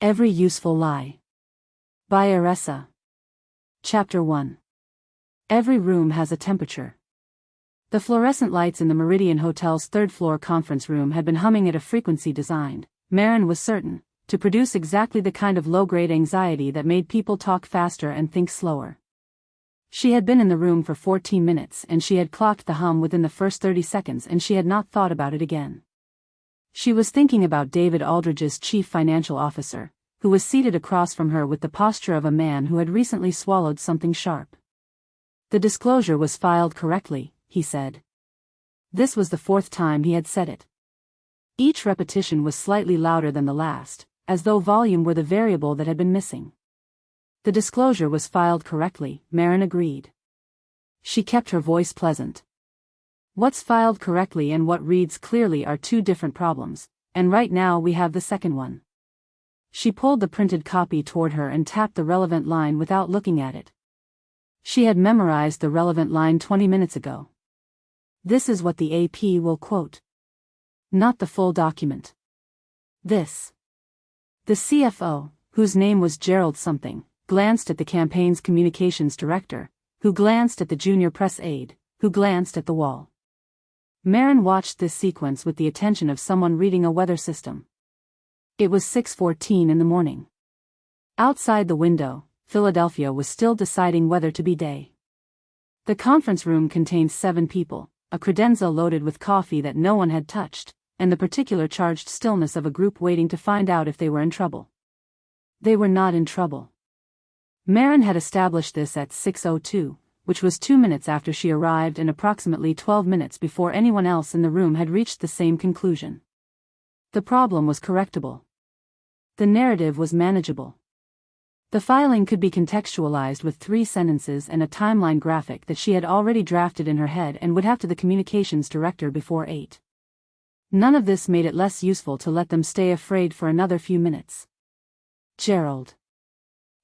Every Useful Lie. By Aressa. Chapter 1. Every room has a temperature. The fluorescent lights in the Meridian Hotel's third-floor conference room had been humming at a frequency designed, Maren was certain, to produce exactly the kind of low-grade anxiety that made people talk faster and think slower. She had been in the room for 14 minutes and she had clocked the hum within the first 30 seconds and she had not thought about it again. She was thinking about David Aldridge's chief financial officer, who was seated across from her with the posture of a man who had recently swallowed something sharp. The disclosure was filed correctly, he said. This was the fourth time he had said it. Each repetition was slightly louder than the last, as though volume were the variable that had been missing. The disclosure was filed correctly, Maren agreed. She kept her voice pleasant. What's filed correctly and what reads clearly are two different problems, and right now we have the second one. She pulled the printed copy toward her and tapped the relevant line without looking at it. She had memorized the relevant line 20 minutes ago. This is what the AP will quote. Not the full document. This. The CFO, whose name was Gerald something, glanced at the campaign's communications director, who glanced at the junior press aide, who glanced at the wall. Maren watched this sequence with the attention of someone reading a weather system. It was 6:14 in the morning. Outside the window, Philadelphia was still deciding whether to be day. The conference room contained 7 people, a credenza loaded with coffee that no one had touched, and the particular charged stillness of a group waiting to find out if they were in trouble. They were not in trouble. Maren had established this at 6:02, which was 2 minutes after she arrived and approximately 12 minutes before anyone else in the room had reached the same conclusion. The problem was correctable. The narrative was manageable. The filing could be contextualized with 3 sentences and a timeline graphic that she had already drafted in her head and would have to the communications director before 8. None of this made it less useful to let them stay afraid for another few minutes. Gerald.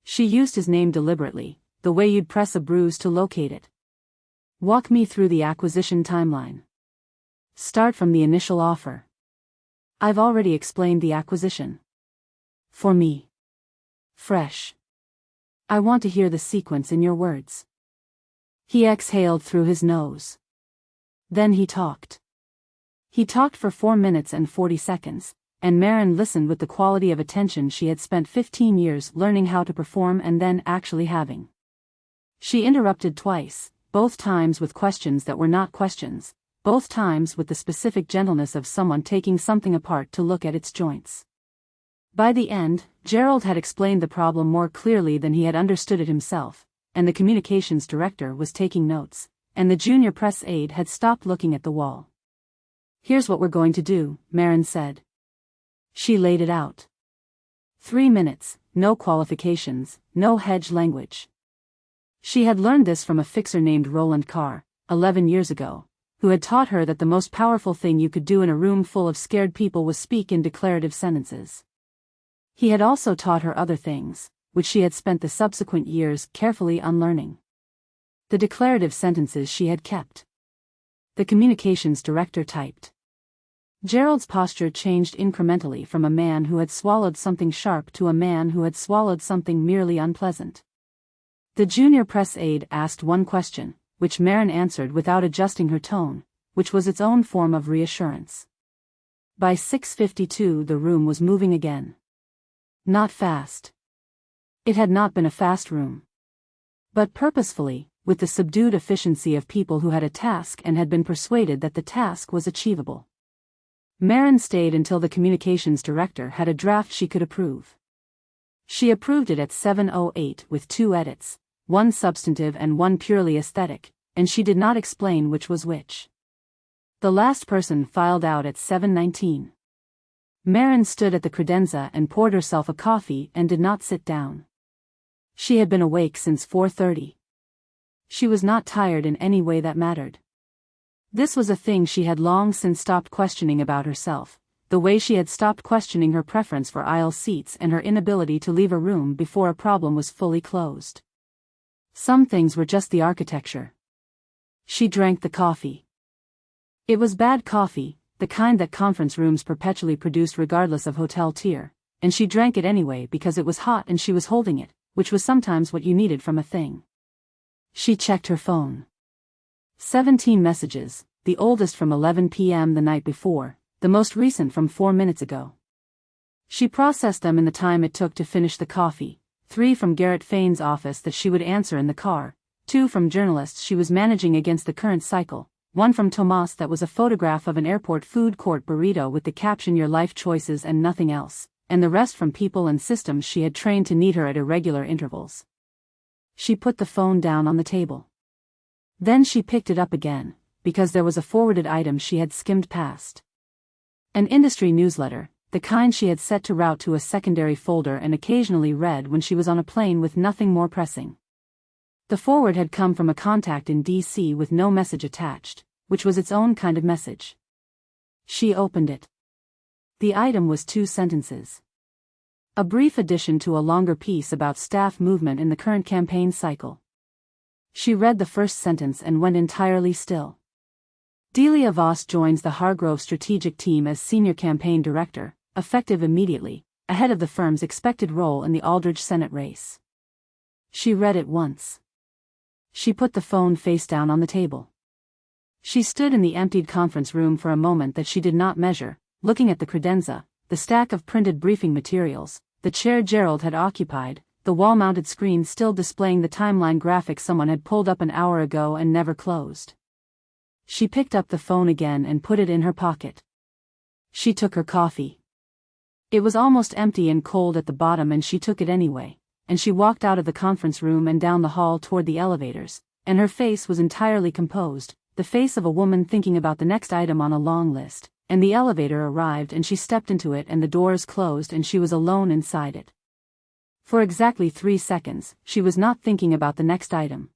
She used his name deliberately, the way you'd press a bruise to locate it. Walk me through the acquisition timeline. Start from the initial offer. I've already explained the acquisition. For me. Fresh. I want to hear the sequence in your words. He exhaled through his nose. Then he talked. He talked for 4 minutes and 40 seconds, and Maren listened with the quality of attention she had spent 15 years learning how to perform and then actually having. She interrupted twice, both times with questions that were not questions, both times with the specific gentleness of someone taking something apart to look at its joints. By the end, Gerald had explained the problem more clearly than he had understood it himself, and the communications director was taking notes, and the junior press aide had stopped looking at the wall. Here's what we're going to do, Maren said. She laid it out. 3 minutes, no qualifications, no hedge language. She had learned this from a fixer named Roland Carr, 11 years ago, who had taught her that the most powerful thing you could do in a room full of scared people was speak in declarative sentences. He had also taught her other things, which she had spent the subsequent years carefully unlearning. The declarative sentences she had kept. The communications director typed. Gerald's posture changed incrementally from a man who had swallowed something sharp to a man who had swallowed something merely unpleasant. The junior press aide asked one question, which Maren answered without adjusting her tone, which was its own form of reassurance. By 6:52 the room was moving again. Not fast. It had not been a fast room. But purposefully, with the subdued efficiency of people who had a task and had been persuaded that the task was achievable. Maren stayed until the communications director had a draft she could approve. She approved it at 7:08 with 2 edits, one substantive and one purely aesthetic, and she did not explain which was which. The last person filed out at 7:19. Maren stood at the credenza and poured herself a coffee and did not sit down. She had been awake since 4:30. She was not tired in any way that mattered. This was a thing she had long since stopped questioning about herself, the way she had stopped questioning her preference for aisle seats and her inability to leave a room before a problem was fully closed. Some things were just the architecture. She drank the coffee. It was bad coffee, the kind that conference rooms perpetually produced regardless of hotel tier, and she drank it anyway because it was hot and she was holding it, which was sometimes what you needed from a thing. She checked her phone. 17 messages, the oldest from 11 p.m. the night before, the most recent from 4 minutes ago. She processed them in the time it took to finish the coffee, 3 from Garrett Fain's office that she would answer in the car, 2 from journalists she was managing against the current cycle, 1 from Tomas that was a photograph of an airport food court burrito with the caption "Your life choices and nothing else," and the rest from people and systems she had trained to need her at irregular intervals. She put the phone down on the table. Then she picked it up again, because there was a forwarded item she had skimmed past. An industry newsletter, the kind she had set to route to a secondary folder and occasionally read when she was on a plane with nothing more pressing. The forward had come from a contact in D.C. with no message attached, which was its own kind of message. She opened it. The item was 2 sentences. A brief addition to a longer piece about staff movement in the current campaign cycle. She read the first sentence and went entirely still. Delia Voss joins the Hargrove strategic team as senior campaign director, effective immediately, ahead of the firm's expected role in the Aldridge Senate race. She read it once. She put the phone face down on the table. She stood in the emptied conference room for a moment that she did not measure, looking at the credenza, the stack of printed briefing materials, the chair Gerald had occupied, the wall-mounted screen still displaying the timeline graphic someone had pulled up an hour ago and never closed. She picked up the phone again and put it in her pocket. She took her coffee. It was almost empty and cold at the bottom and she took it anyway, and she walked out of the conference room and down the hall toward the elevators, and her face was entirely composed, the face of a woman thinking about the next item on a long list, and the elevator arrived and she stepped into it and the doors closed and she was alone inside it. For exactly 3 seconds, she was not thinking about the next item.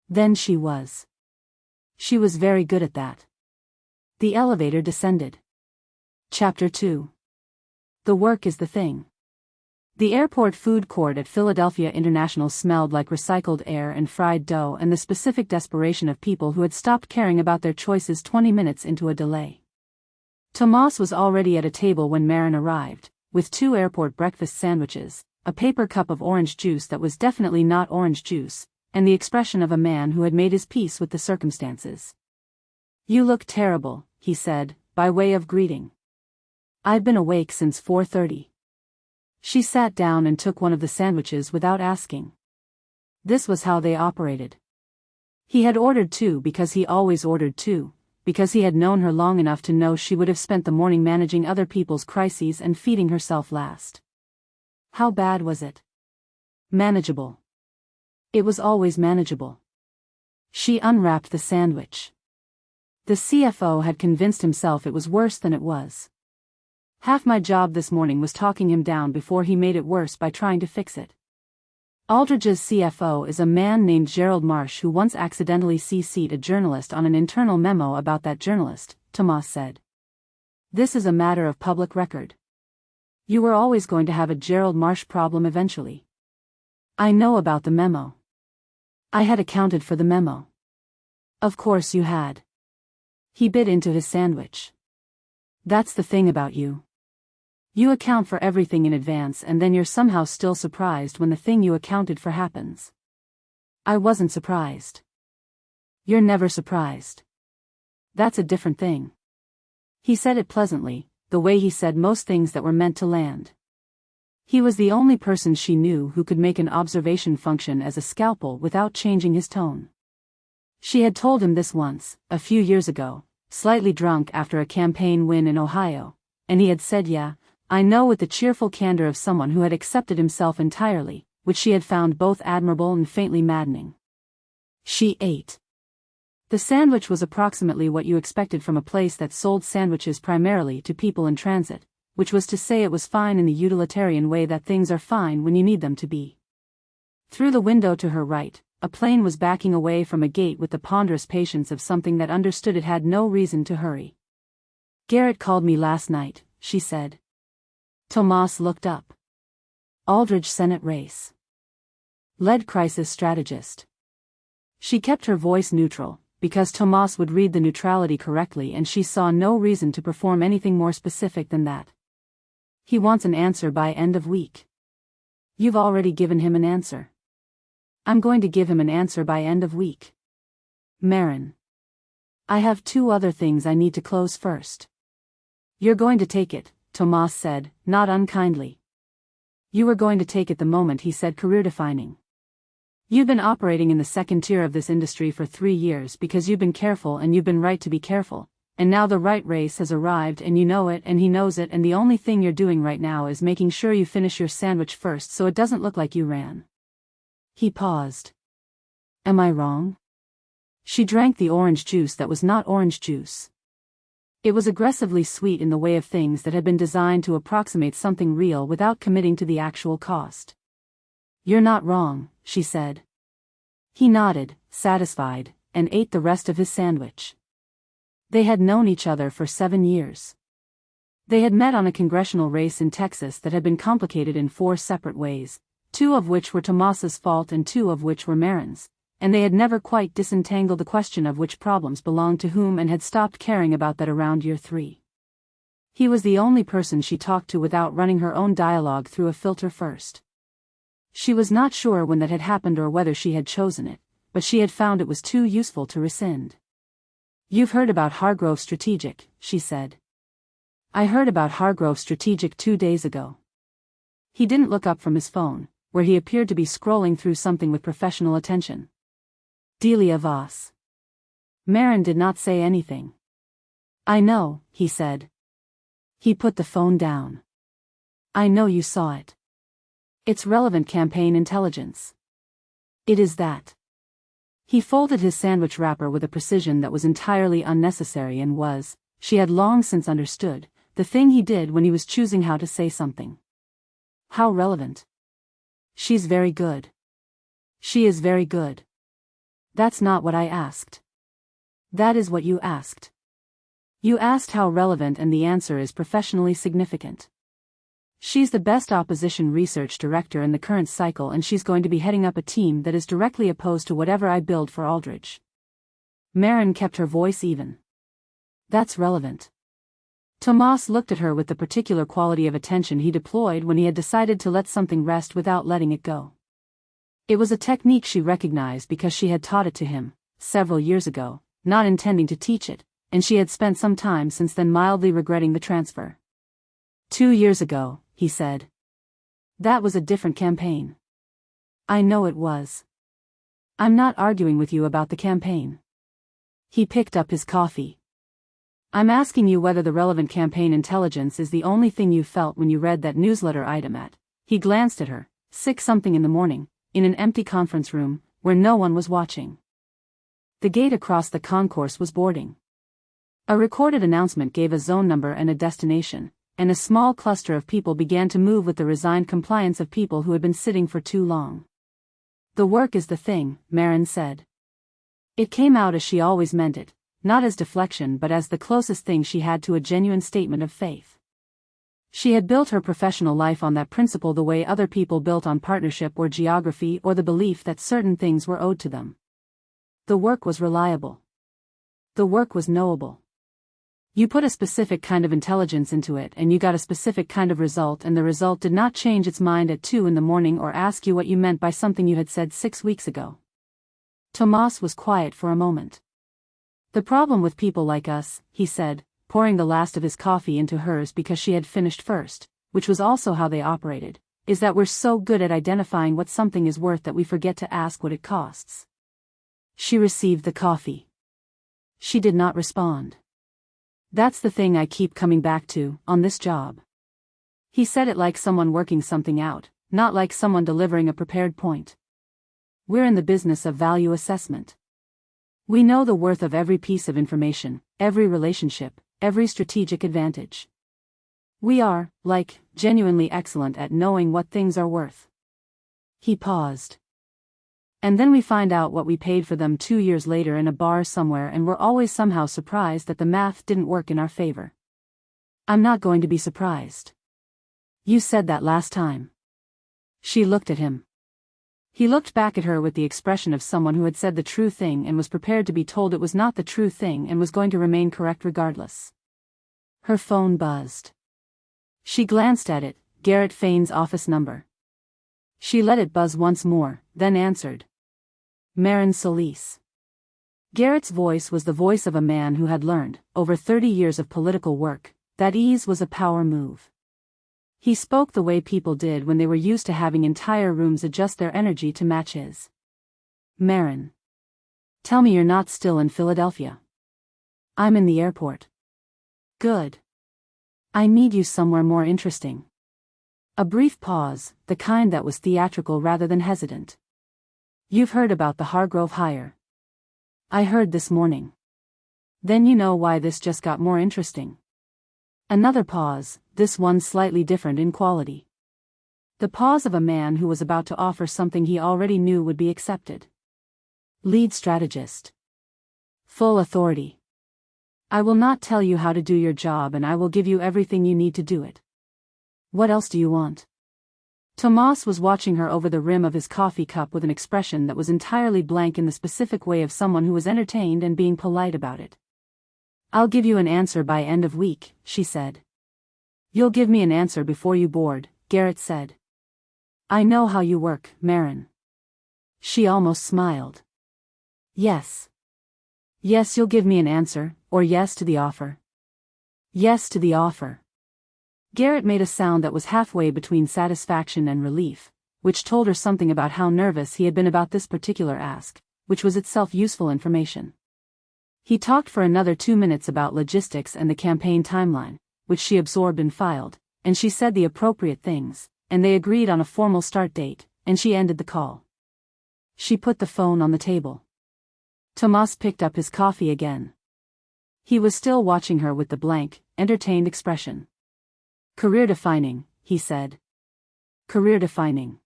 Then she was. She was very good at that. The elevator descended. Chapter 2. The work is the thing. The airport food court at Philadelphia International smelled like recycled air and fried dough and the specific desperation of people who had stopped caring about their choices 20 minutes into a delay. Tomas was already at a table when Maren arrived, with 2 airport breakfast sandwiches, a paper cup of orange juice that was definitely not orange juice, and the expression of a man who had made his peace with the circumstances. "You look terrible," he said, by way of greeting. "I've been awake since 4:30. She sat down and took one of the sandwiches without asking. This was how they operated. He had ordered 2 because he always ordered 2, because he had known her long enough to know she would have spent the morning managing other people's crises and feeding herself last. How bad was it? Manageable. It was always manageable. She unwrapped the sandwich. The CFO had convinced himself it was worse than it was. Half my job this morning was talking him down before he made it worse by trying to fix it. Aldridge's CFO is a man named Gerald Marsh who once accidentally CC'd a journalist on an internal memo about that journalist, Tomas said. This is a matter of public record. You were always going to have a Gerald Marsh problem eventually. I know about the memo. I had accounted for the memo. Of course you had. He bit into his sandwich. That's the thing about you. You account for everything in advance and then you're somehow still surprised when the thing you accounted for happens. I wasn't surprised. You're never surprised. That's a different thing. He said it pleasantly, the way he said most things that were meant to land. He was the only person she knew who could make an observation function as a scalpel without changing his tone. She had told him this once, a few years ago, slightly drunk after a campaign win in Ohio, and he had said yeah, I know, with the cheerful candor of someone who had accepted himself entirely, which she had found both admirable and faintly maddening. She ate. The sandwich was approximately what you expected from a place that sold sandwiches primarily to people in transit, which was to say it was fine in the utilitarian way that things are fine when you need them to be. Through the window to her right, a plane was backing away from a gate with the ponderous patience of something that understood it had no reason to hurry. Garrett called me last night, she said. Tomas looked up. Aldridge Senate race. Lead crisis strategist. She kept her voice neutral, because Tomas would read the neutrality correctly and she saw no reason to perform anything more specific than that. He wants an answer by end of week. You've already given him an answer. I'm going to give him an answer by end of week. Maren. I have 2 other things I need to close first. You're going to take it, Tomas said, not unkindly. You were going to take it the moment he said career-defining. You've been operating in the second tier of this industry for 3 years because you've been careful and you've been right to be careful, and now the right race has arrived and you know it and he knows it, and the only thing you're doing right now is making sure you finish your sandwich first so it doesn't look like you ran. He paused. Am I wrong? She drank the orange juice that was not orange juice. It was aggressively sweet in the way of things that had been designed to approximate something real without committing to the actual cost. You're not wrong, she said. He nodded, satisfied, and ate the rest of his sandwich. They had known each other for 7 years. They had met on a congressional race in Texas that had been complicated in 4 separate ways, 2 of which were Tomas's fault and 2 of which were Maren's, and they had never quite disentangled the question of which problems belonged to whom and had stopped caring about that around year 3. He was the only person she talked to without running her own dialogue through a filter first. She was not sure when that had happened or whether she had chosen it, but she had found it was too useful to rescind. You've heard about Hargrove Strategic, she said. I heard about Hargrove Strategic 2 days ago. He didn't look up from his phone, where he appeared to be scrolling through something with professional attention. Delia Voss. Maren did not say anything. I know, he said. He put the phone down. I know you saw it. It's relevant campaign intelligence. It is that. He folded his sandwich wrapper with a precision that was entirely unnecessary and was, she had long since understood, the thing he did when he was choosing how to say something. How relevant. She's very good. She is very good. That's not what I asked. That is what you asked. You asked how relevant, and the answer is professionally significant. She's the best opposition research director in the current cycle, and she's going to be heading up a team that is directly opposed to whatever I build for Aldridge. Maren kept her voice even. That's relevant. Tomas looked at her with the particular quality of attention he deployed when he had decided to let something rest without letting it go. It was a technique she recognized because she had taught it to him, several years ago, not intending to teach it, and she had spent some time since then mildly regretting the transfer. 2 years ago, he said. That was a different campaign. I know it was. I'm not arguing with you about the campaign. He picked up his coffee. I'm asking you whether the relevant campaign intelligence is the only thing you felt when you read that newsletter item at. He glanced at her, 6-something in the morning, in an empty conference room, where no one was watching. The gate across the concourse was boarding. A recorded announcement gave a zone number and a destination, and a small cluster of people began to move with the resigned compliance of people who had been sitting for too long. The work is the thing, Maren said. It came out as she always meant it, not as deflection but as the closest thing she had to a genuine statement of faith. She had built her professional life on that principle the way other people built on partnership or geography or the belief that certain things were owed to them. The work was reliable. The work was knowable. You put a specific kind of intelligence into it and you got a specific kind of result, and the result did not change its mind at 2 in the morning or ask you what you meant by something you had said 6 weeks ago. Tomas was quiet for a moment. The problem with people like us, he said, pouring the last of his coffee into hers because she had finished first, which was also how they operated, is that we're so good at identifying what something is worth that we forget to ask what it costs. She received the coffee. She did not respond. That's the thing I keep coming back to, on this job. He said it like someone working something out, not like someone delivering a prepared point. We're in the business of value assessment. We know the worth of every piece of information, every relationship, every strategic advantage. We are, genuinely excellent at knowing what things are worth. He paused. And then we find out what we paid for them 2 years later in a bar somewhere, and we're always somehow surprised that the math didn't work in our favor. I'm not going to be surprised. You said that last time. She looked at him. He looked back at her with the expression of someone who had said the true thing and was prepared to be told it was not the true thing and was going to remain correct regardless. Her phone buzzed. She glanced at it, Garrett Fane's office number. She let it buzz once more, then answered. Maren Solis. Garrett's voice was the voice of a man who had learned, over 30 years of political work, that ease was a power move. He spoke the way people did when they were used to having entire rooms adjust their energy to match his. Maren. Tell me you're not still in Philadelphia. I'm in the airport. Good. I need you somewhere more interesting. A brief pause, the kind that was theatrical rather than hesitant. You've heard about the Hargrove hire. I heard this morning. Then you know why this just got more interesting. Another pause, this one slightly different in quality. The pause of a man who was about to offer something he already knew would be accepted. Lead strategist. Full authority. I will not tell you how to do your job, and I will give you everything you need to do it. What else do you want? Tomas was watching her over the rim of his coffee cup with an expression that was entirely blank in the specific way of someone who was entertained and being polite about it. I'll give you an answer by end of week, she said. You'll give me an answer before you board, Garrett said. I know how you work, Maren. She almost smiled. Yes. Yes, you'll give me an answer, or yes to the offer. Yes to the offer. Garrett made a sound that was halfway between satisfaction and relief, which told her something about how nervous he had been about this particular ask, which was itself useful information. He talked for another 2 minutes about logistics and the campaign timeline, which she absorbed and filed, and she said the appropriate things, and they agreed on a formal start date, and she ended the call. She put the phone on the table. Tomas picked up his coffee again. He was still watching her with the blank, entertained expression. Career-defining, he said. Career-defining.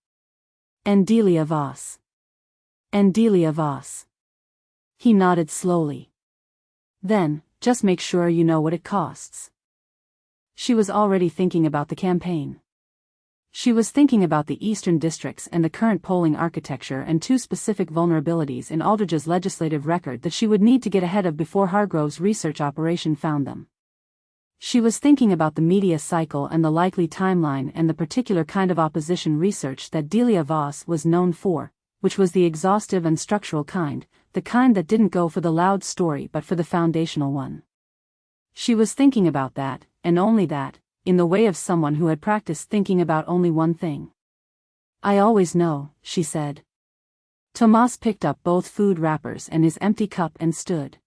And Delia Voss. And Delia Voss. He nodded slowly. Then, just make sure you know what it costs. She was already thinking about the campaign. She was thinking about the eastern districts and the current polling architecture and 2 specific vulnerabilities in Aldridge's legislative record that she would need to get ahead of before Hargrove's research operation found them. She was thinking about the media cycle and the likely timeline and the particular kind of opposition research that Delia Voss was known for, which was the exhaustive and structural kind, the kind that didn't go for the loud story but for the foundational one. She was thinking about that, and only that, in the way of someone who had practiced thinking about only one thing. I always know, she said. Tomas picked up both food wrappers and his empty cup and stood.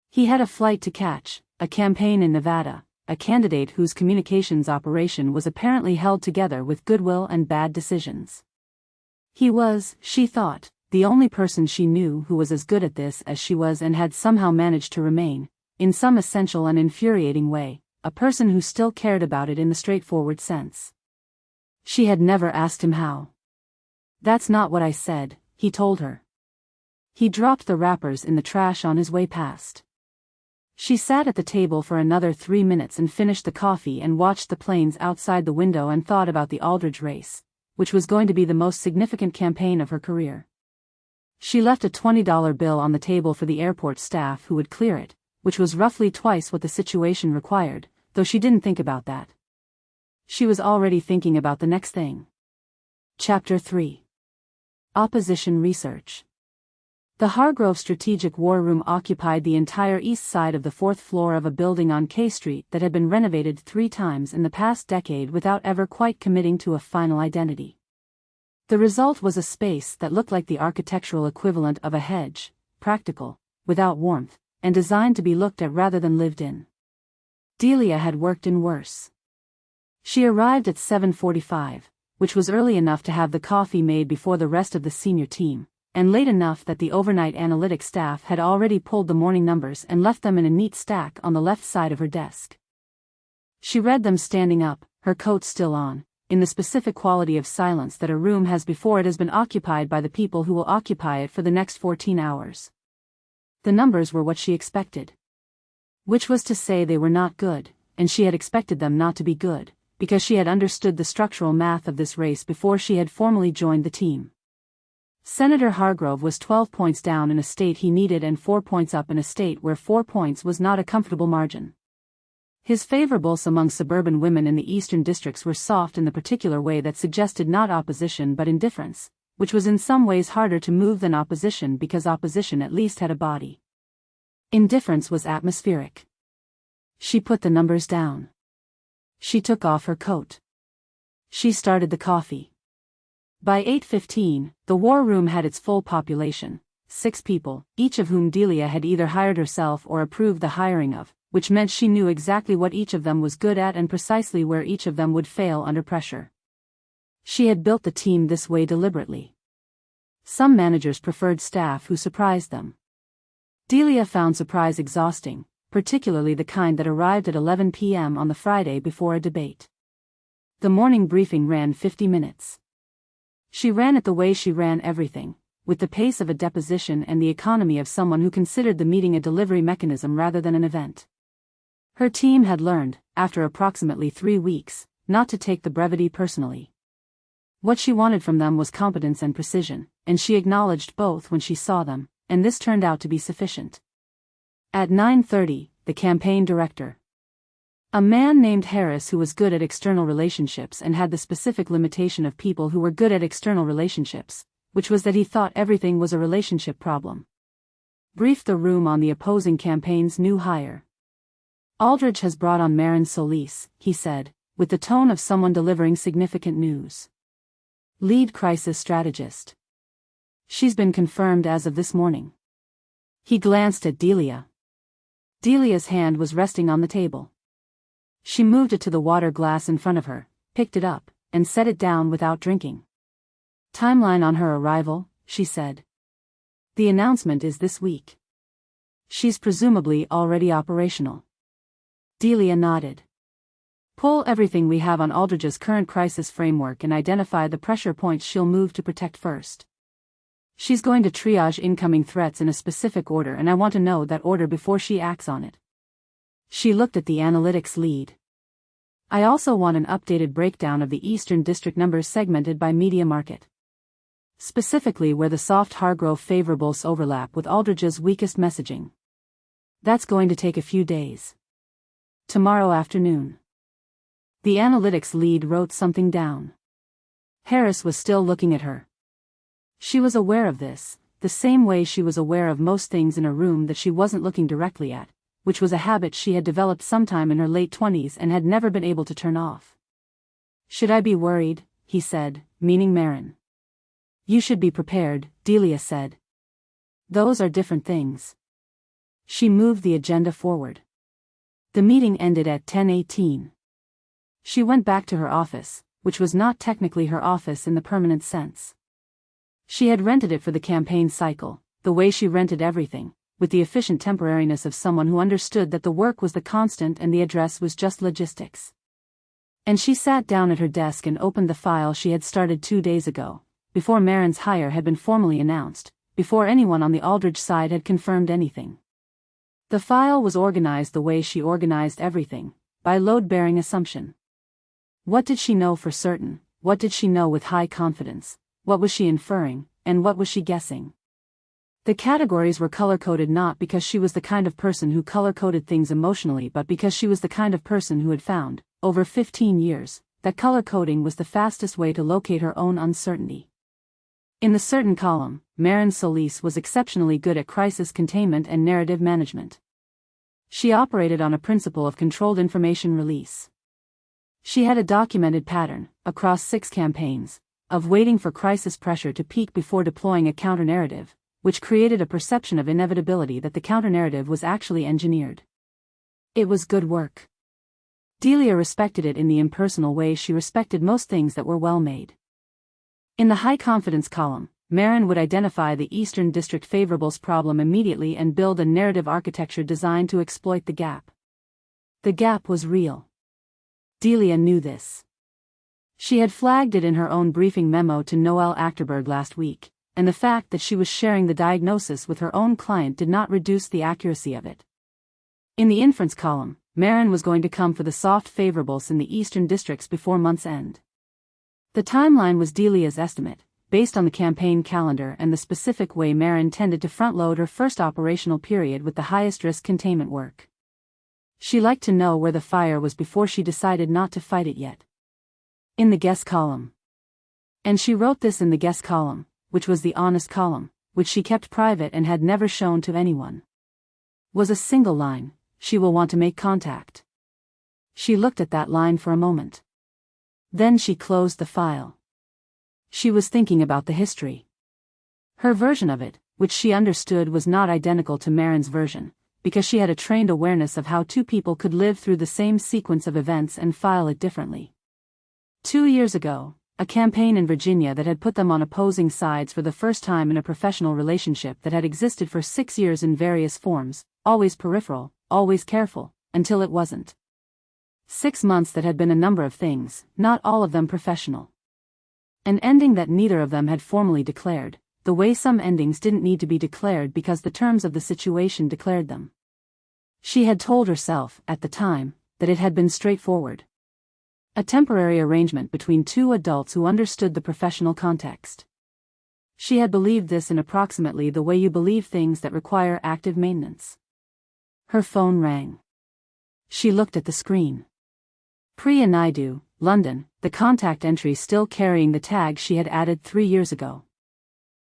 He had a flight to catch, a campaign in Nevada, a candidate whose communications operation was apparently held together with goodwill and bad decisions. He was, she thought, the only person she knew who was as good at this as she was and had somehow managed to remain, in some essential and infuriating way, a person who still cared about it in the straightforward sense. She had never asked him how. That's not what I said, he told her. He dropped the wrappers in the trash on his way past. She sat at the table for another 3 minutes and finished the coffee and watched the planes outside the window and thought about the Aldridge race, which was going to be the most significant campaign of her career. She left a $20 bill on the table for the airport staff who would clear it, which was roughly twice what the situation required, though she didn't think about that. She was already thinking about the next thing. Chapter 3. Opposition Research. The Hargrove Strategic War Room occupied the entire east side of the 4th floor of a building on K Street that had been renovated 3 times in the past decade without ever quite committing to a final identity. The result was a space that looked like the architectural equivalent of a hedge, practical, without warmth, and designed to be looked at rather than lived in. Delia had worked in worse. She arrived at 7:45, which was early enough to have the coffee made before the rest of the senior team, and late enough that the overnight analytics staff had already pulled the morning numbers and left them in a neat stack on the left side of her desk. She read them standing up, her coat still on, in the specific quality of silence that a room has before it has been occupied by the people who will occupy it for the next 14 hours. The numbers were what she expected. Which was to say they were not good, and she had expected them not to be good, because she had understood the structural math of this race before she had formally joined the team. Senator Hargrove was 12 points down in a state he needed and 4 points up in a state where 4 points was not a comfortable margin. His favorables among suburban women in the eastern districts were soft in the particular way that suggested not opposition but indifference, which was in some ways harder to move than opposition because opposition at least had a body. Indifference was atmospheric. She put the numbers down. She took off her coat. She started the coffee. By 8:15, the war room had its full population, 6 people, each of whom Delia had either hired herself or approved the hiring of, which meant she knew exactly what each of them was good at and precisely where each of them would fail under pressure. She had built the team this way deliberately. Some managers preferred staff who surprised them. Delia found surprise exhausting, particularly the kind that arrived at 11 p.m. on the Friday before a debate. The morning briefing ran 50 minutes. She ran it the way she ran everything, with the pace of a deposition and the economy of someone who considered the meeting a delivery mechanism rather than an event. Her team had learned, after approximately 3 weeks, not to take the brevity personally. What she wanted from them was competence and precision, and she acknowledged both when she saw them, and this turned out to be sufficient. At 9:30, the campaign director, a man named Harris who was good at external relationships and had the specific limitation of people who were good at external relationships, which was that he thought everything was a relationship problem, briefed the room on the opposing campaign's new hire. Aldridge has brought on Maren Talbot, he said, with the tone of someone delivering significant news. Lead crisis strategist. She's been confirmed as of this morning. He glanced at Delia. Delia's hand was resting on the table. She moved it to the water glass in front of her, picked it up, and set it down without drinking. Timeline on her arrival, she said. The announcement is this week. She's presumably already operational. Delia nodded. Pull everything we have on Aldridge's current crisis framework and identify the pressure points she'll move to protect first. She's going to triage incoming threats in a specific order and I want to know that order before she acts on it. She looked at the analytics lead. I also want an updated breakdown of the Eastern District numbers segmented by media market. Specifically where the soft Hargrove favorables overlap with Aldridge's weakest messaging. That's going to take a few days. Tomorrow afternoon. The analytics lead wrote something down. Harris was still looking at her. She was aware of this, the same way she was aware of most things in a room that she wasn't looking directly at, which was a habit she had developed sometime in her late 20s and had never been able to turn off. Should I be worried? He said, meaning Maren. You should be prepared, Delia said. Those are different things. She moved the agenda forward. The meeting ended at 10:18. She went back to her office, which was not technically her office in the permanent sense. She had rented it for the campaign cycle, the way she rented everything, with the efficient temporariness of someone who understood that the work was the constant and the address was just logistics. And she sat down at her desk and opened the file she had started 2 days ago, before Maren's hire had been formally announced, before anyone on the Aldridge side had confirmed anything. The file was organized the way she organized everything, by load-bearing assumption. What did she know for certain? What did she know with high confidence? What was she inferring, and what was she guessing? The categories were color-coded not because she was the kind of person who color-coded things emotionally but because she was the kind of person who had found, over 15 years, that color-coding was the fastest way to locate her own uncertainty. In the certain column, Maren Talbot was exceptionally good at crisis containment and narrative management. She operated on a principle of controlled information release. She had a documented pattern, across 6 campaigns, of waiting for crisis pressure to peak before deploying a counter-narrative, which created a perception of inevitability that the counter-narrative was actually engineered. It was good work. Delia respected it in the impersonal way she respected most things that were well-made. In the high-confidence column, Maren would identify the Eastern District favorables problem immediately and build a narrative architecture designed to exploit the gap. The gap was real. Delia knew this. She had flagged it in her own briefing memo to Noel Achterberg last week, and the fact that she was sharing the diagnosis with her own client did not reduce the accuracy of it. In the inference column, Maren was going to come for the soft favorables in the Eastern Districts before month's end. The timeline was Delia's estimate, based on the campaign calendar and the specific way Maren tended to front-load her first operational period with the highest risk containment work. She liked to know where the fire was before she decided not to fight it yet. In the guess column. And she wrote this in the guess column, which was the honest column, which she kept private and had never shown to anyone. Was a single line, "She will want to make contact." She looked at that line for a moment. Then she closed the file. She was thinking about the history. Her version of it, which she understood was not identical to Maren's version, because she had a trained awareness of how two people could live through the same sequence of events and file it differently. 2 years ago, a campaign in Virginia that had put them on opposing sides for the first time in a professional relationship that had existed for 6 years in various forms, always peripheral, always careful, until it wasn't. 6 months that had been a number of things, not all of them professional. An ending that neither of them had formally declared, the way some endings didn't need to be declared because the terms of the situation declared them. She had told herself, at the time, that it had been straightforward. A temporary arrangement between two adults who understood the professional context. She had believed this in approximately the way you believe things that require active maintenance. Her phone rang. She looked at the screen. Priya Naidu, London, the contact entry still carrying the tag she had added 3 years ago.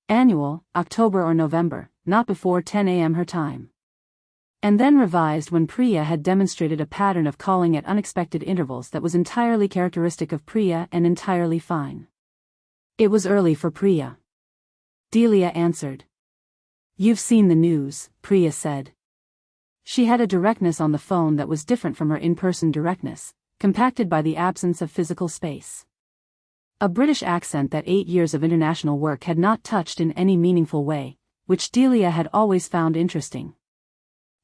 Annual, October or November, not before 10 a.m. her time. And then revised when Priya had demonstrated a pattern of calling at unexpected intervals that was entirely characteristic of Priya and entirely fine. It was early for Priya. Delia answered. "You've seen the news," Priya said. She had a directness on the phone that was different from her in-person directness, compacted by the absence of physical space. A British accent that 8 years of international work had not touched in any meaningful way, which Delia had always found interesting.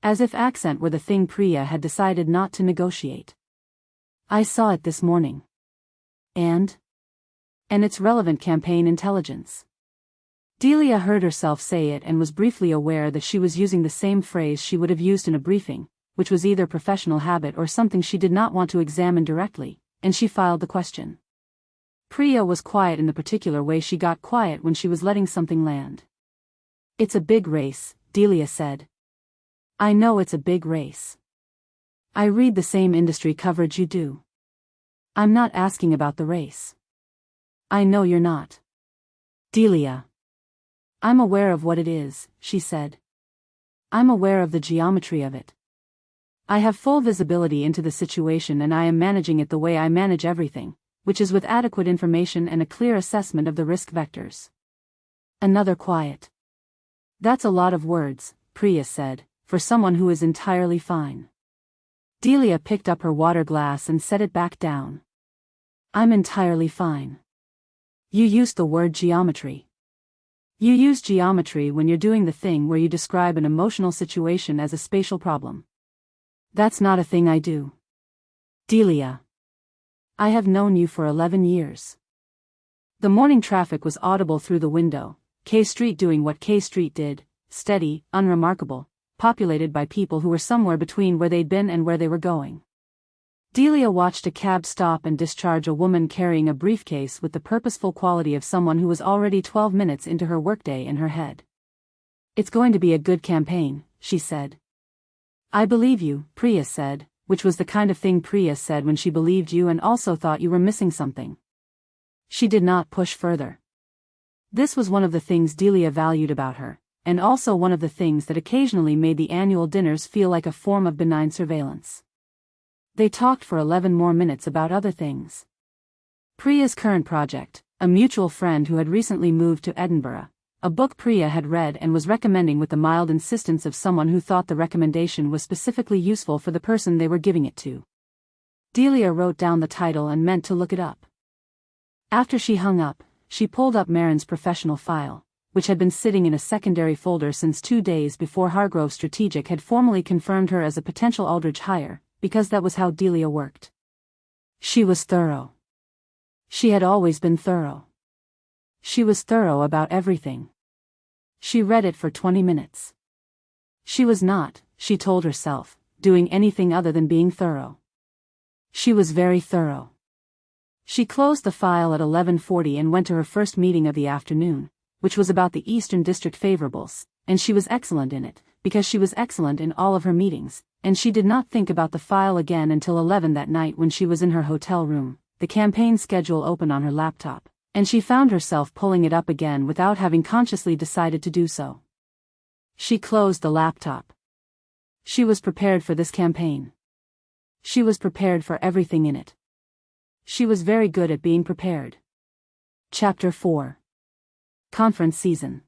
As if accent were the thing Priya had decided not to negotiate. "I saw it this morning." And it's relevant campaign intelligence. Delia heard herself say it and was briefly aware that she was using the same phrase she would have used in a briefing, which was either professional habit or something she did not want to examine directly, and she filed the question. Priya was quiet in the particular way she got quiet when she was letting something land. "It's a big race," Delia said. "I know it's a big race. I read the same industry coverage you do. I'm not asking about the race." "I know you're not." "Delia. I'm aware of what it is," she said. "I'm aware of the geometry of it. I have full visibility into the situation and I am managing it the way I manage everything, which is with adequate information and a clear assessment of the risk vectors." Another quiet. "That's a lot of words," Priya said, "for someone who is entirely fine." Delia picked up her water glass and set it back down. "I'm entirely fine. You used the word geometry. You use geometry when you're doing the thing where you describe an emotional situation as a spatial problem. That's not a thing I do. Delia. I have known you for 11 years. The morning traffic was audible through the window, K Street doing what K Street did, steady, unremarkable, populated by people who were somewhere between where they'd been and where they were going. Delia watched a cab stop and discharge a woman carrying a briefcase with the purposeful quality of someone who was already 12 minutes into her workday in her head. "It's going to be a good campaign," she said. "I believe you," Priya said, which was the kind of thing Priya said when she believed you and also thought you were missing something. She did not push further. This was one of the things Delia valued about her, and also one of the things that occasionally made the annual dinners feel like a form of benign surveillance. They talked for 11 more minutes about other things. Priya's current project, a mutual friend who had recently moved to Edinburgh, a book Priya had read and was recommending with the mild insistence of someone who thought the recommendation was specifically useful for the person they were giving it to. Delia wrote down the title and meant to look it up. After she hung up, she pulled up Maren's professional file, which had been sitting in a secondary folder since 2 days before Hargrove Strategic had formally confirmed her as a potential Aldridge hire, because that was how Delia worked. She was thorough. She had always been thorough. She was thorough about everything. She read it for 20 minutes. She was not, she told herself, doing anything other than being thorough. She was very thorough. She closed the file at 11:40 and went to her first meeting of the afternoon, which was about the Eastern District favorables, and she was excellent in it, because she was excellent in all of her meetings, and she did not think about the file again until 11 that night when she was in her hotel room, the campaign schedule open on her laptop, and she found herself pulling it up again without having consciously decided to do so. She closed the laptop. She was prepared for this campaign. She was prepared for everything in it. She was very good at being prepared. Chapter 4. Conference Season.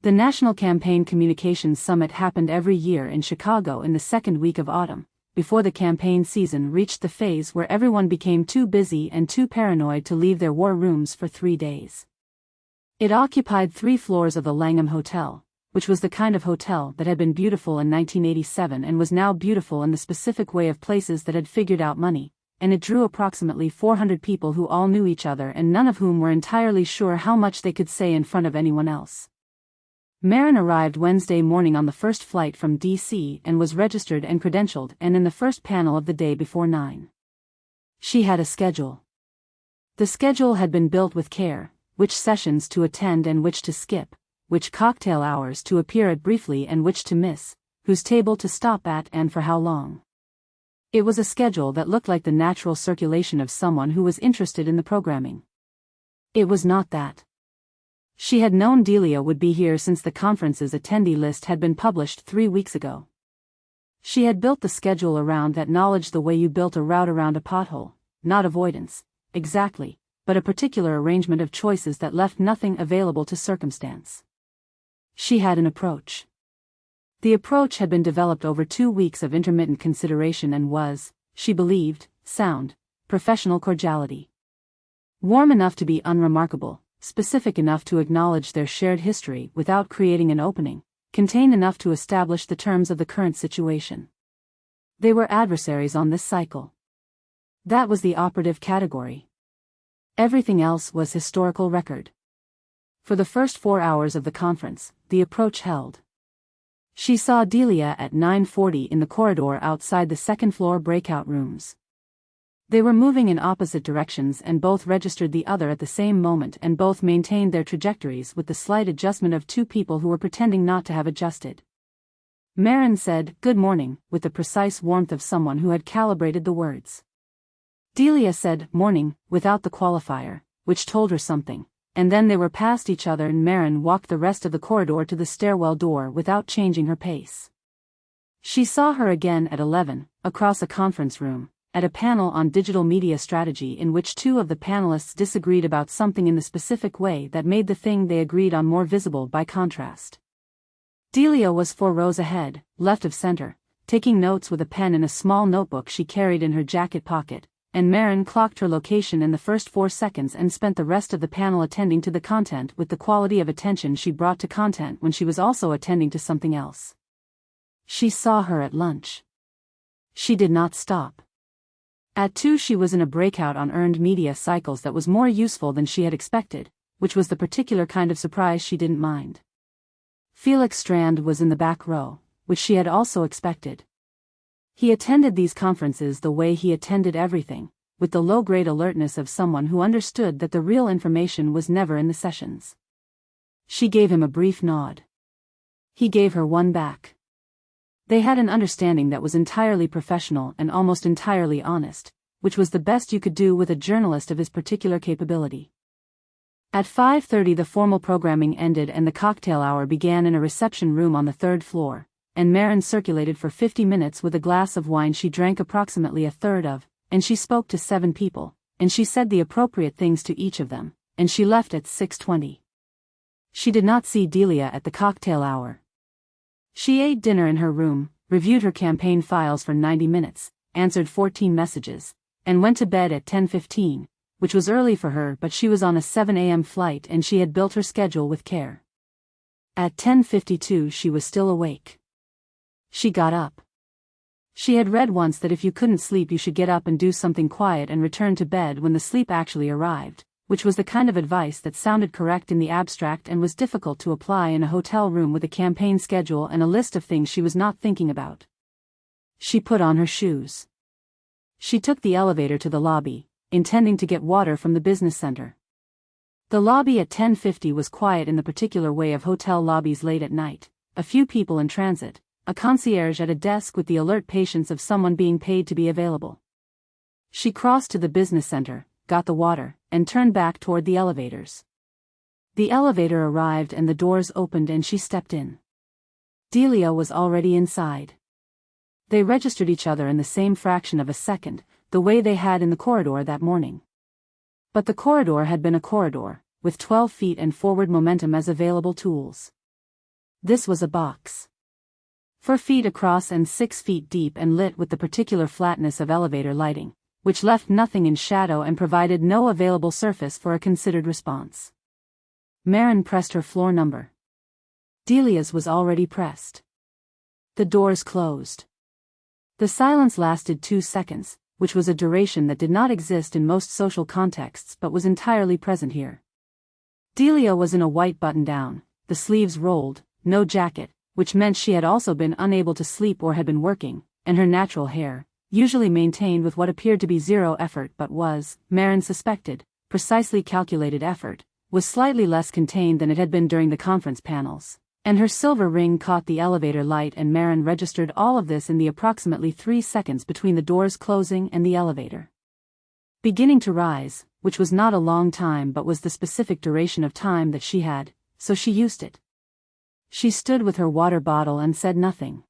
The National Campaign Communications Summit happened every year in Chicago in the second week of autumn, before the campaign season reached the phase where everyone became too busy and too paranoid to leave their war rooms for 3 days. It occupied 3 floors of the Langham Hotel, which was the kind of hotel that had been beautiful in 1987 and was now beautiful in the specific way of places that had figured out money, and it drew approximately 400 people who all knew each other and none of whom were entirely sure how much they could say in front of anyone else. Maren arrived Wednesday morning on the first flight from D.C. and was registered and credentialed and in the first panel of the day before 9. She had a schedule. The schedule had been built with care, which sessions to attend and which to skip, which cocktail hours to appear at briefly and which to miss, whose table to stop at and for how long. It was a schedule that looked like the natural circulation of someone who was interested in the programming. It was not that. She had known Delia would be here since the conference's attendee list had been published 3 weeks ago. She had built the schedule around that knowledge the way you built a route around a pothole, not avoidance, exactly, but a particular arrangement of choices that left nothing available to circumstance. She had an approach. The approach had been developed over 2 weeks of intermittent consideration and was, she believed, sound, professional cordiality. Warm enough to be unremarkable, specific enough to acknowledge their shared history without creating an opening, contained enough to establish the terms of the current situation. They were adversaries on this cycle. That was the operative category. Everything else was historical record. For the first 4 hours of the conference, the approach held. She saw Delia at 9:40 in the corridor outside the second-floor breakout rooms. They were moving in opposite directions and both registered the other at the same moment and both maintained their trajectories with the slight adjustment of 2 people who were pretending not to have adjusted. Maren said, "Good morning," with the precise warmth of someone who had calibrated the words. Delia said, "Morning," without the qualifier, which told her something, and then they were past each other and Maren walked the rest of the corridor to the stairwell door without changing her pace. She saw her again at 11, across a conference room, at a panel on digital media strategy in which 2 of the panelists disagreed about something in the specific way that made the thing they agreed on more visible by contrast. Delia was 4 rows ahead, left of center, taking notes with a pen in a small notebook she carried in her jacket pocket, and Maren clocked her location in the first 4 seconds and spent the rest of the panel attending to the content with the quality of attention she brought to content when she was also attending to something else. She saw her at lunch. She did not stop. At 2 she was in a breakout on earned media cycles that was more useful than she had expected, which was the particular kind of surprise she didn't mind. Felix Strand was in the back row, which she had also expected. He attended these conferences the way he attended everything, with the low-grade alertness of someone who understood that the real information was never in the sessions. She gave him a brief nod. He gave her one back. They had an understanding that was entirely professional and almost entirely honest, which was the best you could do with a journalist of his particular capability. At 5:30 the formal programming ended and the cocktail hour began in a reception room on the 3rd floor, and Maren circulated for 50 minutes with a glass of wine she drank approximately a third of, and she spoke to 7 people, and she said the appropriate things to each of them, and she left at 6:20. She did not see Delia at the cocktail hour. She ate dinner in her room, reviewed her campaign files for 90 minutes, answered 14 messages, and went to bed at 10:15, which was early for her but she was on a 7 a.m. flight and she had built her schedule with care. At 10:52 she was still awake. She got up. She had read once that if you couldn't sleep you should get up and do something quiet and return to bed when the sleep actually arrived, which was the kind of advice that sounded correct in the abstract and was difficult to apply in a hotel room with a campaign schedule and a list of things she was not thinking about. She put on her shoes. She took the elevator to the lobby, intending to get water from the business center. The lobby at 10:50 was quiet in the particular way of hotel lobbies late at night, a few people in transit, a concierge at a desk with the alert patience of someone being paid to be available. She crossed to the business center, got the water, and turned back toward the elevators. The elevator arrived and the doors opened and she stepped in. Delia was already inside. They registered each other in the same fraction of a second, the way they had in the corridor that morning. But the corridor had been a corridor, with 12 feet and forward momentum as available tools. This was a box. 4 feet across and 6 feet deep and lit with the particular flatness of elevator lighting, which left nothing in shadow and provided no available surface for a considered response. Maren pressed her floor number. Delia's was already pressed. The doors closed. The silence lasted 2 seconds, which was a duration that did not exist in most social contexts but was entirely present here. Delia was in a white button-down, the sleeves rolled, no jacket, which meant she had also been unable to sleep or had been working, and her natural hair, usually maintained with what appeared to be zero effort but was, Maren suspected, precisely calculated effort, was slightly less contained than it had been during the conference panels, and her silver ring caught the elevator light, and Maren registered all of this in the approximately 3 seconds between the doors closing and the elevator beginning to rise, which was not a long time but was the specific duration of time that she had, so she used it. She stood with her water bottle and said nothing.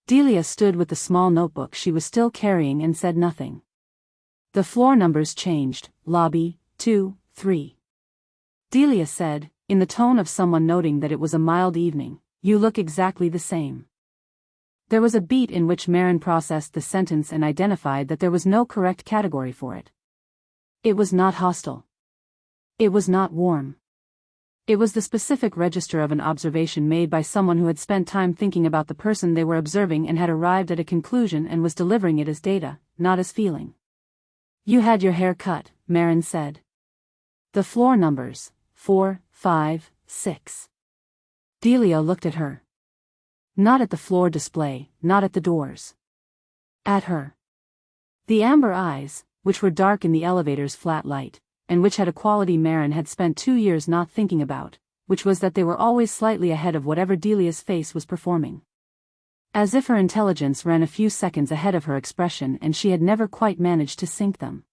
Delia stood with the small notebook she was still carrying and said nothing. The floor numbers changed, lobby, 2, 3. Delia said, in the tone of someone noting that it was a mild evening, "You look exactly the same." There was a beat in which Maren processed the sentence and identified that there was no correct category for it. It was not hostile. It was not warm. It was the specific register of an observation made by someone who had spent time thinking about the person they were observing and had arrived at a conclusion and was delivering it as data, not as feeling. "You had your hair cut," Maren said. The floor numbers, 4, 5, 6. Delia looked at her. Not at the floor display, not at the doors. At her. The amber eyes, which were dark in the elevator's flat light, and which had a quality Maren had spent 2 years not thinking about, which was that they were always slightly ahead of whatever Delia's face was performing. As if her intelligence ran a few seconds ahead of her expression and she had never quite managed to sync them.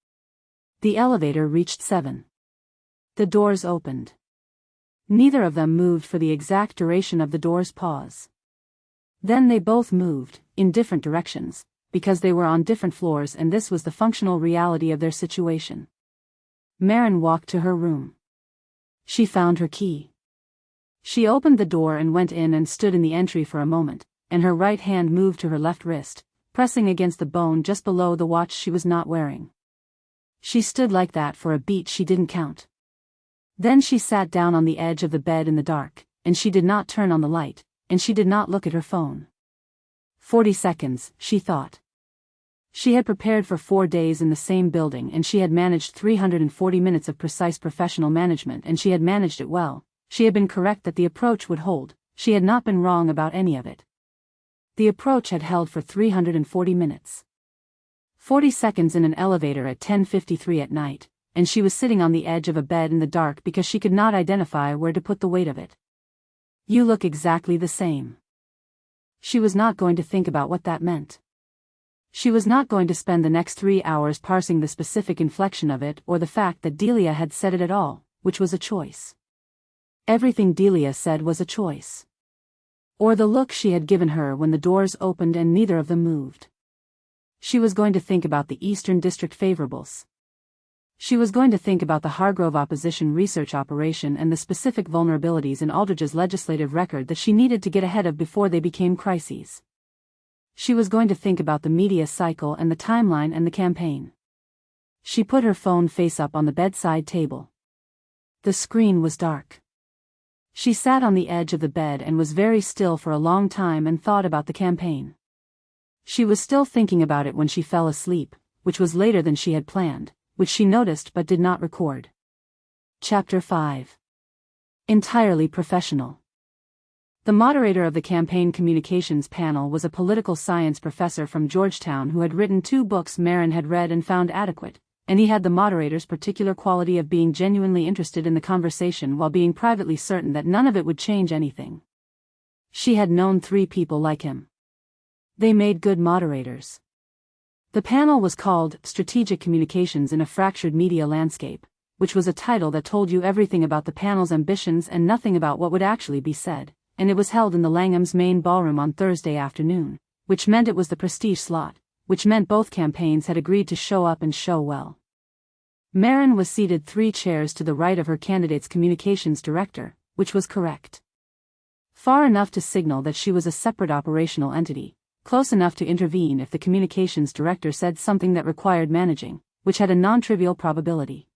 The elevator reached 7. The doors opened. Neither of them moved for the exact duration of the door's pause. Then they both moved, in different directions, because they were on different floors and this was the functional reality of their situation. Maren walked to her room. She found her key. She opened the door and went in and stood in the entry for a moment, and her right hand moved to her left wrist, pressing against the bone just below the watch she was not wearing. She stood like that for a beat she didn't count. Then she sat down on the edge of the bed in the dark, and she did not turn on the light, and she did not look at her phone. 40 seconds, she thought. She had prepared for 4 days in the same building and she had managed 340 minutes of precise professional management and she had managed it well. She had been correct that the approach would hold, she had not been wrong about any of it. The approach had held for 340 minutes. 40 seconds in an elevator at 10:53 at night, and she was sitting on the edge of a bed in the dark because she could not identify where to put the weight of it. "You look exactly the same." She was not going to think about what that meant. She was not going to spend the next 3 hours parsing the specific inflection of it or the fact that Delia had said it at all, which was a choice. Everything Delia said was a choice. Or the look she had given her when the doors opened and neither of them moved. She was going to think about the Eastern District favorables. She was going to think about the Hargrove opposition research operation and the specific vulnerabilities in Aldridge's legislative record that she needed to get ahead of before they became crises. She was going to think about the media cycle and the timeline and the campaign. She put her phone face up on the bedside table. The screen was dark. She sat on the edge of the bed and was very still for a long time and thought about the campaign. She was still thinking about it when she fell asleep, which was later than she had planned, which she noticed but did not record. Chapter 5. Entirely professional. The moderator of the campaign communications panel was a political science professor from Georgetown who had written 2 books Maren had read and found adequate, and he had the moderator's particular quality of being genuinely interested in the conversation while being privately certain that none of it would change anything. She had known 3 people like him. They made good moderators. The panel was called Strategic Communications in a Fractured Media Landscape, which was a title that told you everything about the panel's ambitions and nothing about what would actually be said, and it was held in the Langham's main ballroom on Thursday afternoon, which meant it was the prestige slot, which meant both campaigns had agreed to show up and show well. Maren was seated 3 chairs to the right of her candidate's communications director, which was correct. Far enough to signal that she was a separate operational entity, close enough to intervene if the communications director said something that required managing, which had a non-trivial probability.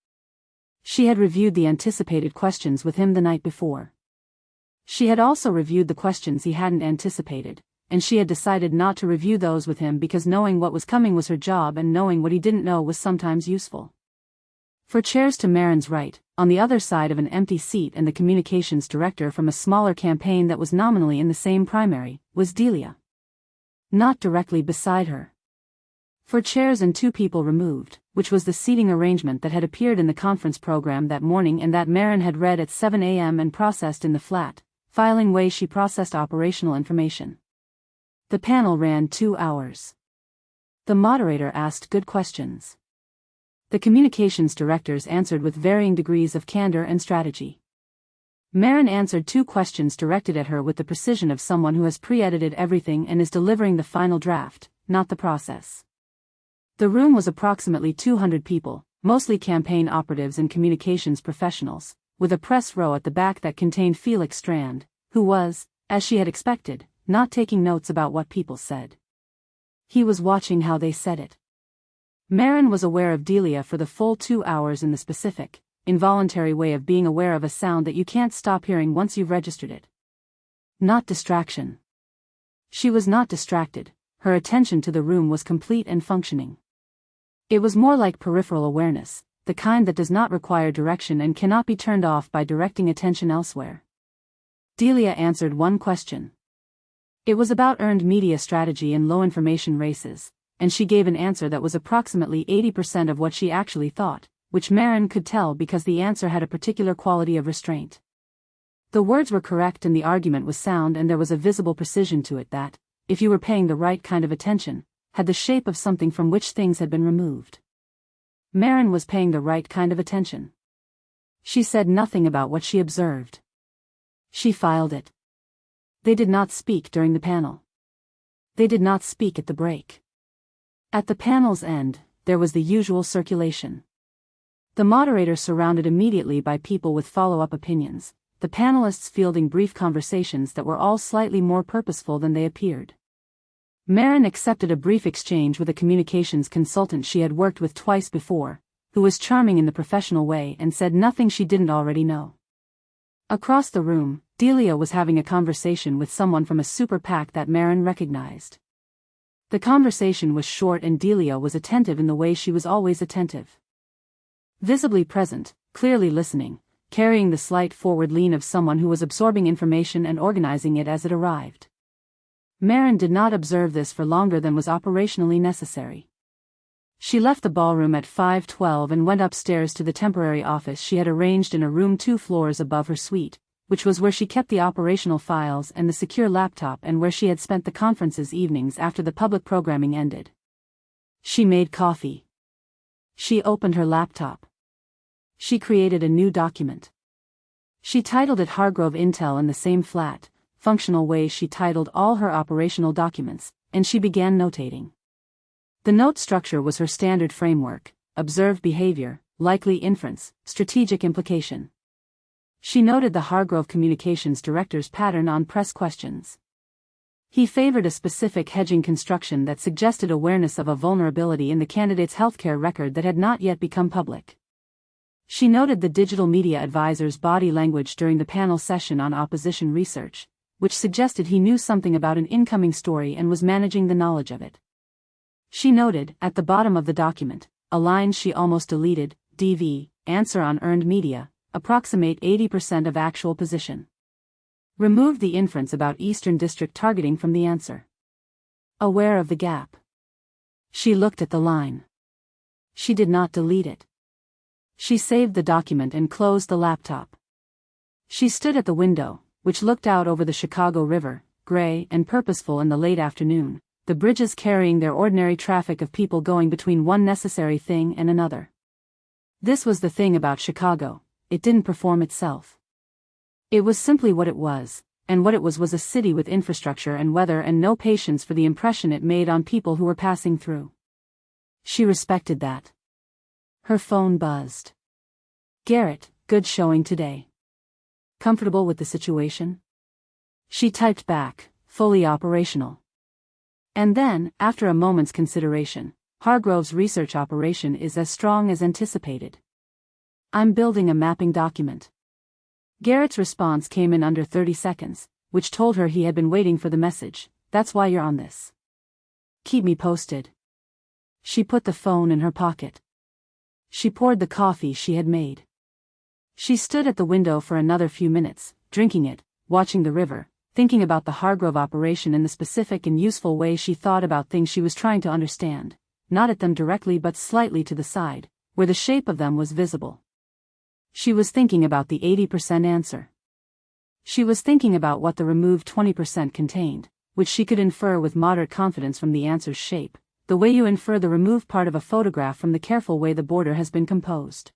She had reviewed the anticipated questions with him the night before. She had also reviewed the questions he hadn't anticipated, and she had decided not to review those with him because knowing what was coming was her job and knowing what he didn't know was sometimes useful. For chairs to Maren's right, on the other side of an empty seat and the communications director from a smaller campaign that was nominally in the same primary, was Delia. Not directly beside her. For chairs and 2 people removed, which was the seating arrangement that had appeared in the conference program that morning and that Maren had read at 7 a.m. and processed in the flat, filing way she processed operational information. The panel ran 2 hours. The moderator asked good questions. The communications directors answered with varying degrees of candor and strategy. Maren answered 2 questions directed at her with the precision of someone who has pre-edited everything and is delivering the final draft, not the process. The room was approximately 200 people, mostly campaign operatives and communications professionals, with a press row at the back that contained Felix Strand, who was, as she had expected, not taking notes about what people said. He was watching how they said it. Maren was aware of Delia for the full 2 hours in the specific, involuntary way of being aware of a sound that you can't stop hearing once you've registered it. Not distraction. She was not distracted, her attention to the room was complete and functioning. It was more like peripheral awareness, the kind that does not require direction and cannot be turned off by directing attention elsewhere. Delia answered 1 question. It was about earned media strategy in low-information races, and she gave an answer that was approximately 80% of what she actually thought, which Maren could tell because the answer had a particular quality of restraint. The words were correct and the argument was sound and there was a visible precision to it that, if you were paying the right kind of attention, had the shape of something from which things had been removed. Maren was paying the right kind of attention. She said nothing about what she observed. She filed it. They did not speak during the panel. They did not speak at the break. At the panel's end, there was the usual circulation. The moderator surrounded immediately by people with follow-up opinions, the panelists fielding brief conversations that were all slightly more purposeful than they appeared. Maren accepted a brief exchange with a communications consultant she had worked with twice before, who was charming in the professional way and said nothing she didn't already know. Across the room, Delia was having a conversation with someone from a super PAC that Maren recognized. The conversation was short and Delia was attentive in the way she was always attentive. Visibly present, clearly listening, carrying the slight forward lean of someone who was absorbing information and organizing it as it arrived. Maren did not observe this for longer than was operationally necessary. She left the ballroom at 5:12 and went upstairs to the temporary office she had arranged in a room 2 floors above her suite, which was where she kept the operational files and the secure laptop and where she had spent the conference's evenings after the public programming ended. She made coffee. She opened her laptop. She created a new document. She titled it Hargrove Intel in the same flat, functional way she titled all her operational documents, and she began notating. The note structure was her standard framework: observed behavior, likely inference, strategic implication. She noted the Hargrove Communications Director's pattern on press questions. He favored a specific hedging construction that suggested awareness of a vulnerability in the candidate's healthcare record that had not yet become public. She noted the digital media advisor's body language during the panel session on opposition research, which suggested he knew something about an incoming story and was managing the knowledge of it. She noted, at the bottom of the document, a line she almost deleted: DV, answer on earned media, approximate 80% of actual position. Removed the inference about Eastern District targeting from the answer. Aware of the gap. She looked at the line. She did not delete it. She saved the document and closed the laptop. She stood at the window, which looked out over the Chicago River, gray, and purposeful in the late afternoon, the bridges carrying their ordinary traffic of people going between one necessary thing and another. This was the thing about Chicago, it didn't perform itself. It was simply what it was, and what it was a city with infrastructure and weather and no patience for the impression it made on people who were passing through. She respected that. Her phone buzzed. Garrett, good showing today. Comfortable with the situation? She typed back, fully operational. And then, after a moment's consideration, Hargrove's research operation is as strong as anticipated. I'm building a mapping document. Garrett's response came in under 30 seconds, which told her he had been waiting for the message. That's why you're on this. Keep me posted. She put the phone in her pocket. She poured the coffee she had made. She stood at the window for another few minutes, drinking it, watching the river, thinking about the Hargrove operation in the specific and useful way she thought about things she was trying to understand, not at them directly but slightly to the side, where the shape of them was visible. She was thinking about the 80% answer. She was thinking about what the removed 20% contained, which she could infer with moderate confidence from the answer's shape, the way you infer the removed part of a photograph from the careful way the border has been composed.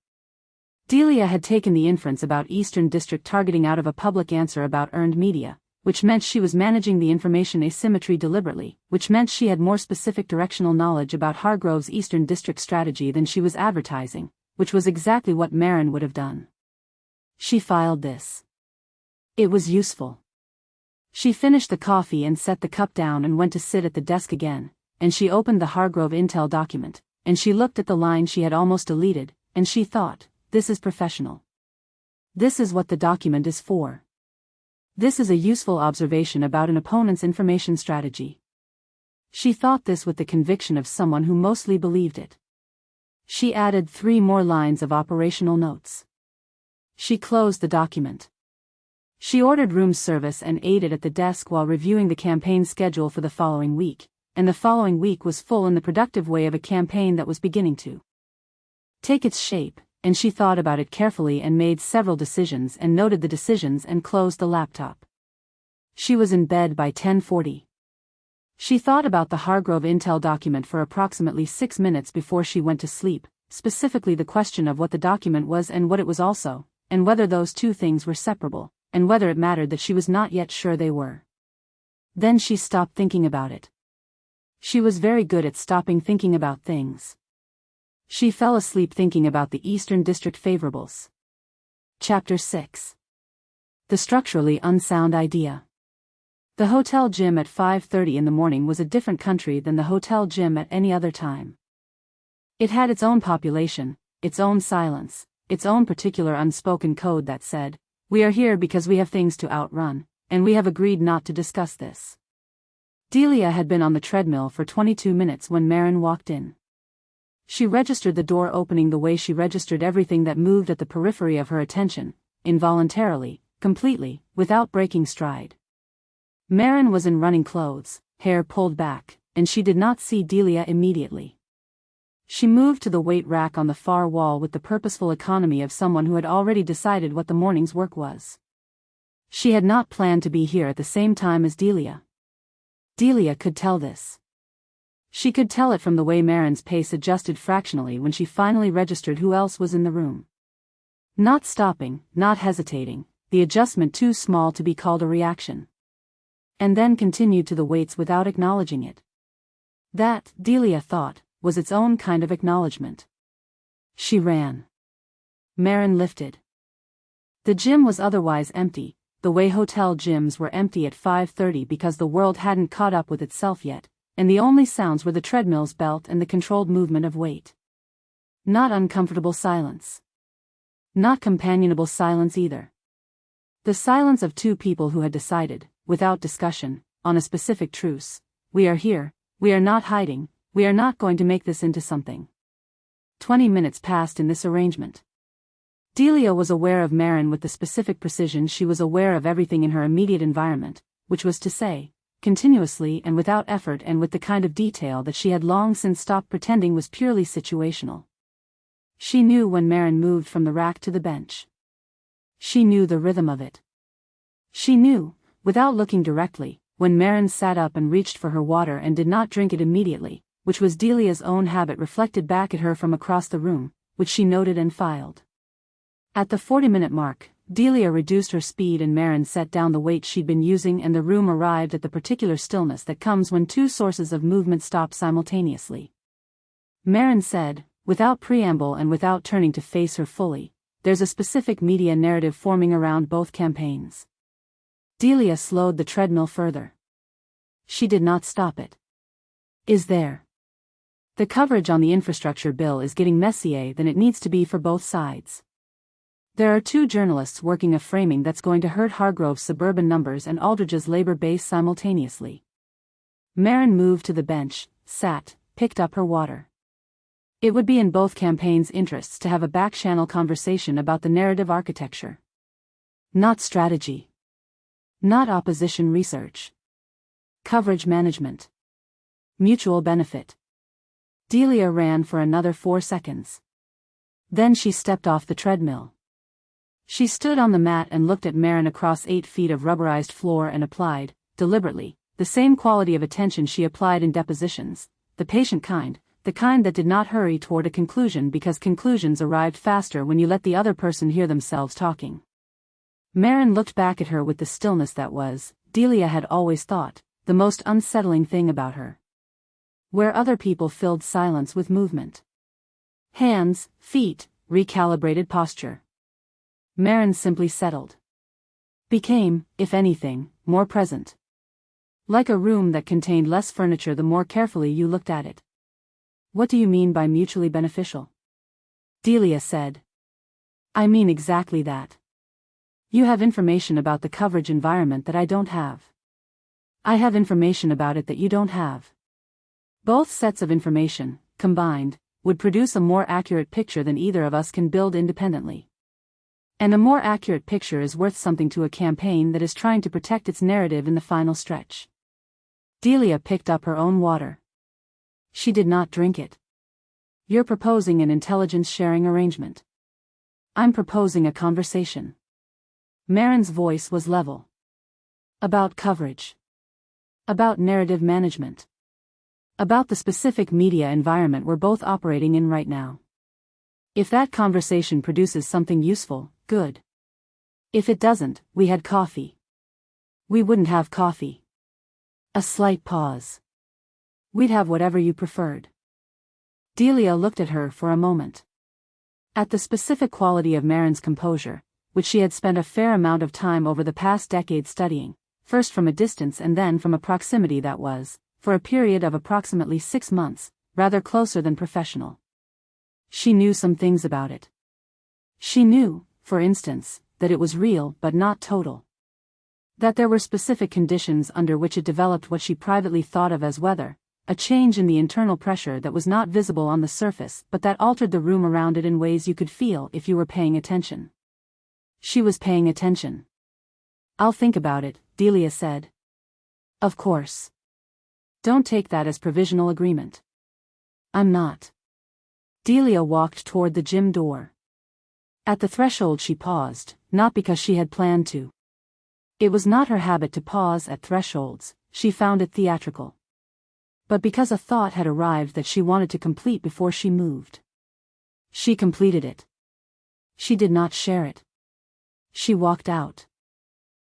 Delia had taken the inference about Eastern District targeting out of a public answer about earned media, which meant she was managing the information asymmetry deliberately, which meant she had more specific directional knowledge about Hargrove's Eastern District strategy than she was advertising, which was exactly what Maren would have done. She filed this. It was useful. She finished the coffee and set the cup down and went to sit at the desk again, and she opened the Hargrove Intel document, and she looked at the line she had almost deleted, and she thought, this is professional. This is what the document is for. This is a useful observation about an opponent's information strategy. She thought this with the conviction of someone who mostly believed it. She added 3 more lines of operational notes. She closed the document. She ordered room service and ate it at the desk while reviewing the campaign schedule for the following week, and the following week was full in the productive way of a campaign that was beginning to take its shape, and she thought about it carefully and made several decisions and noted the decisions and closed the laptop. She was in bed by 10:40. She thought about the Hargrove Intel document for approximately 6 minutes before she went to sleep, specifically the question of what the document was and what it was also, and whether those two things were separable, and whether it mattered that she was not yet sure they were. Then she stopped thinking about it. She was very good at stopping thinking about things. She fell asleep thinking about the Eastern District favorables. Chapter 6. The structurally unsound idea. The hotel gym at 5:30 in the morning was a different country than the hotel gym at any other time. It had its own population, its own silence, its own particular unspoken code that said, we are here because we have things to outrun, and we have agreed not to discuss this. Delia had been on the treadmill for 22 minutes when Maren walked in. She registered the door opening the way she registered everything that moved at the periphery of her attention, involuntarily, completely, without breaking stride. Maren was in running clothes, hair pulled back, and she did not see Delia immediately. She moved to the weight rack on the far wall with the purposeful economy of someone who had already decided what the morning's work was. She had not planned to be here at the same time as Delia. Delia could tell this. She could tell it from the way Maren's pace adjusted fractionally when she finally registered who else was in the room. Not stopping, not hesitating, the adjustment too small to be called a reaction. And then continued to the weights without acknowledging it. That, Delia thought, was its own kind of acknowledgement. She ran. Maren lifted. The gym was otherwise empty, the way hotel gyms were empty at 5:30 because the world hadn't caught up with itself yet, and the only sounds were the treadmill's belt and the controlled movement of weight. Not uncomfortable silence. Not companionable silence either. The silence of two people who had decided, without discussion, on a specific truce. We are here, we are not hiding, we are not going to make this into something. 20 minutes passed in this arrangement. Delia was aware of Maren with the specific precision she was aware of everything in her immediate environment, which was to say, continuously and without effort and with the kind of detail that she had long since stopped pretending was purely situational. She knew when Maren moved from the rack to the bench. She knew the rhythm of it. She knew, without looking directly, when Maren sat up and reached for her water and did not drink it immediately, which was Delia's own habit reflected back at her from across the room, which she noted and filed. At the 40-minute mark, Delia reduced her speed and Maren set down the weight she'd been using, and the room arrived at the particular stillness that comes when two sources of movement stop simultaneously. Maren said, without preamble and without turning to face her fully, "There's a specific media narrative forming around both campaigns." Delia slowed the treadmill further. She did not stop it. "Is there? The coverage on the infrastructure bill is getting messier than it needs to be for both sides. There are two journalists working a framing that's going to hurt Hargrove's suburban numbers and Aldridge's labor base simultaneously." Maren moved to the bench, sat, picked up her water. It would be in both campaigns' interests to have a back-channel conversation about the narrative architecture. Not strategy. Not opposition research. Coverage management. Mutual benefit. Delia ran for another 4 seconds. Then she stepped off the treadmill. She stood on the mat and looked at Maren across 8 feet of rubberized floor and applied, deliberately, the same quality of attention she applied in depositions, the patient kind, the kind that did not hurry toward a conclusion because conclusions arrived faster when you let the other person hear themselves talking. Maren looked back at her with the stillness that was, Delia had always thought, the most unsettling thing about her. Where other people filled silence with movement. Hands, feet, recalibrated posture. Maren simply settled. Became, if anything, more present. Like a room that contained less furniture the more carefully you looked at it. "What do you mean by mutually beneficial?" Delia said. "I mean exactly that. You have information about the coverage environment that I don't have. I have information about it that you don't have. Both sets of information, combined, would produce a more accurate picture than either of us can build independently. And a more accurate picture is worth something to a campaign that is trying to protect its narrative in the final stretch." Delia picked up her own water. She did not drink it. "You're proposing an intelligence-sharing arrangement. I'm proposing a conversation." Maren's voice was level. "About coverage. About narrative management. About the specific media environment we're both operating in right now. If that conversation produces something useful, good. If it doesn't, we had coffee. We wouldn't have coffee." A slight pause. "We'd have whatever you preferred." Delia looked at her for a moment. At the specific quality of Maren's composure, which she had spent a fair amount of time over the past decade studying, first from a distance and then from a proximity that was, for a period of approximately 6 months, rather closer than professional. She knew some things about it. She knew, for instance, that it was real but not total. That there were specific conditions under which it developed what she privately thought of as weather, a change in the internal pressure that was not visible on the surface but that altered the room around it in ways you could feel if you were paying attention. She was paying attention. "I'll think about it," Delia said. "Of course. Don't take that as provisional agreement." "I'm not." Delia walked toward the gym door. At the threshold she paused, not because she had planned to. It was not her habit to pause at thresholds, she found it theatrical. But because a thought had arrived that she wanted to complete before she moved. She completed it. She did not share it. She walked out.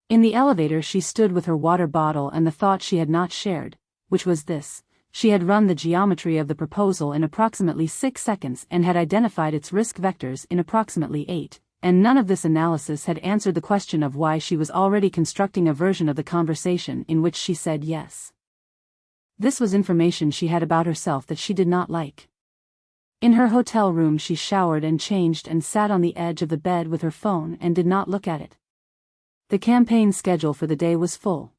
In the elevator she stood with her water bottle and the thought she had not shared, which was this: she had run the geometry of the proposal in approximately 6 seconds and had identified its risk vectors in approximately 8, and none of this analysis had answered the question of why she was already constructing a version of the conversation in which she said yes. This was information she had about herself that she did not like. In her hotel room she showered and changed and sat on the edge of the bed with her phone and did not look at it. The campaign schedule for the day was full.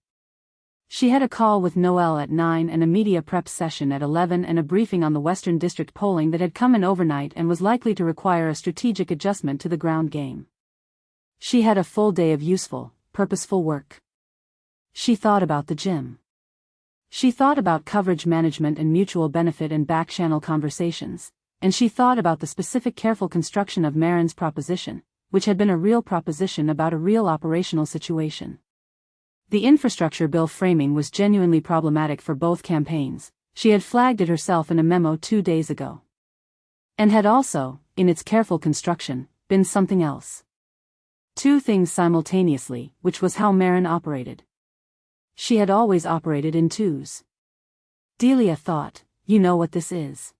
She had a call with Noel at 9 and a media prep session at 11 and a briefing on the Western District polling that had come in overnight and was likely to require a strategic adjustment to the ground game. She had a full day of useful, purposeful work. She thought about the gym. She thought about coverage management and mutual benefit and back-channel conversations, and she thought about the specific careful construction of Maren's proposition, which had been a real proposition about a real operational situation. The infrastructure bill framing was genuinely problematic for both campaigns. She had flagged it herself in a memo 2 days ago. And had also, in its careful construction, been something else. Two things simultaneously, which was how Maren operated. She had always operated in twos. Delia thought, you know what this is.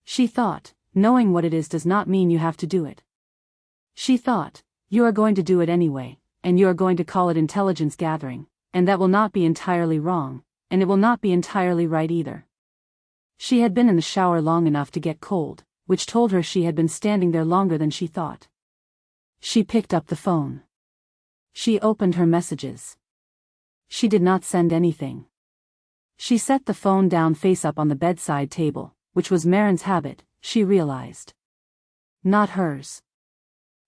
She thought, knowing what it is does not mean you have to do it. She thought, you are going to do it anyway, and you are going to call it intelligence gathering, and that will not be entirely wrong, and it will not be entirely right either. She had been in the shower long enough to get cold, which told her she had been standing there longer than she thought. She picked up the phone. She opened her messages. She did not send anything. She set the phone down face up on the bedside table, which was Maren's habit, she realized. Not hers.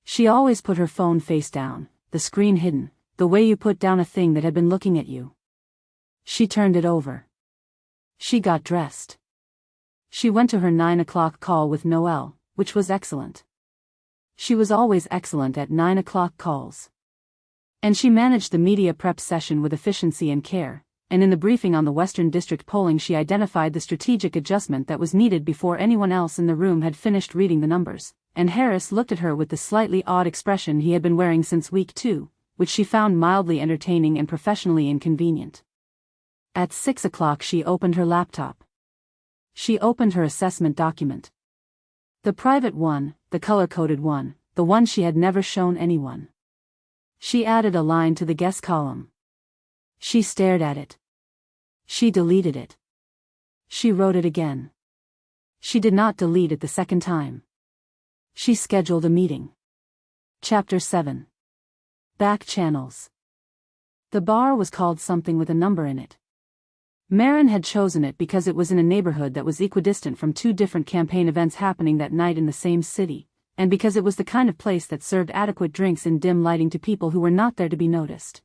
She always put her phone face down, the screen hidden, the way you put down a thing that had been looking at you. She turned it over. She got dressed. She went to her 9 o'clock call with Noel, which was excellent. She was always excellent at 9 o'clock calls. And she managed the media prep session with efficiency and care, and in the briefing on the Western District polling she identified the strategic adjustment that was needed before anyone else in the room had finished reading the numbers, and Harris looked at her with the slightly odd expression he had been wearing since week 2, which she found mildly entertaining and professionally inconvenient. At 6 o'clock she opened her laptop. She opened her assessment document. The private one, the color-coded one, the one she had never shown anyone. She added a line to the guess column. She stared at it. She deleted it. She wrote it again. She did not delete it the second time. She scheduled a meeting. Chapter 7. Back channels. The bar was called something with a number in it. Maren had chosen it because it was in a neighborhood that was equidistant from 2 different campaign events happening that night in the same city, and because it was the kind of place that served adequate drinks in dim lighting to people who were not there to be noticed.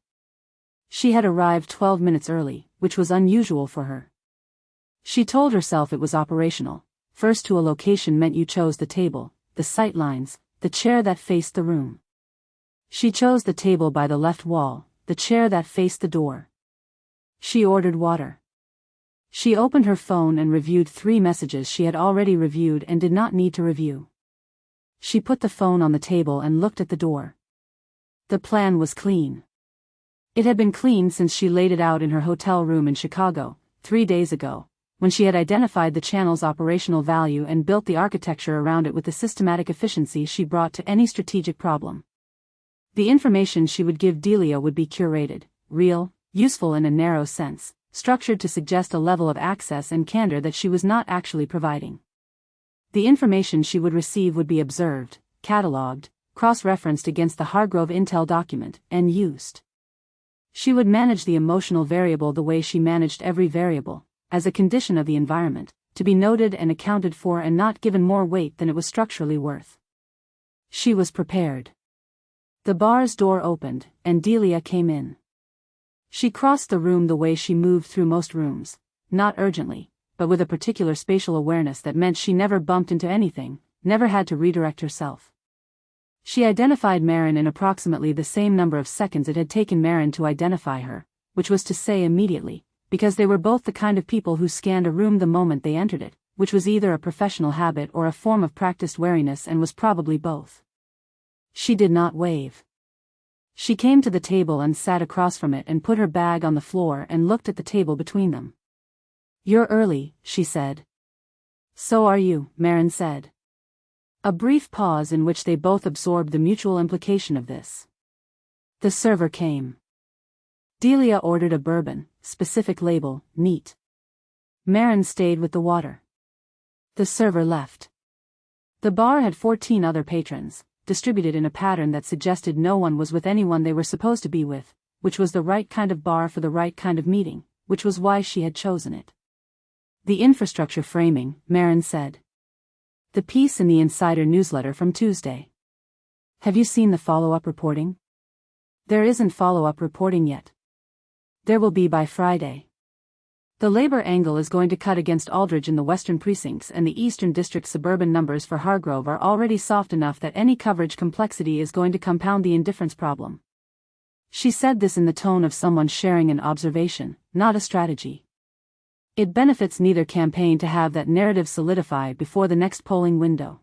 She had arrived 12 minutes early, which was unusual for her. She told herself it was operational. First to a location meant you chose the table, the sight lines, the chair that faced the room. She chose the table by the left wall, the chair that faced the door. She ordered water. She opened her phone and reviewed 3 messages she had already reviewed and did not need to review. She put the phone on the table and looked at the door. The plan was clean. It had been clean since she laid it out in her hotel room in Chicago, 3 days ago, when she had identified the channel's operational value and built the architecture around it with the systematic efficiency she brought to any strategic problem. The information she would give Delia would be curated, real, useful in a narrow sense, structured to suggest a level of access and candor that she was not actually providing. The information she would receive would be observed, catalogued, cross-referenced against the Hargrove Intel document, and used. She would manage the emotional variable the way she managed every variable, as a condition of the environment, to be noted and accounted for and not given more weight than it was structurally worth. She was prepared. The bar's door opened, and Delia came in. She crossed the room the way she moved through most rooms, not urgently, but with a particular spatial awareness that meant she never bumped into anything, never had to redirect herself. She identified Maren in approximately the same number of seconds it had taken Maren to identify her, which was to say immediately, because they were both the kind of people who scanned a room the moment they entered it, which was either a professional habit or a form of practiced wariness and was probably both. She did not wave. She came to the table and sat across from it and put her bag on the floor and looked at the table between them. "You're early," she said. "So are you," Maren said. A brief pause in which they both absorbed the mutual implication of this. The server came. Delia ordered a bourbon, specific label, neat. Maren stayed with the water. The server left. The bar had 14 other patrons, distributed in a pattern that suggested no one was with anyone they were supposed to be with, which was the right kind of bar for the right kind of meeting, which was why she had chosen it. The infrastructure framing, Maren said. The piece in the Insider newsletter from Tuesday. Have you seen the follow-up reporting? There isn't follow-up reporting yet. There will be by Friday. The labor angle is going to cut against Aldridge in the western precincts, and the eastern district suburban numbers for Hargrove are already soft enough that any coverage complexity is going to compound the indifference problem. She said this in the tone of someone sharing an observation, not a strategy. It benefits neither campaign to have that narrative solidify before the next polling window.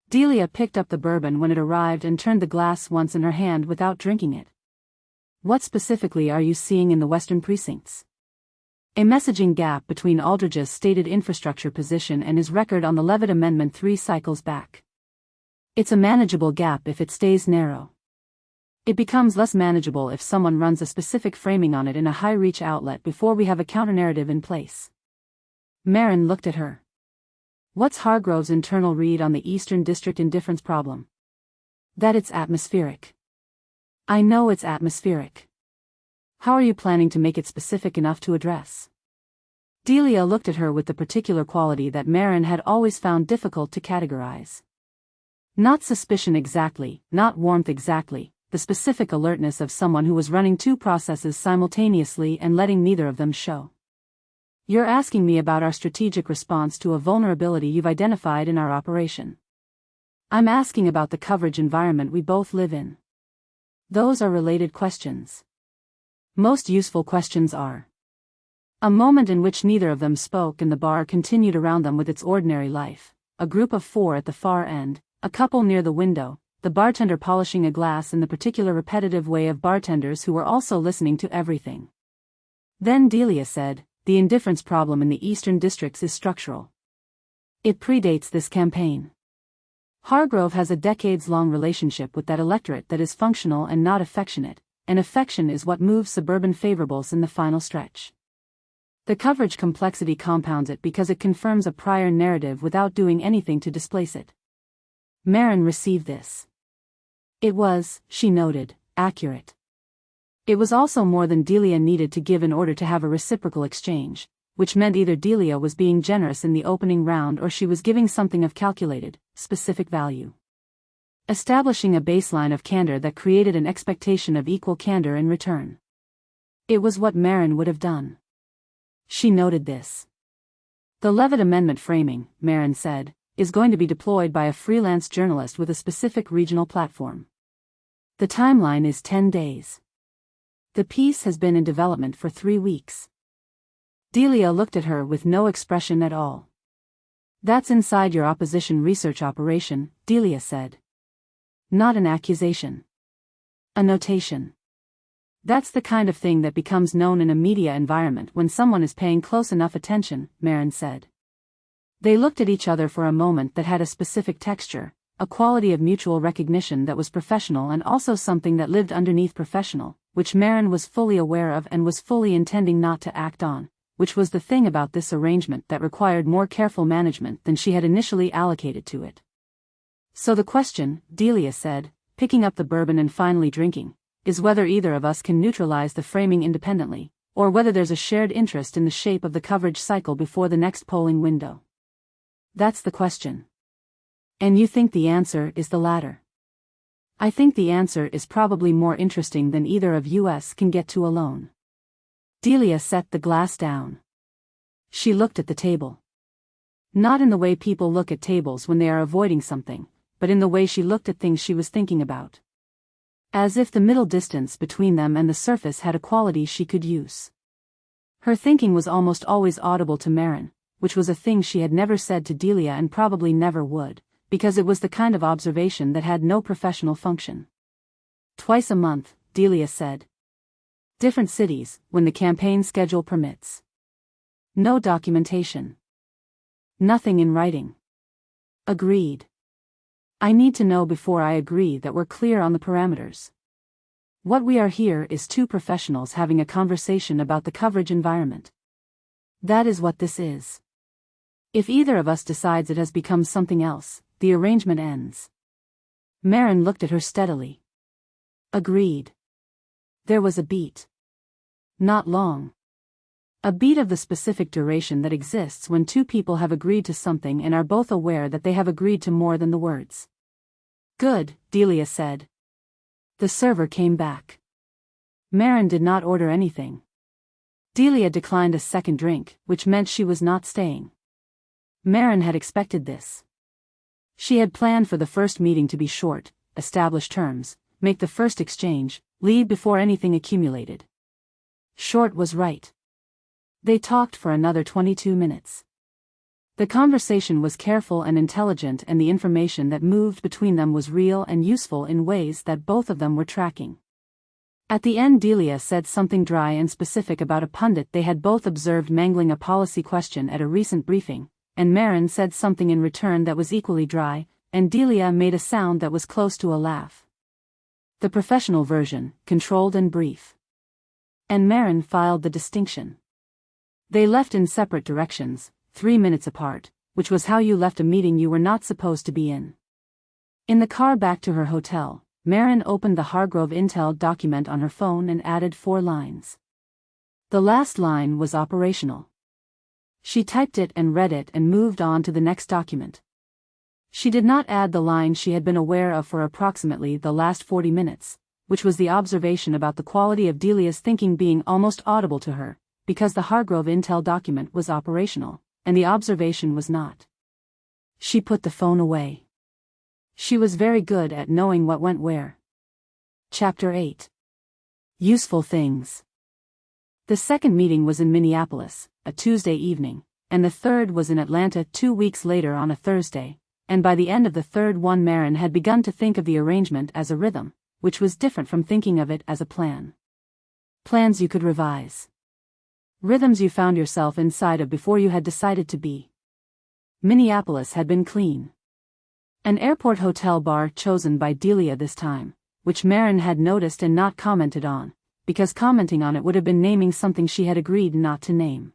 Delia picked up the bourbon when it arrived and turned the glass once in her hand without drinking it. What specifically are you seeing in the western precincts? A messaging gap between Aldridge's stated infrastructure position and his record on the Levitt Amendment 3 cycles back. It's a manageable gap if it stays narrow. It becomes less manageable if someone runs a specific framing on it in a high-reach outlet before we have a counter-narrative in place. Maren looked at her. What's Hargrove's internal read on the Eastern District indifference problem? That it's atmospheric. I know it's atmospheric. How are you planning to make it specific enough to address? Delia looked at her with the particular quality that Maren had always found difficult to categorize. Not suspicion exactly, not warmth exactly, the specific alertness of someone who was running two processes simultaneously and letting neither of them show. You're asking me about our strategic response to a vulnerability you've identified in our operation. I'm asking about the coverage environment we both live in. Those are related questions. Most useful questions are. A moment in which neither of them spoke and the bar continued around them with its ordinary life, a group of four at the far end, a couple near the window, the bartender polishing a glass in the particular repetitive way of bartenders who were also listening to everything. Then Delia said, the indifference problem in the Eastern Districts is structural. It predates this campaign. Hargrove has a decades-long relationship with that electorate that is functional and not affectionate, and affection is what moves suburban favorables in the final stretch. The coverage complexity compounds it because it confirms a prior narrative without doing anything to displace it. Maren received this. It was, she noted, accurate. It was also more than Delia needed to give in order to have a reciprocal exchange, which meant either Delia was being generous in the opening round or she was giving something of calculated, specific value. Establishing a baseline of candor that created an expectation of equal candor in return. It was what Maren would have done. She noted this. The Levitt Amendment framing, Maren said, is going to be deployed by a freelance journalist with a specific regional platform. The timeline is 10 days. The piece has been in development for 3 weeks. Delia looked at her with no expression at all. That's inside your opposition research operation, Delia said. Not an accusation. A notation. That's the kind of thing that becomes known in a media environment when someone is paying close enough attention, Maren said. They looked at each other for a moment that had a specific texture, a quality of mutual recognition that was professional and also something that lived underneath professional, which Maren was fully aware of and was fully intending not to act on, which was the thing about this arrangement that required more careful management than she had initially allocated to it. So the question, Delia said, picking up the bourbon and finally drinking, is whether either of us can neutralize the framing independently, or whether there's a shared interest in the shape of the coverage cycle before the next polling window. That's the question. And you think the answer is the latter. I think the answer is probably more interesting than either of us can get to alone. Delia set the glass down. She looked at the table. Not in the way people look at tables when they are avoiding something, but in the way she looked at things she was thinking about. As if the middle distance between them and the surface had a quality she could use. Her thinking was almost always audible to Maren, which was a thing she had never said to Delia and probably never would, because it was the kind of observation that had no professional function. Twice a month, Delia said. Different cities, when the campaign schedule permits. No documentation. Nothing in writing. Agreed. I need to know before I agree that we're clear on the parameters. What we are here is two professionals having a conversation about the coverage environment. That is what this is. If either of us decides it has become something else, the arrangement ends. Maren looked at her steadily. Agreed. There was a beat. Not long. A beat of the specific duration that exists when two people have agreed to something and are both aware that they have agreed to more than the words. Good, Delia said. The server came back. Maren did not order anything. Delia declined a second drink, which meant she was not staying. Maren had expected this. She had planned for the first meeting to be short, establish terms, make the first exchange, Leave before anything accumulated. Short was right. They talked for another 22 minutes. The conversation was careful and intelligent, and the information that moved between them was real and useful in ways that both of them were tracking. At the end, Delia said something dry and specific about a pundit they had both observed mangling a policy question at a recent briefing, and Maren said something in return that was equally dry, and Delia made a sound that was close to a laugh. The professional version, controlled and brief. And Maren filed the distinction. They left in separate directions, 3 minutes apart, which was how you left a meeting you were not supposed to be in. In the car back to her hotel, Maren opened the Hargrove Intel document on her phone and added 4 lines. The last line was operational. She typed it and read it and moved on to the next document. She did not add the line she had been aware of for approximately the last 40 minutes, which was the observation about the quality of Delia's thinking being almost audible to her, because the Hargrove Intel document was operational, and the observation was not. She put the phone away. She was very good at knowing what went where. Chapter 8. Useful things. The second meeting was in Minneapolis, a Tuesday evening, and the third was in Atlanta 2 weeks later on a Thursday, and by the end of the third one Maren had begun to think of the arrangement as a rhythm, which was different from thinking of it as a plan. Plans you could revise. Rhythms you found yourself inside of before you had decided to be. Minneapolis had been clean. An airport hotel bar chosen by Delia this time, which Maren had noticed and not commented on, because commenting on it would have been naming something she had agreed not to name.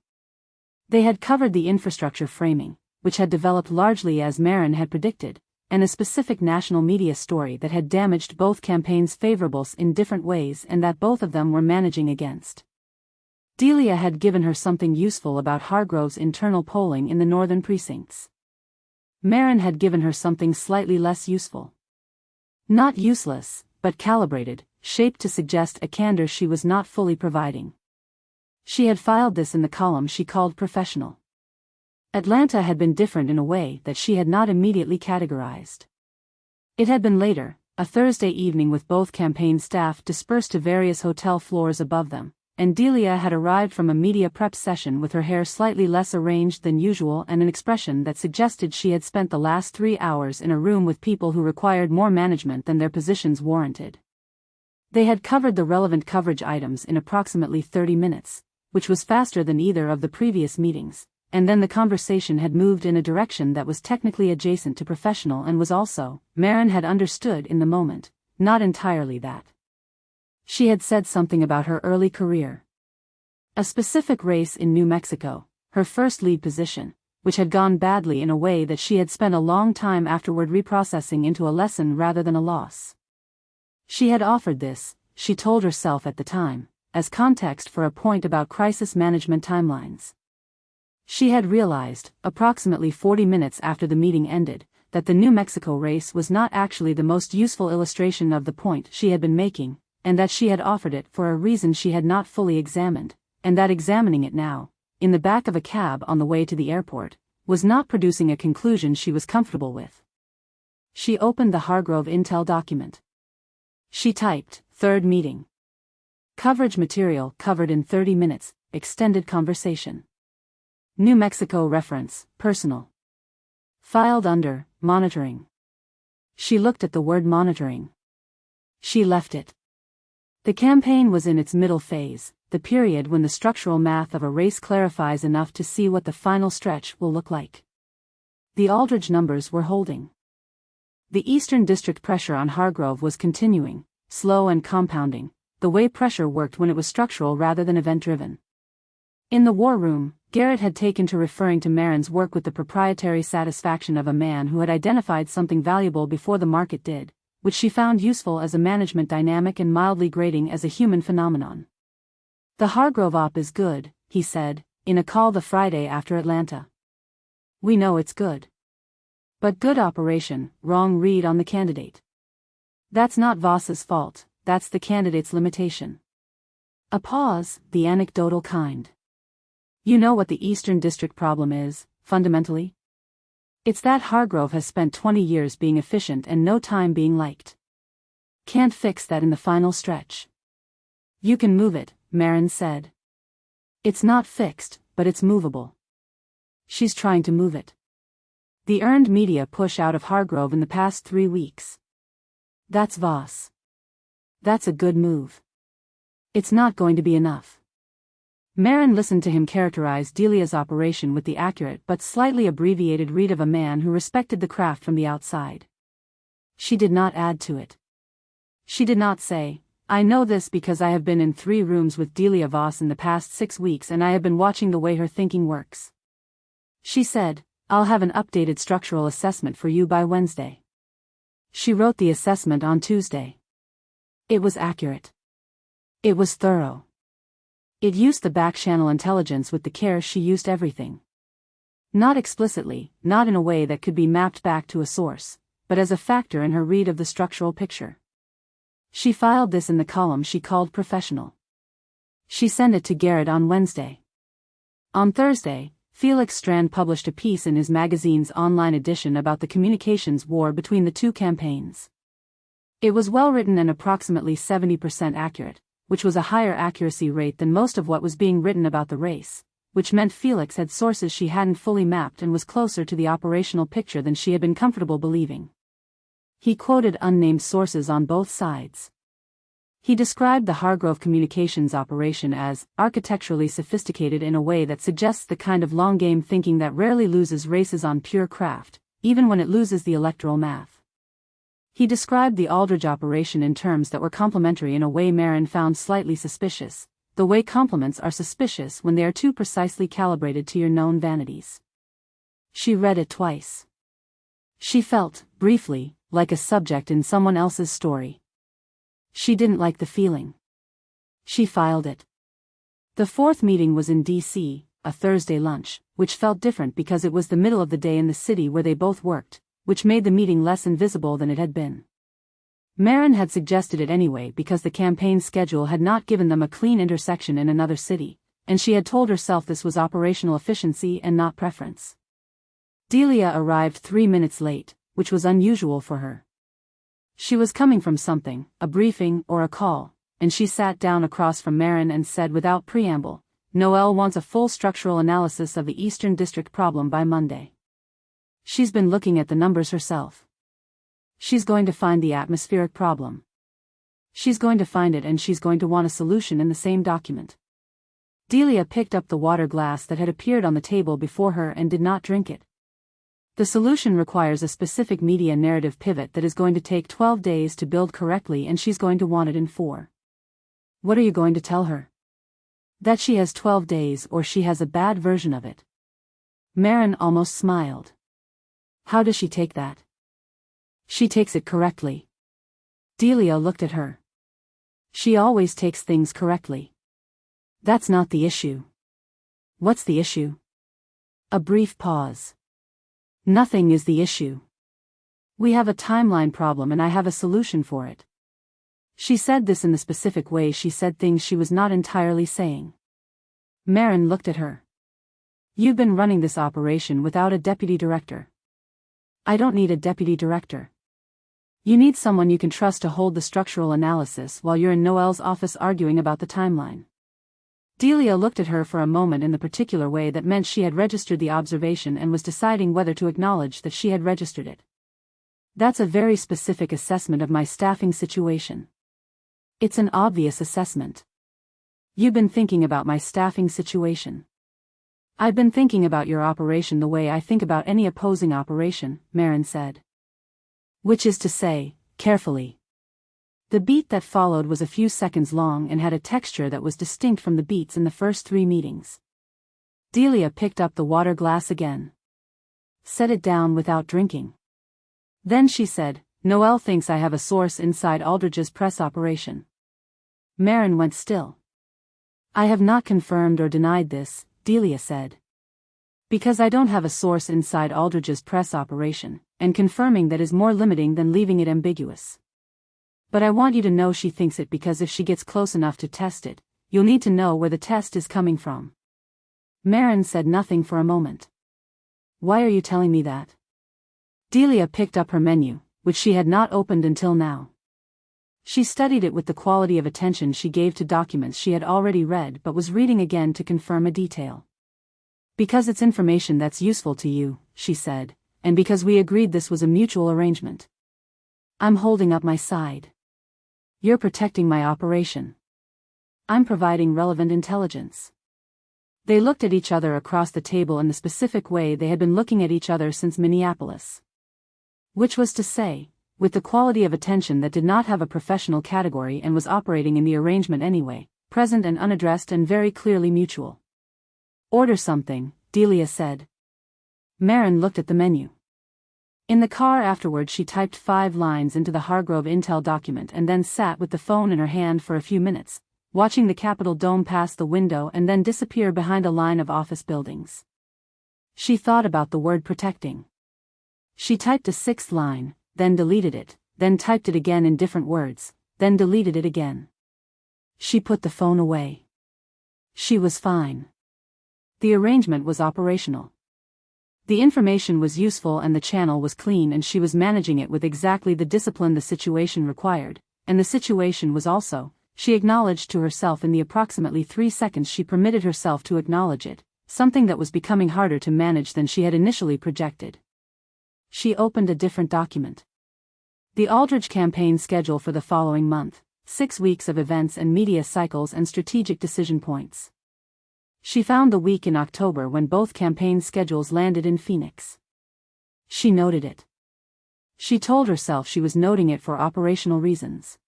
They had covered the infrastructure framing, which had developed largely as Maren had predicted, and a specific national media story that had damaged both campaigns' favorables in different ways and that both of them were managing against. Delia had given her something useful about Hargrove's internal polling in the northern precincts. Maren had given her something slightly less useful. Not useless, but calibrated, shaped to suggest a candor she was not fully providing. She had filed this in the column she called professional. Atlanta had been different in a way that she had not immediately categorized. It had been later, a Thursday evening with both campaign staff dispersed to various hotel floors above them, and Delia had arrived from a media prep session with her hair slightly less arranged than usual and an expression that suggested she had spent the last 3 hours in a room with people who required more management than their positions warranted. They had covered the relevant coverage items in approximately 30 minutes, which was faster than either of the previous meetings, and then the conversation had moved in a direction that was technically adjacent to professional and was also, Maren had understood in the moment, not entirely that. She had said something about her early career. A specific race in New Mexico, her first lead position, which had gone badly in a way that she had spent a long time afterward reprocessing into a lesson rather than a loss. She had offered this, she told herself at the time, as context for a point about crisis management timelines. She had realized, approximately 40 minutes after the meeting ended, that the New Mexico race was not actually the most useful illustration of the point she had been making, and that she had offered it for a reason she had not fully examined, and that examining it now, in the back of a cab on the way to the airport, was not producing a conclusion she was comfortable with. She opened the Hargrove Intel document. She typed, third meeting. Coverage material covered in 30 minutes, extended conversation. New Mexico reference, personal. Filed under, monitoring. She looked at the word monitoring. She left it. The campaign was in its middle phase, the period when the structural math of a race clarifies enough to see what the final stretch will look like. The Aldridge numbers were holding. The Eastern District pressure on Hargrove was continuing, slow and compounding, the way pressure worked when it was structural rather than event-driven. In the war room, Garrett had taken to referring to Maren's work with the proprietary satisfaction of a man who had identified something valuable before the market did, which she found useful as a management dynamic and mildly grating as a human phenomenon. The Hargrove op is good, he said, in a call the Friday after Atlanta. We know it's good. But good operation, wrong read on the candidate. That's not Voss's fault, that's the candidate's limitation. A pause, the anecdotal kind. You know what the Eastern District problem is, fundamentally? It's that Hargrove has spent 20 years being efficient and no time being liked. Can't fix that in the final stretch. You can move it, Maren said. It's not fixed, but it's movable. She's trying to move it. The earned media push out of Hargrove in the past 3 weeks. That's Voss. That's a good move. It's not going to be enough. Maren listened to him characterize Delia's operation with the accurate but slightly abbreviated read of a man who respected the craft from the outside. She did not add to it. She did not say, I know this because I have been in 3 rooms with Delia Voss in the past 6 weeks and I have been watching the way her thinking works. She said, I'll have an updated structural assessment for you by Wednesday. She wrote the assessment on Tuesday. It was accurate. It was thorough. It used the back-channel intelligence with the care she used everything. Not explicitly, not in a way that could be mapped back to a source, but as a factor in her read of the structural picture. She filed this in the column she called professional. She sent it to Garrett on Wednesday. On Thursday, Felix Strand published a piece in his magazine's online edition about the communications war between the 2 campaigns. It was well written and approximately 70% accurate, which was a higher accuracy rate than most of what was being written about the race, which meant Felix had sources she hadn't fully mapped and was closer to the operational picture than she had been comfortable believing. He quoted unnamed sources on both sides. He described the Hargrove Communications operation as architecturally sophisticated in a way that suggests the kind of long-game thinking that rarely loses races on pure craft, even when it loses the electoral math. He described the Aldridge operation in terms that were complementary in a way Maren found slightly suspicious, the way complements are suspicious when they are too precisely calibrated to your known vanities. She read it twice. She felt, briefly, like a subject in someone else's story. She didn't like the feeling. She filed it. The 4th meeting was in D.C., a Thursday lunch, which felt different because it was the middle of the day in the city where they both worked, which made the meeting less invisible than it had been. Maren had suggested it anyway because the campaign schedule had not given them a clean intersection in another city, and she had told herself this was operational efficiency and not preference. Delia arrived 3 minutes late, which was unusual for her. She was coming from something, a briefing or a call, and she sat down across from Maren and said without preamble, Noel wants a full structural analysis of the Eastern District problem by Monday. She's been looking at the numbers herself. She's going to find the atmospheric problem. She's going to find it and she's going to want a solution in the same document. Delia picked up the water glass that had appeared on the table before her and did not drink it. The solution requires a specific media narrative pivot that is going to take 12 days to build correctly and she's going to want it in 4. What are you going to tell her? That she has 12 days or she has a bad version of it. Maren almost smiled. How does she take that? She takes it correctly. Delia looked at her. She always takes things correctly. That's not the issue. What's the issue? A brief pause. Nothing is the issue. We have a timeline problem and I have a solution for it. She said this in the specific way she said things she was not entirely saying. Maren looked at her. You've been running this operation without a deputy director. I don't need a deputy director. You need someone you can trust to hold the structural analysis while you're in Noel's office arguing about the timeline. Delia looked at her for a moment in the particular way that meant she had registered the observation and was deciding whether to acknowledge that she had registered it. That's a very specific assessment of my staffing situation. It's an obvious assessment. You've been thinking about my staffing situation. I've been thinking about your operation the way I think about any opposing operation, Maren said. Which is to say, carefully. The beat that followed was a few seconds long and had a texture that was distinct from the beats in the first 3 meetings. Delia picked up the water glass again. Set it down without drinking. Then she said, Noel thinks I have a source inside Aldridge's press operation. Maren went still. I have not confirmed or denied this, Delia said. Because I don't have a source inside Aldridge's press operation, and confirming that is more limiting than leaving it ambiguous. But I want you to know she thinks it because if she gets close enough to test it, you'll need to know where the test is coming from. Maren said nothing for a moment. Why are you telling me that? Delia picked up her menu, which she had not opened until now. She studied it with the quality of attention she gave to documents she had already read but was reading again to confirm a detail. "Because it's information that's useful to you," she said, "and because we agreed this was a mutual arrangement. I'm holding up my side. You're protecting my operation. I'm providing relevant intelligence." They looked at each other across the table in the specific way they had been looking at each other since Minneapolis. Which was to say, with the quality of attention that did not have a professional category and was operating in the arrangement anyway, present and unaddressed and very clearly mutual. "Order something," Delia said. Maren looked at the menu. In the car afterward she typed 5 lines into the Hargrove Intel document and then sat with the phone in her hand for a few minutes, watching the Capitol dome pass the window and then disappear behind a line of office buildings. She thought about the word protecting. She typed a 6th line, then deleted it, then typed it again in different words, then deleted it again. She put the phone away. She was fine. The arrangement was operational. The information was useful and the channel was clean and she was managing it with exactly the discipline the situation required, and the situation was also, she acknowledged to herself in the approximately 3 seconds she permitted herself to acknowledge it, something that was becoming harder to manage than she had initially projected. She opened a different document. The Aldridge campaign schedule for the following month, 6 weeks of events and media cycles and strategic decision points. She found the week in October when both campaign schedules landed in Phoenix. She noted it. She told herself she was noting it for operational reasons.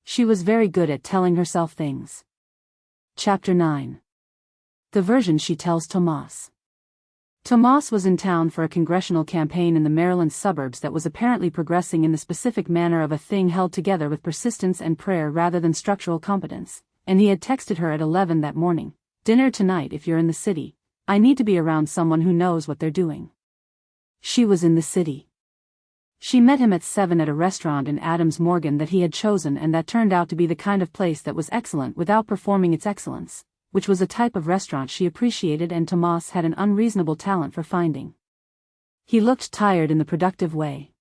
She was very good at telling herself things. Chapter 9. The version she tells Tomas. Tomas was in town for a congressional campaign in the Maryland suburbs that was apparently progressing in the specific manner of a thing held together with persistence and prayer rather than structural competence, and he had texted her at 11 that morning, "Dinner tonight if you're in the city. I need to be around someone who knows what they're doing." She was in the city. She met him at 7 at a restaurant in Adams Morgan that he had chosen and that turned out to be the kind of place that was excellent without performing its excellence, which was a type of restaurant she appreciated and Tomas had an unreasonable talent for finding. He looked tired in the productive way.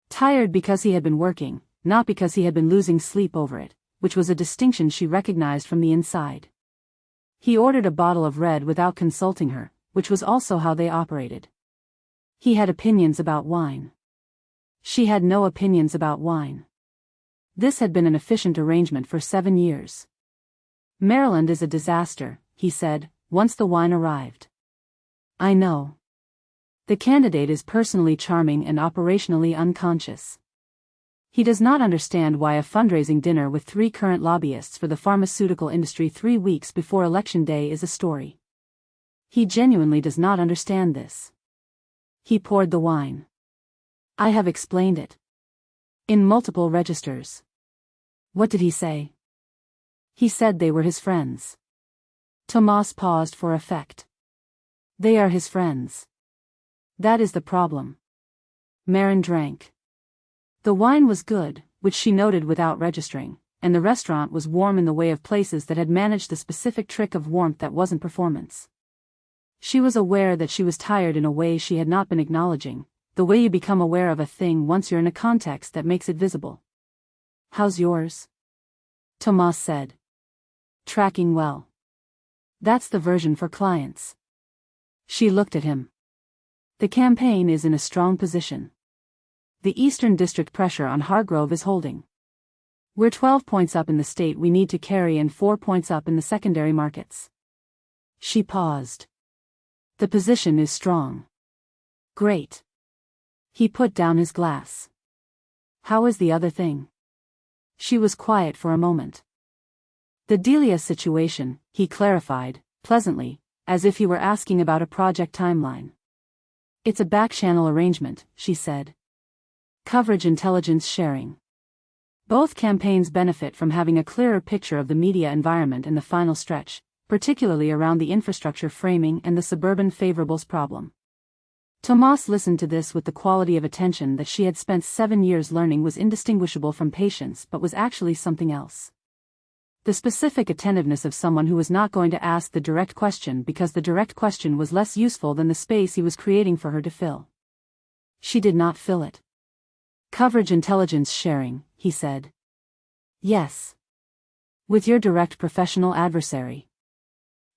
Tired because he had been working, not because he had been losing sleep over it, which was a distinction she recognized from the inside. He ordered a bottle of red without consulting her, which was also how they operated. He had opinions about wine. She had no opinions about wine. This had been an efficient arrangement for 7 years. "Maryland is a disaster," he said, once the wine arrived. "I know. The candidate is personally charming and operationally unconscious. He does not understand why a fundraising dinner with 3 current lobbyists for the pharmaceutical industry 3 weeks before Election Day is a story. He genuinely does not understand this." He poured the wine. "I have explained it. In multiple registers." "What did he say?" "He said they were his friends." Tomas paused for effect. "They are his friends. That is the problem." Maren drank. The wine was good, which she noted without registering, and the restaurant was warm in the way of places that had managed the specific trick of warmth that wasn't performance. She was aware that she was tired in a way she had not been acknowledging, the way you become aware of a thing once you're in a context that makes it visible. "How's yours?" Tomas said. "Tracking well. That's the version for clients." She looked at him. "The campaign is in a strong position. The Eastern District pressure on Hargrove is holding. We're 12 points up in the state we need to carry and 4 points up in the secondary markets." She paused. "The position is strong." "Great." He put down his glass. "How is the other thing?" She was quiet for a moment. "The Delia situation," he clarified, pleasantly, as if he were asking about a project timeline. "It's a back-channel arrangement," she said. "Coverage intelligence sharing. Both campaigns benefit from having a clearer picture of the media environment in the final stretch, particularly around the infrastructure framing and the suburban favorables problem." Tomas listened to this with the quality of attention that she had spent 7 years learning was indistinguishable from patience but was actually something else. The specific attentiveness of someone who was not going to ask the direct question because the direct question was less useful than the space he was creating for her to fill. She did not fill it. "Coverage intelligence sharing," he said. Yes. With your direct professional adversary.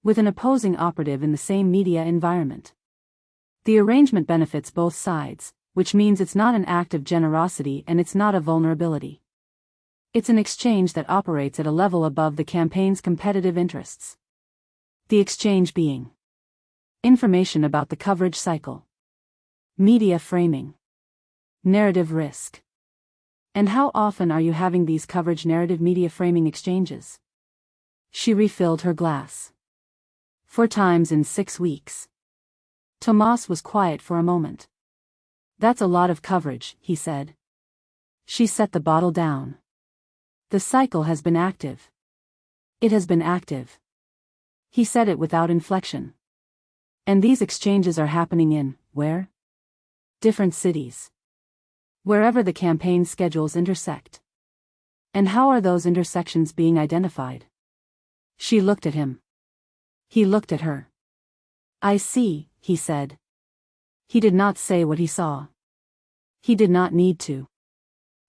With an opposing operative in the same media environment. The arrangement benefits both sides, which means it's not an act of generosity and it's not a vulnerability. It's an exchange that operates at a level above the campaign's competitive interests. The exchange being information about the coverage cycle, media framing, narrative risk. And how often are you having these coverage narrative media framing exchanges? She refilled her glass. 4 times in 6 weeks. Tomas was quiet for a moment. That's a lot of coverage, he said. She set the bottle down. The cycle has been active. It has been active. He said it without inflection. And these exchanges are happening in, where? Different cities. Wherever the campaign schedules intersect. And how are those intersections being identified? She looked at him. He looked at her. I see, he said. He did not say what he saw. He did not need to.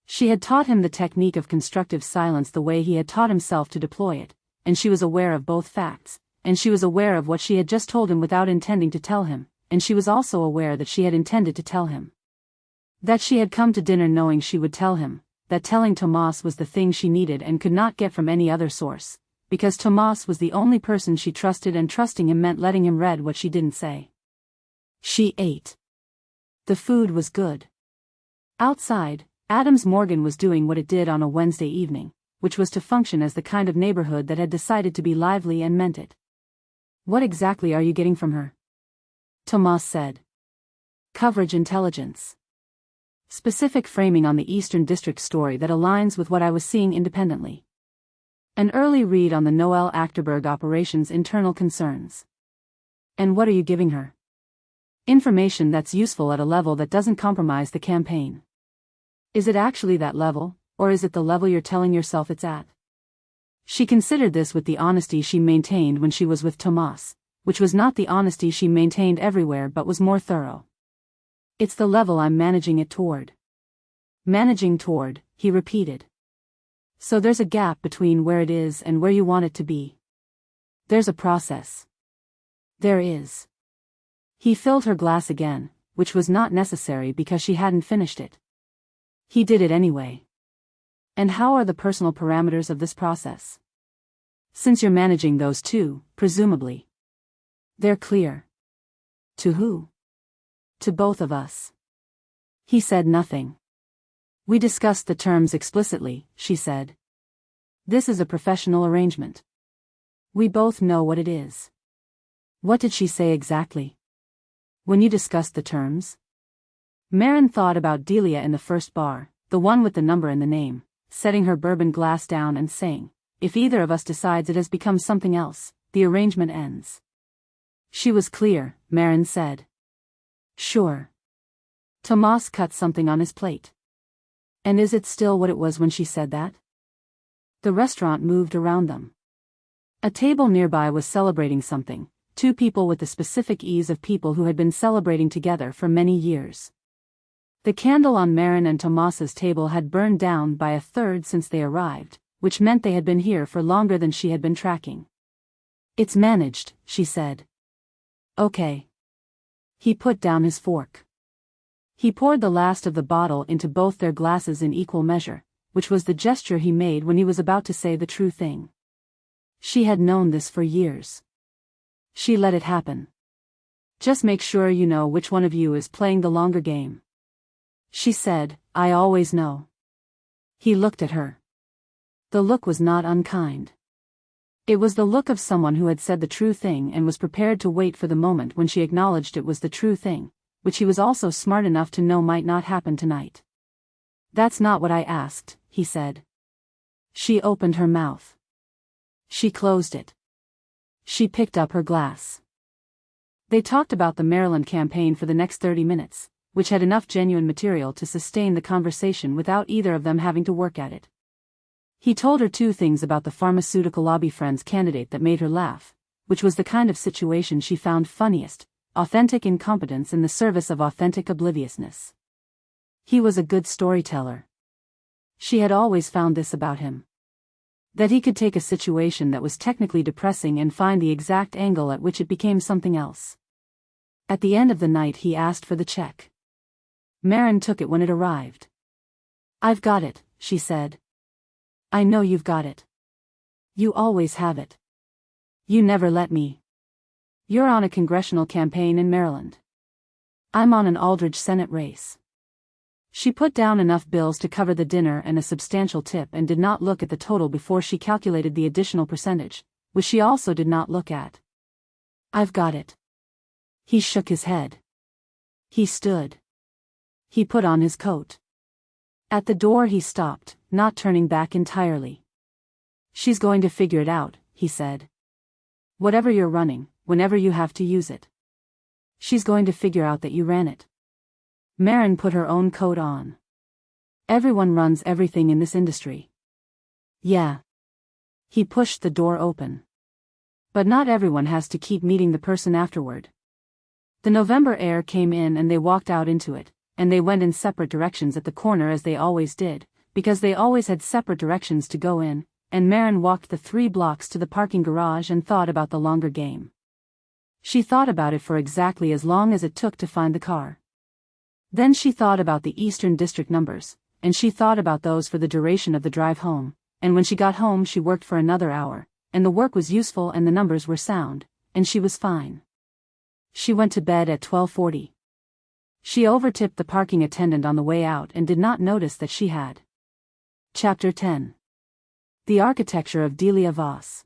She had taught him the technique of constructive silence the way he had taught himself to deploy it, and she was aware of both facts, and she was aware of what she had just told him without intending to tell him, and she was also aware that she had intended to tell him. That she had come to dinner knowing she would tell him, that telling Tomas was the thing she needed and could not get from any other source, because Tomas was the only person she trusted and trusting him meant letting him read what she didn't say. She ate. The food was good. Outside, Adams Morgan was doing what it did on a Wednesday evening, which was to function as the kind of neighborhood that had decided to be lively and meant it. What exactly are you getting from her? Tomas said. Coverage intelligence. Specific framing on the Eastern District story that aligns with what I was seeing independently. An early read on the Noel Achterberg operation's internal concerns. And what are you giving her? Information that's useful at a level that doesn't compromise the campaign. Is it actually that level, or is it the level you're telling yourself it's at? She considered this with the honesty she maintained when she was with Tomas, which was not the honesty she maintained everywhere but was more thorough. It's the level I'm managing it toward. Managing toward, he repeated. So there's a gap between where it is and where you want it to be. There's a process. There is. He filled her glass again, which was not necessary because she hadn't finished it. He did it anyway. And how are the personal parameters of this process? Since you're managing those two, presumably. They're clear. To who? To both of us. He said nothing. We discussed the terms explicitly, she said. This is a professional arrangement. We both know what it is. What did she say exactly? When you discussed the terms? Maren thought about Delia in the first bar, the one with the number in the name, setting her bourbon glass down and saying, if either of us decides it has become something else, the arrangement ends. She was clear, Maren said. Sure. Tomas cut something on his plate. And is it still what it was when she said that? The restaurant moved around them. A table nearby was celebrating something, 2 people with the specific ease of people who had been celebrating together for many years. The candle on Maren and Tomas's table had burned down by 1/3 since they arrived, which meant they had been here for longer than she had been tracking. It's managed, she said. Okay. He put down his fork. He poured the last of the bottle into both their glasses in equal measure, which was the gesture he made when he was about to say the true thing. She had known this for years. She let it happen. Just make sure you know which one of you is playing the longer game. She said, I always know. He looked at her. The look was not unkind. It was the look of someone who had said the true thing and was prepared to wait for the moment when she acknowledged it was the true thing, which he was also smart enough to know might not happen tonight. That's not what I asked, he said. She opened her mouth. She closed it. She picked up her glass. They talked about the Maryland campaign for the next 30 minutes, which had enough genuine material to sustain the conversation without either of them having to work at it. He told her 2 things about the pharmaceutical lobby friend's candidate that made her laugh, which was the kind of situation she found funniest, authentic incompetence in the service of authentic obliviousness. He was a good storyteller. She had always found this about him. That he could take a situation that was technically depressing and find the exact angle at which it became something else. At the end of the night he asked for the check. Maren took it when it arrived. "I've got it," she said. "I know you've got it. You always have it. You never let me. You're on a congressional campaign in Maryland. I'm on an Aldridge Senate race." She put down enough bills to cover the dinner and a substantial tip and did not look at the total before she calculated the additional percentage, which she also did not look at. "I've got it." He shook his head. He stood. He put on his coat. At the door he stopped, not turning back entirely. "She's going to figure it out," he said. "Whatever you're running, whenever you have to use it. She's going to figure out that you ran it." Maren put her own coat on. "Everyone runs everything in this industry." "Yeah." He pushed the door open. "But not everyone has to keep meeting the person afterward." The November air came in and they walked out into it, and they went in separate directions at the corner as they always did, because they always had separate directions to go in, and Maren walked the 3 blocks to the parking garage and thought about the longer game. She thought about it for exactly as long as it took to find the car. Then she thought about the Eastern District numbers, and she thought about those for the duration of the drive home, and when she got home she worked for another hour, and the work was useful and the numbers were sound, and she was fine. She went to bed at 12:40. She overtipped the parking attendant on the way out and did not notice that she had. Chapter 10. The Architecture of Delia Voss.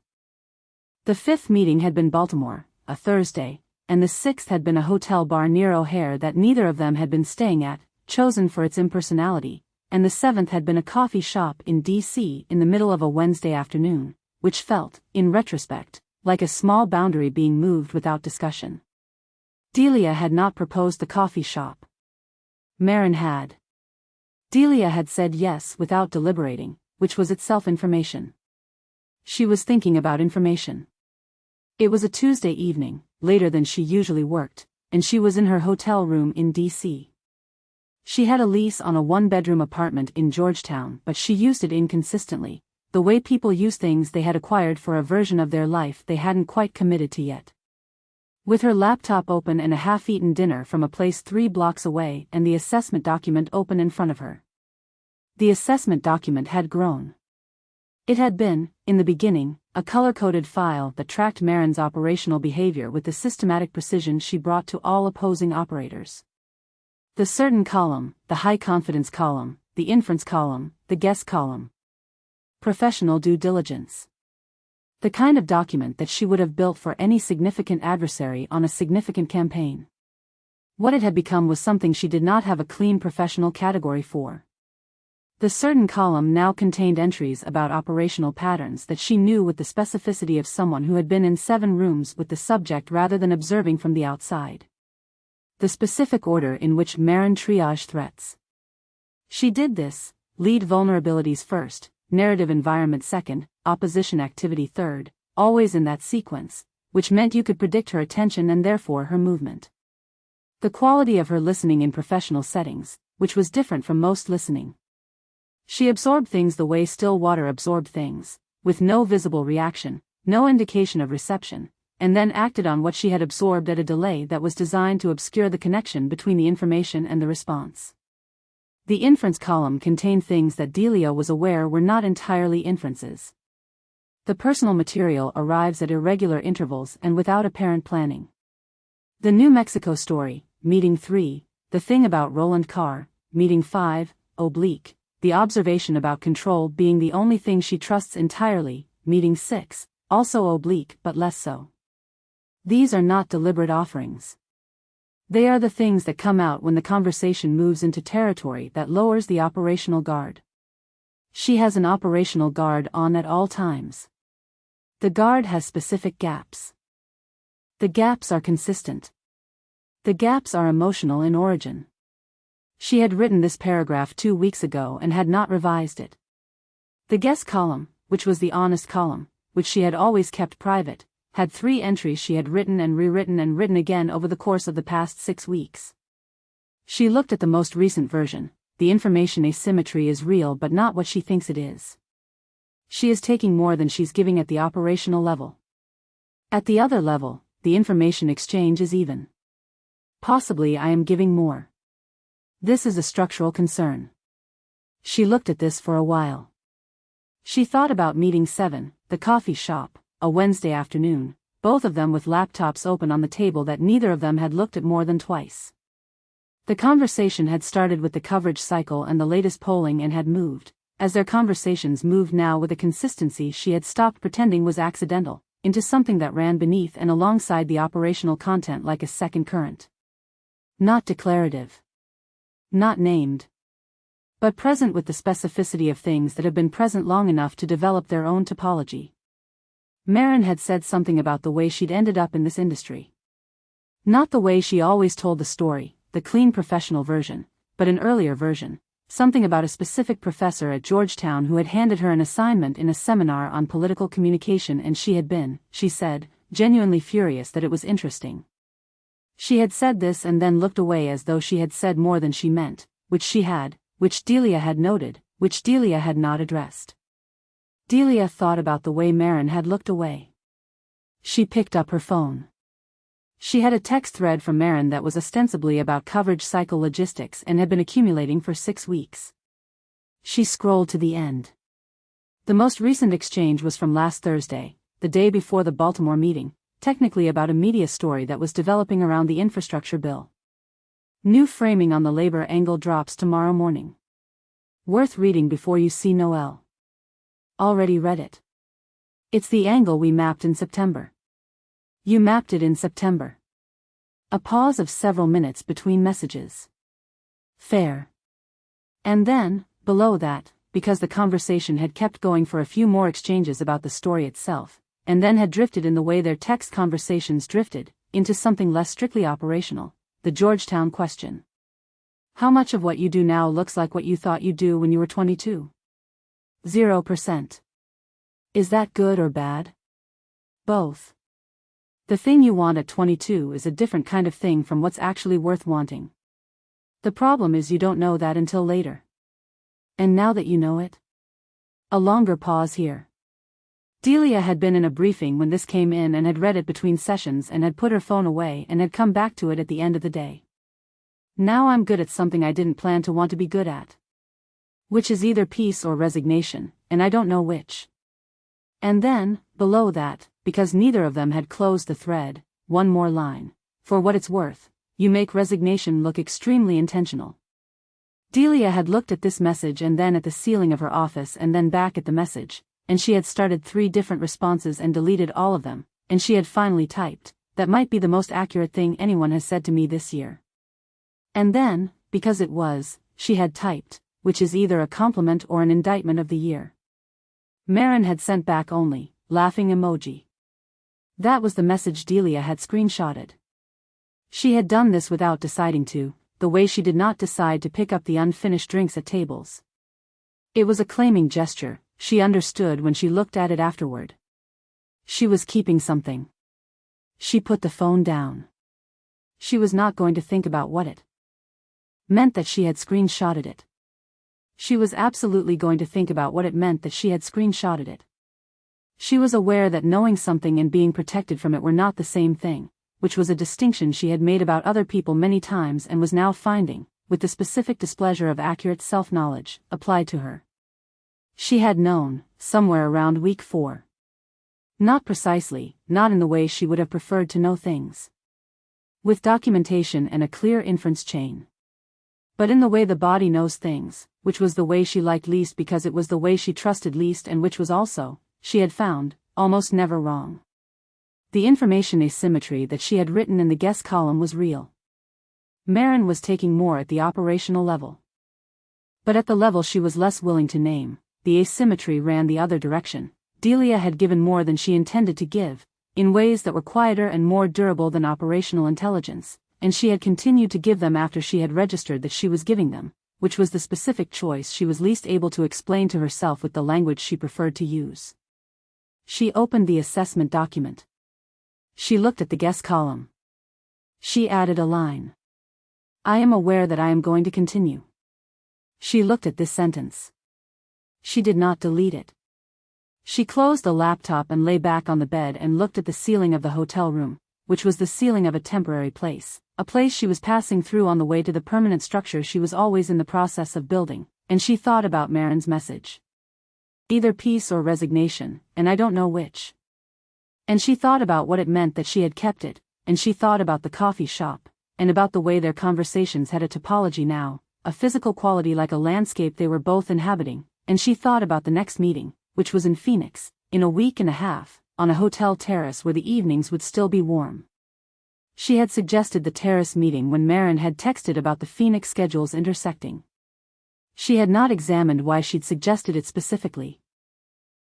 The 5th meeting had been Baltimore, a Thursday, and the 6th had been a hotel bar near O'Hare that neither of them had been staying at, chosen for its impersonality, and the 7th had been a coffee shop in D.C. in the middle of a Wednesday afternoon, which felt, in retrospect, like a small boundary being moved without discussion. Delia had not proposed the coffee shop. Maren had. Delia had said yes without deliberating, which was itself information. She was thinking about information. It was a Tuesday evening, later than she usually worked, and she was in her hotel room in D.C. She had a lease on a 1-bedroom apartment in Georgetown, but she used it inconsistently, the way people use things they had acquired for a version of their life they hadn't quite committed to yet. With her laptop open and a half-eaten dinner from a place 3 blocks away and the assessment document open in front of her. The assessment document had grown. It had been, in the beginning, a color-coded file that tracked Maren's operational behavior with the systematic precision she brought to all opposing operators. The certain column, the high-confidence column, the inference column, the guess column. Professional due diligence. The kind of document that she would have built for any significant adversary on a significant campaign. What it had become was something she did not have a clean professional category for. The certain column now contained entries about operational patterns that she knew with the specificity of someone who had been in 7 rooms with the subject rather than observing from the outside. The specific order in which Maren triaged threats. She did this: lead vulnerabilities first, narrative environment second, opposition activity third, always in that sequence, which meant you could predict her attention and therefore her movement. The quality of her listening in professional settings, which was different from most listening. She absorbed things the way still water absorbed things, with no visible reaction, no indication of reception, and then acted on what she had absorbed at a delay that was designed to obscure the connection between the information and the response. The inference column contained things that Delia was aware were not entirely inferences. The personal material arrives at irregular intervals and without apparent planning. The New Mexico story, meeting 3, the thing about Roland Carr, meeting 5, oblique, the observation about control being the only thing she trusts entirely, meeting 6, also oblique but less so. These are not deliberate offerings. They are the things that come out when the conversation moves into territory that lowers the operational guard. She has an operational guard on at all times. The guard has specific gaps. The gaps are consistent. The gaps are emotional in origin. She had written this paragraph 2 weeks ago and had not revised it. The guess column, which was the honest column, which she had always kept private, had 3 entries she had written and rewritten and written again over the course of the past 6 weeks. She looked at the most recent version. The information asymmetry is real but not what she thinks it is. She is taking more than she's giving at the operational level. At the other level, the information exchange is even. Possibly I am giving more. This is a structural concern. She looked at this for a while. She thought about meeting 7, the coffee shop, a Wednesday afternoon, both of them with laptops open on the table that neither of them had looked at more than twice. The conversation had started with the coverage cycle and the latest polling and had moved, as their conversations moved now with a consistency she had stopped pretending was accidental, into something that ran beneath and alongside the operational content like a second current. Not declarative. Not named. But present with the specificity of things that have been present long enough to develop their own topology. Maren had said something about the way she'd ended up in this industry. Not the way she always told the story, the clean professional version, but an earlier version, something about a specific professor at Georgetown who had handed her an assignment in a seminar on political communication, and she had been, she said, genuinely furious that it was interesting. She had said this and then looked away as though she had said more than she meant, which Delia had noted, which Delia had not addressed. Delia thought about the way Maren had looked away. She picked up her phone. She had a text thread from Maren that was ostensibly about coverage cycle logistics and had been accumulating for 6 weeks. She scrolled to the end. The most recent exchange was from last Thursday, the day before the Baltimore meeting, technically about a media story that was developing around the infrastructure bill. New framing on the labor angle drops tomorrow morning. Worth reading before you see Noel. Already read it. It's the angle we mapped in September. You mapped it in September. A pause of several minutes between messages. Fair. And then, below that, because the conversation had kept going for a few more exchanges about the story itself, and then had drifted in the way their text conversations drifted, into something less strictly operational, the Georgetown question. How much of what you do now looks like what you thought you'd do when you were 22? 0%. Is that good or bad? Both. The thing you want at 22 is a different kind of thing from what's actually worth wanting. The problem is you don't know that until later. And now that you know it? A longer pause here. Delia had been in a briefing when this came in and had read it between sessions and had put her phone away and had come back to it at the end of the day. Now I'm good at something I didn't plan to want to be good at. Which is either peace or resignation, and I don't know which. And then, below that, because neither of them had closed the thread, one more line. For what it's worth, you make resignation look extremely intentional. Delia had looked at this message and then at the ceiling of her office and then back at the message, and she had started 3 different responses and deleted all of them, and she had finally typed, that might be the most accurate thing anyone has said to me this year. And then, because it was, she had typed, which is either a compliment or an indictment of the year. Maren had sent back only, laughing emoji. That was the message Delia had screenshotted. She had done this without deciding to, the way she did not decide to pick up the unfinished drinks at tables. It was a claiming gesture, she understood when she looked at it afterward. She was keeping something. She put the phone down. She was not going to think about what it meant that she had screenshotted it. She was absolutely going to think about what it meant that she had screenshotted it. She was aware that knowing something and being protected from it were not the same thing, which was a distinction she had made about other people many times and was now finding, with the specific displeasure of accurate self-knowledge, applied to her. She had known, somewhere around week 4. Not precisely, not in the way she would have preferred to know things. With documentation and a clear inference chain. But in the way the body knows things, which was the way she liked least because it was the way she trusted least and which was also, she had found, almost never wrong. The information asymmetry that she had written in the guest column was real. Maren was taking more at the operational level. But at the level she was less willing to name, the asymmetry ran the other direction. Delia had given more than she intended to give, in ways that were quieter and more durable than operational intelligence, and she had continued to give them after she had registered that she was giving them, which was the specific choice she was least able to explain to herself with the language she preferred to use. She opened the assessment document. She looked at the guest column. She added a line. I am aware that I am going to continue. She looked at this sentence. She did not delete it. She closed the laptop and lay back on the bed and looked at the ceiling of the hotel room, which was the ceiling of a temporary place, a place she was passing through on the way to the permanent structure she was always in the process of building, and she thought about Maren's message. Either peace or resignation, and I don't know which. And she thought about what it meant that she had kept it, and she thought about the coffee shop, and about the way their conversations had a topology now, a physical quality like a landscape they were both inhabiting, and she thought about the next meeting, which was in Phoenix, in a week and a half, on a hotel terrace where the evenings would still be warm. She had suggested the terrace meeting when Maren had texted about the Phoenix schedules intersecting. She had not examined why she'd suggested it specifically.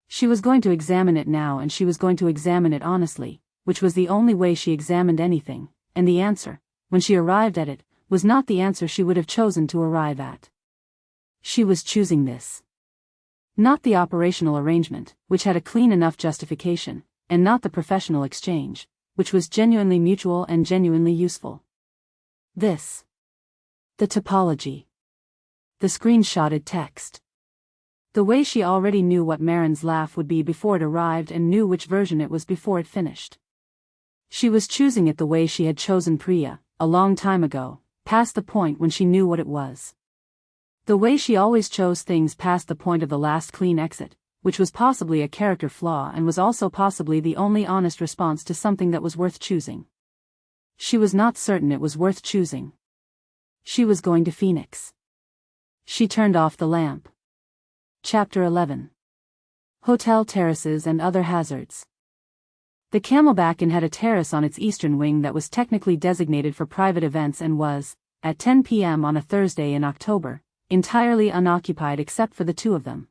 She was going to examine it now, and she was going to examine it honestly, which was the only way she examined anything, and the answer, when she arrived at it, was not the answer she would have chosen to arrive at. She was choosing this. Not the operational arrangement, which had a clean enough justification, and not the professional exchange, which was genuinely mutual and genuinely useful. This. The topology. The screenshotted text. The way she already knew what Maren's laugh would be before it arrived and knew which version it was before it finished. She was choosing it the way she had chosen Priya, a long time ago, past the point when she knew what it was. The way she always chose things past the point of the last clean exit, which was possibly a character flaw and was also possibly the only honest response to something that was worth choosing. She was not certain it was worth choosing. She was going to Phoenix. She turned off the lamp. Chapter 11. Hotel terraces and other hazards. The Camelback Inn had a terrace on its eastern wing that was technically designated for private events and was, at 10 p.m. on a Thursday in October, entirely unoccupied except for the two of them.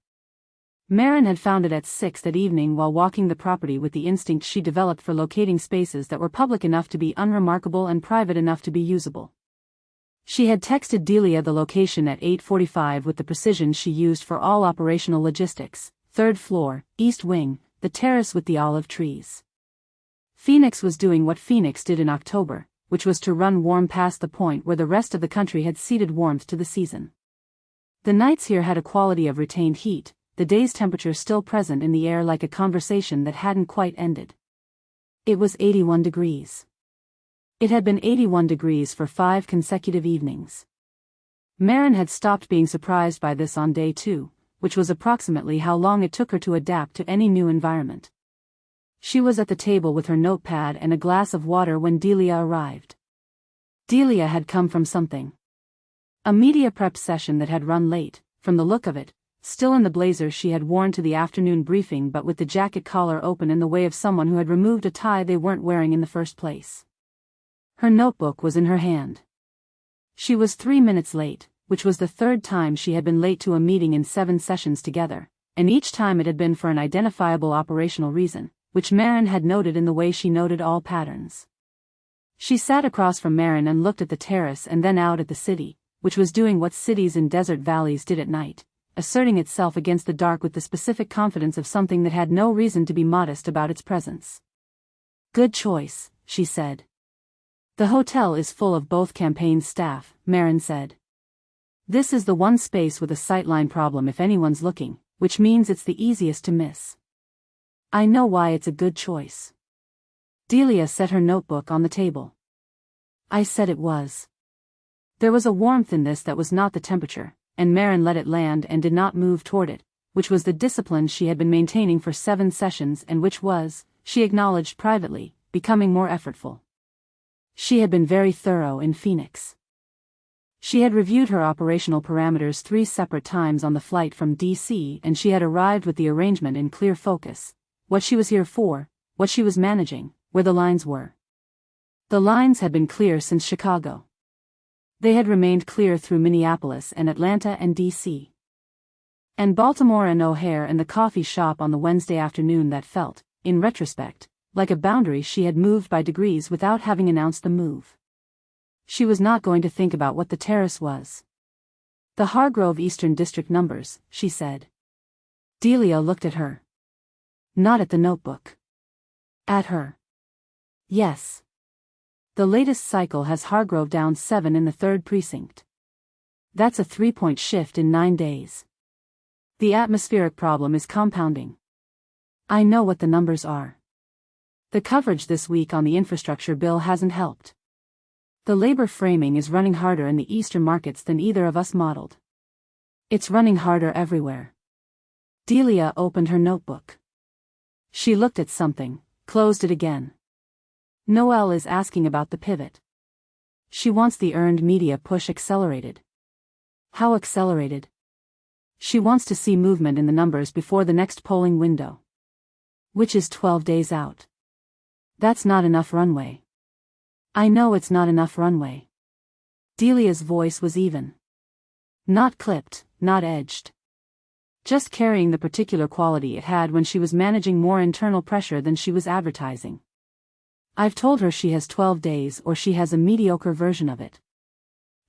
Maren had found it at 6 that evening while walking the property with the instinct she developed for locating spaces that were public enough to be unremarkable and private enough to be usable. She had texted Delia the location at 8:45 with the precision she used for all operational logistics: 3rd floor, east wing, the terrace with the olive trees. Phoenix was doing what Phoenix did in October, which was to run warm past the point where the rest of the country had ceded warmth to the season. The nights here had a quality of retained heat, the day's temperature still present in the air like a conversation that hadn't quite ended. It was 81 degrees. It had been 81 degrees for 5 consecutive evenings. Maren had stopped being surprised by this on day 2, which was approximately how long it took her to adapt to any new environment. She was at the table with her notepad and a glass of water when Delia arrived. Delia had come from something. A media prep session that had run late, from the look of it, still in the blazer she had worn to the afternoon briefing but with the jacket collar open in the way of someone who had removed a tie they weren't wearing in the first place. Her notebook was in her hand. She was 3 minutes late, which was the 3rd time she had been late to a meeting in 7 sessions together, and each time it had been for an identifiable operational reason, which Maren had noted in the way she noted all patterns. She sat across from Maren and looked at the terrace and then out at the city, which was doing what cities in desert valleys did at night, asserting itself against the dark with the specific confidence of something that had no reason to be modest about its presence. "Good choice," she said. "The hotel is full of both campaign staff," Maren said. "This is the one space with a sightline problem if anyone's looking, which means it's the easiest to miss. I know why it's a good choice." Delia set her notebook on the table. "I said it was." There was a warmth in this that was not the temperature, and Maren let it land and did not move toward it, which was the discipline she had been maintaining for 7 sessions and which was, she acknowledged privately, becoming more effortful. She had been very thorough in Phoenix. She had reviewed her operational parameters 3 separate times on the flight from D.C. and she had arrived with the arrangement in clear focus: what she was here for, what she was managing, where the lines were. The lines had been clear since Chicago. They had remained clear through Minneapolis and Atlanta and D.C. and Baltimore and O'Hare and the coffee shop on the Wednesday afternoon that felt, in retrospect, like a boundary she had moved by degrees without having announced the move. She was not going to think about what the terrace was. "The Hargrove Eastern District numbers," she said. Delia looked at her. Not at the notebook. At her. "Yes. The latest cycle has Hargrove down 7 in the 3rd precinct. That's a 3-point shift in 9 days. The atmospheric problem is compounding. I know what the numbers are. The coverage this week on the infrastructure bill hasn't helped. The labor framing is running harder in the eastern markets than either of us modeled. It's running harder everywhere. Delia opened her notebook. She looked at something, closed it again. Noelle is asking about the pivot. She wants the earned media push accelerated. How accelerated? She wants to see movement in the numbers before the next polling window, which is 12 days out. That's not enough runway. I know it's not enough runway. Delia's voice was even. Not clipped, not edged. Just carrying the particular quality it had when she was managing more internal pressure than she was advertising. I've told her she has 12 days or she has a mediocre version of it.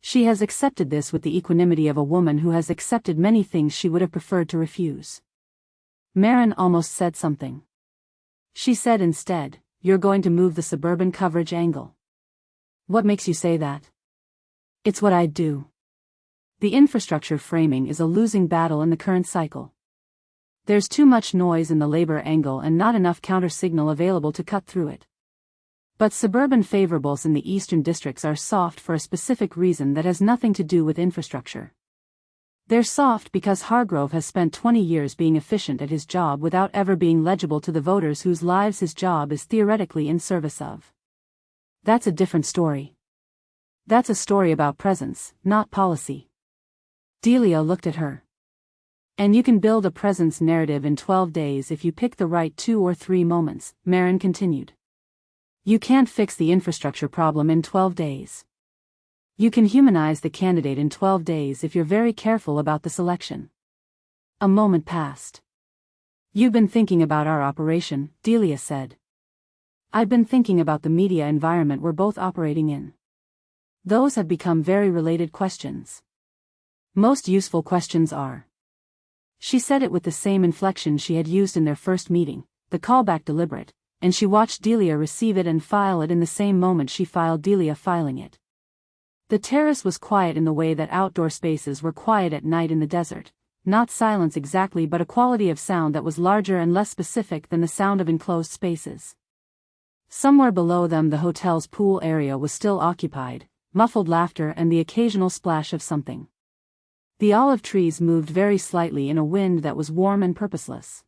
She has accepted this with the equanimity of a woman who has accepted many things she would have preferred to refuse. Maren almost said something. She said instead, "You're going to move the suburban coverage angle." What makes you say that? It's what I'd do. The infrastructure framing is a losing battle in the current cycle. There's too much noise in the labor angle and not enough counter-signal available to cut through it. But suburban favorables in the eastern districts are soft for a specific reason that has nothing to do with infrastructure. They're soft because Hargrove has spent 20 years being efficient at his job without ever being legible to the voters whose lives his job is theoretically in service of. That's a different story. That's a story about presence, not policy. Delia looked at her. And you can build a presence narrative in 12 days if you pick the right 2 or 3 moments, Maren continued. You can't fix the infrastructure problem in 12 days. You can humanize the candidate in 12 days if you're very careful about the selection. A moment passed. You've been thinking about our operation, Delia said. I've been thinking about the media environment we're both operating in. Those have become very related questions. Most useful questions are. She said it with the same inflection she had used in their first meeting, the callback deliberate, and she watched Delia receive it and file it in the same moment she filed Delia filing it. The terrace was quiet in the way that outdoor spaces were quiet at night in the desert, not silence exactly but a quality of sound that was larger and less specific than the sound of enclosed spaces. Somewhere below them the hotel's pool area was still occupied, muffled laughter and the occasional splash of something. The olive trees moved very slightly in a wind that was warm and purposeless.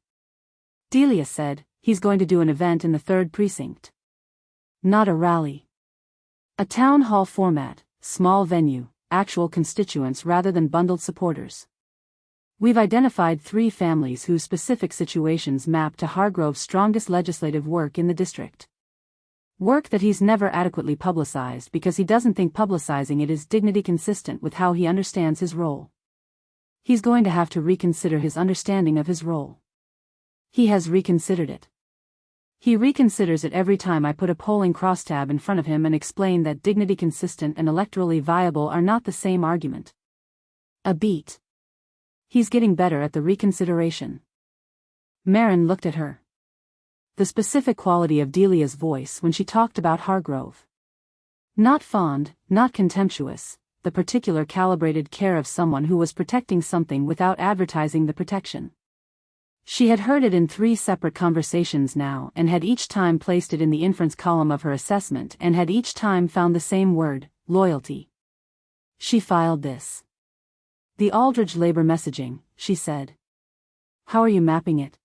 Delia said, "He's going to do an event in the 3rd precinct. Not a rally. A town hall format, small venue, actual constituents rather than bundled supporters. We've identified 3 families whose specific situations map to Hargrove's strongest legislative work in the district. Work that he's never adequately publicized because he doesn't think publicizing it is dignity consistent with how he understands his role. He's going to have to reconsider his understanding of his role. He has reconsidered it. He reconsiders it every time I put a polling crosstab in front of him and explain that dignity consistent and electorally viable are not the same argument. A beat. He's getting better at the reconsideration." Maren looked at her. The specific quality of Delia's voice when she talked about Hargrove. Not fond, not contemptuous, the particular calibrated care of someone who was protecting something without advertising the protection. She had heard it in 3 separate conversations now and had each time placed it in the inference column of her assessment and had each time found the same word, loyalty. She filed this. "The Aldridge labor messaging," she said. "How are you mapping it?"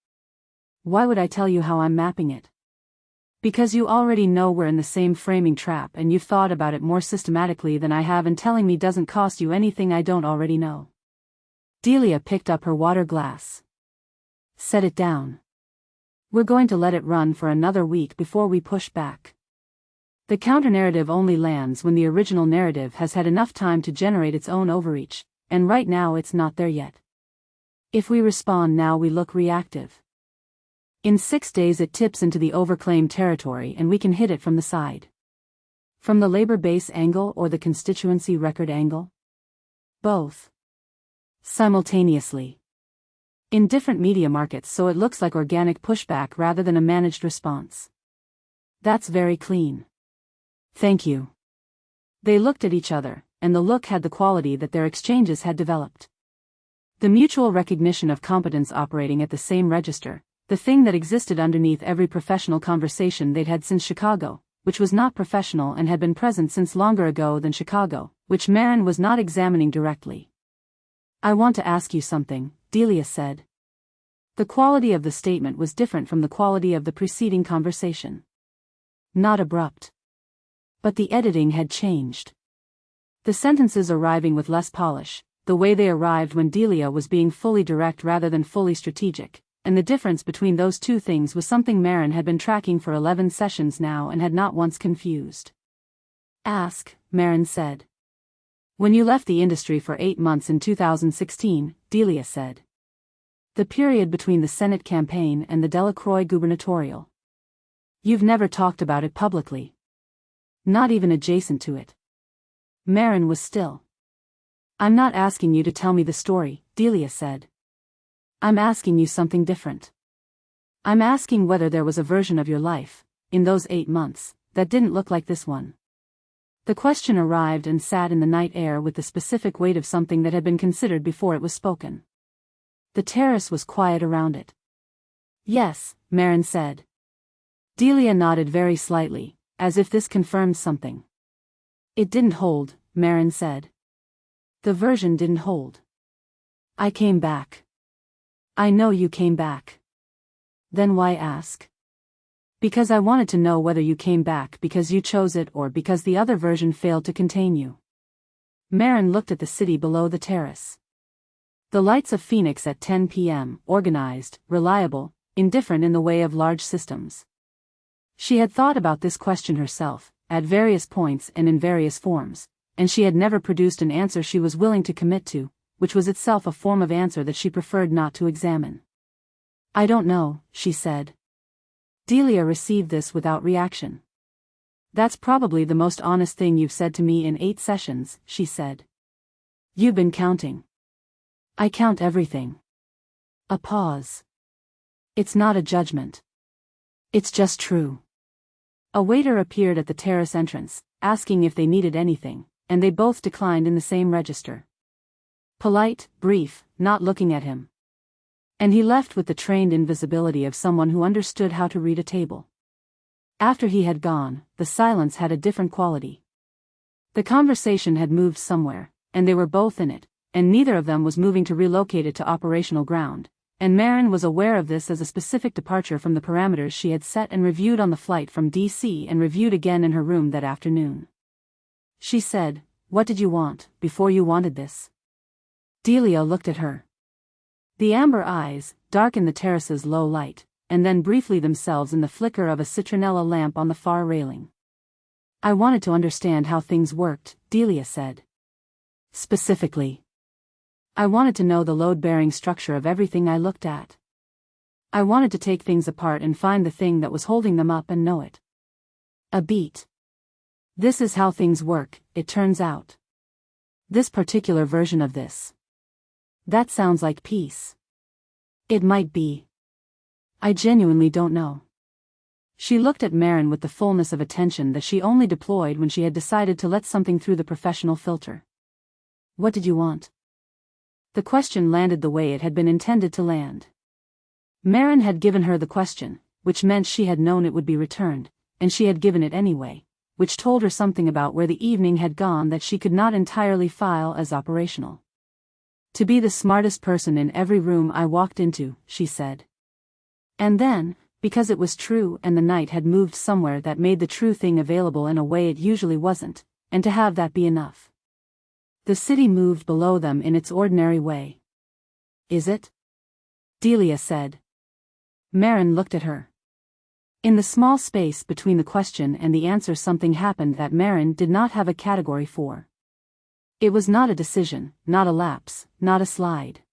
"Why would I tell you how I'm mapping it?" "Because you already know we're in the same framing trap and you've thought about it more systematically than I have and telling me doesn't cost you anything I don't already know." Delia picked up her water glass. "Set it down. We're going to let it run for another week before we push back. The counter-narrative only lands when the original narrative has had enough time to generate its own overreach, and right now it's not there yet. If we respond now we look reactive. In 6 days it tips into the overclaimed territory and we can hit it from the side. From the labor base angle or the constituency record angle? Both. Simultaneously. In different media markets so it looks like organic pushback rather than a managed response. That's very clean. Thank you." They looked at each other, and the look had the quality that their exchanges had developed. The mutual recognition of competence operating at the same register, the thing that existed underneath every professional conversation they'd had since Chicago, which was not professional and had been present since longer ago than Chicago, which Maren was not examining directly. "I want to ask you something," Delia said. The quality of the statement was different from the quality of the preceding conversation. Not abrupt. But the editing had changed. The sentences arriving with less polish, the way they arrived when Delia was being fully direct rather than fully strategic, and the difference between those two things was something Maren had been tracking for 11 sessions now and had not once confused. "Ask," Maren said. "When you left the industry for 8 months in 2016, Delia said. The period between the Senate campaign and the Delacroix gubernatorial. You've never talked about it publicly. Not even adjacent to it." Maren was still. "I'm not asking you to tell me the story," Delia said. "I'm asking you something different. I'm asking whether there was a version of your life, in those 8 months, that didn't look like this one." The question arrived and sat in the night air with the specific weight of something that had been considered before it was spoken. The terrace was quiet around it. "Yes," Maren said. Delia nodded very slightly, as if this confirmed something. "It didn't hold," Maren said. "The version didn't hold. I came back." "I know you came back." "Then why ask?" "Because I wanted to know whether you came back because you chose it or because the other version failed to contain you." Maren looked at the city below the terrace. The lights of Phoenix at 10 p.m., organized, reliable, indifferent in the way of large systems. She had thought about this question herself, at various points and in various forms, and she had never produced an answer she was willing to commit to, which was itself a form of answer that she preferred not to examine. "I don't know," she said. Delia received this without reaction. "That's probably the most honest thing you've said to me in 8 sessions, she said. "You've been counting." "I count everything." A pause. "It's not a judgment. It's just true." A waiter appeared at the terrace entrance, asking if they needed anything, and they both declined in the same register. Polite, brief, not looking at him. And he left with the trained invisibility of someone who understood how to read a table. After he had gone, the silence had a different quality. The conversation had moved somewhere, and they were both in it, and neither of them was moving to relocate it to operational ground, and Maren was aware of this as a specific departure from the parameters she had set and reviewed on the flight from D.C. and reviewed again in her room that afternoon. She said, "What did you want, before you wanted this?" Delia looked at her. The amber eyes, dark in the terrace's low light, and then briefly themselves in the flicker of a citronella lamp on the far railing. "I wanted to understand how things worked," Delia said. "Specifically, I wanted to know the load-bearing structure of everything I looked at. I wanted to take things apart and find the thing that was holding them up and know it. A beat. This is how things work, it turns out. This particular version of this. That sounds like peace. It might be. I genuinely don't know." She looked at Maren with the fullness of attention that she only deployed when she had decided to let something through the professional filter. "What did you want?" The question landed the way it had been intended to land. Maren had given her the question, which meant she had known it would be returned, and she had given it anyway, which told her something about where the evening had gone that she could not entirely file as operational. "To be the smartest person in every room I walked into," she said. And then, because it was true and the night had moved somewhere that made the true thing available in a way it usually wasn't, and to have that be enough. The city moved below them in its ordinary way. "Is it?" Delia said. Maren looked at her. In the small space between the question and the answer something happened that Maren did not have a category for. It was not a decision, not a lapse, not a slide.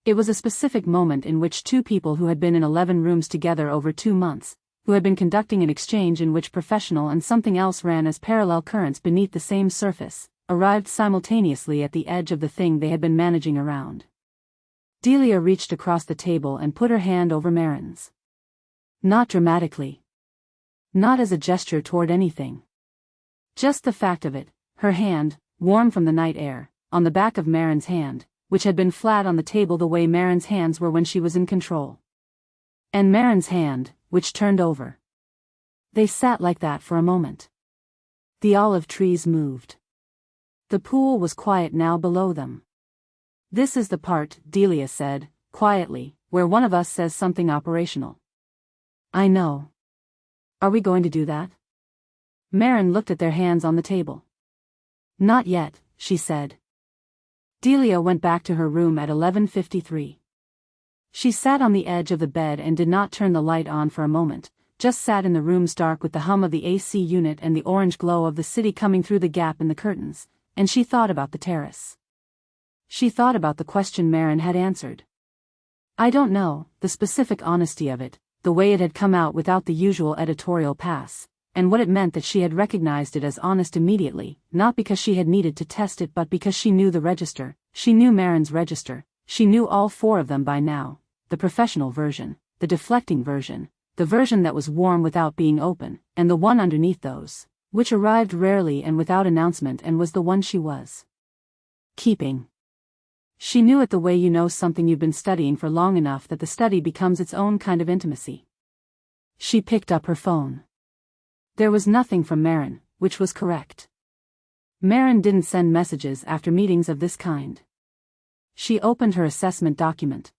It was a specific moment in which two people who had been in 11 rooms together over 2 months, who had been conducting an exchange in which professional and something else ran as parallel currents beneath the same surface, arrived simultaneously at the edge of the thing they had been managing around. Delia reached across the table and put her hand over Maren's. Not dramatically. Not as a gesture toward anything. Just the fact of it, her hand, warm from the night air, on the back of Maren's hand, which had been flat on the table the way Maren's hands were when she was in control. And Maren's hand, which turned over. They sat like that for a moment. The olive trees moved. The pool was quiet now below them. "This is the part," Delia said, quietly, "where one of us says something operational." "I know. Are we going to do that?" Maren looked at their hands on the table. "Not yet," she said. Delia went back to her room at 11:53. She sat on the edge of the bed and did not turn the light on for a moment, just sat in the room's dark with the hum of the AC unit and the orange glow of the city coming through the gap in the curtains, and she thought about the terrace. She thought about the question Maren had answered. I don't know, the specific honesty of it, the way it had come out without the usual editorial pass, and what it meant that she had recognized it as honest immediately, not because she had needed to test it but because she knew the register, she knew Maren's register, she knew all four of them by now, the professional version, the deflecting version, the version that was warm without being open, and the one underneath those, which arrived rarely and without announcement and was the one she was keeping. She knew it the way you know something you've been studying for long enough that the study becomes its own kind of intimacy. She picked up her phone. There was nothing from Maren, which was correct. Maren didn't send messages after meetings of this kind. She opened her assessment document.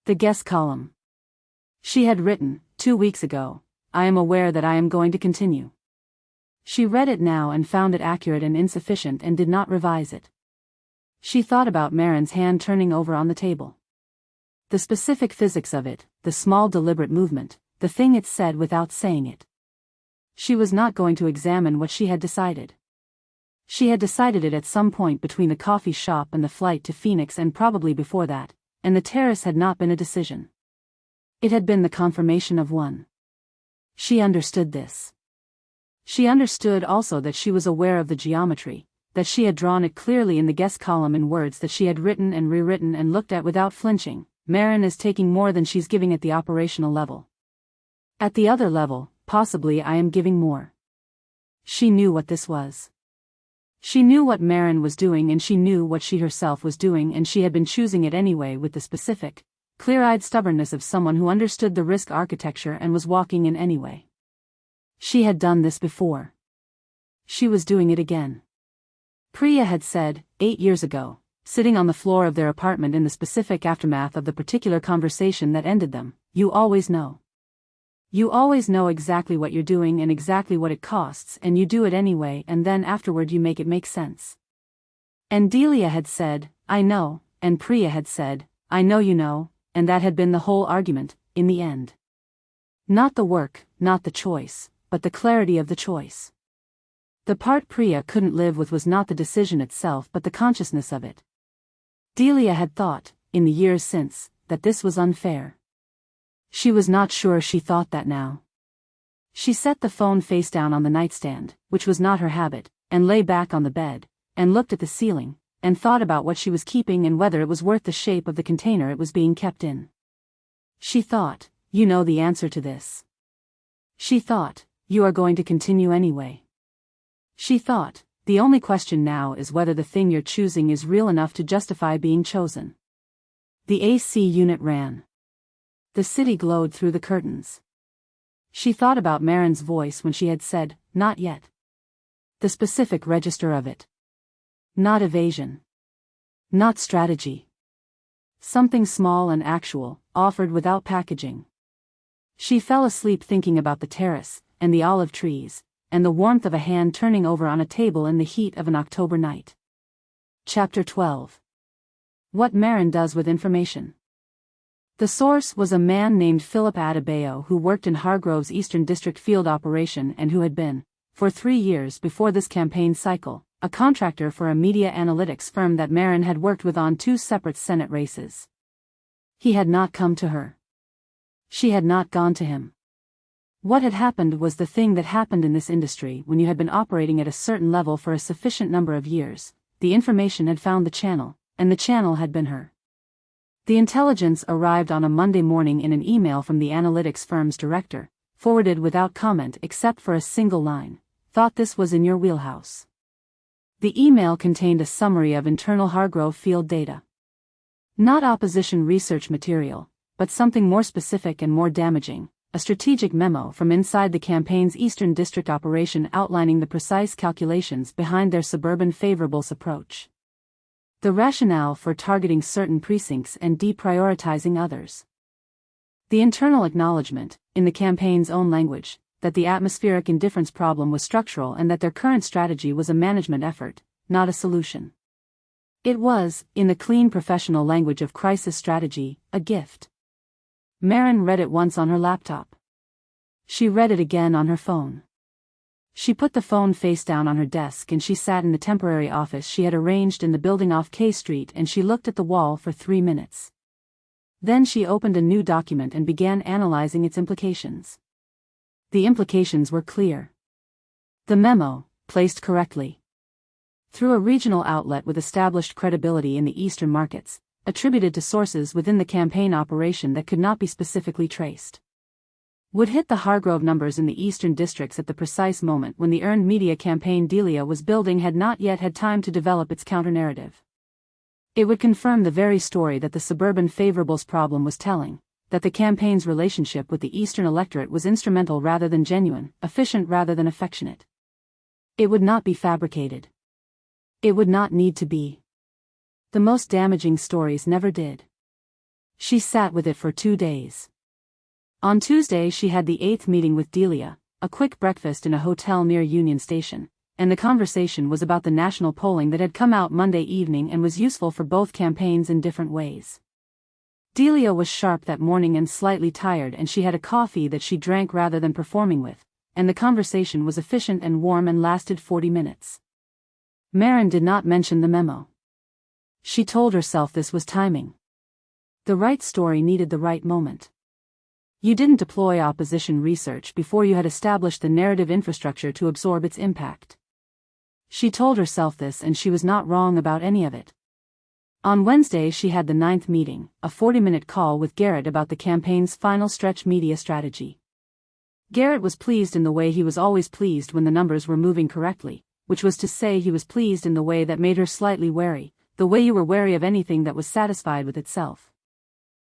The guest column. She had written, 2 weeks ago, "I am aware that I am going to continue." She read it now and found it accurate and insufficient and did not revise it. She thought about Maren's hand turning over on the table. The specific physics of it, the small deliberate movement, the thing it said without saying it. She was not going to examine what she had decided. She had decided it at some point between the coffee shop and the flight to Phoenix and probably before that, and the terrace had not been a decision. It had been the confirmation of one. She understood this. She understood also that she was aware of the geometry, that she had drawn it clearly in the guest column in words that she had written and rewritten and looked at without flinching. Maren is taking more than she's giving at the operational level. At the other level, possibly I am giving more. She knew what this was. She knew what Maren was doing and she knew what she herself was doing and she had been choosing it anyway with the specific, clear-eyed stubbornness of someone who understood the risk architecture and was walking in anyway. She had done this before. She was doing it again. Priya had said, 8 years ago, sitting on the floor of their apartment in the specific aftermath of the particular conversation that ended them, "You always know. You always know exactly what you're doing and exactly what it costs and you do it anyway and then afterward you make it make sense." And Delia had said, "I know," and Priya had said, "I know you know," and that had been the whole argument, in the end. Not the work, not the choice, but the clarity of the choice. The part Priya couldn't live with was not the decision itself but the consciousness of it. Delia had thought, in the years since, that this was unfair. She was not sure she thought that now. She set the phone face down on the nightstand, which was not her habit, and lay back on the bed, and looked at the ceiling, and thought about what she was keeping and whether it was worth the shape of the container it was being kept in. She thought, "You know the answer to this." She thought, "You are going to continue anyway." She thought, "The only question now is whether the thing you're choosing is real enough to justify being chosen." The AC unit ran. The city glowed through the curtains. She thought about Maren's voice when she had said, "Not yet." The specific register of it. Not evasion. Not strategy. Something small and actual, offered without packaging. She fell asleep thinking about the terrace, and the olive trees, and the warmth of a hand turning over on a table in the heat of an October night. Chapter 12. What Maren Does with Information. The source was a man named Philip Adebayo who worked in Hargrove's Eastern District field operation and who had been, for 3 years before this campaign cycle, a contractor for a media analytics firm that Maren had worked with on 2 separate Senate races. He had not come to her. She had not gone to him. What had happened was the thing that happened in this industry when you had been operating at a certain level for a sufficient number of years. The information had found the channel, and the channel had been her. The intelligence arrived on a Monday morning in an email from the analytics firm's director, forwarded without comment except for a single line, "Thought this was in your wheelhouse." The email contained a summary of internal Hargrove field data. Not opposition research material, but something more specific and more damaging, a strategic memo from inside the campaign's Eastern District operation outlining the precise calculations behind their suburban favorables approach. The rationale for targeting certain precincts and deprioritizing others. The internal acknowledgement, in the campaign's own language, that the atmospheric indifference problem was structural and that their current strategy was a management effort, not a solution. It was, in the clean professional language of crisis strategy, a gift. Maren read it once on her laptop. She read it again on her phone. She put the phone face down on her desk and she sat in the temporary office she had arranged in the building off K Street and she looked at the wall for 3 minutes. Then she opened a new document and began analyzing its implications. The implications were clear. The memo, placed correctly through a regional outlet with established credibility in the eastern markets, attributed to sources within the campaign operation that could not be specifically traced, would hit the Hargrove numbers in the eastern districts at the precise moment when the earned media campaign Delia was building had not yet had time to develop its counter-narrative. It would confirm the very story that the suburban favorables problem was telling, that the campaign's relationship with the eastern electorate was instrumental rather than genuine, efficient rather than affectionate. It would not be fabricated. It would not need to be. The most damaging stories never did. She sat with it for 2 days. On Tuesday she had the 8th meeting with Delia, a quick breakfast in a hotel near Union Station, and the conversation was about the national polling that had come out Monday evening and was useful for both campaigns in different ways. Delia was sharp that morning and slightly tired and she had a coffee that she drank rather than performing with, and the conversation was efficient and warm and lasted 40 minutes. Maren did not mention the memo. She told herself this was timing. The right story needed the right moment. You didn't deploy opposition research before you had established the narrative infrastructure to absorb its impact. She told herself this and she was not wrong about any of it. On Wednesday she had the 9th meeting, a 40-minute call with Garrett about the campaign's final stretch media strategy. Garrett was pleased in the way he was always pleased when the numbers were moving correctly, which was to say he was pleased in the way that made her slightly wary, the way you were wary of anything that was satisfied with itself.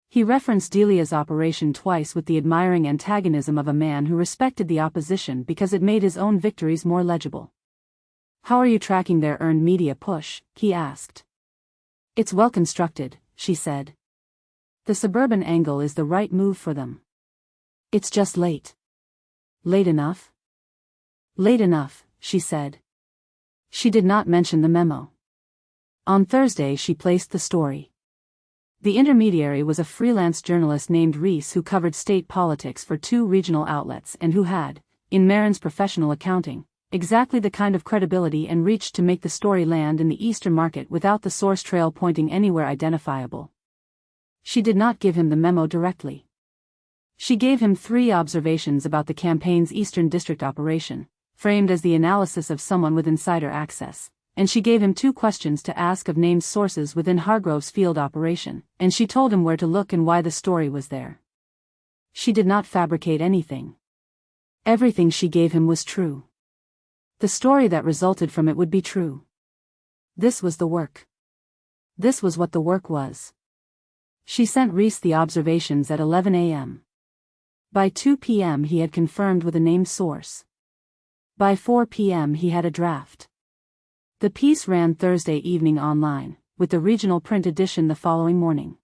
He referenced Delia's operation twice with the admiring antagonism of a man who respected the opposition because it made his own victories more legible. "How are you tracking their earned media push?" he asked. "It's well constructed," she said. "The suburban angle is the right move for them. It's just late." "Late enough?" "Late enough," she said. She did not mention the memo. On Thursday she placed the story. The intermediary was a freelance journalist named Reese who covered state politics for 2 regional outlets and who had, in Maren's professional accounting, exactly the kind of credibility and reach to make the story land in the eastern market without the source trail pointing anywhere identifiable. She did not give him the memo directly. She gave him 3 observations about the campaign's Eastern District operation, framed as the analysis of someone with insider access, and she gave him 2 questions to ask of named sources within Hargrove's field operation, and she told him where to look and why the story was there. She did not fabricate anything. Everything she gave him was true. The story that resulted from it would be true. This was the work. This was what the work was. She sent Reese the observations at 11 a.m. By 2 p.m. he had confirmed with a named source. By 4 p.m. he had a draft. The piece ran Thursday evening online, with the regional print edition the following morning.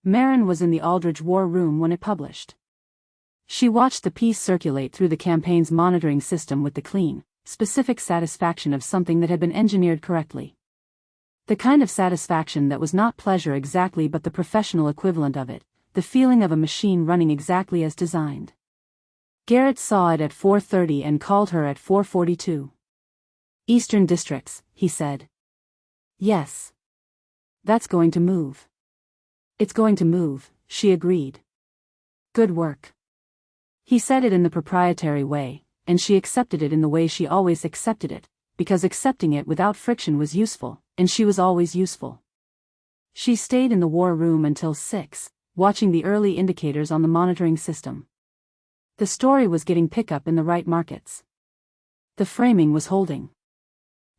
Maren was in the Aldridge war room when it published. She watched the piece circulate through the campaign's monitoring system with the clean, specific satisfaction of something that had been engineered correctly. The kind of satisfaction that was not pleasure exactly but the professional equivalent of it, the feeling of a machine running exactly as designed. Garrett saw it at 4:30 and called her at 4:42. "Eastern Districts," he said. "Yes. That's going to move." "It's going to move," she agreed. "Good work." He said it in the proprietary way, and she accepted it in the way she always accepted it, because accepting it without friction was useful, and she was always useful. She stayed in the war room until 6, watching the early indicators on the monitoring system. The story was getting pickup in the right markets. The framing was holding.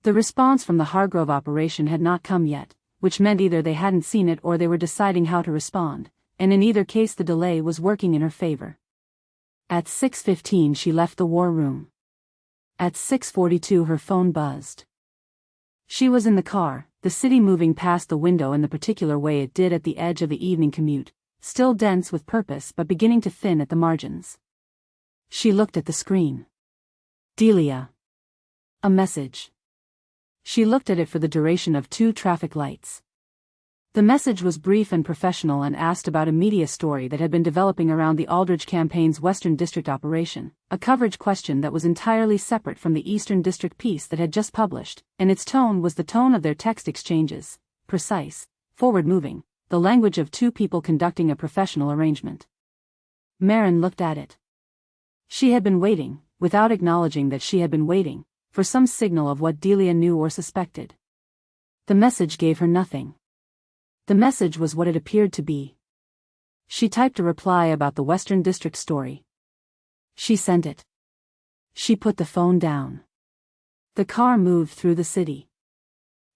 The response from the Hargrove operation had not come yet, which meant either they hadn't seen it or they were deciding how to respond, and in either case the delay was working in her favor. At 6:15 she left the war room. At 6:42 her phone buzzed. She was in the car, the city moving past the window in the particular way it did at the edge of the evening commute, still dense with purpose but beginning to thin at the margins. She looked at the screen. Delia. A message. She looked at it for the duration of 2 traffic lights. The message was brief and professional and asked about a media story that had been developing around the Aldridge campaign's Western District operation, a coverage question that was entirely separate from the Eastern District piece that had just published, and its tone was the tone of their text exchanges, precise, forward-moving, the language of 2 people conducting a professional arrangement. Maren looked at it. She had been waiting, without acknowledging that she had been waiting, for some signal of what Delia knew or suspected. The message gave her nothing. The message was what it appeared to be. She typed a reply about the Western District story. She sent it. She put the phone down. The car moved through the city.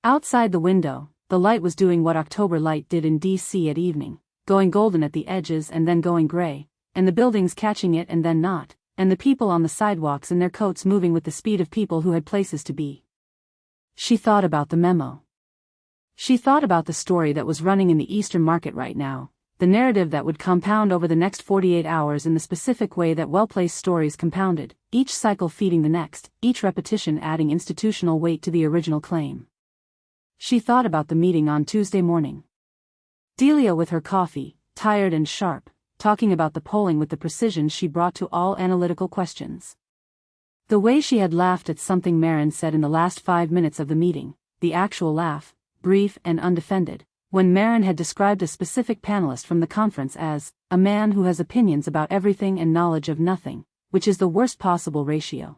Outside the window, the light was doing what October light did in D.C. at evening, going golden at the edges and then going gray, and the buildings catching it and then not, and the people on the sidewalks in their coats moving with the speed of people who had places to be. She thought about the memo. She thought about the story that was running in the Eastern market right now, the narrative that would compound over the next 48 hours in the specific way that well-placed stories compounded, each cycle feeding the next, each repetition adding institutional weight to the original claim. She thought about the meeting on Tuesday morning. Delia with her coffee, tired and sharp, talking about the polling with the precision she brought to all analytical questions. The way she had laughed at something Maren said in the last 5 minutes of the meeting, the actual laugh, brief and undefended, when Maren had described a specific panelist from the conference as a man who has opinions about everything and knowledge of nothing, which is the worst possible ratio.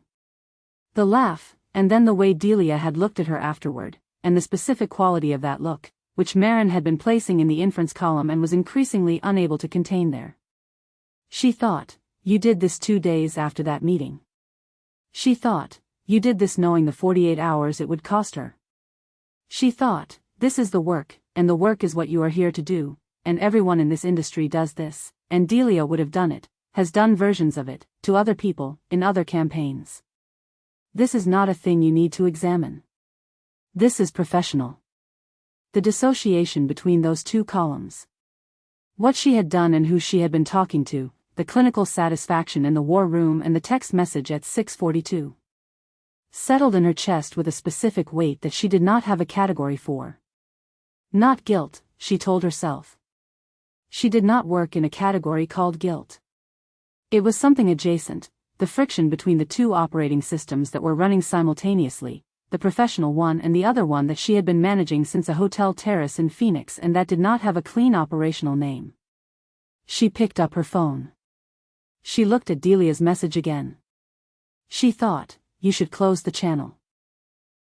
The laugh, and then the way Delia had looked at her afterward, and the specific quality of that look, which Maren had been placing in the inference column and was increasingly unable to contain there. She thought, you did this 2 days after that meeting. She thought, you did this knowing the 48 hours it would cost her. She thought, this is the work, and the work is what you are here to do, and everyone in this industry does this, and Delia would have done it, has done versions of it, to other people, in other campaigns. This is not a thing you need to examine. This is professional. The dissociation between those 2 columns. What she had done and who she had been talking to, the clinical satisfaction in the war room and the text message at 6:42. Settled in her chest with a specific weight that she did not have a category for. Not guilt, she told herself. She did not work in a category called guilt. It was something adjacent, the friction between the 2 operating systems that were running simultaneously, the professional one and the other one that she had been managing since a hotel terrace in Phoenix and that did not have a clean operational name. She picked up her phone. She looked at Delia's message again. She thought, you should close the channel.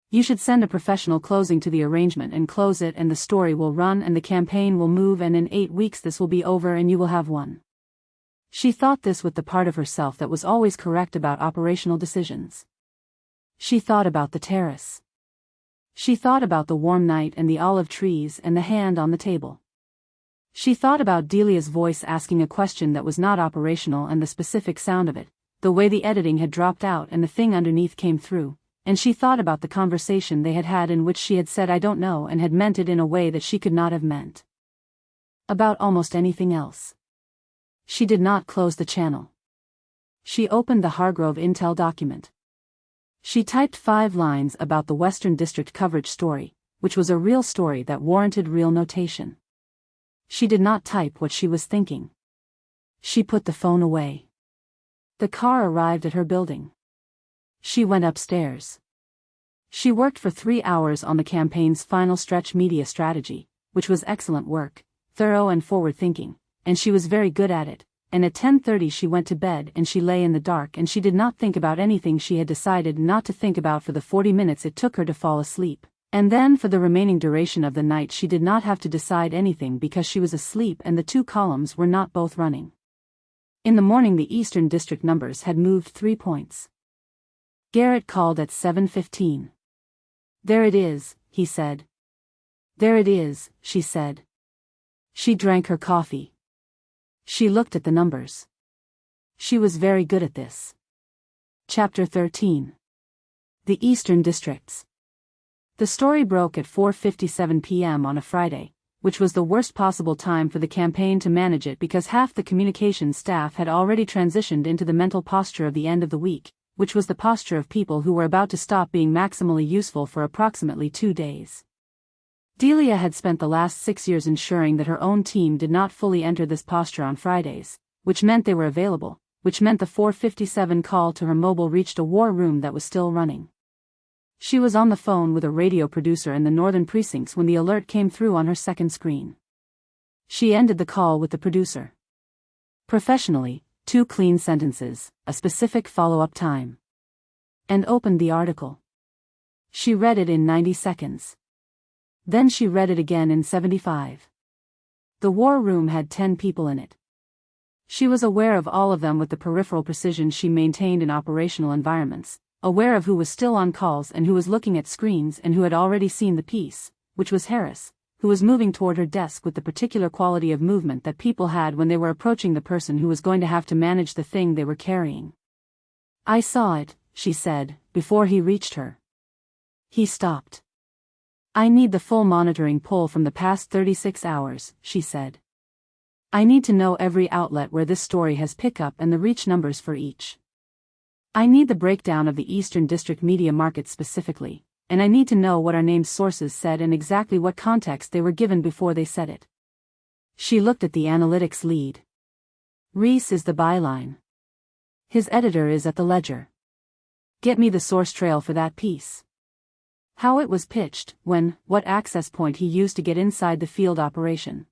You should send a professional closing to the arrangement and close it and the story will run and the campaign will move and in 8 weeks this will be over and you will have won. She thought this with the part of herself that was always correct about operational decisions. She thought about the terrace. She thought about the warm night and the olive trees and the hand on the table. She thought about Delia's voice asking a question that was not operational and the specific sound of it, the way the editing had dropped out and the thing underneath came through, and she thought about the conversation they had had in which she had said I don't know and had meant it in a way that she could not have meant. About almost anything else. She did not close the channel. She opened the Hargrove Intel document. She typed 5 lines about the Western District coverage story, which was a real story that warranted real notation. She did not type what she was thinking. She put the phone away. The car arrived at her building. She went upstairs. She worked for 3 hours on the campaign's final stretch media strategy, which was excellent work, thorough and forward-thinking, and she was very good at it, and at 10:30 she went to bed and she lay in the dark and she did not think about anything she had decided not to think about for the 40 minutes it took her to fall asleep, and then for the remaining duration of the night she did not have to decide anything because she was asleep and the 2 columns were not both running. In the morning the Eastern District numbers had moved 3 points. Garrett called at 7:15. There it is, he said. There it is, she said. She drank her coffee. She looked at the numbers. She was very good at this. Chapter 13. The Eastern Districts. The story broke at 4:57 p.m. on a Friday, which was the worst possible time for the campaign to manage it because half the communications staff had already transitioned into the mental posture of the end of the week, which was the posture of people who were about to stop being maximally useful for approximately 2 days. Delia had spent the last 6 years ensuring that her own team did not fully enter this posture on Fridays, which meant they were available, which meant the 4:57 call to her mobile reached a war room that was still running. She was on the phone with a radio producer in the northern precincts when the alert came through on her second screen. She ended the call with the producer. Professionally, 2 clean sentences, a specific follow-up time. And opened the article. She read it in 90 seconds. Then she read it again in 75. The war room had 10 people in it. She was aware of all of them with the peripheral precision she maintained in operational environments, aware of who was still on calls and who was looking at screens and who had already seen the piece, which was Harris, who was moving toward her desk with the particular quality of movement that people had when they were approaching the person who was going to have to manage the thing they were carrying. "I saw it," she said, before he reached her. He stopped. "I need the full monitoring pull from the past 36 hours, she said. "I need to know every outlet where this story has pickup and the reach numbers for each. I need the breakdown of the Eastern District media market specifically, and I need to know what our named sources said and exactly what context they were given before they said it." She looked at the analytics lead. "Reese is the byline. His editor is at the Ledger. Get me the source trail for that piece. How it was pitched, when, what access point he used to get inside the field operation."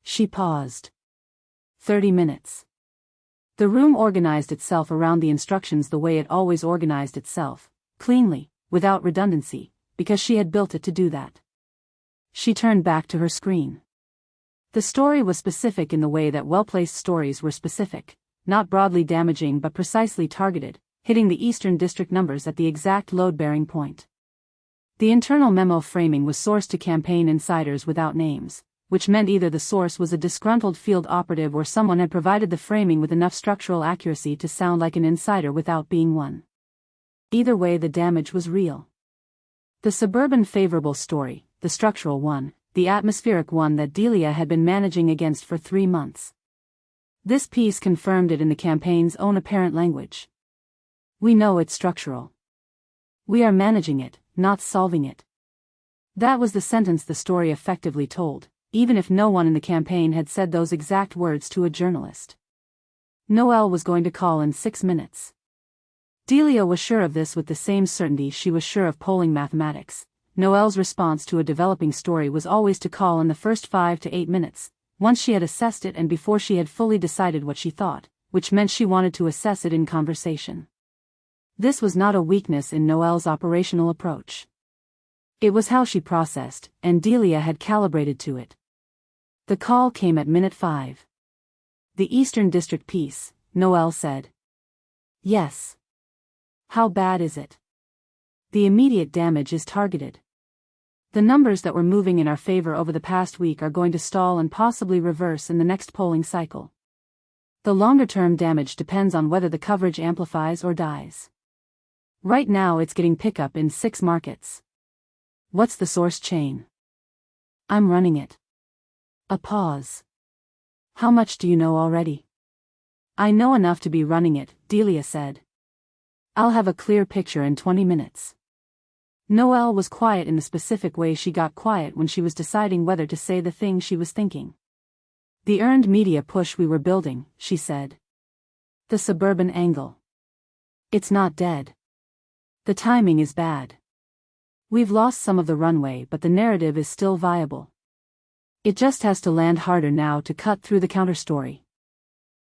She paused. 30 minutes. The room organized itself around the instructions the way it always organized itself, cleanly, without redundancy, because she had built it to do that. She turned back to her screen. The story was specific in the way that well-placed stories were specific, not broadly damaging but precisely targeted, hitting the Eastern District numbers at the exact load-bearing point. The internal memo framing was sourced to campaign insiders without names, which meant either the source was a disgruntled field operative or someone had provided the framing with enough structural accuracy to sound like an insider without being one. Either way, the damage was real. The suburban favorable story, the structural one, the atmospheric one that Delia had been managing against for 3 months. This piece confirmed it in the campaign's own apparent language. "We know it's structural. We are managing it, not solving it." That was the sentence the story effectively told, even if no one in the campaign had said those exact words to a journalist. Noel was going to call in 6 minutes. Delia was sure of this with the same certainty she was sure of polling mathematics. Noel's response to a developing story was always to call in the first 5 to 8 minutes, once she had assessed it and before she had fully decided what she thought, which meant she wanted to assess it in conversation. This was not a weakness in Noel's operational approach. It was how she processed, and Delia had calibrated to it. The call came at minute 5. "The Eastern District piece," Noel said. "Yes. How bad is it?" "The immediate damage is targeted. The numbers that were moving in our favor over the past week are going to stall and possibly reverse in the next polling cycle. The longer-term damage depends on whether the coverage amplifies or dies. Right now it's getting pickup in 6 markets. What's the source chain?" "I'm running it." A pause. "How much do you know already?" "I know enough to be running it," Delia said. "I'll have a clear picture in 20 minutes. Noel was quiet in the specific way she got quiet when she was deciding whether to say the thing she was thinking. "The earned media push we were building," she said. "The suburban angle. It's not dead. The timing is bad. We've lost some of the runway but the narrative is still viable. It just has to land harder now to cut through the counterstory.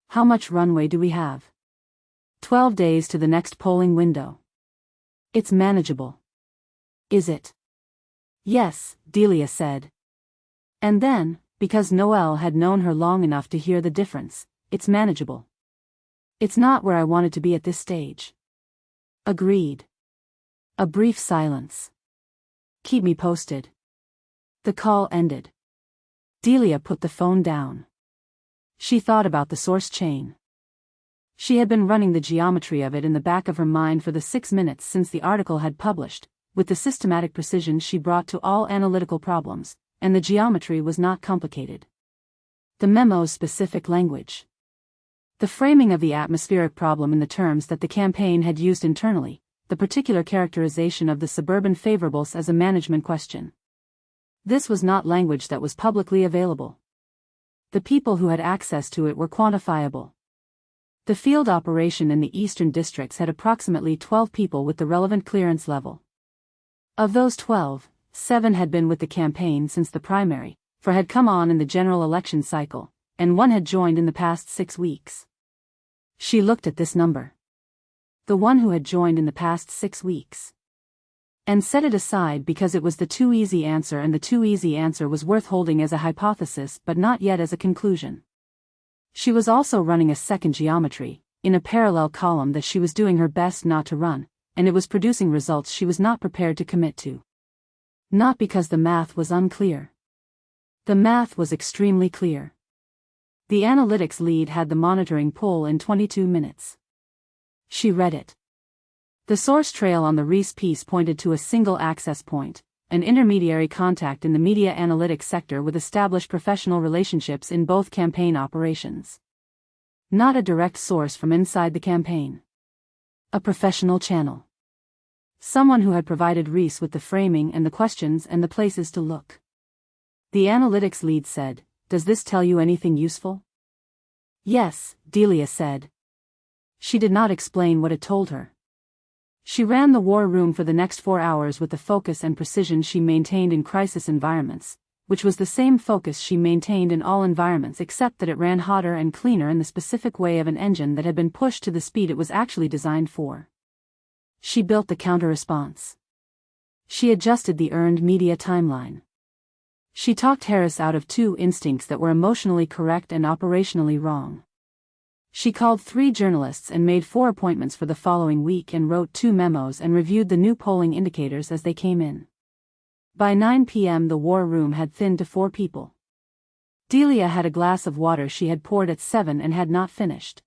How much runway do we have?" 12 days to the next polling window. "It's manageable." "Is it?" "Yes," Delia said. And then, because Noel had known her long enough to hear the difference, "It's manageable. It's not where I wanted to be at this stage." "Agreed." A brief silence. "Keep me posted." The call ended. Delia put the phone down. She thought about the source chain. She had been running the geometry of it in the back of her mind for the 6 minutes since the article had published, with the systematic precision she brought to all analytical problems, and the geometry was not complicated. The memo's specific language. The framing of the atmospheric problem in the terms that the campaign had used internally, the particular characterization of the suburban favorables as a management question. This was not language that was publicly available. The people who had access to it were quantifiable. The field operation in the eastern districts had approximately 12 people with the relevant clearance level. Of those 12, 7 had been with the campaign since the primary, 4 had come on in the general election cycle, and 1 had joined in the past 6 weeks. She looked at this number. The one who had joined in the past 6 weeks. And set it aside because it was the too easy answer, and the too easy answer was worth holding as a hypothesis but not yet as a conclusion. She was also running a second geometry, in a parallel column that she was doing her best not to run, and it was producing results she was not prepared to commit to. Not because the math was unclear. The math was extremely clear. The analytics lead had the monitoring poll in 22 minutes. She read it. The source trail on the Reese piece pointed to a single access point, an intermediary contact in the media analytics sector with established professional relationships in both campaign operations. Not a direct source from inside the campaign. A professional channel. Someone who had provided Reese with the framing and the questions and the places to look. The analytics lead said, "Does this tell you anything useful?" "Yes," Delia said. She did not explain what it told her. She ran the war room for the next 4 hours with the focus and precision she maintained in crisis environments, which was the same focus she maintained in all environments except that it ran hotter and cleaner in the specific way of an engine that had been pushed to the speed it was actually designed for. She built the counter-response. She adjusted the earned media timeline. She talked Harris out of 2 instincts that were emotionally correct and operationally wrong. She called 3 journalists and made 4 appointments for the following week and wrote 2 memos and reviewed the new polling indicators as they came in. By 9 p.m. the war room had thinned to 4 people. Delia had a glass of water she had poured at 7 and had not finished.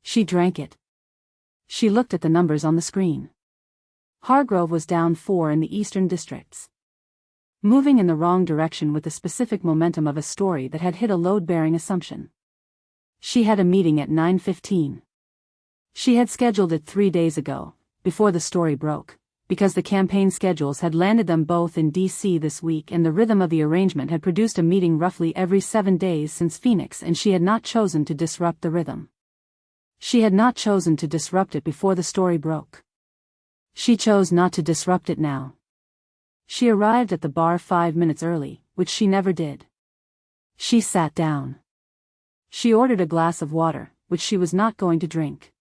She drank it. She looked at the numbers on the screen. Hargrove was down 4 in the eastern districts. Moving in the wrong direction with the specific momentum of a story that had hit a load-bearing assumption. She had a meeting at 9:15. She had scheduled it 3 days ago, before the story broke, because the campaign schedules had landed them both in D.C. this week and the rhythm of the arrangement had produced a meeting roughly every 7 days since Phoenix, and she had not chosen to disrupt the rhythm. She had not chosen to disrupt it before the story broke. She chose not to disrupt it now. She arrived at the bar 5 minutes early, which she never did. She sat down. She ordered a glass of water, which she was not going to drink.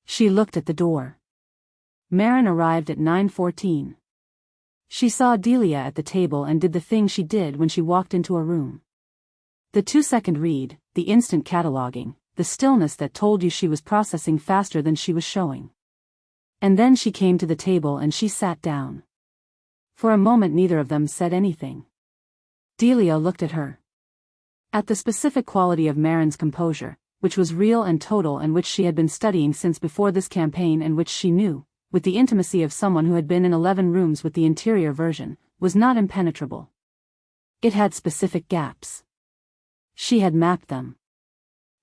She looked at the door. Maren arrived at 9:14. She saw Delia at the table and did the thing she did when she walked into a room. The 2-second read, the instant cataloging, the stillness that told you she was processing faster than she was showing. And then she came to the table and she sat down. For a moment neither of them said anything. Delia looked at her. At the specific quality of Maren's composure, which was real and total and which she had been studying since before this campaign and which she knew, with the intimacy of someone who had been in 11 rooms with the interior version, was not impenetrable. It had specific gaps. She had mapped them.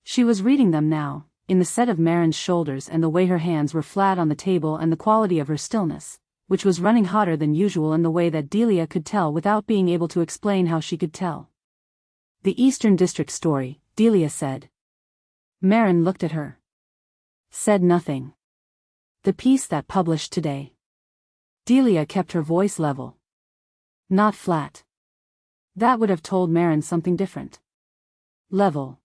She was reading them now, in the set of Maren's shoulders and the way her hands were flat on the table and the quality of her stillness, which was running hotter than usual in the way that Delia could tell without being able to explain how she could tell. The Eastern District story, Delia said. Maren looked at her. Said nothing. The piece that published today. Delia kept her voice level. Not flat. That would have told Maren something different. Level.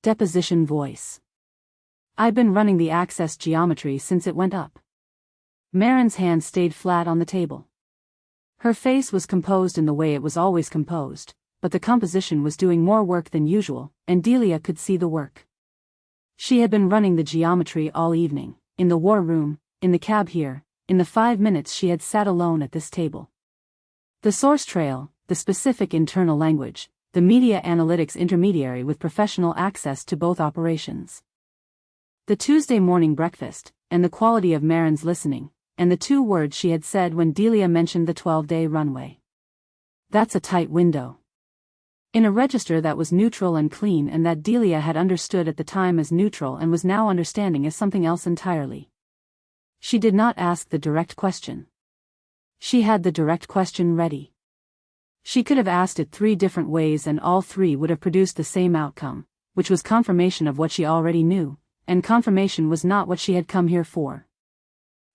Deposition voice. I've been running the access geometry since it went up. Maren's hand stayed flat on the table. Her face was composed in the way it was always composed, but the composition was doing more work than usual, and Delia could see the work. She had been running the geometry all evening, in the war room, in the cab here, in the 5 minutes she had sat alone at this table. The source trail, the specific internal language, the media analytics intermediary with professional access to both operations. The Tuesday morning breakfast, and the quality of Maren's listening, and the 2 words she had said when Delia mentioned the 12-day runway. That's a tight window. In a register that was neutral and clean and that Delia had understood at the time as neutral and was now understanding as something else entirely. She did not ask the direct question. She had the direct question ready. She could have asked it 3 different ways and all 3 would have produced the same outcome, which was confirmation of what she already knew, and confirmation was not what she had come here for.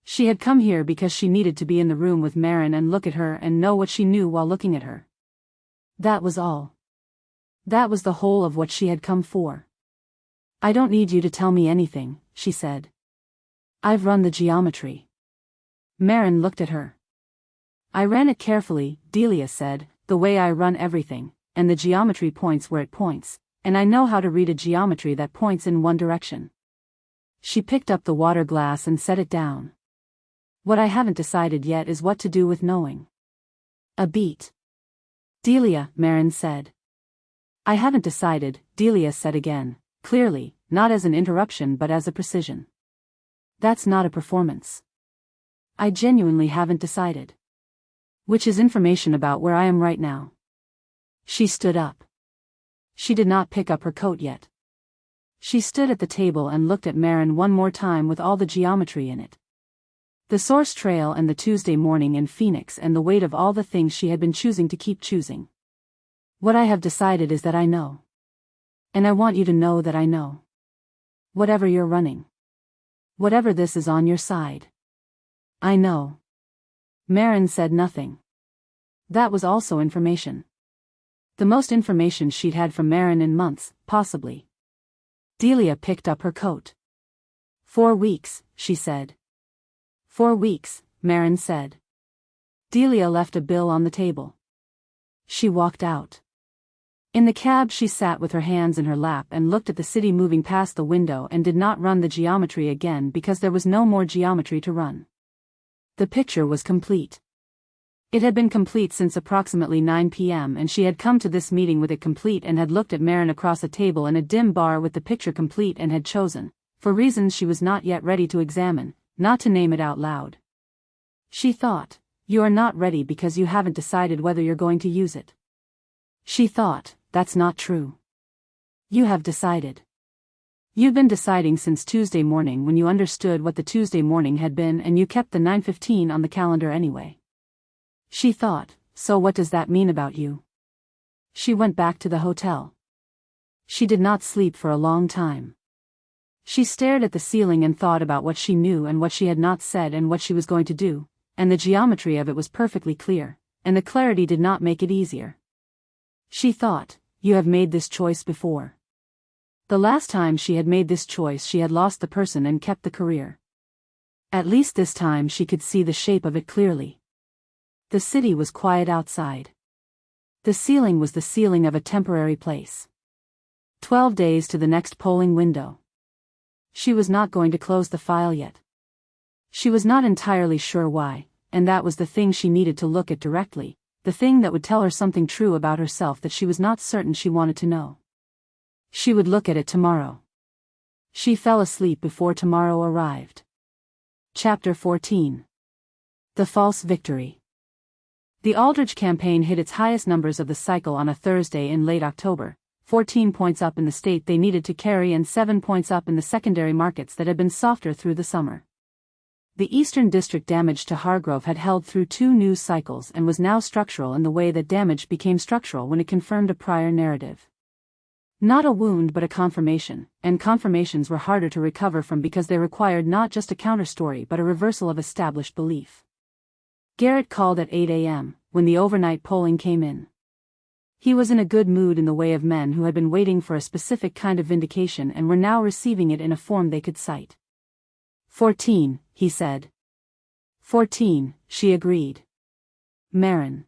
She had come here because she needed to be in the room with Maren and look at her and know what she knew while looking at her. That was all. That was the whole of what she had come for. I don't need you to tell me anything, she said. I've run the geometry. Maren looked at her. I ran it carefully, Delia said, the way I run everything, and the geometry points where it points, and I know how to read a geometry that points in one direction. She picked up the water glass and set it down. What I haven't decided yet is what to do with knowing. A beat. Delia, Maren said. I haven't decided, Delia said again, clearly, not as an interruption but as a precision. That's not a performance. I genuinely haven't decided. Which is information about where I am right now. She stood up. She did not pick up her coat yet. She stood at the table and looked at Maren one more time with all the geometry in it. The source trail and the Tuesday morning in Phoenix and the weight of all the things she had been choosing to keep choosing. What I have decided is that I know. And I want you to know that I know. Whatever you're running. Whatever this is on your side. I know. Maren said nothing. That was also information. The most information she'd had from Maren in months, possibly. Delia picked up her coat. 4 weeks, she said. 4 weeks, Maren said. Delia left a bill on the table. She walked out. In the cab she sat with her hands in her lap and looked at the city moving past the window and did not run the geometry again because there was no more geometry to run. The picture was complete. It had been complete since approximately 9 p.m. and she had come to this meeting with it complete and had looked at Maren across a table in a dim bar with the picture complete and had chosen, for reasons she was not yet ready to examine, not to name it out loud. She thought, you are not ready because you haven't decided whether you're going to use it. She thought, that's not true. You have decided. You've been deciding since Tuesday morning when you understood what the Tuesday morning had been and you kept the 9:15 on the calendar anyway. She thought, so what does that mean about you? She went back to the hotel. She did not sleep for a long time. She stared at the ceiling and thought about what she knew and what she had not said and what she was going to do, and the geometry of it was perfectly clear, and the clarity did not make it easier. She thought, you have made this choice before. The last time she had made this choice she had lost the person and kept the career. At least this time she could see the shape of it clearly. The city was quiet outside. The ceiling was the ceiling of a temporary place. 12 days to the next polling window. She was not going to close the file yet. She was not entirely sure why, and that was the thing she needed to look at directly, the thing that would tell her something true about herself that she was not certain she wanted to know. She would look at it tomorrow. She fell asleep before tomorrow arrived. Chapter 14. The False Victory. The Aldridge campaign hit its highest numbers of the cycle on a Thursday in late October, 14 points up in the state they needed to carry and 7 points up in the secondary markets that had been softer through the summer. The Eastern District damage to Hargrove had held through 2 news cycles and was now structural in the way that damage became structural when it confirmed a prior narrative. Not a wound but a confirmation, and confirmations were harder to recover from because they required not just a counterstory but a reversal of established belief. Garrett called at 8 a.m., when the overnight polling came in. He was in a good mood in the way of men who had been waiting for a specific kind of vindication and were now receiving it in a form they could cite. 14, he said. 14, she agreed. Maren.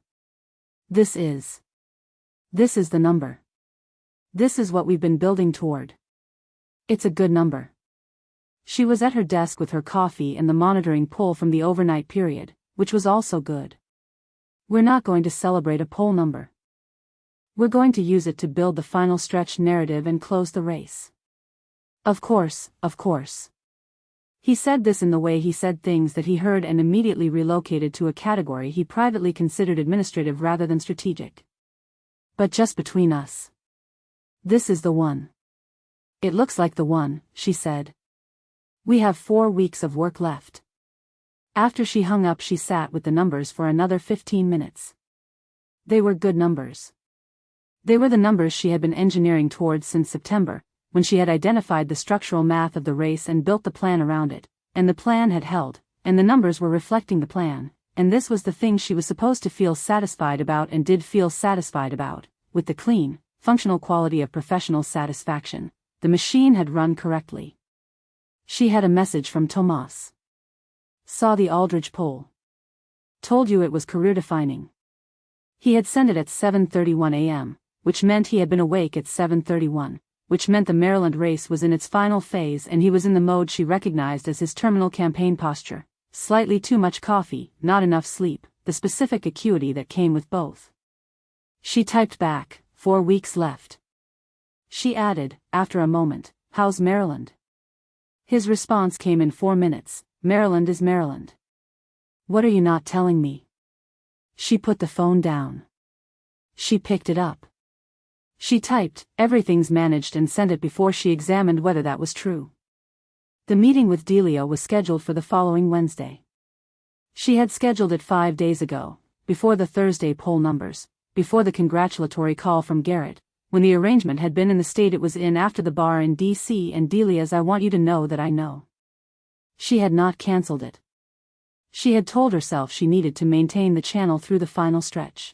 This is the number. This is what we've been building toward. It's a good number. She was at her desk with her coffee and the monitoring poll from the overnight period, which was also good. We're not going to celebrate a poll number. We're going to use it to build the final stretch narrative and close the race. Of course, of course. He said this in the way he said things that he heard and immediately relocated to a category he privately considered administrative rather than strategic. But just between us. This is the one. It looks like the one, she said. We have 4 weeks of work left. After she hung up, she sat with the numbers for another 15 minutes. They were good numbers. They were the numbers she had been engineering towards since September, when she had identified the structural math of the race and built the plan around it, and the plan had held, and the numbers were reflecting the plan, and this was the thing she was supposed to feel satisfied about and did feel satisfied about, with the clean, functional quality of professional satisfaction. The machine had run correctly. She had a message from Tomas. Saw the Aldridge poll. Told you it was career-defining. He had sent it at 7:31 a.m., which meant he had been awake at 7:31, which meant the Maryland race was in its final phase and he was in the mode she recognized as his terminal campaign posture. Slightly too much coffee, not enough sleep, the specific acuity that came with both. She typed back, 4 weeks left. She added, after a moment, how's Maryland? His response came in 4 minutes, Maryland is Maryland. What are you not telling me? She put the phone down. She picked it up. She typed, everything's managed, and sent it before she examined whether that was true. The meeting with Delia was scheduled for the following Wednesday. She had scheduled it 5 days ago, before the Thursday poll numbers, before the congratulatory call from Garrett, when the arrangement had been in the state it was in after the bar in D.C. and Delia's I want you to know that I know. She had not cancelled it. She had told herself she needed to maintain the channel through the final stretch.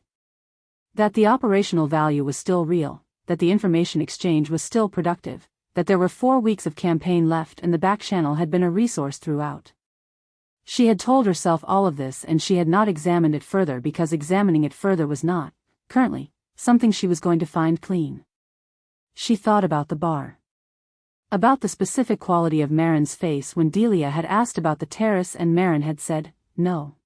That the operational value was still real, that the information exchange was still productive, that there were 4 weeks of campaign left and the back channel had been a resource throughout. She had told herself all of this and she had not examined it further because examining it further was not, currently, something she was going to find clean. She thought about the bar. About the specific quality of Maren's face when Delia had asked about the terrace and Maren had said, no.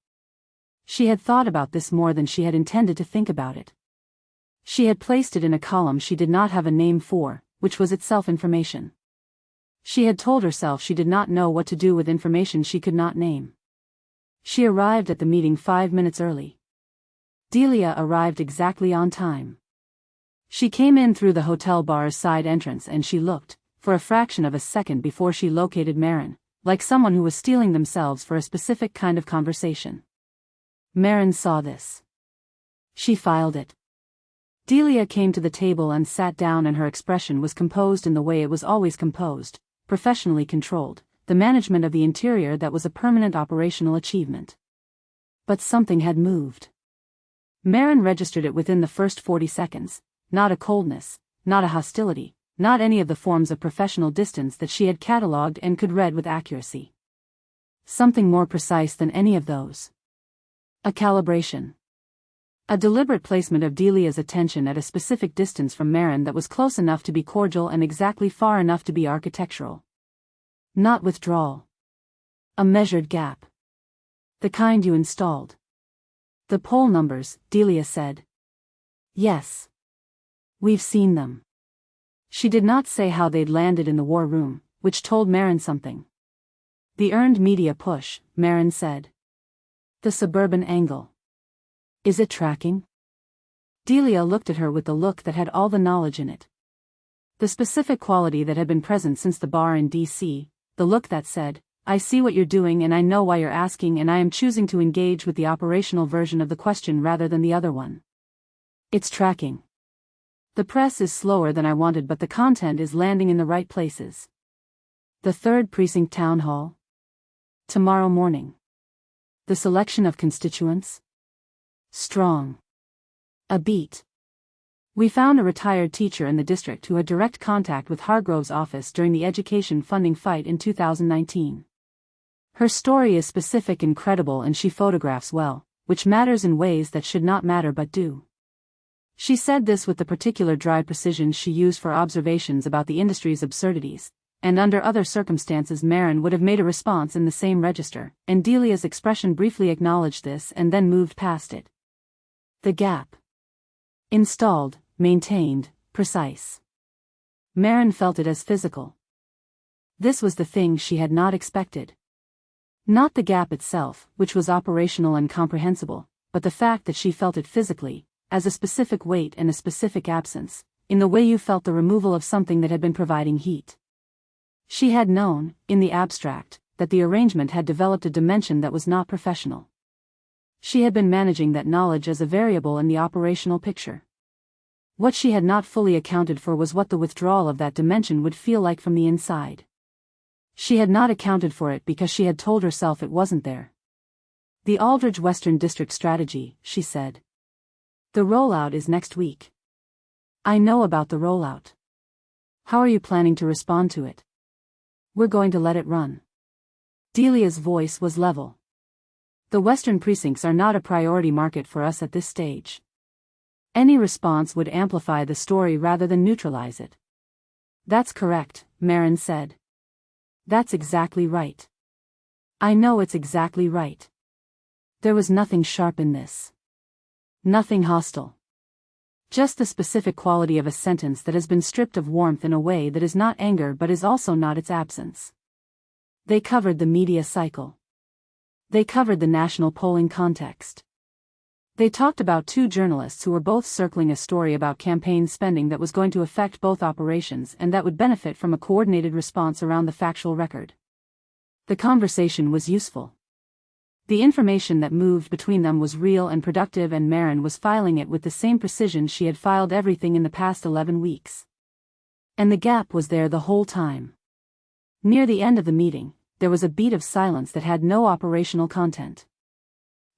She had thought about this more than she had intended to think about it. She had placed it in a column she did not have a name for, which was itself information. She had told herself she did not know what to do with information she could not name. She arrived at the meeting 5 minutes early. Delia arrived exactly on time. She came in through the hotel bar's side entrance and she looked, for a fraction of a second before she located Maren, like someone who was steeling themselves for a specific kind of conversation. Maren saw this. She filed it. Delia came to the table and sat down and her expression was composed in the way it was always composed, professionally controlled, the management of the interior that was a permanent operational achievement. But something had moved. Maren registered it within the first 40 seconds, not a coldness, not a hostility, not any of the forms of professional distance that she had catalogued and could read with accuracy. Something more precise than any of those. A calibration. A deliberate placement of Delia's attention at a specific distance from Maren that was close enough to be cordial and exactly far enough to be architectural. Not withdrawal. A measured gap. The kind you installed. The poll numbers, Delia said. Yes. We've seen them. She did not say how they'd landed in the war room, which told Maren something. The earned media push, Maren said. The suburban angle. Is it tracking? Delia looked at her with the look that had all the knowledge in it. The specific quality that had been present since the bar in D.C., the look that said, I see what you're doing and I know why you're asking and I am choosing to engage with the operational version of the question rather than the other one. It's tracking. The press is slower than I wanted but the content is landing in the right places. The 3rd Precinct Town Hall. Tomorrow morning. The selection of constituents. Strong. A beat. We found a retired teacher in the district who had direct contact with Hargrove's office during the education funding fight in 2019. Her story is specific and credible and she photographs well, which matters in ways that should not matter but do. She said this with the particular dry precision she used for observations about the industry's absurdities, and under other circumstances Maren would have made a response in the same register, and Delia's expression briefly acknowledged this and then moved past it. The gap. Installed, maintained, precise. Maren felt it as physical. This was the thing she had not expected. Not the gap itself, which was operational and comprehensible, but the fact that she felt it physically, as a specific weight and a specific absence, in the way you felt the removal of something that had been providing heat. She had known, in the abstract, that the arrangement had developed a dimension that was not professional. She had been managing that knowledge as a variable in the operational picture. What she had not fully accounted for was what the withdrawal of that dimension would feel like from the inside. She had not accounted for it because she had told herself it wasn't there. The Aldridge Western District strategy, she said. The rollout is next week. I know about the rollout. How are you planning to respond to it? We're going to let it run. Delia's voice was level. The Western precincts are not a priority market for us at this stage. Any response would amplify the story rather than neutralize it. That's correct, Maren said. That's exactly right. I know it's exactly right. There was nothing sharp in this. Nothing hostile. Just the specific quality of a sentence that has been stripped of warmth in a way that is not anger but is also not its absence. They covered the media cycle. They covered the national polling context. They talked about two journalists who were both circling a story about campaign spending that was going to affect both operations and that would benefit from a coordinated response around the factual record. The conversation was useful. The information that moved between them was real and productive, and Maren was filing it with the same precision she had filed everything in the past 11 weeks. And the gap was there the whole time. Near the end of the meeting, there was a beat of silence that had no operational content.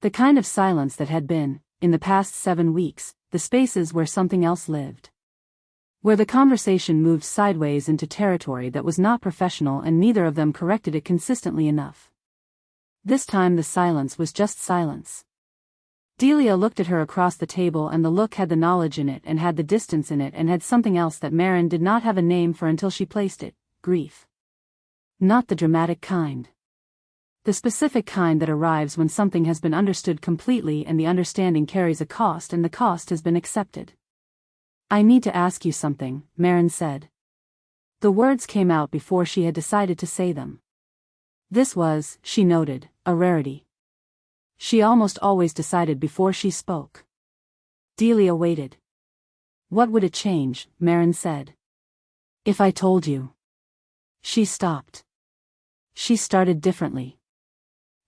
The kind of silence that had been, in the past 7 weeks, the spaces where something else lived. Where the conversation moved sideways into territory that was not professional and neither of them corrected it consistently enough. This time the silence was just silence. Delia looked at her across the table, and the look had the knowledge in it and had the distance in it and had something else that Maren did not have a name for until she placed it: grief. Not the dramatic kind. The specific kind that arrives when something has been understood completely and the understanding carries a cost and the cost has been accepted. I need to ask you something, Maren said. The words came out before she had decided to say them. This was, she noted, a rarity. She almost always decided before she spoke. Delia waited. What would it change, Maren said. If I told you. She stopped. She started differently.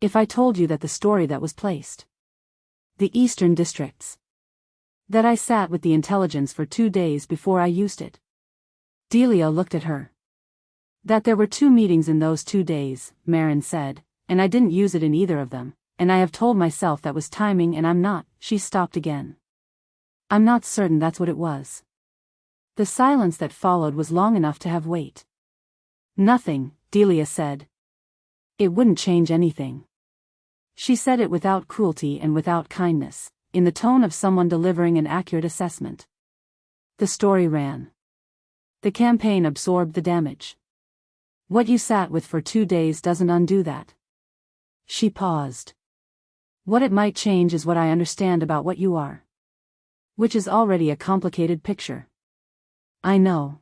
If I told you that the story that was placed. The Eastern Districts. That I sat with the intelligence for 2 days before I used it. Delia looked at her. That there were 2 meetings in those 2 days, Maren said, and I didn't use it in either of them, and I have told myself that was timing, and I'm not. She stopped again. I'm not certain that's what it was. The silence that followed was long enough to have weight. Nothing, Delia said. It wouldn't change anything. She said it without cruelty and without kindness, in the tone of someone delivering an accurate assessment. The story ran. The campaign absorbed the damage. What you sat with for 2 days doesn't undo that. She paused. What it might change is what I understand about what you are. Which is already a complicated picture. I know.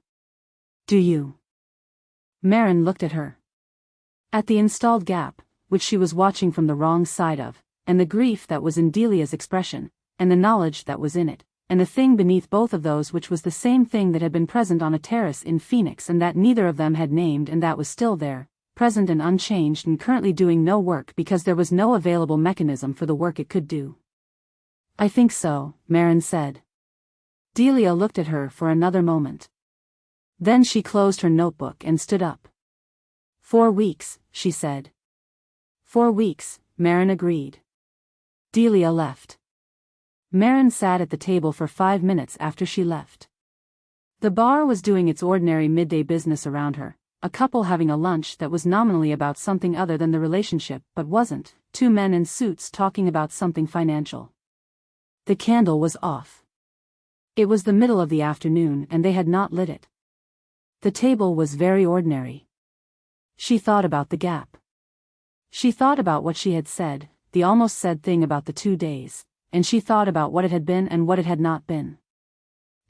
Do you? Maren looked at her. At the installed gap, which she was watching from the wrong side of, and the grief that was in Delia's expression, and the knowledge that was in it, and the thing beneath both of those, which was the same thing that had been present on a terrace in Phoenix and that neither of them had named, and that was still there, present and unchanged and currently doing no work because there was no available mechanism for the work it could do. I think so, Maren said. Delia looked at her for another moment. Then she closed her notebook and stood up. 4 weeks, she said. 4 weeks, Maren agreed. Delia left. Maren sat at the table for 5 minutes after she left. The bar was doing its ordinary midday business around her, a couple having a lunch that was nominally about something other than the relationship but wasn't, 2 men in suits talking about something financial. The candle was off. It was the middle of the afternoon and they had not lit it. The table was very ordinary. She thought about the gap. She thought about what she had said, the almost said thing about the 2 days, and she thought about what it had been and what it had not been.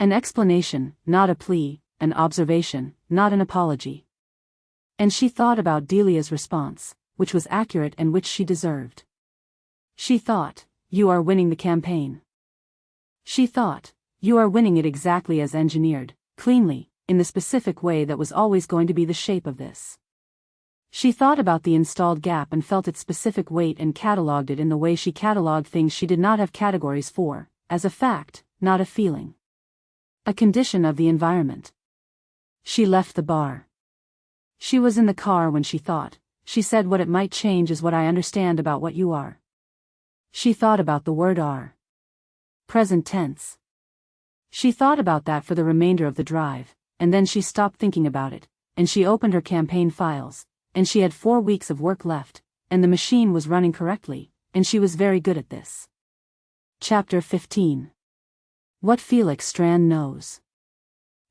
An explanation, not a plea, an observation, not an apology. And she thought about Delia's response, which was accurate and which she deserved. She thought, "You are winning the campaign." She thought, "You are winning it exactly as engineered, cleanly, in the specific way that was always going to be the shape of this." She thought about the installed gap and felt its specific weight and catalogued it in the way she catalogued things she did not have categories for, as a fact, not a feeling. A condition of the environment. She left the bar. She was in the car when she thought. She said, "What it might change is what I understand about what you are." She thought about the word are. Present tense. She thought about that for the remainder of the drive, and then she stopped thinking about it, and she opened her campaign files, and she had 4 weeks of work left, and the machine was running correctly, and she was very good at this. Chapter 15. What Felix Strand Knows.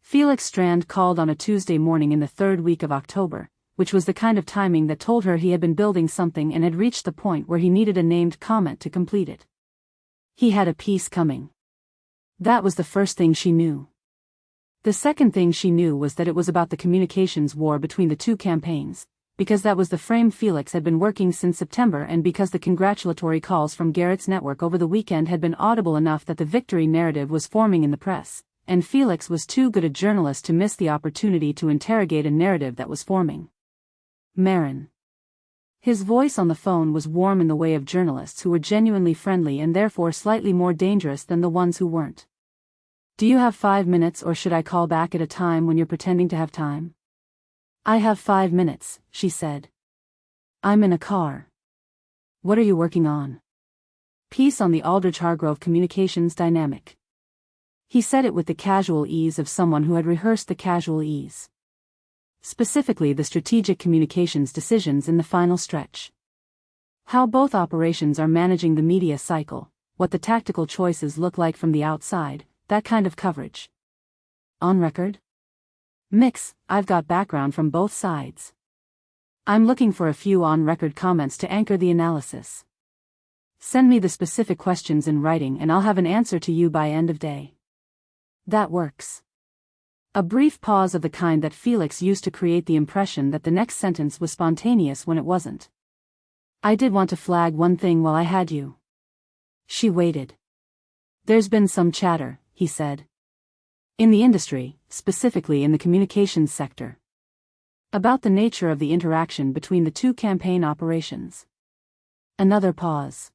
Felix Strand called on a Tuesday morning in the 3rd week of October, which was the kind of timing that told her he had been building something and had reached the point where he needed a named comment to complete it. He had a piece coming. That was the first thing she knew. The second thing she knew was that it was about the communications war between the two campaigns, because that was the frame Felix had been working since September, and because the congratulatory calls from Garrett's network over the weekend had been audible enough that the victory narrative was forming in the press, and Felix was too good a journalist to miss the opportunity to interrogate a narrative that was forming. Maren. His voice on the phone was warm in the way of journalists who were genuinely friendly and therefore slightly more dangerous than the ones who weren't. "Do you have 5 minutes, or should I call back at a time when you're pretending to have time?" "I have 5 minutes," she said. "I'm in a car." "What are you working on?" "Piece on the Aldridge Hargrove communications dynamic." He said it with the casual ease of someone who had rehearsed the casual ease. Specifically the strategic communications decisions in the final stretch. How both operations are managing the media cycle, what the tactical choices look like from the outside, that kind of coverage. On record? Mix, I've got background from both sides. I'm looking for a few on-record comments to anchor the analysis. Send me the specific questions in writing and I'll have an answer to you by end of day. That works. A brief pause of the kind that Felix used to create the impression that the next sentence was spontaneous when it wasn't. "I did want to flag one thing while I had you." She waited. "There's been some chatter," he said. "In the industry, specifically in the communications sector. About the nature of the interaction between the two campaign operations." Another pause.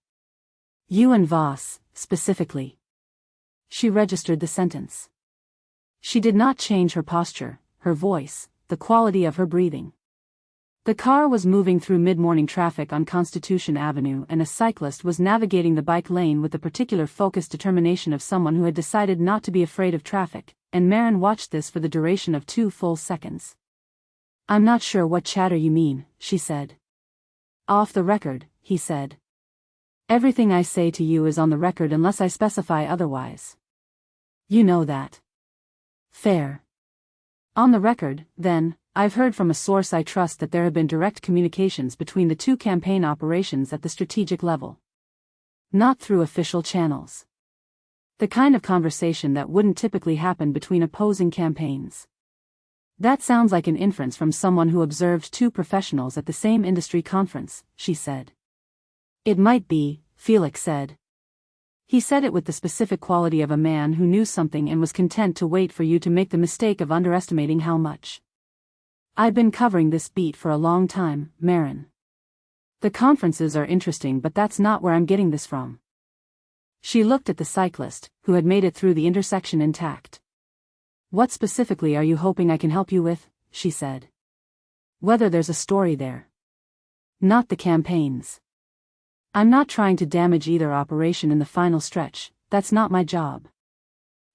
"You and Voss, specifically." She registered the sentence. She did not change her posture, her voice, the quality of her breathing. The car was moving through mid-morning traffic on Constitution Avenue, and a cyclist was navigating the bike lane with the particular focused determination of someone who had decided not to be afraid of traffic, and Maren watched this for the duration of 2 full seconds. "I'm not sure what chatter you mean," she said. "Off the record," he said. "Everything I say to you is on the record unless I specify otherwise. You know that." "Fair. On the record, then, I've heard from a source I trust that there have been direct communications between the two campaign operations at the strategic level. Not through official channels. The kind of conversation that wouldn't typically happen between opposing campaigns." "That sounds like an inference from someone who observed two professionals at the same industry conference," she said. "It might be," Felix said. He said it with the specific quality of a man who knew something and was content to wait for you to make the mistake of underestimating how much. "I've been covering this beat for a long time, Maren. The conferences are interesting, but that's not where I'm getting this from." She looked at the cyclist, who had made it through the intersection intact. "What specifically are you hoping I can help you with?" she said. "Whether there's a story there." "Not the campaigns. I'm not trying to damage either operation in the final stretch, that's not my job.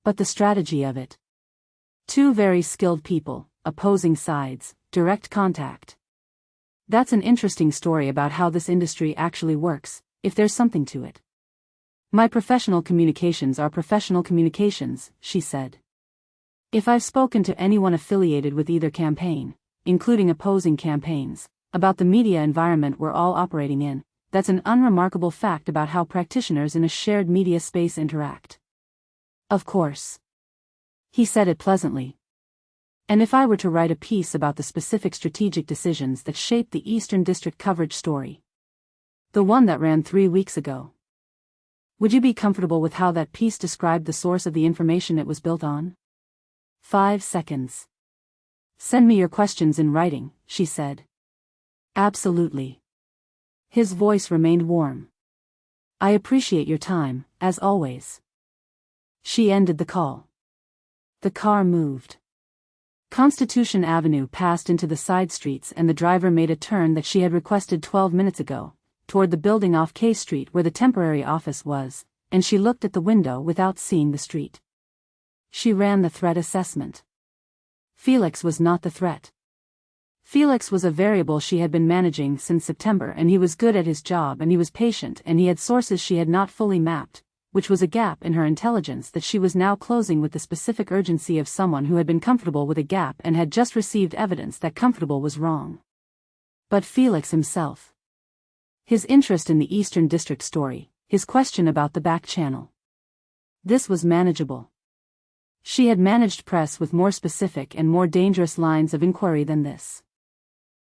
But the strategy of it. Two very skilled people, opposing sides, direct contact. That's an interesting story about how this industry actually works, if there's something to it." "My professional communications are professional communications," she said. "If I've spoken to anyone affiliated with either campaign, including opposing campaigns, about the media environment we're all operating in, that's an unremarkable fact about how practitioners in a shared media space interact." "Of course. He said it pleasantly. And if I were to write a piece about the specific strategic decisions that shaped the Eastern District coverage story, the one that ran 3 weeks ago, would you be comfortable with how that piece described the source of the information it was built on? 5 seconds. Send me your questions in writing, she said. Absolutely. His voice remained warm. I appreciate your time, as always. She ended the call. The car moved. Constitution Avenue passed into the side streets and the driver made a turn that she had requested 12 minutes ago, toward the building off K Street where the temporary office was, and she looked at the window without seeing the street. She ran the threat assessment. Felix was not the threat. Felix was a variable she had been managing since September, and he was good at his job and he was patient and he had sources she had not fully mapped, which was a gap in her intelligence that she was now closing with the specific urgency of someone who had been comfortable with a gap and had just received evidence that comfortable was wrong. But Felix himself. His interest in the Eastern District story, his question about the back channel. This was manageable. She had managed press with more specific and more dangerous lines of inquiry than this.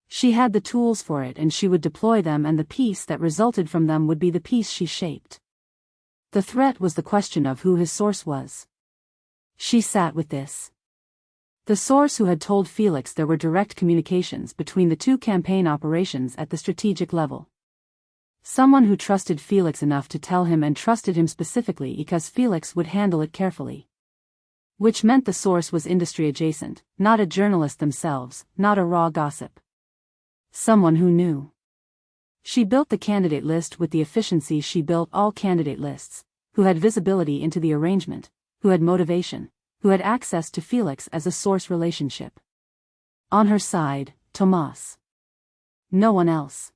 She had the tools for it and she would deploy them, and the piece that resulted from them would be the piece she shaped. The threat was the question of who his source was. She sat with this. The source who had told Felix there were direct communications between the two campaign operations at the strategic level. Someone who trusted Felix enough to tell him and trusted him specifically because Felix would handle it carefully. Which meant the source was industry adjacent, not a journalist themselves, not a raw gossip. Someone who knew. She built the candidate list with the efficiency she built all candidate lists, who had visibility into the arrangement, who had motivation, who had access to Felix as a source relationship. On her side, Tomas. No one else.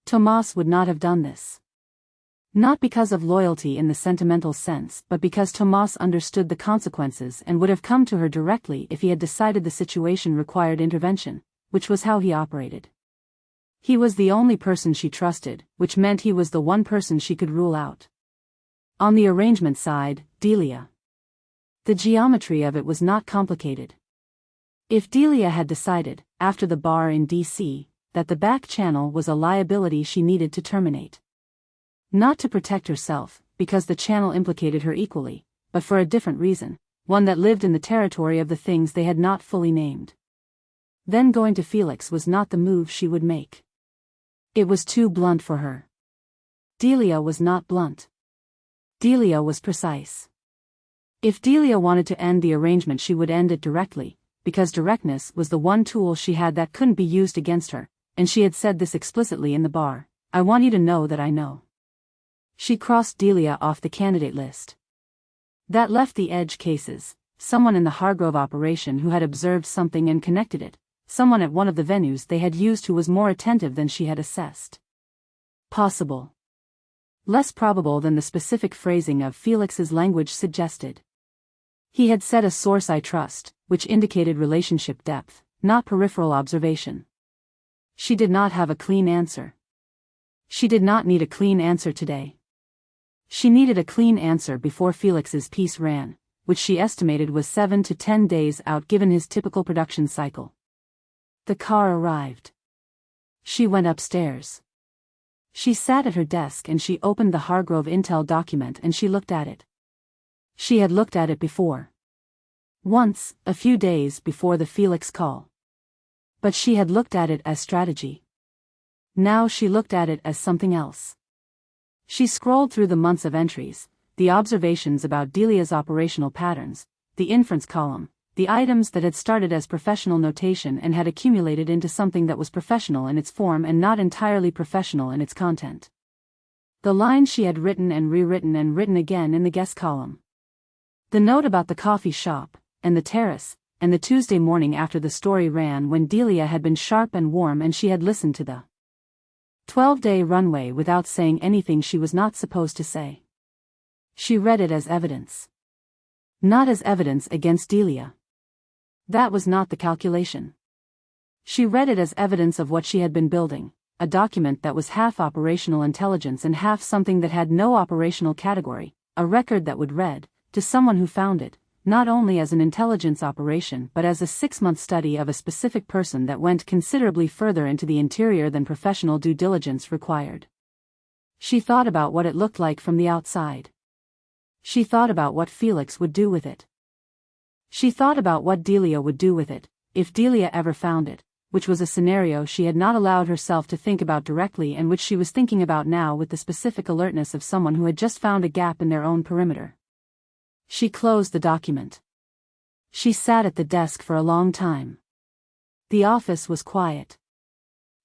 Tomas would not have done this. Not because of loyalty in the sentimental sense, but because Tomas understood the consequences and would have come to her directly if he had decided the situation required intervention, which was how he operated. He was the only person she trusted, which meant he was the one person she could rule out. On the arrangement side, Delia. The geometry of it was not complicated. If Delia had decided, after the bar in D.C., that the back channel was a liability she needed to terminate. Not to protect herself, because the channel implicated her equally, but for a different reason, one that lived in the territory of the things they had not fully named. Then going to Felix was not the move she would make. It was too blunt for her. Delia was not blunt. Delia was precise. If Delia wanted to end the arrangement, she would end it directly, because directness was the one tool she had that couldn't be used against her, and she had said this explicitly in the bar. I want you to know that I know. She crossed Delia off the candidate list. That left the edge cases, someone in the Hargrove operation who had observed something and connected it, someone at one of the venues they had used who was more attentive than she had assessed. Possible. Less probable than the specific phrasing of Felix's language suggested. He had said a source I trust, which indicated relationship depth, not peripheral observation. She did not have a clean answer. She did not need a clean answer today. She needed a clean answer before Felix's piece ran, which she estimated was 7 to 10 days out given his typical production cycle. The car arrived. She went upstairs. She sat at her desk and she opened the Hargrove Intel document and she looked at it. She had looked at it before. Once, a few days before the Felix call. But she had looked at it as strategy. Now she looked at it as something else. She scrolled through the months of entries, the observations about Delia's operational patterns, the inference column, the items that had started as professional notation and had accumulated into something that was professional in its form and not entirely professional in its content. The lines she had written and rewritten and written again in the guest column. The note about the coffee shop, and the terrace, and the Tuesday morning after the story ran when Delia had been sharp and warm and she had listened to the 12-day runway without saying anything she was not supposed to say. She read it as evidence. Not as evidence against Delia. That was not the calculation. She read it as evidence of what she had been building, a document that was half operational intelligence and half something that had no operational category, a record that would read, to someone who found it, not only as an intelligence operation but as a 6-month study of a specific person that went considerably further into the interior than professional due diligence required. She thought about what it looked like from the outside. She thought about what Felix would do with it. She thought about what Delia would do with it, if Delia ever found it, which was a scenario she had not allowed herself to think about directly and which she was thinking about now with the specific alertness of someone who had just found a gap in their own perimeter. She closed the document. She sat at the desk for a long time. The office was quiet.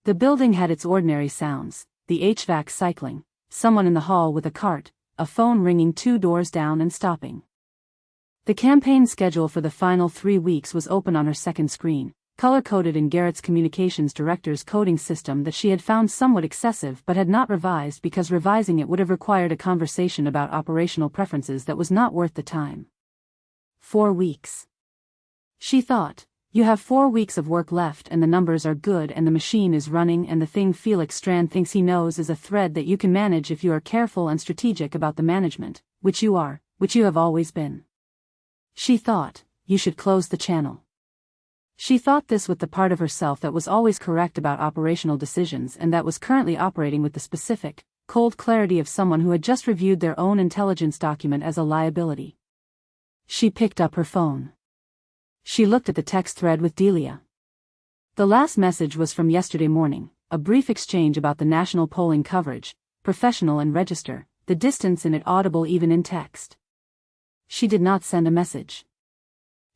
The building had its ordinary sounds, the HVAC cycling, someone in the hall with a cart, a phone ringing 2 doors down and stopping. The campaign schedule for the final 3 weeks was open on her second screen, color-coded in Garrett's communications director's coding system that she had found somewhat excessive but had not revised because revising it would have required a conversation about operational preferences that was not worth the time. 4 weeks. She thought, you have 4 weeks of work left and the numbers are good and the machine is running and the thing Felix Strand thinks he knows is a thread that you can manage if you are careful and strategic about the management, which you are, which you have always been. She thought, you should close the channel. She thought this with the part of herself that was always correct about operational decisions and that was currently operating with the specific, cold clarity of someone who had just reviewed their own intelligence document as a liability. She picked up her phone. She looked at the text thread with Delia. The last message was from yesterday morning, a brief exchange about the national polling coverage, professional and register, the distance in it audible even in text. She did not send a message.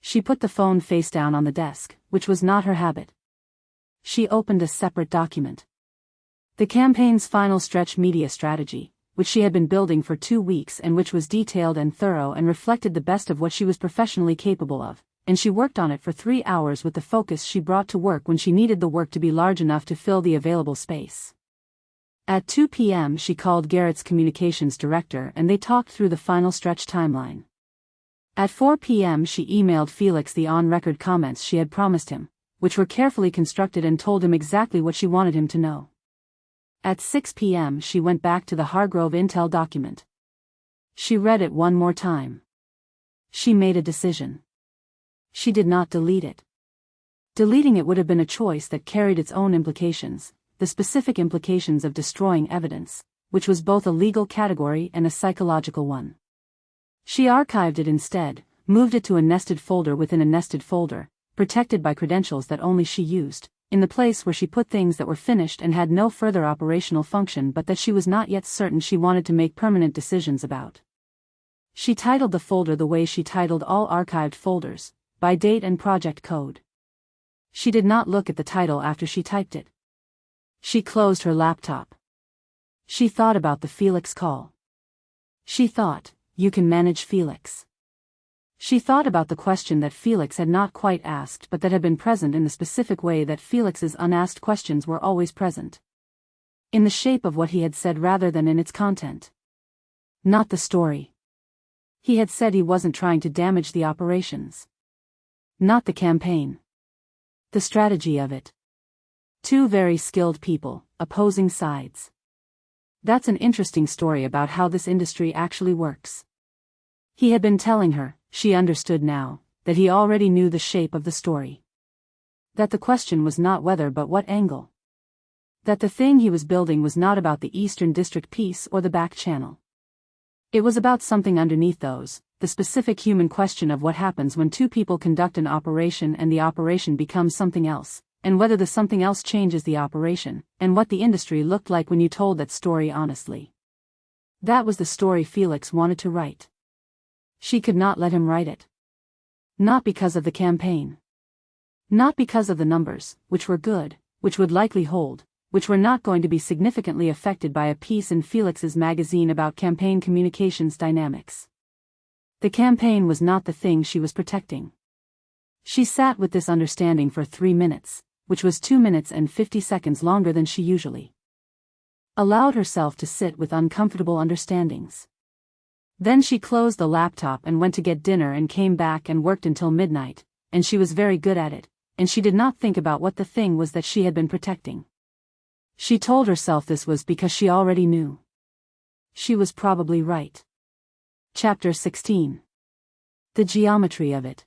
She put the phone face down on the desk, which was not her habit. She opened a separate document. The campaign's final stretch media strategy, which she had been building for 2 weeks and which was detailed and thorough and reflected the best of what she was professionally capable of, and she worked on it for 3 hours with the focus she brought to work when she needed the work to be large enough to fill the available space. At 2 p.m. she called Garrett's communications director and they talked through the final stretch timeline. At 4 p.m. she emailed Felix the on-record comments she had promised him, which were carefully constructed and told him exactly what she wanted him to know. At 6 p.m. she went back to the Hargrove Intel document. She read it one more time. She made a decision. She did not delete it. Deleting it would have been a choice that carried its own implications, the specific implications of destroying evidence, which was both a legal category and a psychological one. She archived it instead, moved it to a nested folder within a nested folder, protected by credentials that only she used, in the place where she put things that were finished and had no further operational function but that she was not yet certain she wanted to make permanent decisions about. She titled the folder the way she titled all archived folders, by date and project code. She did not look at the title after she typed it. She closed her laptop. She thought about the Felix call. She thought, you can manage Felix. She thought about the question that Felix had not quite asked but that had been present in the specific way that Felix's unasked questions were always present. In the shape of what he had said rather than in its content. Not the story. He had said he wasn't trying to damage the operations. Not the campaign. The strategy of it. 2 very skilled people, opposing sides. That's an interesting story about how this industry actually works. He had been telling her, she understood now, that he already knew the shape of the story. That the question was not whether but what angle. That the thing he was building was not about the Eastern District piece or the back channel. It was about something underneath those, the specific human question of what happens when 2 people conduct an operation and the operation becomes something else, and whether the something else changes the operation, and what the industry looked like when you told that story honestly. That was the story Felix wanted to write. She could not let him write it. Not because of the campaign. Not because of the numbers, which were good, which would likely hold, which were not going to be significantly affected by a piece in Felix's magazine about campaign communications dynamics. The campaign was not the thing she was protecting. She sat with this understanding for 3 minutes, which was 2 minutes and 50 seconds longer than she usually allowed herself to sit with uncomfortable understandings. Then she closed the laptop and went to get dinner and came back and worked until midnight, and she was very good at it, and she did not think about what the thing was that she had been protecting. She told herself this was because she already knew. She was probably right. Chapter 16. The geometry of it.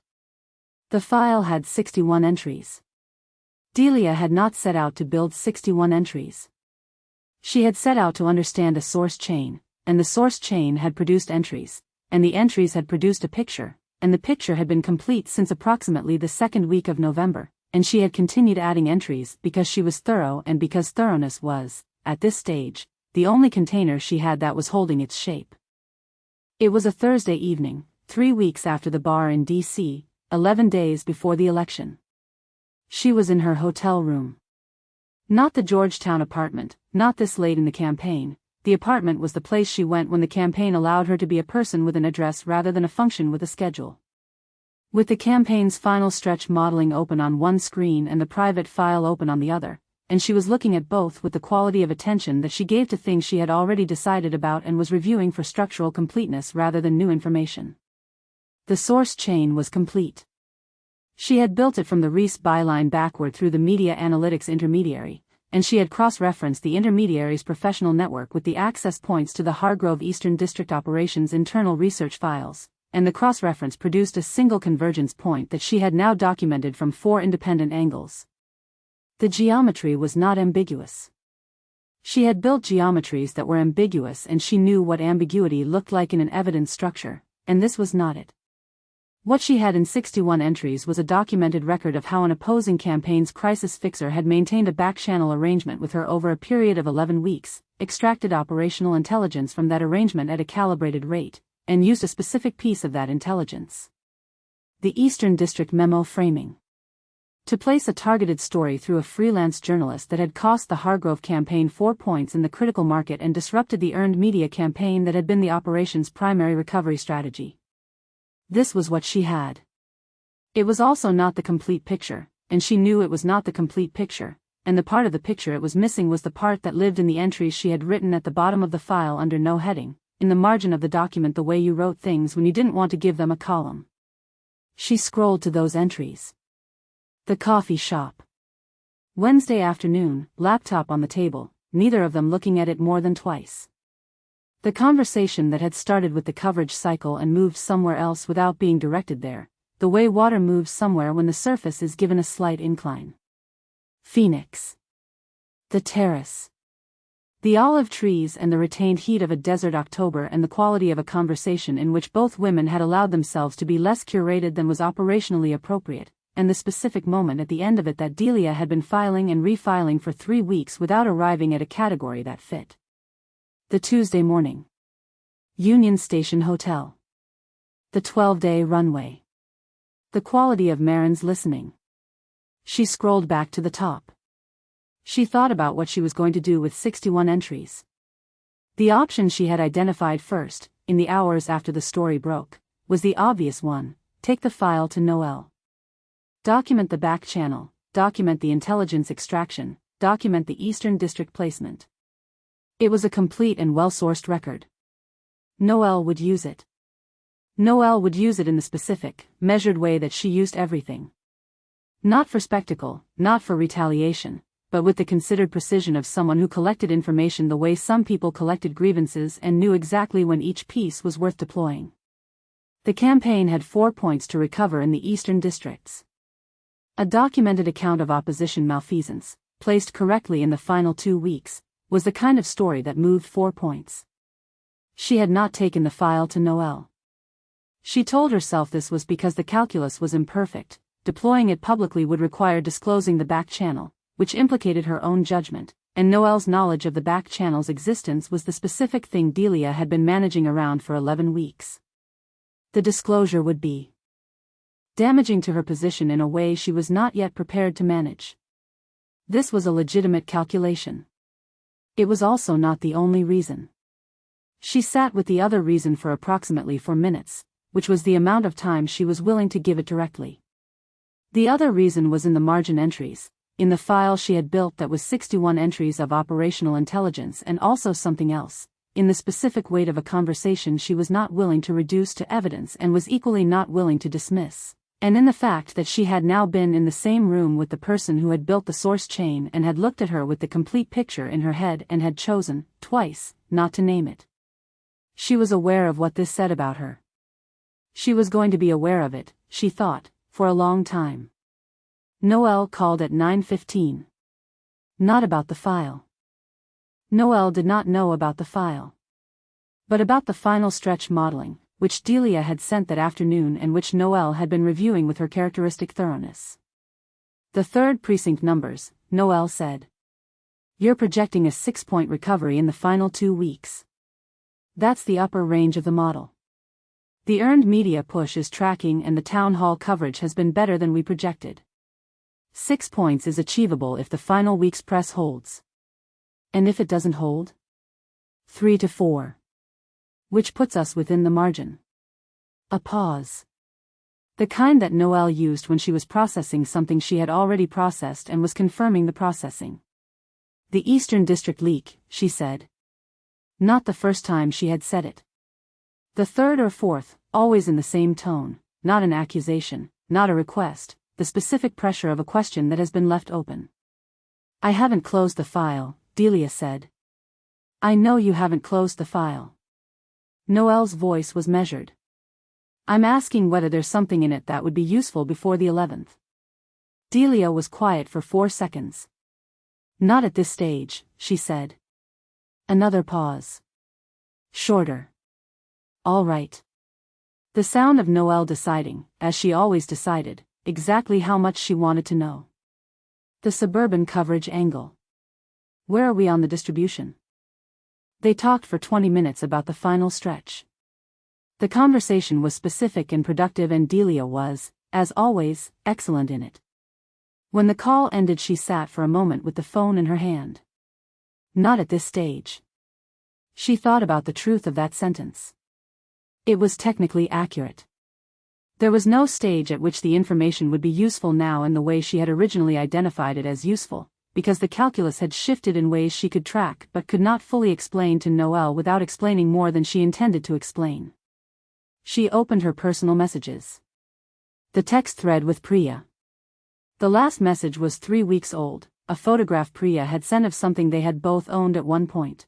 The file had 61 entries. Delia had not set out to build 61 entries. She had set out to understand a source chain, and the source chain had produced entries, and the entries had produced a picture, and the picture had been complete since approximately the second week of November, and she had continued adding entries because she was thorough and because thoroughness was, at this stage, the only container she had that was holding its shape. It was a Thursday evening, 3 weeks after the bar in D.C., 11 days before the election. She was in her hotel room. Not the Georgetown apartment, not this late in the campaign. The apartment was the place she went when the campaign allowed her to be a person with an address rather than a function with a schedule. With the campaign's final stretch modeling open on one screen and the private file open on the other, and she was looking at both with the quality of attention that she gave to things she had already decided about and was reviewing for structural completeness rather than new information. The source chain was complete. She had built it from the Reese byline backward through the media analytics intermediary, and she had cross-referenced the intermediary's professional network with the access points to the Hargrove Eastern District Operations internal research files, and the cross-reference produced a single convergence point that she had now documented from 4 independent angles. The geometry was not ambiguous. She had built geometries that were ambiguous and she knew what ambiguity looked like in an evidence structure, and this was not it. What she had in 61 entries was a documented record of how an opposing campaign's crisis fixer had maintained a back-channel arrangement with her over a period of 11 weeks, extracted operational intelligence from that arrangement at a calibrated rate, and used a specific piece of that intelligence. The Eastern District Memo framing. To place a targeted story through a freelance journalist that had cost the Hargrove campaign 4 points in the critical market and disrupted the earned media campaign that had been the operation's primary recovery strategy. This was what she had. It was also not the complete picture, and she knew it was not the complete picture, and the part of the picture it was missing was the part that lived in the entries she had written at the bottom of the file under no heading, in the margin of the document the way you wrote things when you didn't want to give them a column. She scrolled to those entries. The coffee shop. Wednesday afternoon, laptop on the table, neither of them looking at it more than twice. The conversation that had started with the coverage cycle and moved somewhere else without being directed there, the way water moves somewhere when the surface is given a slight incline. Phoenix. The terrace. The olive trees and the retained heat of a desert October and the quality of a conversation in which both women had allowed themselves to be less curated than was operationally appropriate, and the specific moment at the end of it that Delia had been filing and refiling for 3 weeks without arriving at a category that fit. The Tuesday morning. Union Station Hotel. The 12-day runway. The quality of Maren's listening. She scrolled back to the top. She thought about what she was going to do with 61 entries. The option she had identified first, in the hours after the story broke, was the obvious one: take the file to Noel. Document the back channel, document the intelligence extraction, document the Eastern District placement. It was a complete and well-sourced record. Noel would use it. Noel would use it in the specific, measured way that she used everything. Not for spectacle, not for retaliation, but with the considered precision of someone who collected information the way some people collected grievances and knew exactly when each piece was worth deploying. The campaign had 4 points to recover in the Eastern Districts. A documented account of opposition malfeasance, placed correctly in the final 2 weeks, was the kind of story that moved 4 points. She had not taken the file to Noel. She told herself this was because the calculus was imperfect. Deploying it publicly would require disclosing the back channel, which implicated her own judgment, and Noel's knowledge of the back channel's existence was the specific thing Delia had been managing around for 11 weeks. The disclosure would be damaging to her position in a way she was not yet prepared to manage. This was a legitimate calculation. It was also not the only reason. She sat with the other reason for approximately 4 minutes, which was the amount of time she was willing to give it directly. The other reason was in the margin entries, in the file she had built that was 61 entries of operational intelligence, and also something else, in the specific weight of a conversation she was not willing to reduce to evidence and was equally not willing to dismiss, and in the fact that she had now been in the same room with the person who had built the source chain and had looked at her with the complete picture in her head and had chosen, twice, not to name it. She was aware of what this said about her. She was going to be aware of it, she thought, for a long time. Noel called at 9:15. Not about the file. Noel did not know about the file. But about the final stretch modeling, which Delia had sent that afternoon and which Noel had been reviewing with her characteristic thoroughness. The 3rd precinct numbers, Noel said. You're projecting a 6-point recovery in the final 2 weeks. That's the upper range of the model. The earned media push is tracking and the town hall coverage has been better than we projected. 6 points is achievable if the final week's press holds. And if it doesn't hold? 3 to 4. Which puts us within the margin. A pause. The kind that Noel used when she was processing something she had already processed and was confirming the processing. The Eastern District leak, she said. Not the first time she had said it. The 3rd or 4th, always in the same tone, not an accusation, not a request, the specific pressure of a question that has been left open. I haven't closed the file, Delia said. I know you haven't closed the file. Noel's voice was measured. I'm asking whether there's something in it that would be useful before the 11th. Delia was quiet for 4 seconds. Not at this stage, she said. Another pause. Shorter. All right. The sound of Noel deciding, as she always decided, exactly how much she wanted to know. The suburban coverage angle. Where are we on the distribution? They talked for 20 minutes about the final stretch. The conversation was specific and productive and Delia was, as always, excellent in it. When the call ended she sat for a moment with the phone in her hand. Not at this stage. She thought about the truth of that sentence. It was technically accurate. There was no stage at which the information would be useful now in the way she had originally identified it as useful, because the calculus had shifted in ways she could track but could not fully explain to Noel without explaining more than she intended to explain. She opened her personal messages. The text thread with Priya. The last message was 3 weeks old, a photograph Priya had sent of something they had both owned at one point.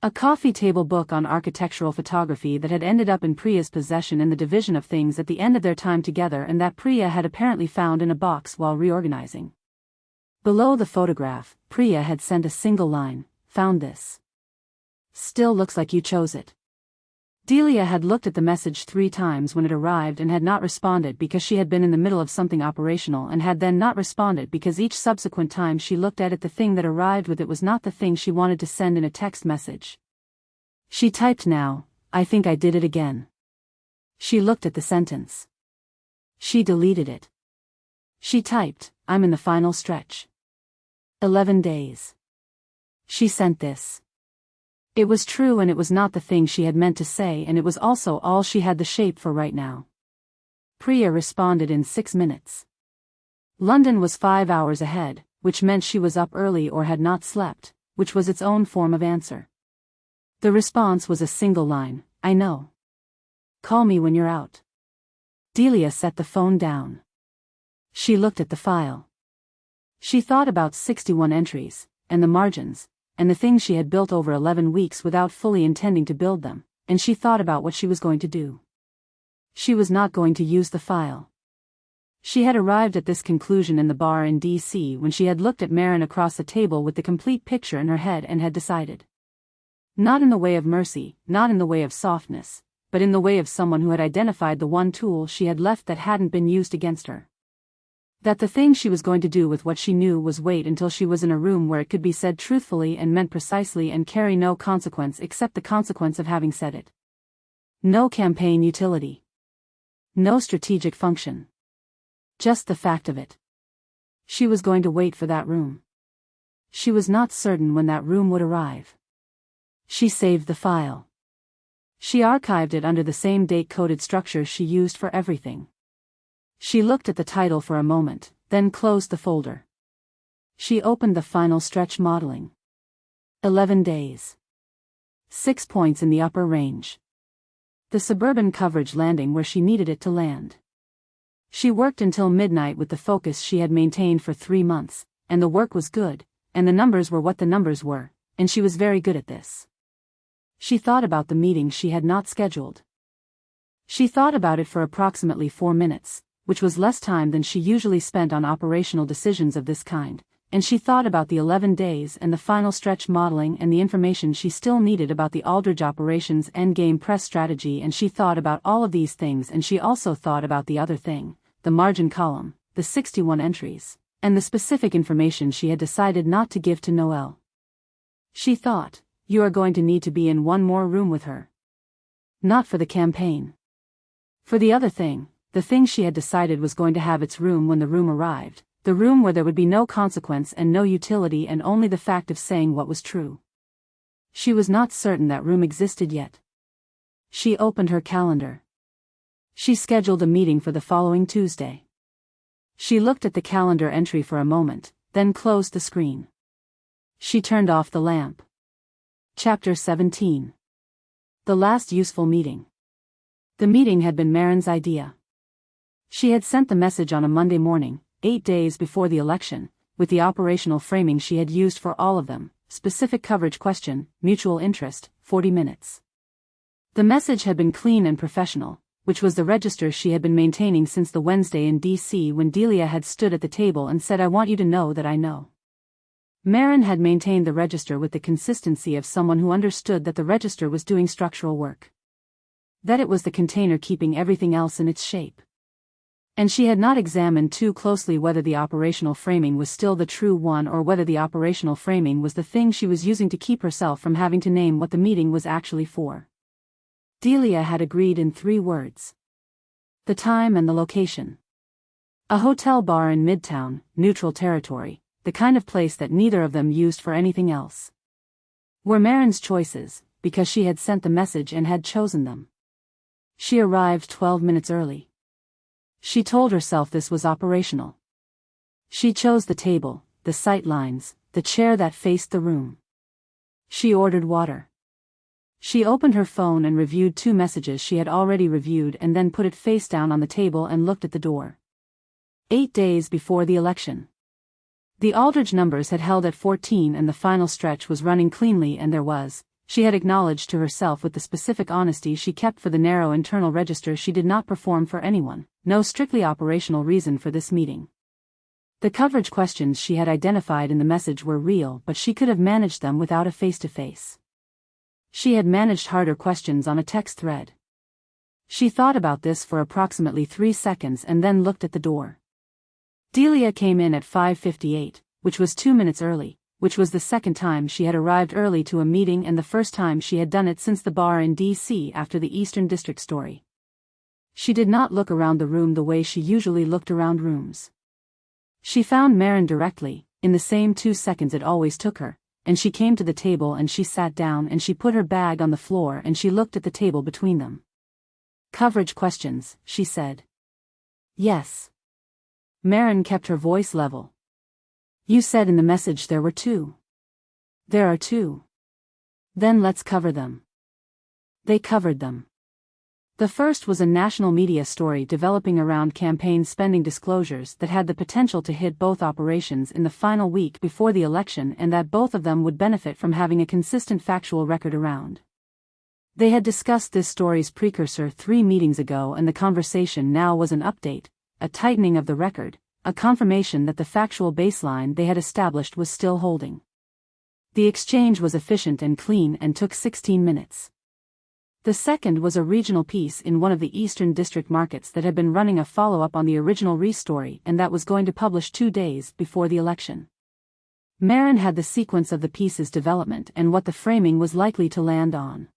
A coffee table book on architectural photography that had ended up in Priya's possession in the division of things at the end of their time together and that Priya had apparently found in a box while reorganizing. Below the photograph, Priya had sent a single line, found this. Still looks like you chose it. Delia had looked at the message 3 times when it arrived and had not responded because she had been in the middle of something operational and had then not responded because each subsequent time she looked at it the thing that arrived with it was not the thing she wanted to send in a text message. She typed now, I think I did it again. She looked at the sentence. She deleted it. She typed, I'm in the final stretch. 11 days. She sent this. It was true and it was not the thing she had meant to say and it was also all she had the shape for right now. Priya responded in 6 minutes. London was 5 hours ahead, which meant she was up early or had not slept, which was its own form of answer. The response was a single line, I know. Call me when you're out. Delia set the phone down. She looked at the file. She thought about 61 entries, and the margins, and the things she had built over 11 weeks without fully intending to build them, and she thought about what she was going to do. She was not going to use the file. She had arrived at this conclusion in the bar in D.C. when she had looked at Maren across the table with the complete picture in her head and had decided. Not in the way of mercy, not in the way of softness, but in the way of someone who had identified the one tool she had left that hadn't been used against her. That the thing she was going to do with what she knew was wait until she was in a room where it could be said truthfully and meant precisely and carry no consequence except the consequence of having said it. No campaign utility. No strategic function. Just the fact of it. She was going to wait for that room. She was not certain when that room would arrive. She saved the file. She archived it under the same date-coded structure she used for everything. She looked at the title for a moment, then closed the folder. She opened the final stretch modeling. 11 days. 6 points in the upper range. The suburban coverage landing where she needed it to land. She worked until midnight with the focus she had maintained for 3 months, and the work was good, and the numbers were what the numbers were, and she was very good at this. She thought about the meeting she had not scheduled. She thought about it for approximately 4 minutes, which was less time than she usually spent on operational decisions of this kind, and she thought about the 11 days and the final stretch modeling and the information she still needed about the Aldridge operations endgame press strategy, and she thought about all of these things, and she also thought about the other thing, the margin column, the 61 entries, and the specific information she had decided not to give to Noel. She thought, you are going to need to be in one more room with her. Not for the campaign. For the other thing, the thing she had decided was going to have its room when the room arrived, the room where there would be no consequence and no utility and only the fact of saying what was true. She was not certain that room existed yet. She opened her calendar. She scheduled a meeting for the following Tuesday. She looked at the calendar entry for a moment, then closed the screen. She turned off the lamp. Chapter 17. The last useful meeting. The meeting had been Maren's idea. She had sent the message on a Monday morning, 8 days before the election, with the operational framing she had used for all of them: specific coverage question, mutual interest, 40 minutes. The message had been clean and professional, which was the register she had been maintaining since the Wednesday in D.C. when Delia had stood at the table and said, "I want you to know that I know." Maren had maintained the register with the consistency of someone who understood that the register was doing structural work. That it was the container keeping everything else in its shape. And she had not examined too closely whether the operational framing was still the true one or whether the operational framing was the thing she was using to keep herself from having to name what the meeting was actually for. Delia had agreed in 3 words. The time and the location. A hotel bar in Midtown, neutral territory, the kind of place that neither of them used for anything else. Were Maren's choices, because she had sent the message and had chosen them. She arrived 12 minutes early. She told herself this was operational. She chose the table, the sight lines, the chair that faced the room. She ordered water. She opened her phone and reviewed 2 messages she had already reviewed and then put it face down on the table and looked at the door. 8 days before the election. The Aldridge numbers had held at 14 and the final stretch was running cleanly, and there was, she had acknowledged to herself with the specific honesty she kept for the narrow internal register she did not perform for anyone, no strictly operational reason for this meeting. The coverage questions she had identified in the message were real, but she could have managed them without a face-to-face. She had managed harder questions on a text thread. She thought about this for approximately 3 seconds and then looked at the door. Delia came in at 5:58, which was 2 minutes early, which was the second time she had arrived early to a meeting and the first time she had done it since the bar in D.C. after the Eastern District story. She did not look around the room the way she usually looked around rooms. She found Maren directly, in the same 2 seconds it always took her, and she came to the table and she sat down and she put her bag on the floor and she looked at the table between them. "Coverage questions," she said. "Yes." Maren kept her voice level. "You said in the message there were 2. There are 2. Then let's cover them." They covered them. The first was a national media story developing around campaign spending disclosures that had the potential to hit both operations in the final week before the election, and that both of them would benefit from having a consistent factual record around. They had discussed this story's precursor 3 meetings ago, and the conversation now was an update, a tightening of the record, a confirmation that the factual baseline they had established was still holding. The exchange was efficient and clean and took 16 minutes. The second was a regional piece in one of the Eastern District markets that had been running a follow-up on the original re-story and that was going to publish 2 days before the election. Maren had the sequence of the piece's development and what the framing was likely to land on.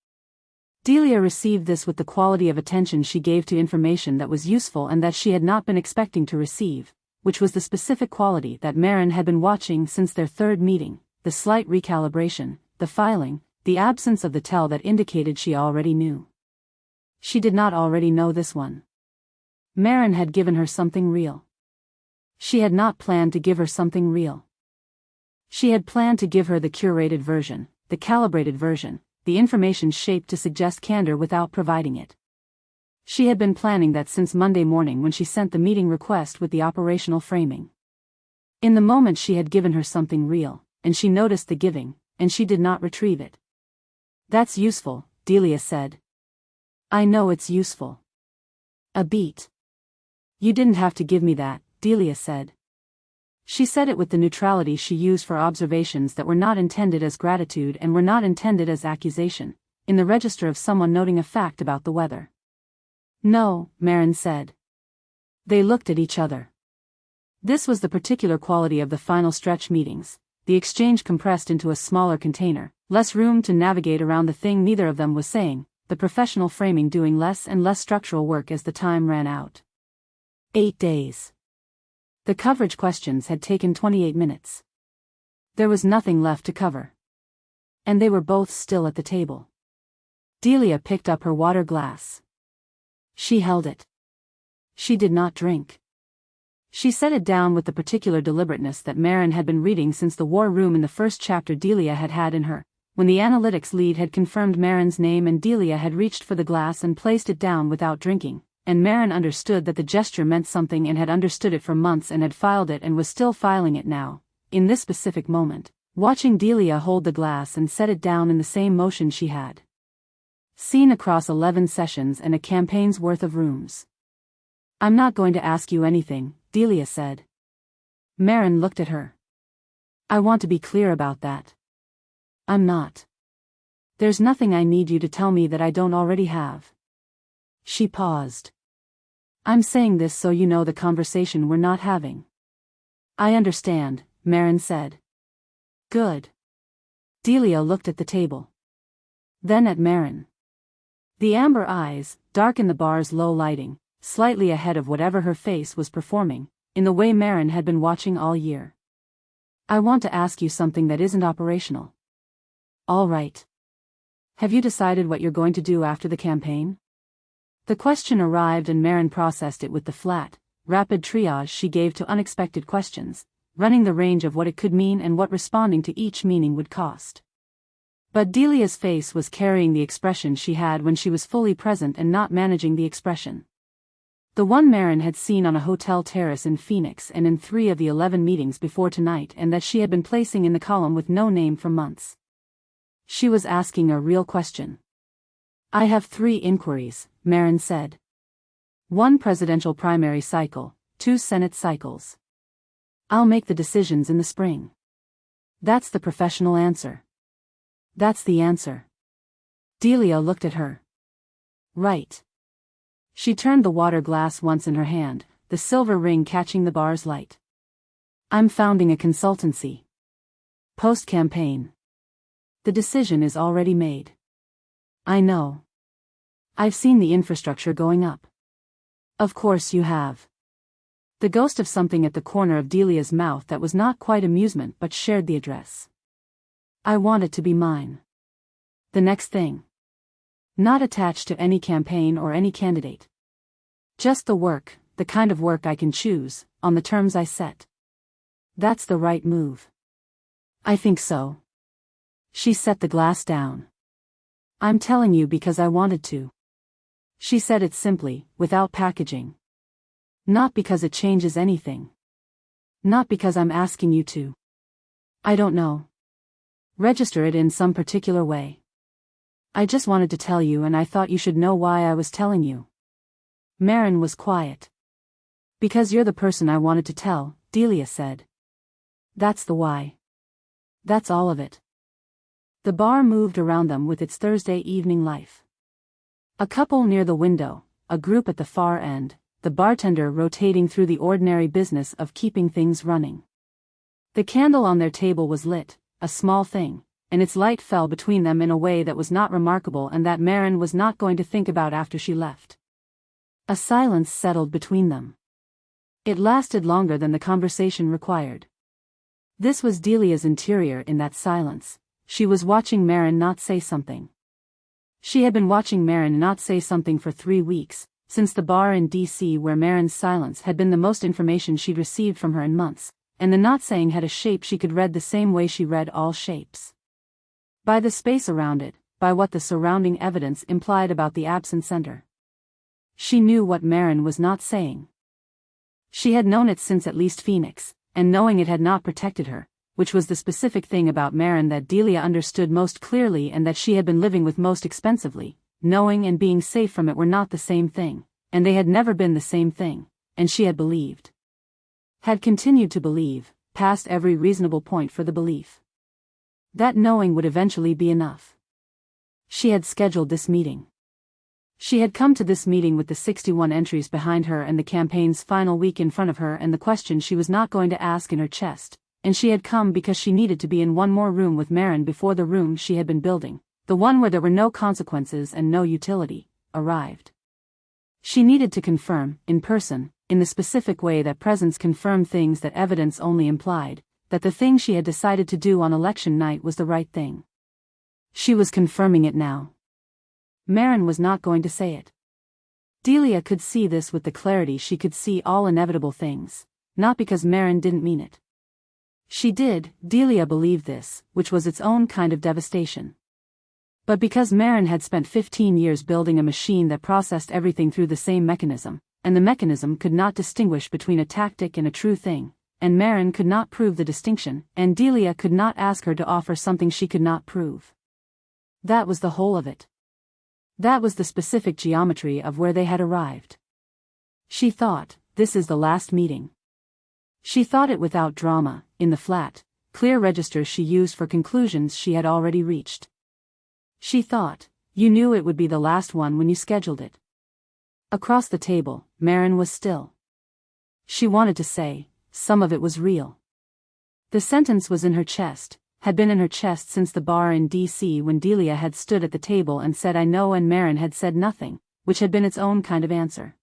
Delia received this with the quality of attention she gave to information that was useful and that she had not been expecting to receive, which was the specific quality that Maren had been watching since their 3rd meeting, the slight recalibration, the filing, the absence of the tell that indicated she already knew. She did not already know this one. Maren had given her something real. She had not planned to give her something real. She had planned to give her the curated version, the calibrated version, the information shaped to suggest candor without providing it. She had been planning that since Monday morning when she sent the meeting request with the operational framing. In the moment she had given her something real, and she noticed the giving, and she did not retrieve it. "That's useful," Delia said. "I know it's useful." A beat. You didn't have to give me that, Delia said. She said it with the neutrality she used for observations that were not intended as gratitude and were not intended as accusation, in the register of someone noting a fact about the weather. No, Maren said. They looked at each other. This was the particular quality of the final stretch meetings, the exchange compressed into a smaller container, less room to navigate around the thing neither of them was saying, the professional framing doing less and less structural work as the time ran out. 8 days. The coverage questions had taken 28 minutes. There was nothing left to cover. And they were both still at the table. Delia picked up her water glass. She held it. She did not drink. She set it down with the particular deliberateness that Maren had been reading since the war room in the first chapter Delia had had in her, when the analytics lead had confirmed Maren's name and Delia had reached for the glass and placed it down without drinking, and Maren understood that the gesture meant something and had understood it for months and had filed it and was still filing it now, in this specific moment, watching Delia hold the glass and set it down in the same motion she had seen across 11 sessions and a campaign's worth of rooms. I'm not going to ask you anything, Delia said. Maren looked at her. I want to be clear about that. I'm not. There's nothing I need you to tell me that I don't already have. She paused. I'm saying this so you know the conversation we're not having. I understand, Maren said. Good. Delia looked at the table. Then at Maren. The amber eyes, dark in the bar's low lighting, slightly ahead of whatever her face was performing, in the way Maren had been watching all year. I want to ask you something that isn't operational. All right. Have you decided what you're going to do after the campaign? The question arrived and Maren processed it with the flat, rapid triage she gave to unexpected questions, running the range of what it could mean and what responding to each meaning would cost. But Delia's face was carrying the expression she had when she was fully present and not managing the expression. The one Maren had seen on a hotel terrace in Phoenix and in 3 of the 11 meetings before tonight and that she had been placing in the column with no name for months. She was asking a real question. I have 3 inquiries, Maren said. 1 presidential primary cycle, 2 Senate cycles. I'll make the decisions in the spring. That's the professional answer. That's the answer. Delia looked at her. Right. She turned the water glass once in her hand, the silver ring catching the bar's light. I'm founding a consultancy. Post-campaign. The decision is already made. I know. I've seen the infrastructure going up. Of course you have. The ghost of something at the corner of Delia's mouth that was not quite amusement but shared the address. I want it to be mine. The next thing. Not attached to any campaign or any candidate. Just the work, the kind of work I can choose, on the terms I set. That's the right move. I think so. She set the glass down. I'm telling you because I wanted to. She said it simply, without packaging. Not because it changes anything. Not because I'm asking you to. I don't know. Register it in some particular way. I just wanted to tell you and I thought you should know why I was telling you. Maren was quiet. Because you're the person I wanted to tell, Delia said. That's the why. That's all of it. The bar moved around them with its Thursday evening life. A couple near the window, a group at the far end, the bartender rotating through the ordinary business of keeping things running. The candle on their table was lit, a small thing, and its light fell between them in a way that was not remarkable and that Maren was not going to think about after she left. A silence settled between them. It lasted longer than the conversation required. This was Delia's interior in that silence. She was watching Maren not say something. She had been watching Maren not say something for 3 weeks, since the bar in D.C. where Maren's silence had been the most information she'd received from her in months, and the not saying had a shape she could read the same way she read all shapes. By the space around it, by what the surrounding evidence implied about the absent center. She knew what Maren was not saying. She had known it since at least Phoenix, and knowing it had not protected her, which was the specific thing about Maren that Delia understood most clearly and that she had been living with most expensively. Knowing and being safe from it were not the same thing, and they had never been the same thing, and she had believed. Had continued to believe, past every reasonable point for the belief. That knowing would eventually be enough. She had scheduled this meeting. She had come to this meeting with the 61 entries behind her and the campaign's final week in front of her and the question she was not going to ask in her chest, and she had come because she needed to be in one more room with Maren before the room she had been building, the one where there were no consequences and no utility, arrived. She needed to confirm, in person, in the specific way that presence confirmed things that evidence only implied, that the thing she had decided to do on election night was the right thing. She was confirming it now. Maren was not going to say it. Delia could see this with the clarity she could see all inevitable things, not because Maren didn't mean it. She did, Delia believed this, which was its own kind of devastation. But because Maren had spent 15 years building a machine that processed everything through the same mechanism, and the mechanism could not distinguish between a tactic and a true thing, and Maren could not prove the distinction, and Delia could not ask her to offer something she could not prove. That was the whole of it. That was the specific geometry of where they had arrived. She thought, this is the last meeting. She thought it without drama, in the flat, clear register she used for conclusions she had already reached. She thought, you knew it would be the last one when you scheduled it. Across the table, Maren was still. She wanted to say, some of it was real. The sentence was in her chest, had been in her chest since the bar in D.C. when Delia had stood at the table and said I know and Maren had said nothing, which had been its own kind of answer.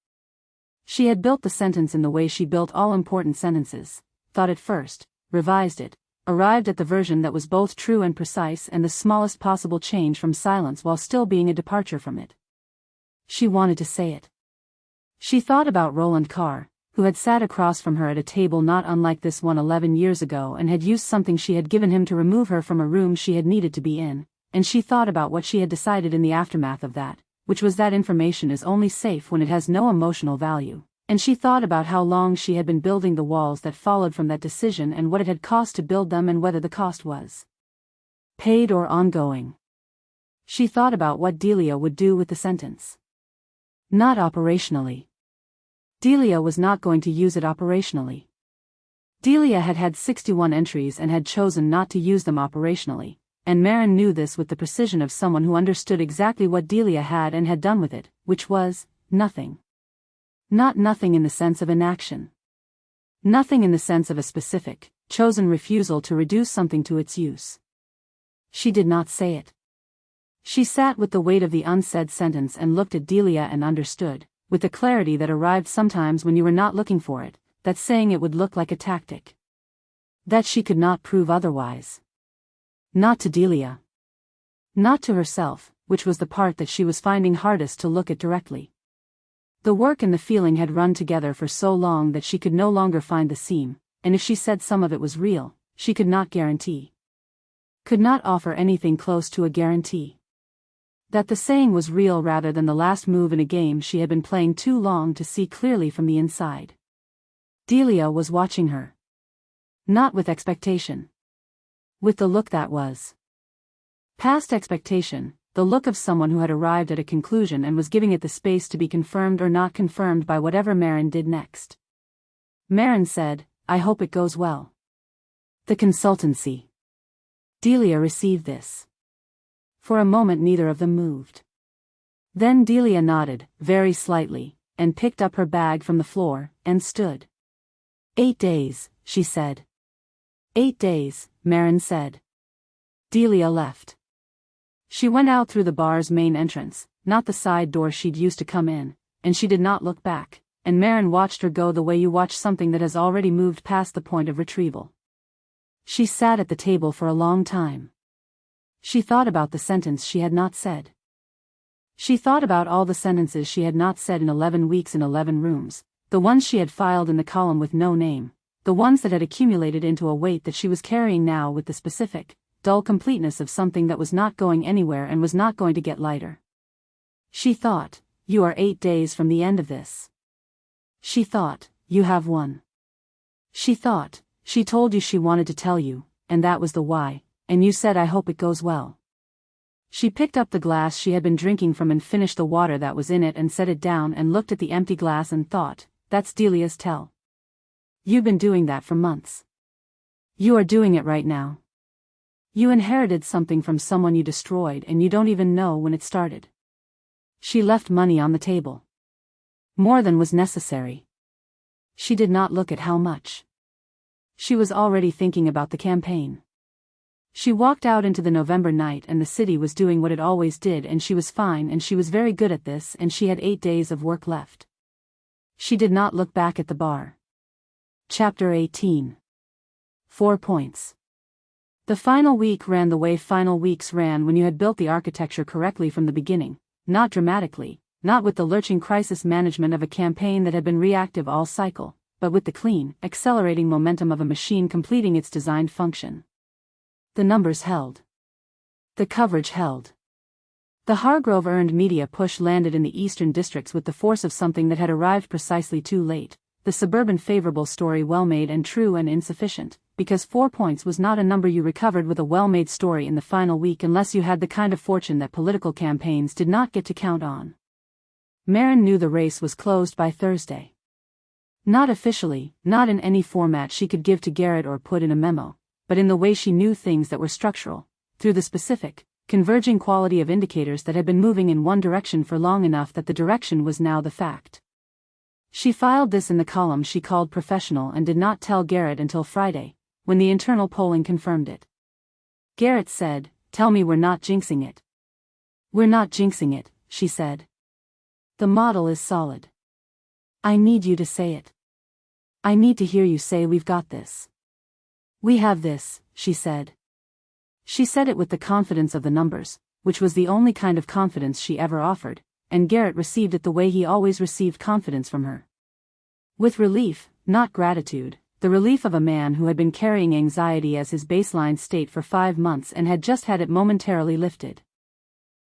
She had built the sentence in the way she built all important sentences, thought it first, revised it, arrived at the version that was both true and precise and the smallest possible change from silence while still being a departure from it. She wanted to say it. She thought about Roland Carr, who had sat across from her at a table not unlike this one 11 years ago and had used something she had given him to remove her from a room she had needed to be in, and she thought about what she had decided in the aftermath of that, which was that information is only safe when it has no emotional value, and she thought about how long she had been building the walls that followed from that decision and what it had cost to build them and whether the cost was paid or ongoing. She thought about what Delia would do with the sentence. Not operationally. Delia was not going to use it operationally. Delia had had 61 entries and had chosen not to use them operationally, and Maren knew this with the precision of someone who understood exactly what Delia had and had done with it, which was nothing. Not nothing in the sense of inaction. Nothing in the sense of a specific, chosen refusal to reduce something to its use. She did not say it. She sat with the weight of the unsaid sentence and looked at Delia and understood, with the clarity that arrived sometimes when you were not looking for it, that saying it would look like a tactic. That she could not prove otherwise. Not to Delia. Not to herself, which was the part that she was finding hardest to look at directly. The work and the feeling had run together for so long that she could no longer find the seam, and if she said some of it was real, she could not guarantee. Could not offer anything close to a guarantee. That the saying was real rather than the last move in a game she had been playing too long to see clearly from the inside. Delia was watching her. Not with expectation. With the look that was past expectation, the look of someone who had arrived at a conclusion and was giving it the space to be confirmed or not confirmed by whatever Maren did next. Maren said, I hope it goes well. The consultancy. Delia received this. For a moment neither of them moved. Then Delia nodded, very slightly, and picked up her bag from the floor, and stood. 8 days, she said. 8 days, Maren said. Delia left. She went out through the bar's main entrance, not the side door she'd used to come in, and she did not look back, and Maren watched her go the way you watch something that has already moved past the point of retrieval. She sat at the table for a long time. She thought about the sentence she had not said. She thought about all the sentences she had not said in 11 weeks in 11 rooms, the ones she had filed in the column with no name, the ones that had accumulated into a weight that she was carrying now with the specific, dull completeness of something that was not going anywhere and was not going to get lighter. She thought, you are 8 days from the end of this. She thought, you have one. She thought, she told you she wanted to tell you, and that was the why, and you said I hope it goes well. She picked up the glass she had been drinking from and finished the water that was in it and set it down and looked at the empty glass and thought, that's Delia's tell. You've been doing that for months. You are doing it right now. You inherited something from someone you destroyed and you don't even know when it started. She left money on the table. More than was necessary. She did not look at how much. She was already thinking about the campaign. She walked out into the November night and the city was doing what it always did and she was fine and she was very good at this and she had 8 days of work left. She did not look back at the bar. Chapter 18. 4 points. The final week ran the way final weeks ran when you had built the architecture correctly from the beginning, not dramatically, not with the lurching crisis management of a campaign that had been reactive all cycle, but with the clean, accelerating momentum of a machine completing its designed function. The numbers held. The coverage held. The Hargrove earned media push landed in the eastern districts with the force of something that had arrived precisely too late, the suburban favorable story well-made and true and insufficient, because 4 points was not a number you recovered with a well-made story in the final week unless you had the kind of fortune that political campaigns did not get to count on. Maren knew the race was closed by Thursday. Not officially, not in any format she could give to Garrett or put in a memo, but in the way she knew things that were structural, through the specific, converging quality of indicators that had been moving in one direction for long enough that the direction was now the fact. She filed this in the column she called professional and did not tell Garrett until Friday, when the internal polling confirmed it. Garrett said, "Tell me we're not jinxing it." "We're not jinxing it," she said. "The model is solid. I need you to say it. I need to hear you say we've got this. We have this," she said. She said it with the confidence of the numbers, which was the only kind of confidence she ever offered, and Garrett received it the way he always received confidence from her. With relief, not gratitude, the relief of a man who had been carrying anxiety as his baseline state for 5 months and had just had it momentarily lifted.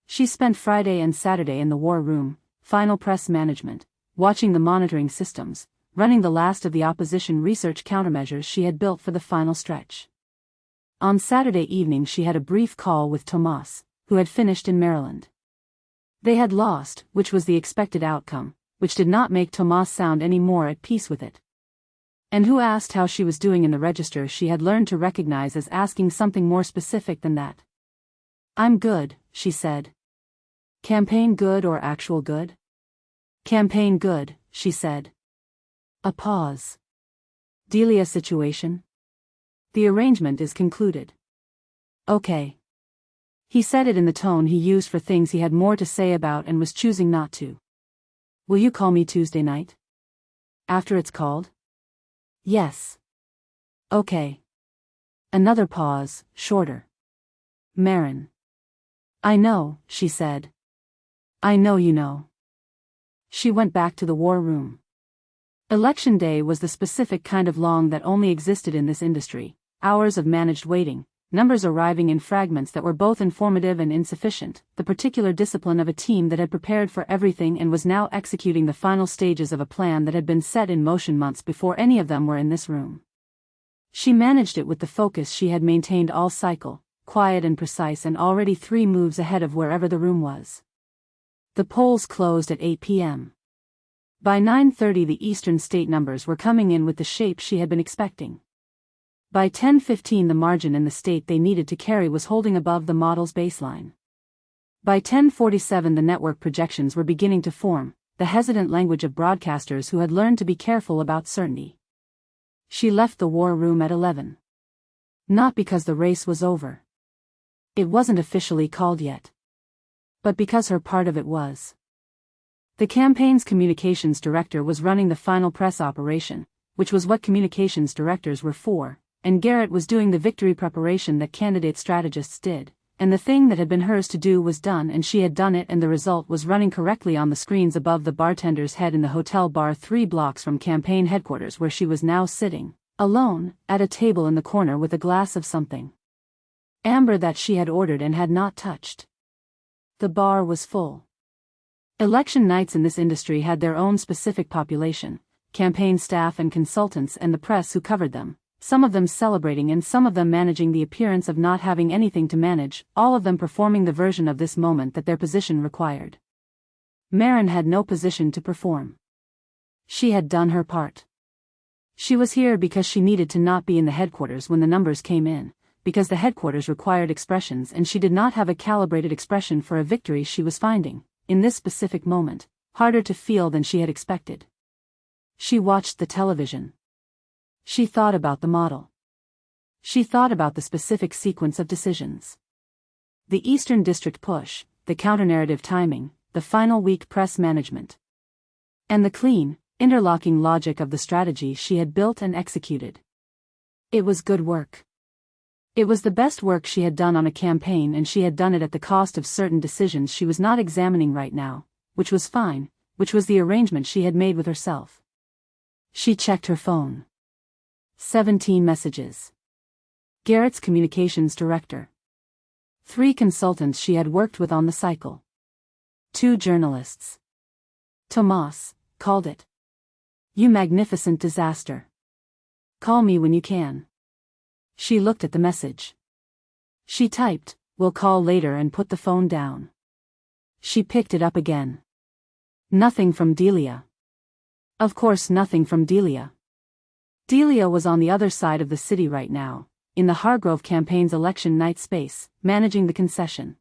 She spent Friday and Saturday in the war room, final press management, watching the monitoring systems, running the last of the opposition research countermeasures she had built for the final stretch. On Saturday evening she had a brief call with Tomas, who had finished in Maryland. They had lost, which was the expected outcome, which did not make Tomas sound any more at peace with it. And who asked how she was doing in the register she had learned to recognize as asking something more specific than that. "I'm good," she said. "Campaign good or actual good?" "Campaign good," she said. A pause. "Delia situation?" "The arrangement is concluded." "Okay." He said it in the tone he used for things he had more to say about and was choosing not to. "Will you call me Tuesday night? After it's called?" "Yes." "Okay." Another pause, shorter. "Maren." "I know," she said. "I know you know." She went back to the war room. Election day was the specific kind of long that only existed in this industry, hours of managed waiting, numbers arriving in fragments that were both informative and insufficient, the particular discipline of a team that had prepared for everything and was now executing the final stages of a plan that had been set in motion months before any of them were in this room. She managed it with the focus she had maintained all cycle, quiet and precise and already 3 moves ahead of wherever the room was. The polls closed at 8 p.m. By 9:30 the eastern state numbers were coming in with the shape she had been expecting. By 10:15 the margin in the state they needed to carry was holding above the model's baseline. By 10:47 the network projections were beginning to form, the hesitant language of broadcasters who had learned to be careful about certainty. She left the war room at 11. Not because the race was over. It wasn't officially called yet. But because her part of it was. The campaign's communications director was running the final press operation, which was what communications directors were for, and Garrett was doing the victory preparation that candidate strategists did, and the thing that had been hers to do was done and she had done it and the result was running correctly on the screens above the bartender's head in the hotel bar 3 blocks from campaign headquarters where she was now sitting, alone, at a table in the corner with a glass of something. Amber that she had ordered and had not touched. The bar was full. Election nights in this industry had their own specific population, campaign staff and consultants and the press who covered them, some of them celebrating and some of them managing the appearance of not having anything to manage, all of them performing the version of this moment that their position required. Maren had no position to perform. She had done her part. She was here because she needed to not be in the headquarters when the numbers came in, because the headquarters required expressions and she did not have a calibrated expression for a victory she was finding, in this specific moment, harder to feel than she had expected. She watched the television. She thought about the model. She thought about the specific sequence of decisions. The Eastern District push, the counter-narrative timing, the final week press management. And the clean, interlocking logic of the strategy she had built and executed. It was good work. It was the best work she had done on a campaign, and she had done it at the cost of certain decisions she was not examining right now, which was fine, which was the arrangement she had made with herself. She checked her phone. 17 messages. Garrett's communications director. 3 consultants she had worked with on the cycle. 2 journalists. Tomas called it. You magnificent disaster. Call me when you can. She looked at the message. She typed, "We'll call later," and put the phone down. She picked it up again. Nothing from Delia. Of course, nothing from Delia. Delia was on the other side of the city right now, in the Hargrove campaign's election night space, managing the concession.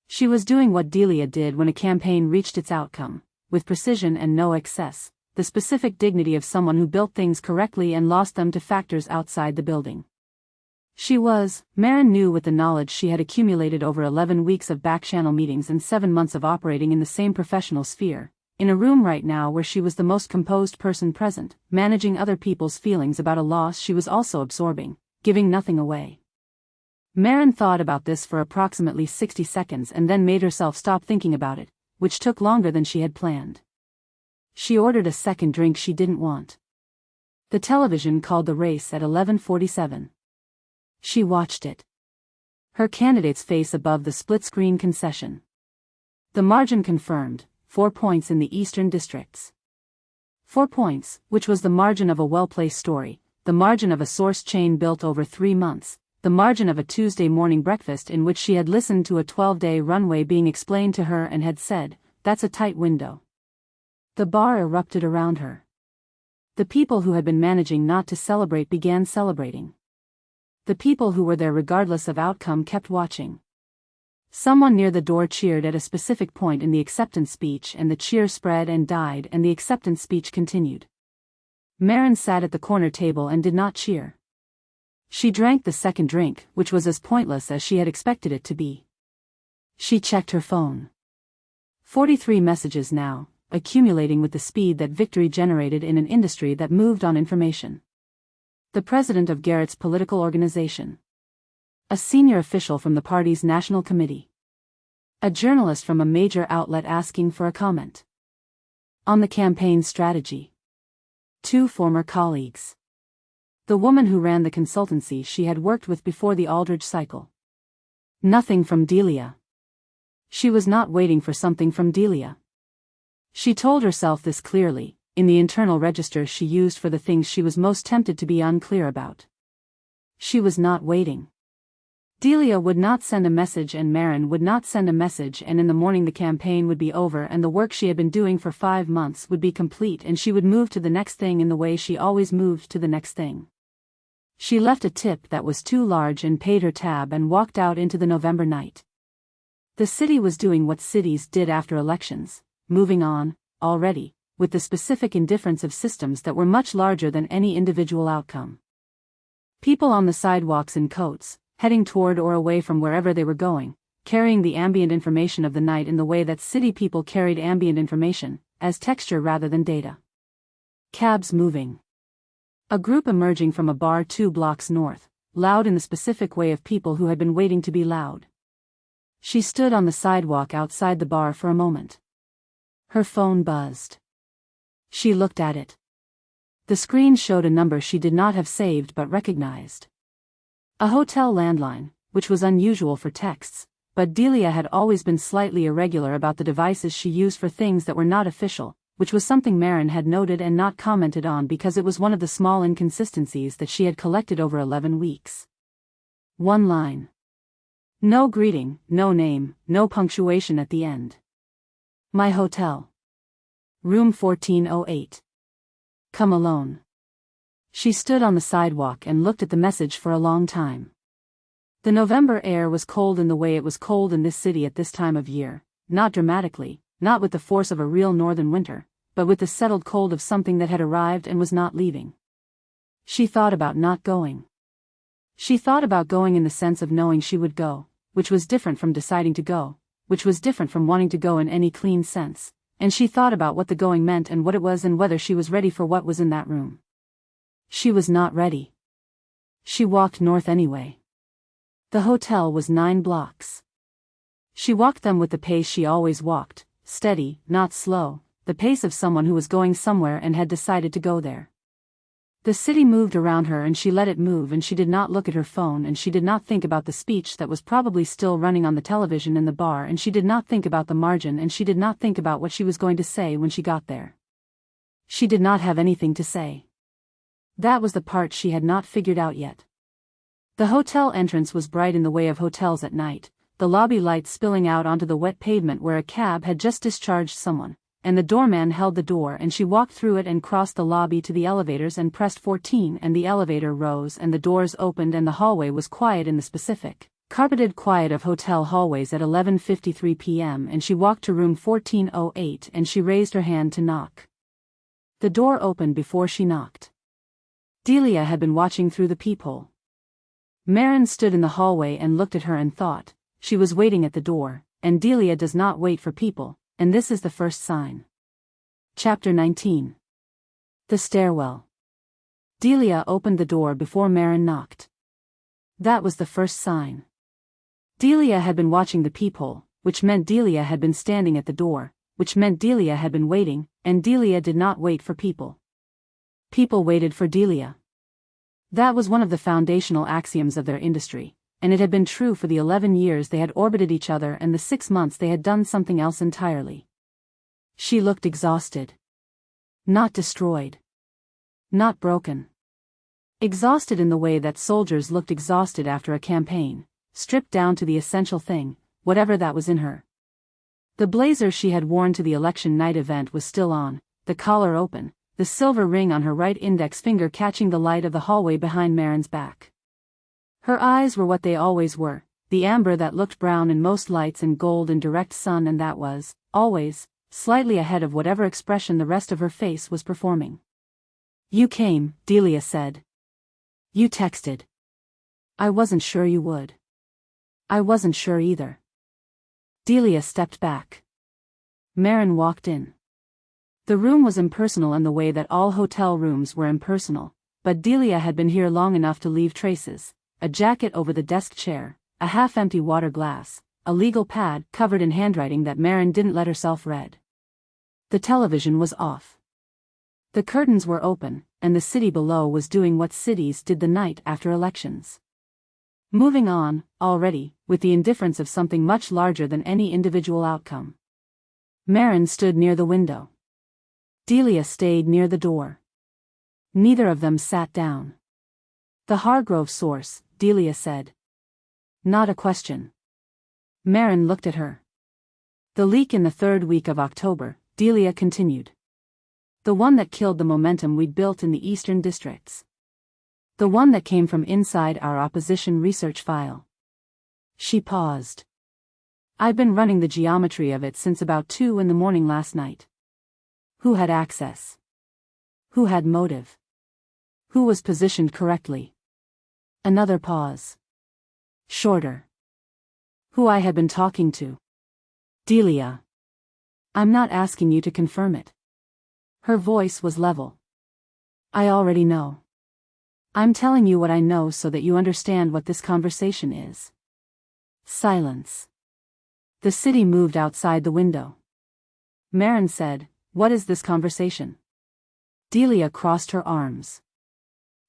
She was doing what Delia did when a campaign reached its outcome, with precision and no excess, the specific dignity of someone who built things correctly and lost them to factors outside the building. Maren knew with the knowledge she had accumulated over 11 weeks of back-channel meetings and 7 months of operating in the same professional sphere, in a room right now where she was the most composed person present, managing other people's feelings about a loss she was also absorbing, giving nothing away. Maren thought about this for approximately 60 seconds and then made herself stop thinking about it, which took longer than she had planned. She ordered a second drink she didn't want. The television called the race at 11:47. She watched it. Her candidate's face above the split-screen concession. The margin confirmed, 4 points in the Eastern Districts. 4 points, which was the margin of a well-placed story, the margin of a source chain built over 3 months, the margin of a Tuesday morning breakfast in which she had listened to a 12-day runway being explained to her and had said, "That's a tight window." The bar erupted around her. The people who had been managing not to celebrate began celebrating. The people who were there regardless of outcome kept watching. Someone near the door cheered at a specific point in the acceptance speech, and the cheer spread and died and the acceptance speech continued. Maren sat at the corner table and did not cheer. She drank the second drink, which was as pointless as she had expected it to be. She checked her phone. 43 messages now, accumulating with the speed that victory generated in an industry that moved on information. The president of Garrett's political organization. A senior official from the party's national committee. A journalist from a major outlet asking for a comment on the campaign strategy. 2 former colleagues. The woman who ran the consultancy she had worked with before the Aldridge cycle. Nothing from Delia. She was not waiting for something from Delia. She told herself this clearly, in the internal register she used for the things she was most tempted to be unclear about. She was not waiting. Delia would not send a message and Maren would not send a message, and in the morning the campaign would be over and the work she had been doing for 5 months would be complete, and she would move to the next thing in the way she always moved to the next thing. She left a tip that was too large and paid her tab and walked out into the November night. The city was doing what cities did after elections, moving on, already, with the specific indifference of systems that were much larger than any individual outcome. People on the sidewalks in coats, heading toward or away from wherever they were going, carrying the ambient information of the night in the way that city people carried ambient information, as texture rather than data. Cabs moving. A group emerging from a bar 2 blocks north, loud in the specific way of people who had been waiting to be loud. She stood on the sidewalk outside the bar for a moment. Her phone buzzed. She looked at it. The screen showed a number she did not have saved but recognized. A hotel landline, which was unusual for texts, but Delia had always been slightly irregular about the devices she used for things that were not official, which was something Maren had noted and not commented on because it was one of the small inconsistencies that she had collected over 11 weeks. One line. No greeting, no name, no punctuation at the end. My hotel. Room 1408. Come alone. She stood on the sidewalk and looked at the message for a long time. The November air was cold in the way it was cold in this city at this time of year, not dramatically, not with the force of a real northern winter, but with the settled cold of something that had arrived and was not leaving. She thought about not going. She thought about going in the sense of knowing she would go, which was different from deciding to go, which was different from wanting to go in any clean sense, and she thought about what the going meant and what it was and whether she was ready for what was in that room. She was not ready. She walked north anyway. The hotel was 9 blocks. She walked them with the pace she always walked, steady, not slow, the pace of someone who was going somewhere and had decided to go there. The city moved around her and she let it move, and she did not look at her phone, and she did not think about the speech that was probably still running on the television in the bar, and she did not think about the margin, and she did not think about what she was going to say when she got there. She did not have anything to say. That was the part she had not figured out yet. The hotel entrance was bright in the way of hotels at night, the lobby lights spilling out onto the wet pavement where a cab had just discharged someone, and the doorman held the door, and she walked through it and crossed the lobby to the elevators and pressed 14, and the elevator rose and the doors opened and the hallway was quiet in the specific, carpeted quiet of hotel hallways at 11:53 p.m. and she walked to room 1408 and she raised her hand to knock. The door opened before she knocked. Delia had been watching through the peephole. Maren stood in the hallway and looked at her and thought, she was waiting at the door, and Delia does not wait for people, and this is the first sign. Chapter 19. The stairwell. Delia opened the door before Maren knocked. That was the first sign. Delia had been watching the peephole, which meant Delia had been standing at the door, which meant Delia had been waiting, and Delia did not wait for people. People waited for Delia. That was one of the foundational axioms of their industry, and it had been true for the 11 years they had orbited each other and the 6 months they had done something else entirely. She looked exhausted. Not destroyed. Not broken. Exhausted in the way that soldiers looked exhausted after a campaign, stripped down to the essential thing, whatever that was in her. The blazer she had worn to the election night event was still on, the collar open, the silver ring on her right index finger catching the light of the hallway behind Maren's back. Her eyes were what they always were, the amber that looked brown in most lights and gold in direct sun, and that was, always, slightly ahead of whatever expression the rest of her face was performing. You came, Delia said. You texted. I wasn't sure you would. I wasn't sure either. Delia stepped back. Maren walked in. The room was impersonal in the way that all hotel rooms were impersonal, but Delia had been here long enough to leave traces: a jacket over the desk chair, a half-empty water glass, a legal pad covered in handwriting that Maren didn't let herself read. The television was off. The curtains were open, and the city below was doing what cities did the night after elections. Moving on, already, with the indifference of something much larger than any individual outcome. Maren stood near the window. Delia stayed near the door. Neither of them sat down. The Hargrove source, Delia said. Not a question. Maren looked at her. The leak in the 3rd week of October, Delia continued. The one that killed the momentum we'd built in the eastern districts. The one that came from inside our opposition research file. She paused. I've been running the geometry of it since about 2 in the morning last night. Who had access? Who had motive? Who was positioned correctly? Another pause. Shorter. Who I had been talking to. Delia. I'm not asking you to confirm it. Her voice was level. I already know. I'm telling you what I know so that you understand what this conversation is. Silence. The city moved outside the window. Maren said, What is this conversation? Delia crossed her arms.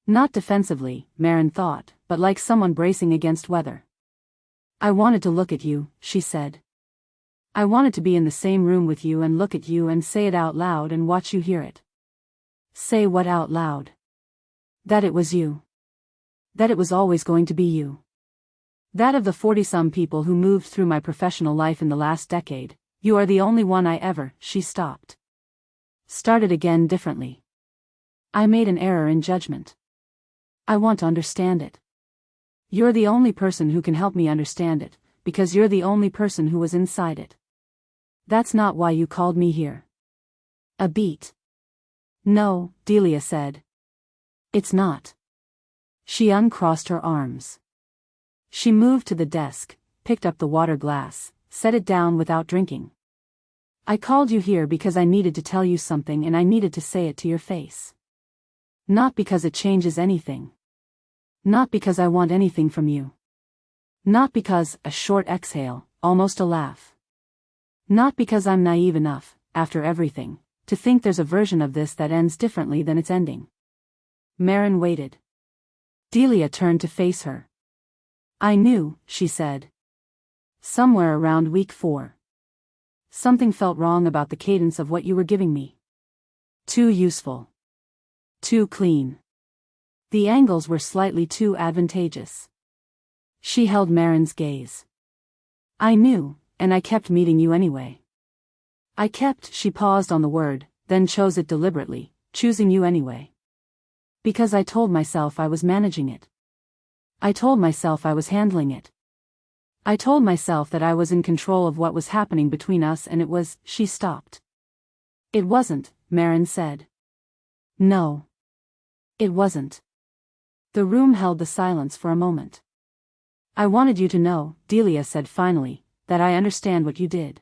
Not defensively, Maren thought, but like someone bracing against weather. I wanted to look at you, she said. I wanted to be in the same room with you and look at you and say it out loud and watch you hear it. Say what out loud? That it was you. That it was always going to be you. That of the 40-some people who moved through my professional life in the last decade, you are the only one I ever. She stopped. Started again differently. I made an error in judgment. I want to understand it. You're the only person who can help me understand it, because you're the only person who was inside it. That's not why you called me here. A beat. No, Delia said. It's not. She uncrossed her arms. She moved to the desk, picked up the water glass, set it down without drinking. I called you here because I needed to tell you something and I needed to say it to your face. Not because it changes anything. Not because I want anything from you. Not because, a short exhale, almost a laugh. Not because I'm naive enough, after everything, to think there's a version of this that ends differently than its ending. Maren waited. Delia turned to face her. I knew, she said. Somewhere around week 4. Something felt wrong about the cadence of what you were giving me. Too useful. Too clean. The angles were slightly too advantageous. She held Maren's gaze. I knew, and I kept meeting you anyway. I kept, she paused on the word, then chose it deliberately, choosing you anyway. Because I told myself I was managing it. I told myself I was handling it. I told myself that I was in control of what was happening between us and it was. She stopped. It wasn't, Maren said. No. It wasn't. The room held the silence for a moment. I wanted you to know, Delia said finally, that I understand what you did.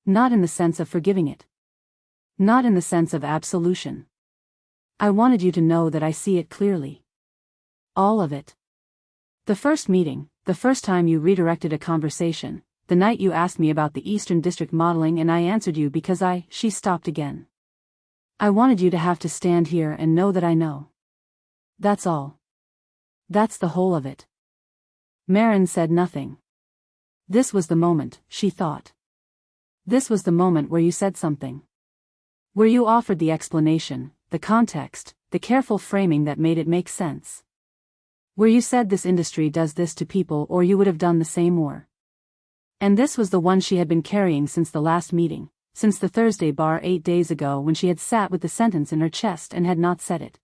Not in the sense of forgiving it. Not in the sense of absolution. I wanted you to know that I see it clearly. All of it. The first meeting, the first time you redirected a conversation, the night you asked me about the Eastern District modeling and I answered you because she stopped again. I wanted you to have to stand here and know that I know. That's all. That's the whole of it. Maren said nothing. This was the moment, she thought. This was the moment where you said something. Where you offered the explanation, the context, the careful framing that made it make sense. Where you said this industry does this to people or you would have done the same or. And this was the one she had been carrying since the last meeting, since the Thursday bar 8 days ago when she had sat with the sentence in her chest and had not said it.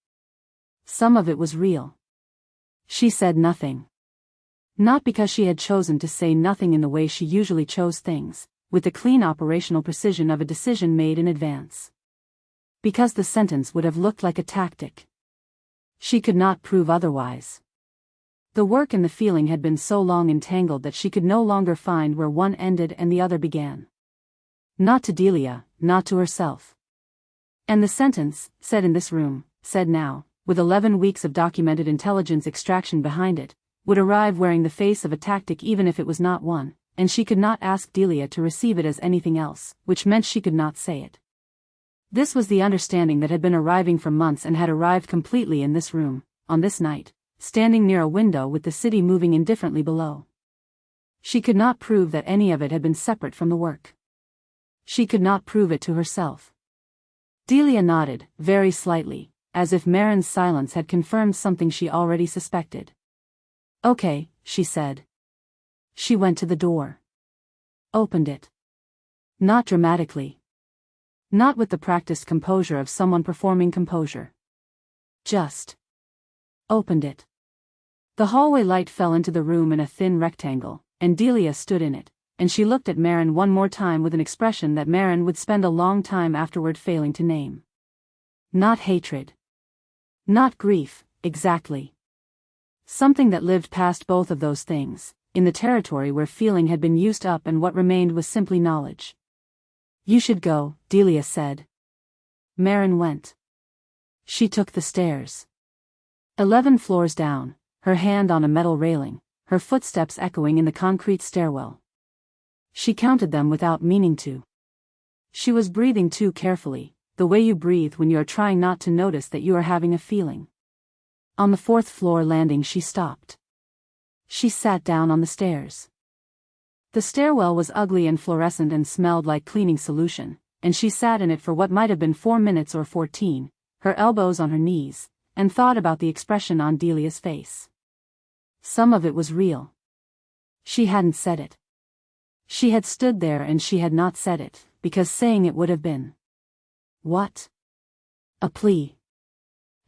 Some of it was real. She said nothing. Not because she had chosen to say nothing in the way she usually chose things, with the clean operational precision of a decision made in advance. Because the sentence would have looked like a tactic. She could not prove otherwise. The work and the feeling had been so long entangled that she could no longer find where one ended and the other began. Not to Delia, not to herself. And the sentence, said in this room, said now, with 11 weeks of documented intelligence extraction behind it, would arrive wearing the face of a tactic even if it was not one, and she could not ask Delia to receive it as anything else, which meant she could not say it. This was the understanding that had been arriving for months and had arrived completely in this room, on this night, standing near a window with the city moving indifferently below. She could not prove that any of it had been separate from the work. She could not prove it to herself. Delia nodded, very slightly, as if Maren's silence had confirmed something she already suspected. Okay, she said. She went to the door. Opened it. Not dramatically. Not with the practiced composure of someone performing composure. Just opened it. The hallway light fell into the room in a thin rectangle, and Delia stood in it, and she looked at Maren one more time with an expression that Maren would spend a long time afterward failing to name. Not hatred. Not grief, exactly. Something that lived past both of those things, in the territory where feeling had been used up and what remained was simply knowledge. You should go, Delia said. Maren went. She took the stairs. 11 floors down, her hand on a metal railing, her footsteps echoing in the concrete stairwell. She counted them without meaning to. She was breathing too carefully, the way you breathe when you are trying not to notice that you are having a feeling. On the 4th floor landing she stopped. She sat down on the stairs. The stairwell was ugly and fluorescent and smelled like cleaning solution, and she sat in it for what might have been 4 minutes or 14, her elbows on her knees, and thought about the expression on Delia's face. Some of it was real. She hadn't said it. She had stood there and she had not said it, because saying it would have been. What? A plea.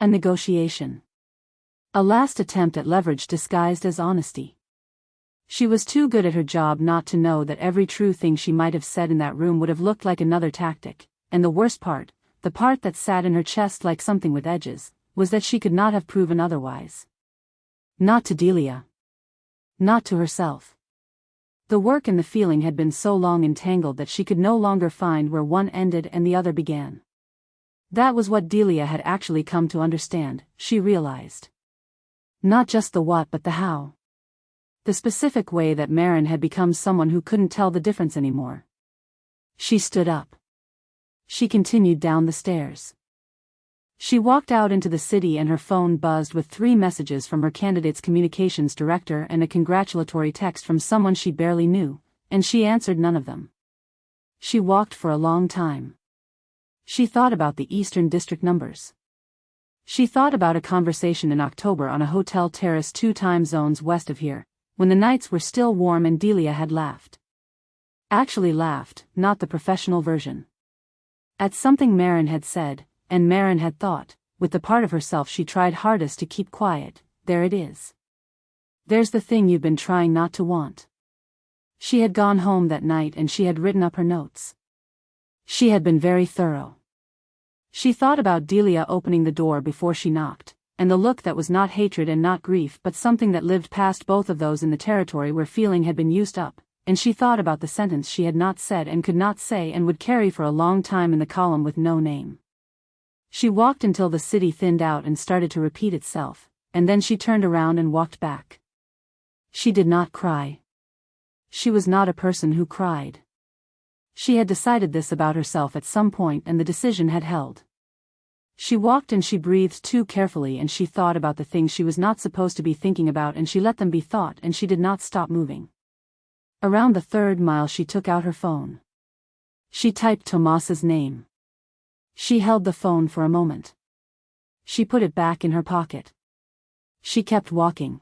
A negotiation. A last attempt at leverage disguised as honesty. She was too good at her job not to know that every true thing she might have said in that room would have looked like another tactic, and the worst part, the part that sat in her chest like something with edges, was that she could not have proven otherwise. Not to Delia. Not to herself. The work and the feeling had been so long entangled that she could no longer find where one ended and the other began. That was what Delia had actually come to understand, she realized. Not just the what but the how. The specific way that Maren had become someone who couldn't tell the difference anymore. She stood up. She continued down the stairs. She walked out into the city and her phone buzzed with 3 messages from her candidate's communications director and a congratulatory text from someone she barely knew, and she answered none of them. She walked for a long time. She thought about the Eastern District numbers. She thought about a conversation in October on a hotel terrace 2 time zones west of here, when the nights were still warm and Delia had laughed. Actually laughed, not the professional version. At something Maren had said, and Maren had thought, with the part of herself she tried hardest to keep quiet, there it is. There's the thing you've been trying not to want. She had gone home that night and she had written up her notes. She had been very thorough. She thought about Delia opening the door before she knocked, and the look that was not hatred and not grief but something that lived past both of those in the territory where feeling had been used up, and she thought about the sentence she had not said and could not say and would carry for a long time in the column with no name. She walked until the city thinned out and started to repeat itself, and then she turned around and walked back. She did not cry. She was not a person who cried. She had decided this about herself at some point and the decision had held. She walked and she breathed too carefully and she thought about the things she was not supposed to be thinking about and she let them be thought and she did not stop moving. Around the 3rd mile she took out her phone. She typed Tomas's name. She held the phone for a moment. She put it back in her pocket. She kept walking.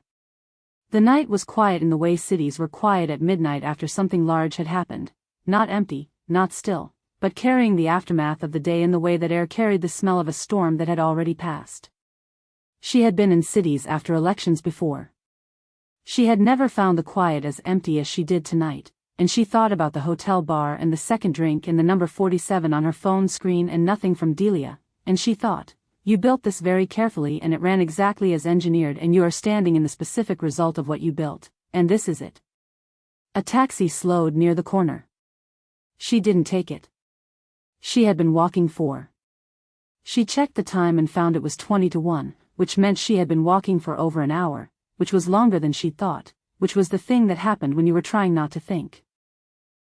The night was quiet in the way cities were quiet at midnight after something large had happened, not empty, not still, but carrying the aftermath of the day in the way that air carried the smell of a storm that had already passed. She had been in cities after elections before. She had never found the quiet as empty as she did tonight, and she thought about the hotel bar and the second drink and the number 47 on her phone screen and nothing from Delia, and she thought, you built this very carefully and it ran exactly as engineered and you are standing in the specific result of what you built, and this is it. A taxi slowed near the corner. She didn't take it. She had been walking for. She checked the time and found it was 20 to 1, which meant she had been walking for over an hour, which was longer than she'd thought, which was the thing that happened when you were trying not to think.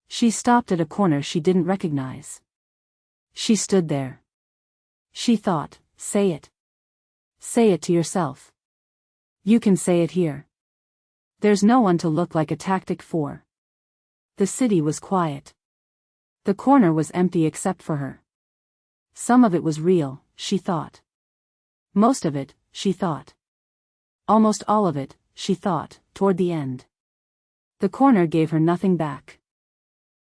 She stopped at a corner she didn't recognize. She stood there. She thought, say it. Say it to yourself. You can say it here. There's no one to look like a tactic for. The city was quiet. The corner was empty except for her. Some of it was real, she thought. Most of it, she thought. Almost all of it, she thought, toward the end. The corner gave her nothing back.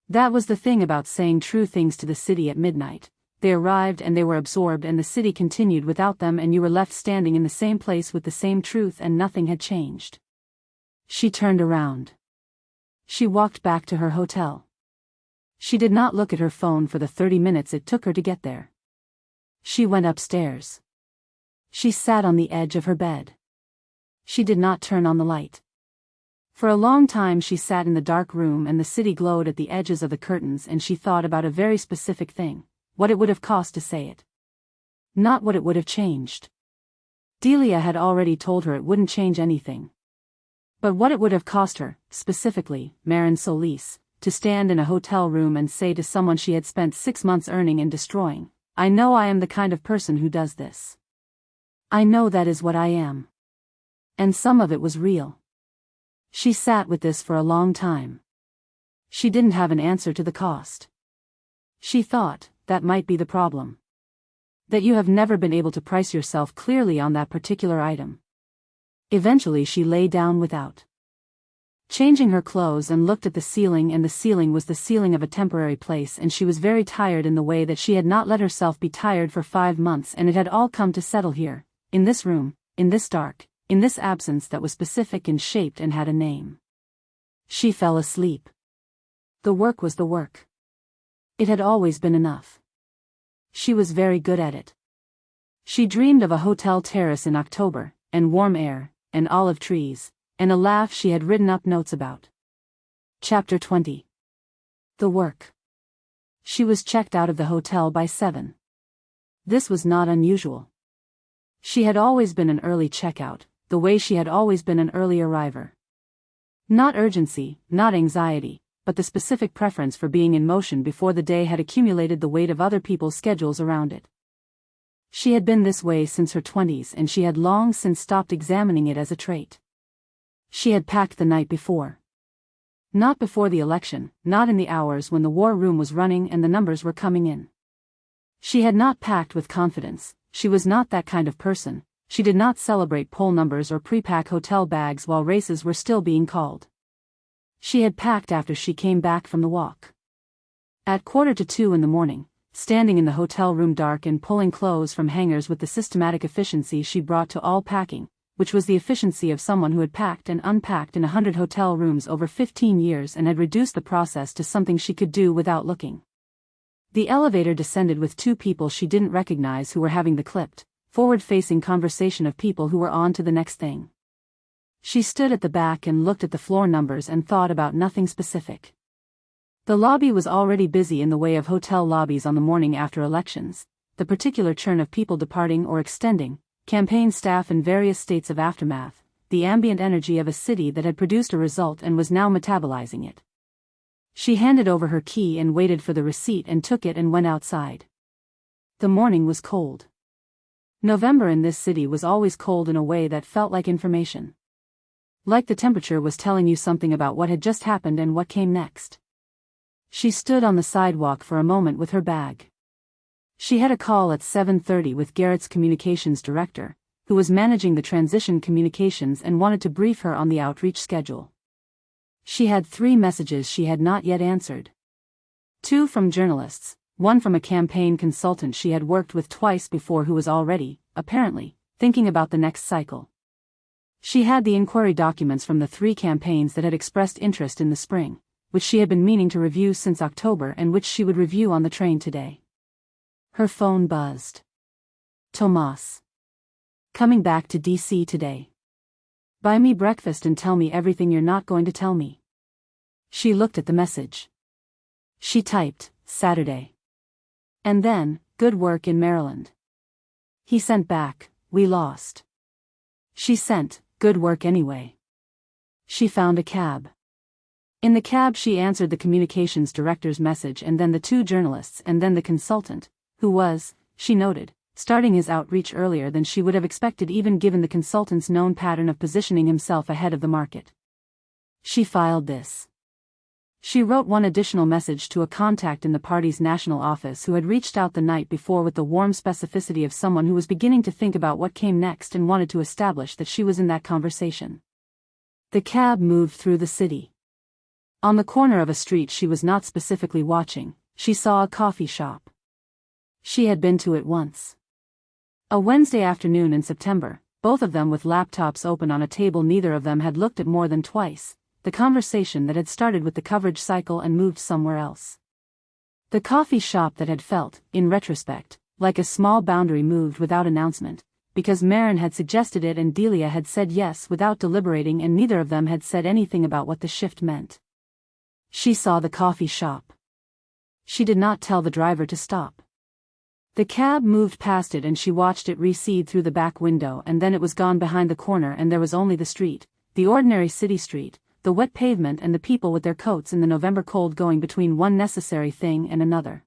That was the thing about saying true things to the city at midnight. They arrived and they were absorbed and the city continued without them and you were left standing in the same place with the same truth and nothing had changed. She turned around. She walked back to her hotel. She did not look at her phone for the 30 minutes it took her to get there. She went upstairs. She sat on the edge of her bed. She did not turn on the light. For a long time she sat in the dark room and the city glowed at the edges of the curtains and she thought about a very specific thing, what it would have cost to say it. Not what it would have changed. Delia had already told her it wouldn't change anything. But what it would have cost her, specifically, Maren Solis, to stand in a hotel room and say to someone she had spent 6 months earning and destroying, I know I am the kind of person who does this. I know that is what I am. And some of it was real. She sat with this for a long time. She didn't have an answer to the cost. She thought, that might be the problem. That you have never been able to price yourself clearly on that particular item. Eventually she lay down without changing her clothes and looked at the ceiling, and the ceiling was the ceiling of a temporary place, and she was very tired in the way that she had not let herself be tired for 5 months, and it had all come to settle here, in this room, in this dark, in this absence that was specific and shaped and had a name. She fell asleep. The work was the work. It had always been enough. She was very good at it. She dreamed of a hotel terrace in October, and warm air, and olive trees, and a laugh she had written up notes about. Chapter 20. The work. She was checked out of the hotel by 7. This was not unusual. She had always been an early checkout, the way she had always been an early arriver. Not urgency, not anxiety, but the specific preference for being in motion before the day had accumulated the weight of other people's schedules around it. She had been this way since her 20s, and she had long since stopped examining it as a trait. She had packed the night before. Not before the election, not in the hours when the war room was running and the numbers were coming in. She had not packed with confidence. She was not that kind of person. She did not celebrate poll numbers or pre-pack hotel bags while races were still being called. She had packed after she came back from the walk. At 1:45 in the morning, standing in the hotel room dark and pulling clothes from hangers with the systematic efficiency she brought to all packing, which was the efficiency of someone who had packed and unpacked in 100 hotel rooms over 15 years and had reduced the process to something she could do without looking. The elevator descended with 2 people she didn't recognize who were having the clipped, forward-facing conversation of people who were on to the next thing. She stood at the back and looked at the floor numbers and thought about nothing specific. The lobby was already busy in the way of hotel lobbies on the morning after elections, the particular churn of people departing or extending, campaign staff in various states of aftermath, the ambient energy of a city that had produced a result and was now metabolizing it. She handed over her key and waited for the receipt and took it and went outside. The morning was cold. November in this city was always cold in a way that felt like information. Like the temperature was telling you something about what had just happened and what came next. She stood on the sidewalk for a moment with her bag. She had a call at 7:30 with Garrett's communications director, who was managing the transition communications and wanted to brief her on the outreach schedule. She had 3 messages she had not yet answered. 2 from journalists, 1 from a campaign consultant she had worked with twice before who was already, apparently, thinking about the next cycle. She had the inquiry documents from the 3 campaigns that had expressed interest in the spring, which she had been meaning to review since October and which she would review on the train today. Her phone buzzed. Tomas. Coming back to DC today. Buy me breakfast and tell me everything you're not going to tell me. She looked at the message. She typed, Saturday. And then, good work in Maryland. He sent back, we lost. She sent, good work anyway. She found a cab. In the cab she answered the communications director's message and then the 2 journalists and then the consultant, who was, she noted, starting his outreach earlier than she would have expected even given the consultant's known pattern of positioning himself ahead of the market. She filed this. She wrote one additional message to a contact in the party's national office who had reached out the night before with the warm specificity of someone who was beginning to think about what came next and wanted to establish that she was in that conversation. The cab moved through the city. On the corner of a street she was not specifically watching, she saw a coffee shop. She had been to it once. A Wednesday afternoon in September, both of them with laptops open on a table neither of them had looked at more than twice, the conversation that had started with the coverage cycle and moved somewhere else. The coffee shop that had felt, in retrospect, like a small boundary moved without announcement, because Maren had suggested it and Delia had said yes without deliberating and neither of them had said anything about what the shift meant. She saw the coffee shop. She did not tell the driver to stop. The cab moved past it and she watched it recede through the back window and then it was gone behind the corner and there was only the street, the ordinary city street, the wet pavement and the people with their coats in the November cold going between one necessary thing and another.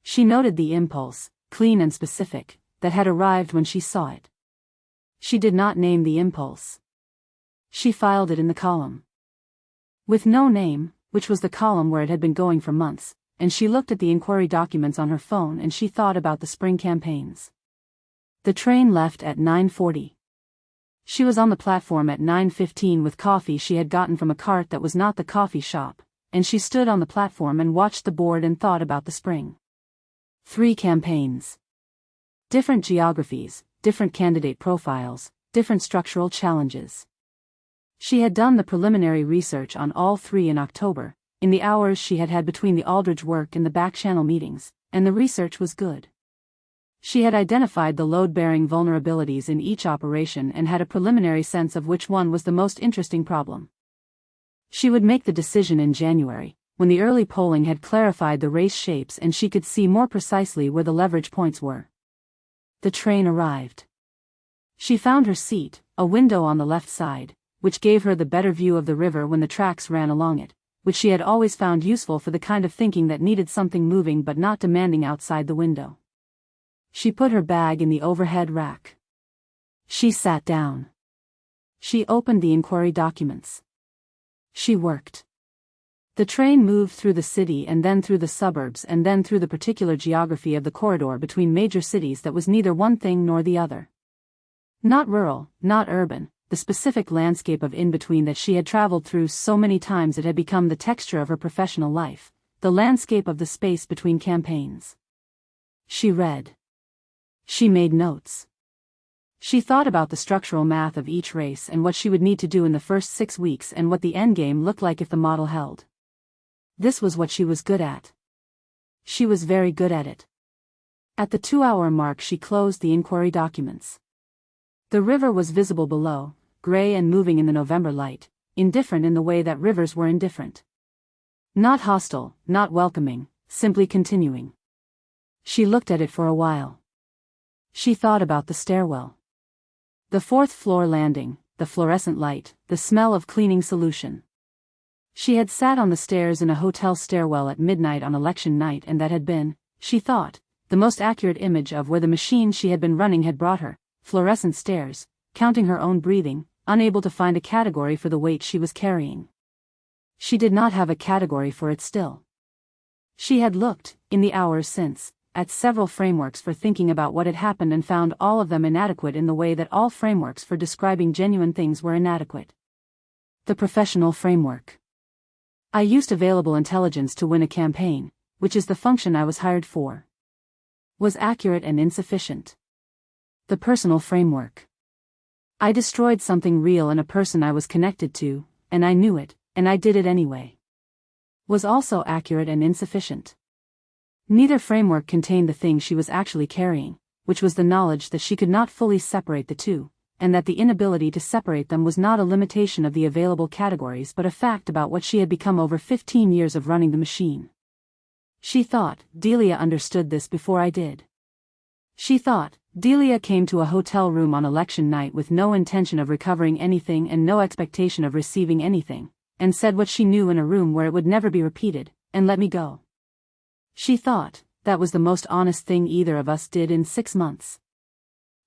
She noted the impulse, clean and specific, that had arrived when she saw it. She did not name the impulse. She filed it in the column. With no name, which was the column where it had been going for months, and she looked at the inquiry documents on her phone and she thought about the spring campaigns. The train left at 9:40. She was on the platform at 9:15 with coffee she had gotten from a cart that was not the coffee shop, and she stood on the platform and watched the board and thought about the spring. 3 campaigns. Different geographies, different candidate profiles, different structural challenges. She had done the preliminary research on all 3 in October, in the hours she had had between the Aldridge work and the back-channel meetings, and the research was good. She had identified the load-bearing vulnerabilities in each operation and had a preliminary sense of which one was the most interesting problem. She would make the decision in January, when the early polling had clarified the race shapes and she could see more precisely where the leverage points were. The train arrived. She found her seat, a window on the left side, which gave her the better view of the river when the tracks ran along it, which she had always found useful for the kind of thinking that needed something moving but not demanding outside the window. She put her bag in the overhead rack. She sat down. She opened the inquiry documents. She worked. The train moved through the city and then through the suburbs and then through the particular geography of the corridor between major cities that was neither one thing nor the other. Not rural, not urban, the specific landscape of in-between that she had traveled through so many times it had become the texture of her professional life, the landscape of the space between campaigns. She read. She made notes. She thought about the structural math of each race and what she would need to do in the first 6 weeks and what the endgame looked like if the model held. This was what she was good at. She was very good at it. At the 2-hour mark she closed the inquiry documents. The river was visible below, gray and moving in the November light, indifferent in the way that rivers were indifferent. Not hostile, not welcoming, simply continuing. She looked at it for a while. She thought about the stairwell. The 4th-floor landing, the fluorescent light, the smell of cleaning solution. She had sat on the stairs in a hotel stairwell at midnight on election night and that had been, she thought, the most accurate image of where the machine she had been running had brought her, fluorescent stairs, counting her own breathing, unable to find a category for the weight she was carrying. She did not have a category for it still. She had looked, in the hours since, at several frameworks for thinking about what had happened and found all of them inadequate in the way that all frameworks for describing genuine things were inadequate. The professional framework. I used available intelligence to win a campaign, which is the function I was hired for. Was accurate and insufficient. The personal framework. I destroyed something real in a person I was connected to, and I knew it, and I did it anyway. Was also accurate and insufficient. Neither framework contained the thing she was actually carrying, which was the knowledge that she could not fully separate the two, and that the inability to separate them was not a limitation of the available categories but a fact about what she had become over 15 years of running the machine. She thought, Delia understood this before I did. She thought, Delia came to a hotel room on election night with no intention of recovering anything and no expectation of receiving anything, and said what she knew in a room where it would never be repeated, and let me go. She thought, that was the most honest thing either of us did in 6 months.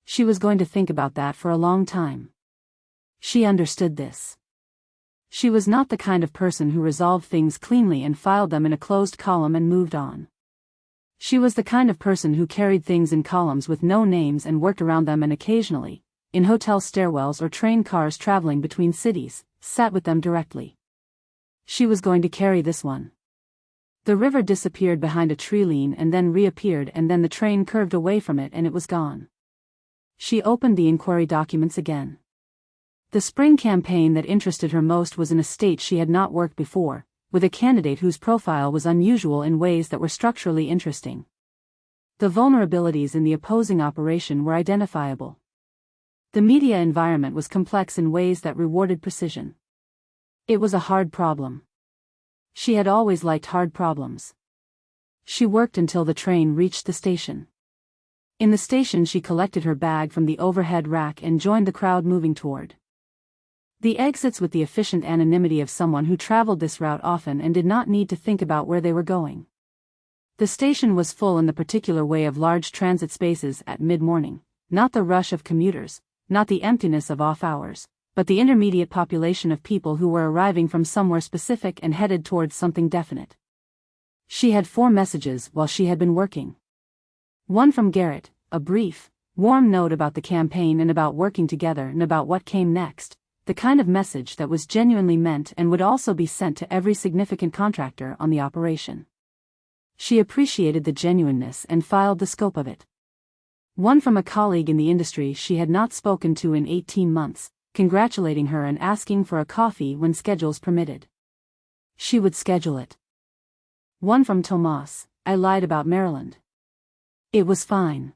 She was going to think about that for a long time. She understood this. She was not the kind of person who resolved things cleanly and filed them in a closed column and moved on. She was the kind of person who carried things in columns with no names and worked around them and occasionally, in hotel stairwells or train cars traveling between cities, sat with them directly. She was going to carry this one. The river disappeared behind a tree line and then reappeared and then the train curved away from it and it was gone. She opened the inquiry documents again. The spring campaign that interested her most was in a state she had not worked before, with a candidate whose profile was unusual in ways that were structurally interesting. The vulnerabilities in the opposing operation were identifiable. The media environment was complex in ways that rewarded precision. It was a hard problem. She had always liked hard problems. She worked until the train reached the station. In the station she collected her bag from the overhead rack and joined the crowd moving toward the exits with the efficient anonymity of someone who traveled this route often and did not need to think about where they were going. The station was full in the particular way of large transit spaces at mid-morning, not the rush of commuters, not the emptiness of off hours, but the intermediate population of people who were arriving from somewhere specific and headed towards something definite. She had 4 messages while she had been working. One from Garrett, a brief, warm note about the campaign and about working together and about what came next, the kind of message that was genuinely meant and would also be sent to every significant contractor on the operation. She appreciated the genuineness and filed the scope of it. One from a colleague in the industry she had not spoken to in 18 months, congratulating her and asking for a coffee when schedules permitted. She would schedule it. One from Tomas, I lied about Maryland. It was fine.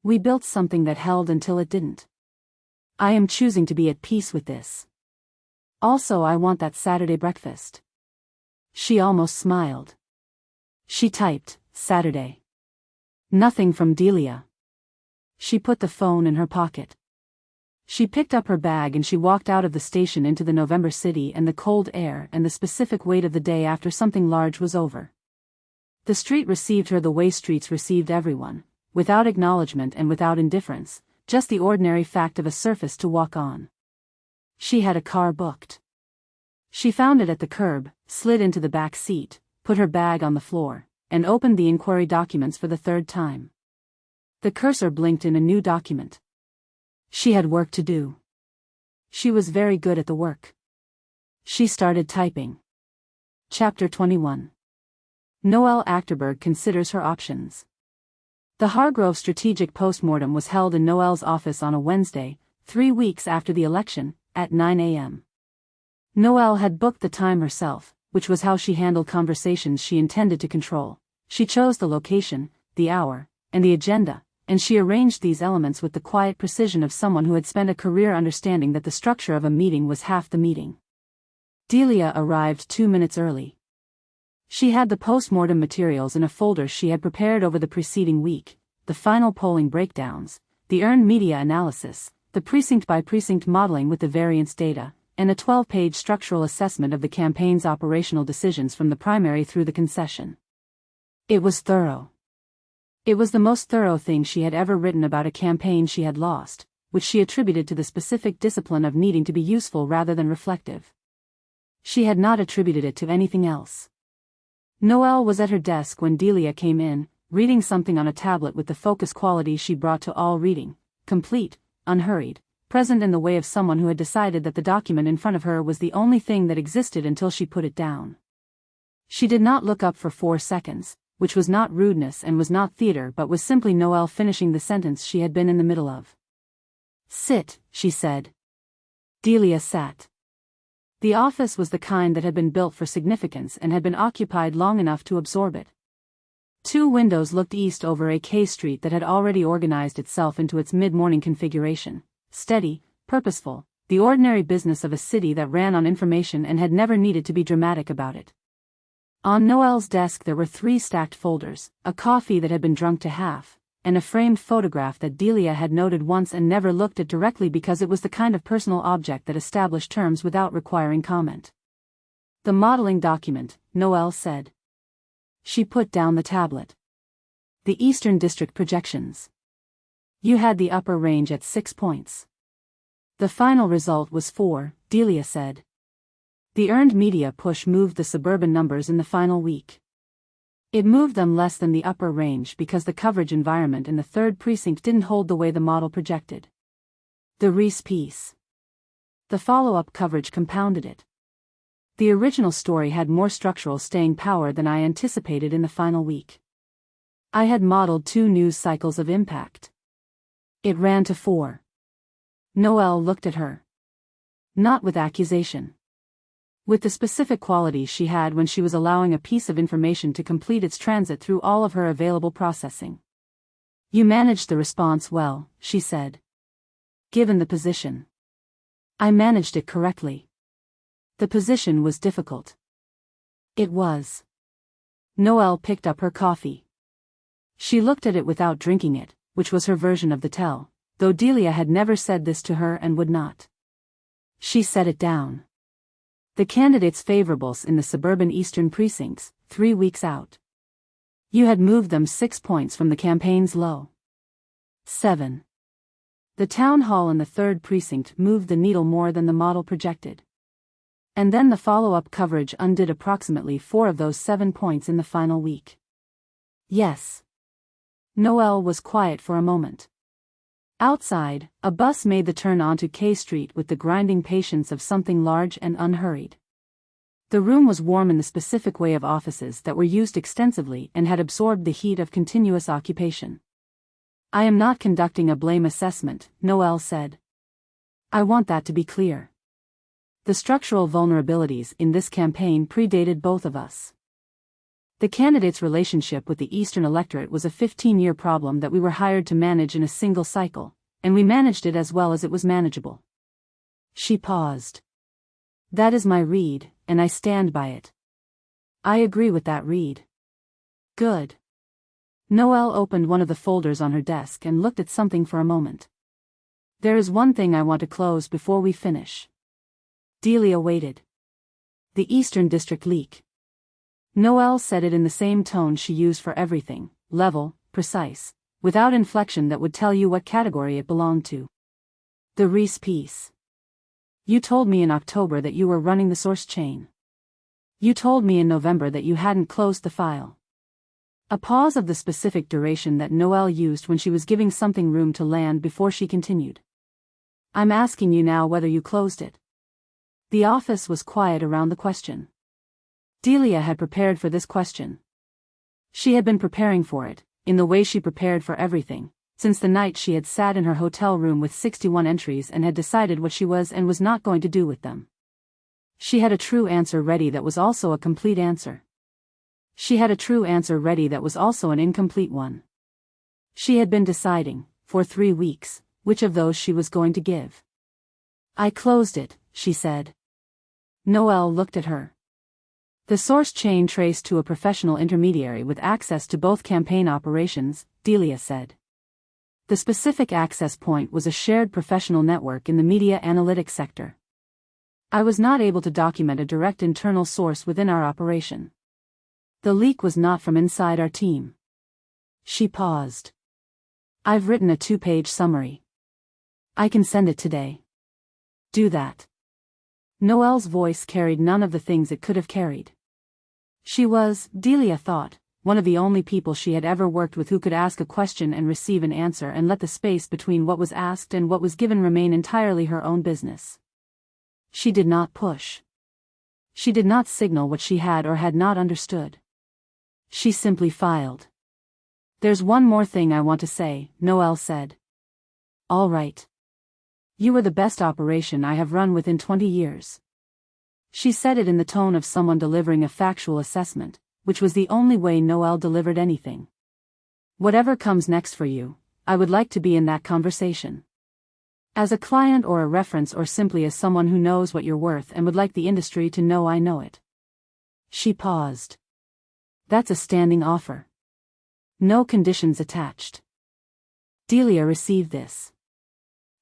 We built something that held until it didn't. I am choosing to be at peace with this. Also, I want that Saturday breakfast. She almost smiled. She typed, Saturday. Nothing from Delia. She put the phone in her pocket. She picked up her bag and she walked out of the station into the November city and the cold air and the specific weight of the day after something large was over. The street received her the way streets received everyone, without acknowledgement and without indifference, just the ordinary fact of a surface to walk on. She had a car booked. She found it at the curb, slid into the back seat, put her bag on the floor, and opened the inquiry documents for the 3rd time. The cursor blinked in a new document. She had work to do. She was very good at the work. She started typing. Chapter 21. Noelle Achterberg considers her options. The Hargrove strategic postmortem was held in Noelle's office on a Wednesday, 3 weeks after the election, at 9 a.m. Noelle had booked the time herself, which was how she handled conversations she intended to control. She chose the location, the hour, and the agenda, and she arranged these elements with the quiet precision of someone who had spent a career understanding that the structure of a meeting was half the meeting. Delia arrived 2 minutes early. She had the postmortem materials in a folder she had prepared over the preceding week, the final polling breakdowns, the earned media analysis, the precinct-by-precinct modeling with the variance data, and a 12-page structural assessment of the campaign's operational decisions from the primary through the concession. It was thorough. It was the most thorough thing she had ever written about a campaign she had lost, which she attributed to the specific discipline of needing to be useful rather than reflective. She had not attributed it to anything else. Noelle was at her desk when Delia came in, reading something on a tablet with the focus quality she brought to all reading, complete, unhurried, present in the way of someone who had decided that the document in front of her was the only thing that existed until she put it down. She did not look up for 4 seconds, which was not rudeness and was not theater but was simply Noelle finishing the sentence she had been in the middle of. Sit, she said. Delia sat. The office was the kind that had been built for significance and had been occupied long enough to absorb it. 2 windows looked east over a K Street that had already organized itself into its mid-morning configuration, steady, purposeful, the ordinary business of a city that ran on information and had never needed to be dramatic about it. On Noelle's desk there were 3 stacked folders, a coffee that had been drunk to half, and a framed photograph that Delia had noted once and never looked at directly because it was the kind of personal object that established terms without requiring comment. The modeling document, Noelle said. She put down the tablet. The Eastern District projections. You had the upper range at 6 points. The final result was 4, Delia said. The earned media push moved the suburban numbers in the final week. It moved them less than the upper range because the coverage environment in the 3rd precinct didn't hold the way the model projected. The Reese piece. The follow-up coverage compounded it. The original story had more structural staying power than I anticipated in the final week. I had modeled 2 news cycles of impact. It ran to 4. Noelle looked at her. Not with accusation. With the specific quality she had when she was allowing a piece of information to complete its transit through all of her available processing. You managed the response well, she said. Given the position. I managed it correctly. The position was difficult. It was. Noelle picked up her coffee. She looked at it without drinking it, which was her version of the tell, though Delia had never said this to her and would not. She set it down. The candidates' favorables in the suburban eastern precincts, 3 weeks out. You had moved them 6 points from the campaign's low. 7. The town hall in the 3rd precinct moved the needle more than the model projected. And then the follow-up coverage undid approximately 4 of those 7 points in the final week. Yes. Noelle was quiet for a moment. Outside, a bus made the turn onto K Street with the grinding patience of something large and unhurried. The room was warm in the specific way of offices that were used extensively and had absorbed the heat of continuous occupation. I am not conducting a blame assessment, Noelle said. I want that to be clear. The structural vulnerabilities in this campaign predated both of us. The candidate's relationship with the Eastern electorate was a 15-year problem that we were hired to manage in a single cycle, and we managed it as well as it was manageable. She paused. That is my read, and I stand by it. I agree with that read. Good. Noelle opened one of the folders on her desk and looked at something for a moment. There is one thing I want to close before we finish. Delia waited. The Eastern District leak. Noelle said it in the same tone she used for everything, level, precise, without inflection that would tell you what category it belonged to. The Reese piece. You told me in October that you were running the source chain. You told me in November that you hadn't closed the file. A pause of the specific duration that Noelle used when she was giving something room to land before she continued. I'm asking you now whether you closed it. The office was quiet around the question. Delia had prepared for this question. She had been preparing for it, in the way she prepared for everything, since the night she had sat in her hotel room with 61 entries and had decided what she was and was not going to do with them. She had a true answer ready that was also a complete answer. She had a true answer ready that was also an incomplete one. She had been deciding, for 3 weeks, which of those she was going to give. I closed it, she said. Noelle looked at her. The source chain traced to a professional intermediary with access to both campaign operations, Delia said. The specific access point was a shared professional network in the media analytics sector. I was not able to document a direct internal source within our operation. The leak was not from inside our team. She paused. I've written a 2-page summary. I can send it today. Do that. Noelle's voice carried none of the things it could have carried. She was, Delia thought, one of the only people she had ever worked with who could ask a question and receive an answer and let the space between what was asked and what was given remain entirely her own business. She did not push. She did not signal what she had or had not understood. She simply filed. There's one more thing I want to say, Noelle said. All right. You were the best operation I have run within 20 years. She said it in the tone of someone delivering a factual assessment, which was the only way Noelle delivered anything. Whatever comes next for you, I would like to be in that conversation. As a client or a reference or simply as someone who knows what you're worth and would like the industry to know I know it. She paused. That's a standing offer. No conditions attached. Delia received this.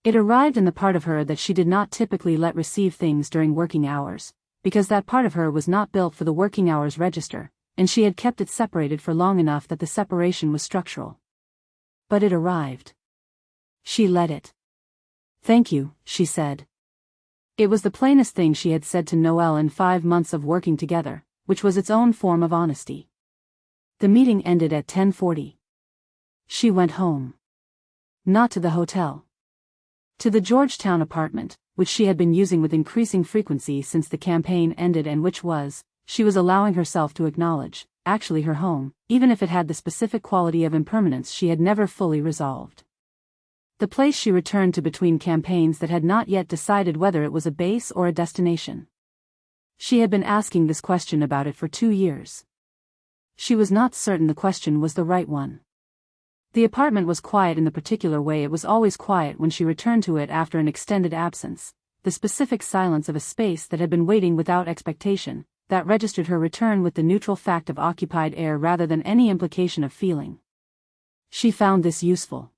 It arrived in the part of her that she did not typically let receive things during working hours, because that part of her was not built for the working hours register, and she had kept it separated for long enough that the separation was structural. But it arrived. She let it. Thank you, she said. It was the plainest thing she had said to Noelle in 5 months of working together, which was its own form of honesty. The meeting ended at 10:40. She went home. Not to the hotel. To the Georgetown apartment, which she had been using with increasing frequency since the campaign ended and which was, she was allowing herself to acknowledge, actually her home, even if it had the specific quality of impermanence she had never fully resolved. The place she returned to between campaigns that had not yet decided whether it was a base or a destination. She had been asking this question about it for 2 years. She was not certain the question was the right one. The apartment was quiet in the particular way it was always quiet when she returned to it after an extended absence, the specific silence of a space that had been waiting without expectation, that registered her return with the neutral fact of occupied air rather than any implication of feeling. She found this useful.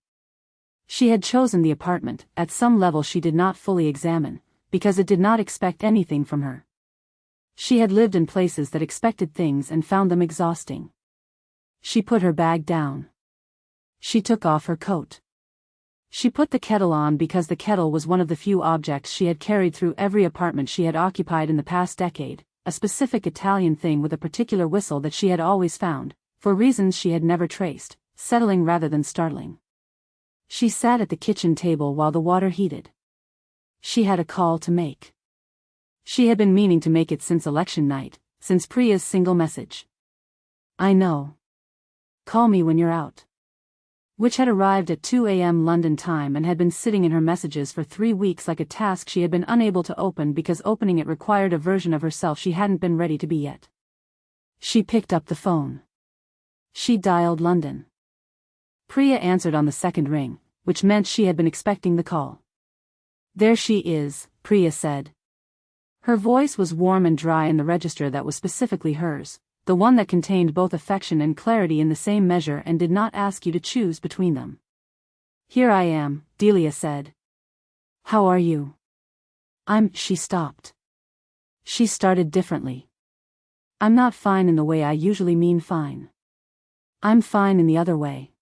She had chosen the apartment, at some level she did not fully examine, because it did not expect anything from her. She had lived in places that expected things and found them exhausting. She put her bag down. She took off her coat. She put the kettle on because the kettle was one of the few objects she had carried through every apartment she had occupied in the past decade, a specific Italian thing with a particular whistle that she had always found, for reasons she had never traced, settling rather than startling. She sat at the kitchen table while the water heated. She had a call to make. She had been meaning to make it since election night, since Priya's single message. "I know. Call me when you're out." Which had arrived at 2 a.m. London time and had been sitting in her messages for 3 weeks like a task she had been unable to open because opening it required a version of herself she hadn't been ready to be yet. She picked up the phone. She dialed London. Priya answered on the second ring, which meant she had been expecting the call. "There she is," Priya said. Her voice was warm and dry in the register that was specifically hers, the one that contained both affection and clarity in the same measure and did not ask you to choose between them. "Here I am," Delia said. "How are you?" She stopped. She started differently. "I'm not fine in the way I usually mean fine. I'm fine in the other way.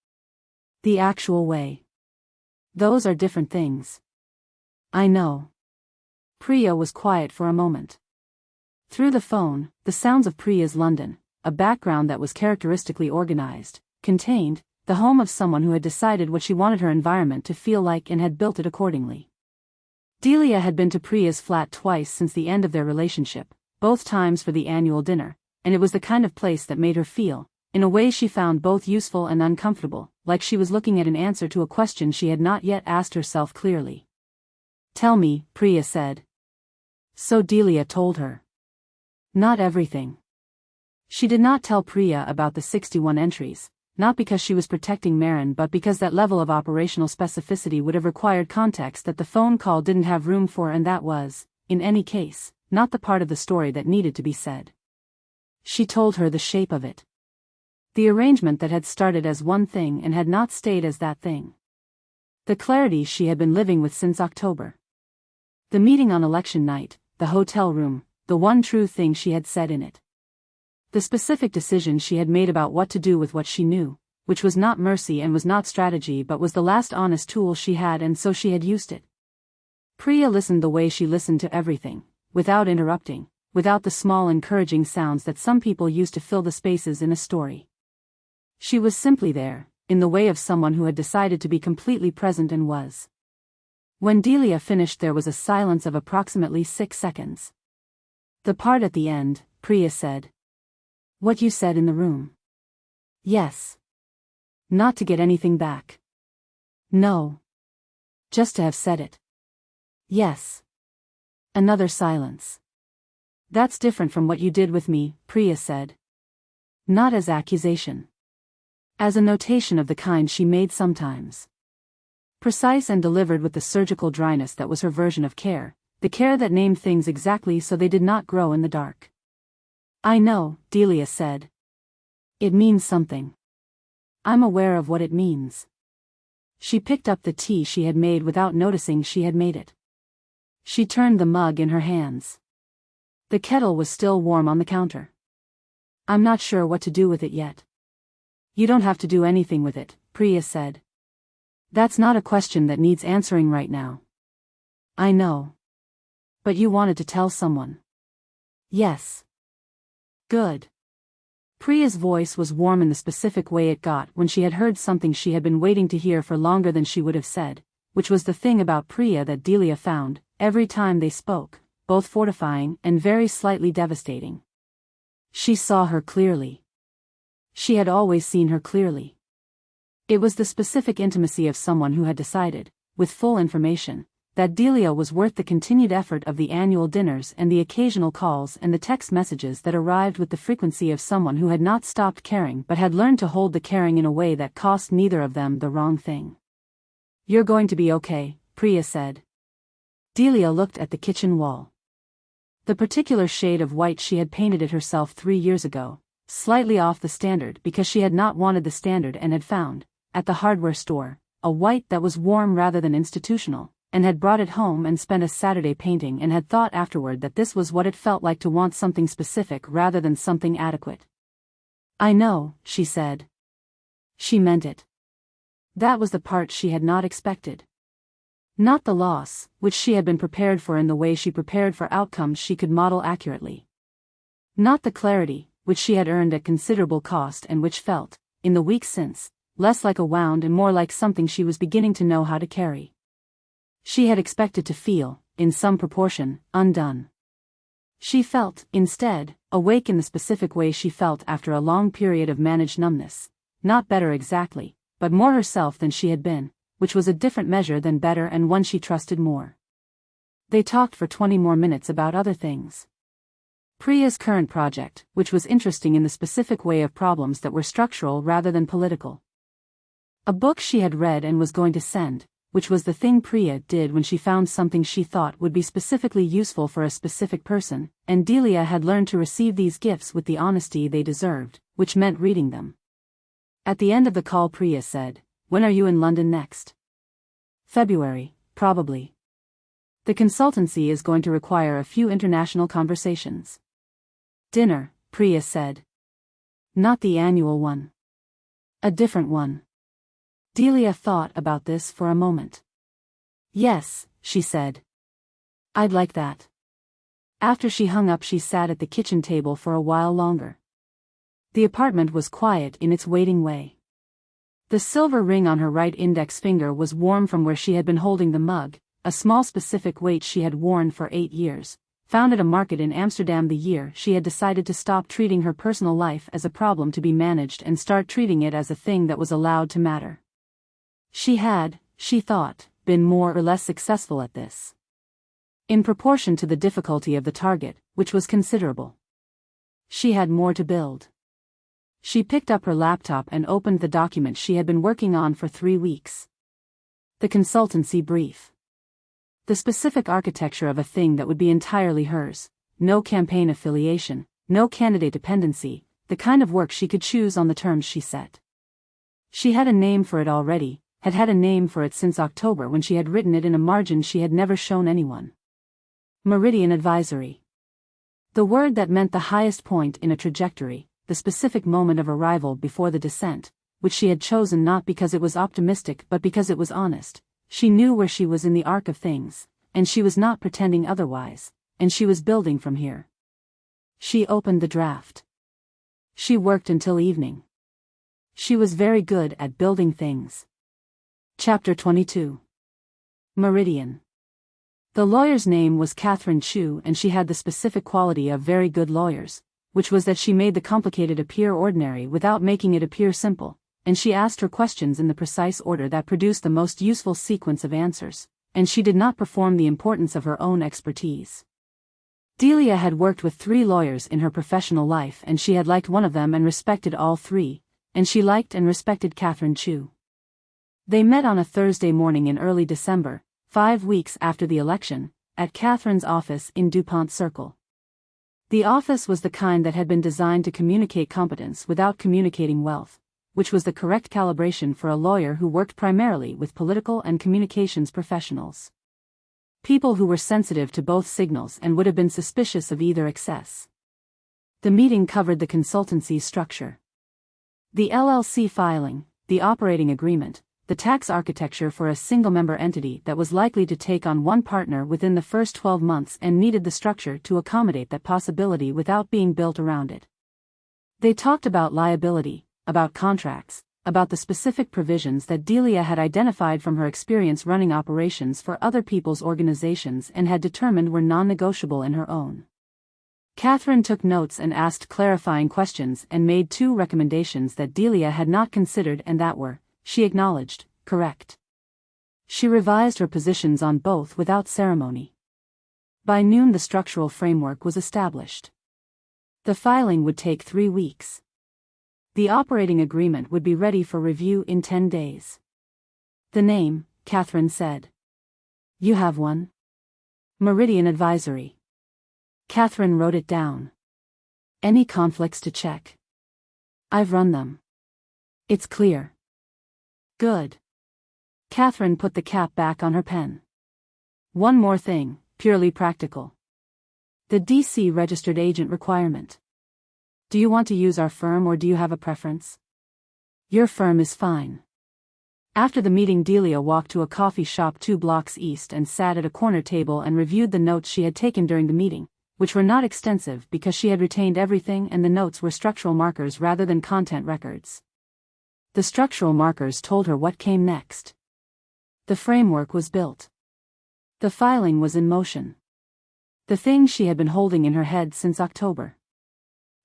The actual way. Those are different things." "I know." Priya was quiet for a moment. Through the phone, the sounds of Priya's London, a background that was characteristically organized, contained the home of someone who had decided what she wanted her environment to feel like and had built it accordingly. Delia had been to Priya's flat twice since the end of their relationship, both times for the annual dinner, and it was the kind of place that made her feel, in a way she found both useful and uncomfortable, like she was looking at an answer to a question she had not yet asked herself clearly. "Tell me," Priya said. So Delia told her. Not everything. She did not tell Priya about the 61 entries, not because she was protecting Maren but because that level of operational specificity would have required context that the phone call didn't have room for, and that was, in any case, not the part of the story that needed to be said. She told her the shape of it. The arrangement that had started as one thing and had not stayed as that thing. The clarity she had been living with since October. The meeting on election night, the hotel room, the one true thing she had said in it. The specific decision she had made about what to do with what she knew, which was not mercy and was not strategy but was the last honest tool she had, and so she had used it. Priya listened the way she listened to everything, without interrupting, without the small encouraging sounds that some people use to fill the spaces in a story. She was simply there, in the way of someone who had decided to be completely present and was. When Delia finished there was a silence of approximately 6 seconds. "The part at the end," Priya said. "What you said in the room?" "Yes." "Not to get anything back?" "No. Just to have said it." "Yes." Another silence. "That's different from what you did with me," Priya said. Not as accusation. As a notation of the kind she made sometimes. Precise and delivered with the surgical dryness that was her version of care, the care that named things exactly so they did not grow in the dark. "I know," Delia said. "It means something. I'm aware of what it means." She picked up the tea she had made without noticing she had made it. She turned the mug in her hands. The kettle was still warm on the counter. "I'm not sure what to do with it yet." "You don't have to do anything with it," Priya said. "That's not a question that needs answering right now." "I know. But you wanted to tell someone." "Yes." "Good." Priya's voice was warm in the specific way it got when she had heard something she had been waiting to hear for longer than she would have said, which was the thing about Priya that Delia found, every time they spoke, both fortifying and very slightly devastating. She saw her clearly. She had always seen her clearly. It was the specific intimacy of someone who had decided, with full information, that Delia was worth the continued effort of the annual dinners and the occasional calls and the text messages that arrived with the frequency of someone who had not stopped caring but had learned to hold the caring in a way that cost neither of them the wrong thing. "You're going to be okay," Priya said. Delia looked at the kitchen wall. The particular shade of white she had painted it herself 3 years ago, slightly off the standard because she had not wanted the standard and had found, at the hardware store, a white that was warm rather than institutional, and had brought it home and spent a Saturday painting and had thought afterward that this was what it felt like to want something specific rather than something adequate. "I know," she said. She meant it. That was the part she had not expected. Not the loss, which she had been prepared for in the way she prepared for outcomes she could model accurately. Not the clarity, which she had earned at considerable cost and which felt, in the weeks since, less like a wound and more like something she was beginning to know how to carry. She had expected to feel, in some proportion, undone. She felt, instead, awake in the specific way she felt after a long period of managed numbness, not better exactly, but more herself than she had been, which was a different measure than better and one she trusted more. They talked for 20 more minutes about other things. Priya's current project, which was interesting in the specific way of problems that were structural rather than political. A book she had read and was going to send, which was the thing Priya did when she found something she thought would be specifically useful for a specific person, and Delia had learned to receive these gifts with the honesty they deserved, which meant reading them. At the end of the call Priya said, "When are you in London next?" "February, probably. The consultancy is going to require a few international conversations." "Dinner," Priya said. "Not the annual one. A different one." Delia thought about this for a moment. "Yes," she said. "I'd like that." After she hung up she sat at the kitchen table for a while longer. The apartment was quiet in its waiting way. The silver ring on her right index finger was warm from where she had been holding the mug, a small specific weight she had worn for 8 years, found at a market in Amsterdam the year she had decided to stop treating her personal life as a problem to be managed and start treating it as a thing that was allowed to matter. She had, she thought, been more or less successful at this. In proportion to the difficulty of the target, which was considerable. She had more to build. She picked up her laptop and opened the document she had been working on for 3 weeks. The consultancy brief. The specific architecture of a thing that would be entirely hers, no campaign affiliation, no candidate dependency, the kind of work she could choose on the terms she set. She had a name for it already, had had a name for it since October when she had written it in a margin she had never shown anyone. Meridian Advisory. The word that meant the highest point in a trajectory, the specific moment of arrival before the descent, which she had chosen not because it was optimistic but because it was honest. She knew where she was in the arc of things, and she was not pretending otherwise, and she was building from here. She opened the draft. She worked until evening. She was very good at building things. Chapter 22. Meridian. The lawyer's name was Catherine Chu and she had the specific quality of very good lawyers, which was that she made the complicated appear ordinary without making it appear simple, and she asked her questions in the precise order that produced the most useful sequence of answers, and she did not perform the importance of her own expertise. Delia had worked with 3 lawyers in her professional life and she had liked one of them and respected all 3, and she liked and respected Catherine Chu. They met on a Thursday morning in early December, 5 weeks after the election, at Catherine's office in DuPont Circle. The office was the kind that had been designed to communicate competence without communicating wealth, which was the correct calibration for a lawyer who worked primarily with political and communications professionals. People who were sensitive to both signals and would have been suspicious of either excess. The meeting covered the consultancy's structure. The LLC filing, the operating agreement, the tax architecture for a single-member entity that was likely to take on one partner within the first 12 months and needed the structure to accommodate that possibility without being built around it. They talked about liability, about contracts, about the specific provisions that Delia had identified from her experience running operations for other people's organizations and had determined were non-negotiable in her own. Catherine took notes and asked clarifying questions and made 2 recommendations that Delia had not considered and that were, she acknowledged, correct. She revised her positions on both without ceremony. By noon the structural framework was established. The filing would take 3 weeks. The operating agreement would be ready for review in 10 days. The name, Catherine said. "You have one?" "Meridian Advisory." Catherine wrote it down. "Any conflicts to check?" "I've run them. It's clear." "Good." Catherine put the cap back on her pen. "One more thing, purely practical. The DC registered agent requirement. Do you want to use our firm or do you have a preference?" "Your firm is fine." After the meeting, Delia walked to a coffee shop 2 blocks east and sat at a corner table and reviewed the notes she had taken during the meeting, which were not extensive because she had retained everything and the notes were structural markers rather than content records. The structural markers told her what came next. The framework was built. The filing was in motion. The thing she had been holding in her head since October.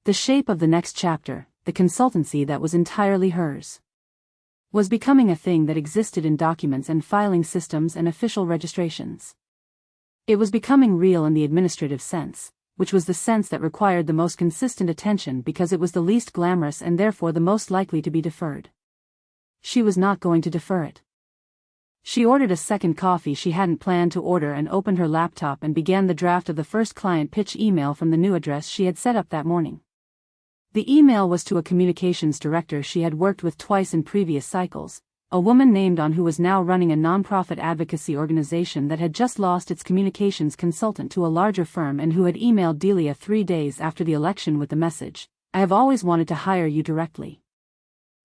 The shape of the next chapter, the consultancy that was entirely hers, was becoming a thing that existed in documents and filing systems and official registrations. It was becoming real in the administrative sense, which was the sense that required the most consistent attention because it was the least glamorous and therefore the most likely to be deferred. She was not going to defer it. She ordered a second coffee she hadn't planned to order and opened her laptop and began the draft of the first client pitch email from the new address she had set up that morning. The email was to a communications director she had worked with twice in previous cycles, a woman named On who was now running a nonprofit advocacy organization that had just lost its communications consultant to a larger firm and who had emailed Delia 3 days after the election with the message, "I have always wanted to hire you directly.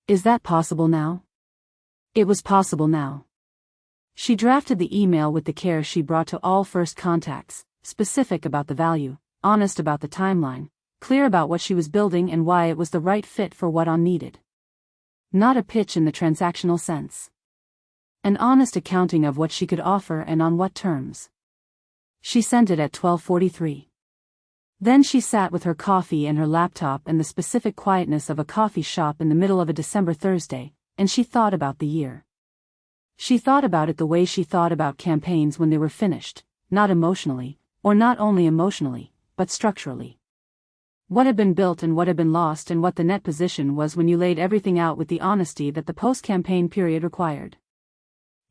Is that possible now?" It was possible now. She drafted the email with the care she brought to all first contacts, specific about the value, honest about the timeline, clear about what she was building and why it was the right fit for what On needed. Not a pitch in the transactional sense. An honest accounting of what she could offer and on what terms. She sent it at 12:43. Then she sat with her coffee and her laptop and the specific quietness of a coffee shop in the middle of a December Thursday, and she thought about the year. She thought about it the way she thought about campaigns when they were finished, not emotionally, or not only emotionally, but structurally. What had been built and what had been lost and what the net position was when you laid everything out with the honesty that the post-campaign period required.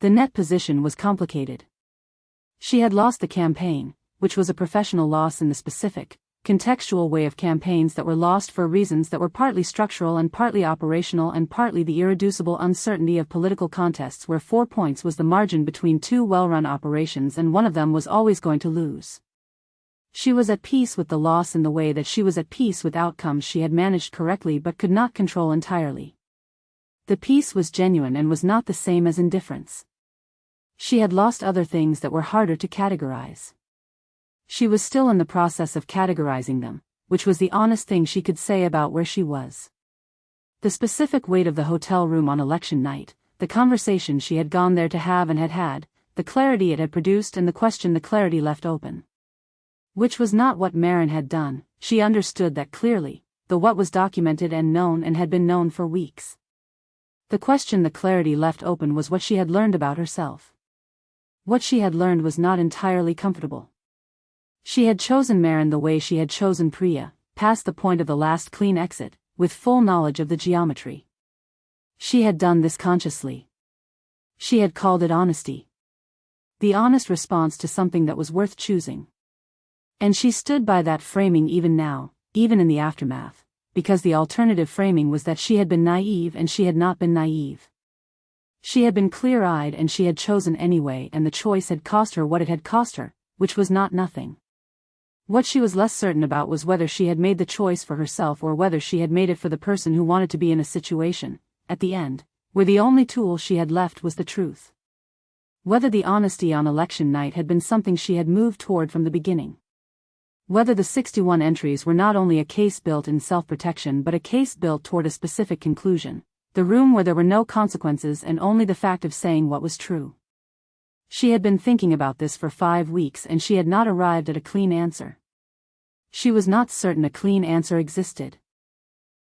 The net position was complicated. She had lost the campaign, which was a professional loss in the specific, contextual way of campaigns that were lost for reasons that were partly structural and partly operational and partly the irreducible uncertainty of political contests where 4 points was the margin between 2 well-run operations and one of them was always going to lose. She was at peace with the loss in the way that she was at peace with outcomes she had managed correctly but could not control entirely. The peace was genuine and was not the same as indifference. She had lost other things that were harder to categorize. She was still in the process of categorizing them, which was the honest thing she could say about where she was. The specific weight of the hotel room on election night, the conversation she had gone there to have and had had, the clarity it had produced and the question the clarity left open. Which was not what Maren had done, she understood that clearly, though what was documented and known and had been known for weeks. The question the clarity left open was what she had learned about herself. What she had learned was not entirely comfortable. She had chosen Maren the way she had chosen Priya, past the point of the last clean exit, with full knowledge of the geometry. She had done this consciously. She had called it honesty. The honest response to something that was worth choosing. And she stood by that framing even now, even in the aftermath, because the alternative framing was that she had been naive and she had not been naive. She had been clear-eyed and she had chosen anyway and the choice had cost her what it had cost her, which was not nothing. What she was less certain about was whether she had made the choice for herself or whether she had made it for the person who wanted to be in a situation, at the end, where the only tool she had left was the truth. Whether the honesty on election night had been something she had moved toward from the beginning. Whether the 61 entries were not only a case built in self-protection but a case built toward a specific conclusion, the room where there were no consequences and only the fact of saying what was true. She had been thinking about this for 5 weeks and she had not arrived at a clean answer. She was not certain a clean answer existed.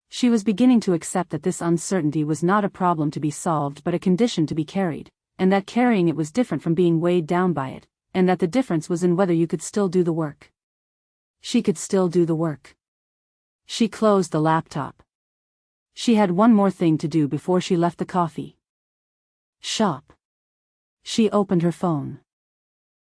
She was beginning to accept that this uncertainty was not a problem to be solved but a condition to be carried, and that carrying it was different from being weighed down by it, and that the difference was in whether you could still do the work. She could still do the work. She closed the laptop. She had one more thing to do before she left the coffee shop. She opened her phone.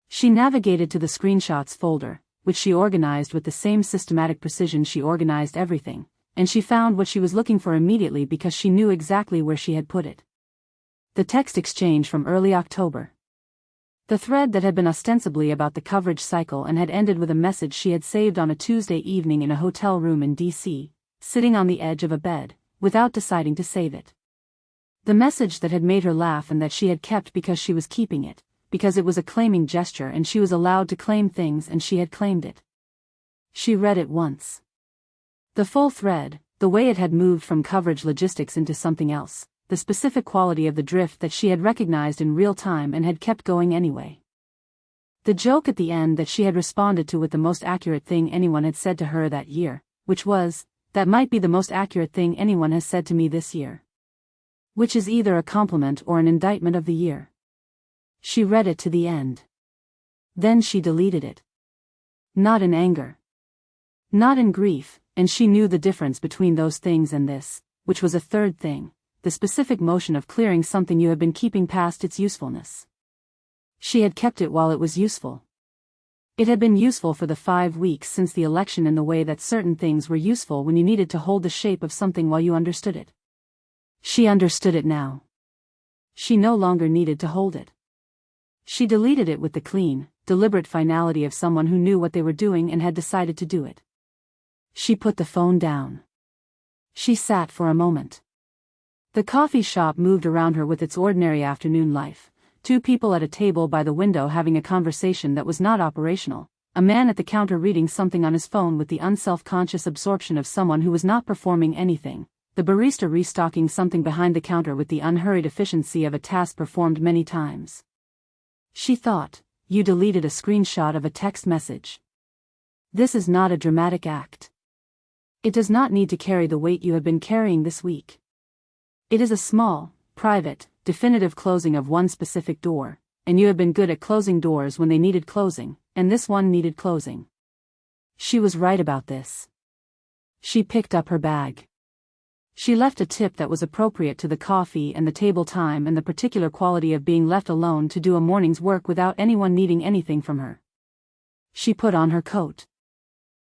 She navigated to the screenshots folder, which she organized with the same systematic precision she organized everything, and she found what she was looking for immediately because she knew exactly where she had put it. The text exchange from early October. The thread that had been ostensibly about the coverage cycle and had ended with a message she had saved on a Tuesday evening in a hotel room in D.C., sitting on the edge of a bed, without deciding to save it. The message that had made her laugh and that she had kept because she was keeping it, because it was a claiming gesture and she was allowed to claim things and she had claimed it. She read it once. The full thread, the way it had moved from coverage logistics into something else, the specific quality of the drift that she had recognized in real time and had kept going anyway. The joke at the end that she had responded to with the most accurate thing anyone had said to her that year, which was, "That might be the most accurate thing anyone has said to me this year." Which is either a compliment or an indictment of the year. She read it to the end. Then she deleted it. Not in anger. Not in grief, and she knew the difference between those things and this, which was a third thing, the specific motion of clearing something you had been keeping past its usefulness. She had kept it while it was useful. It had been useful for the 5 weeks since the election in the way that certain things were useful when you needed to hold the shape of something while you understood it. She understood it now. She no longer needed to hold it. She deleted it with the clean, deliberate finality of someone who knew what they were doing and had decided to do it. She put the phone down. She sat for a moment. The coffee shop moved around her with its ordinary afternoon life, 2 people at a table by the window having a conversation that was not operational, a man at the counter reading something on his phone with the unself-conscious absorption of someone who was not performing anything, the barista restocking something behind the counter with the unhurried efficiency of a task performed many times. She thought, "You deleted a screenshot of a text message. This is not a dramatic act. It does not need to carry the weight you have been carrying this week. It is a small, private, definitive closing of one specific door, and you have been good at closing doors when they needed closing, and this one needed closing." She was right about this. She picked up her bag. She left a tip that was appropriate to the coffee and the table time and the particular quality of being left alone to do a morning's work without anyone needing anything from her. She put on her coat.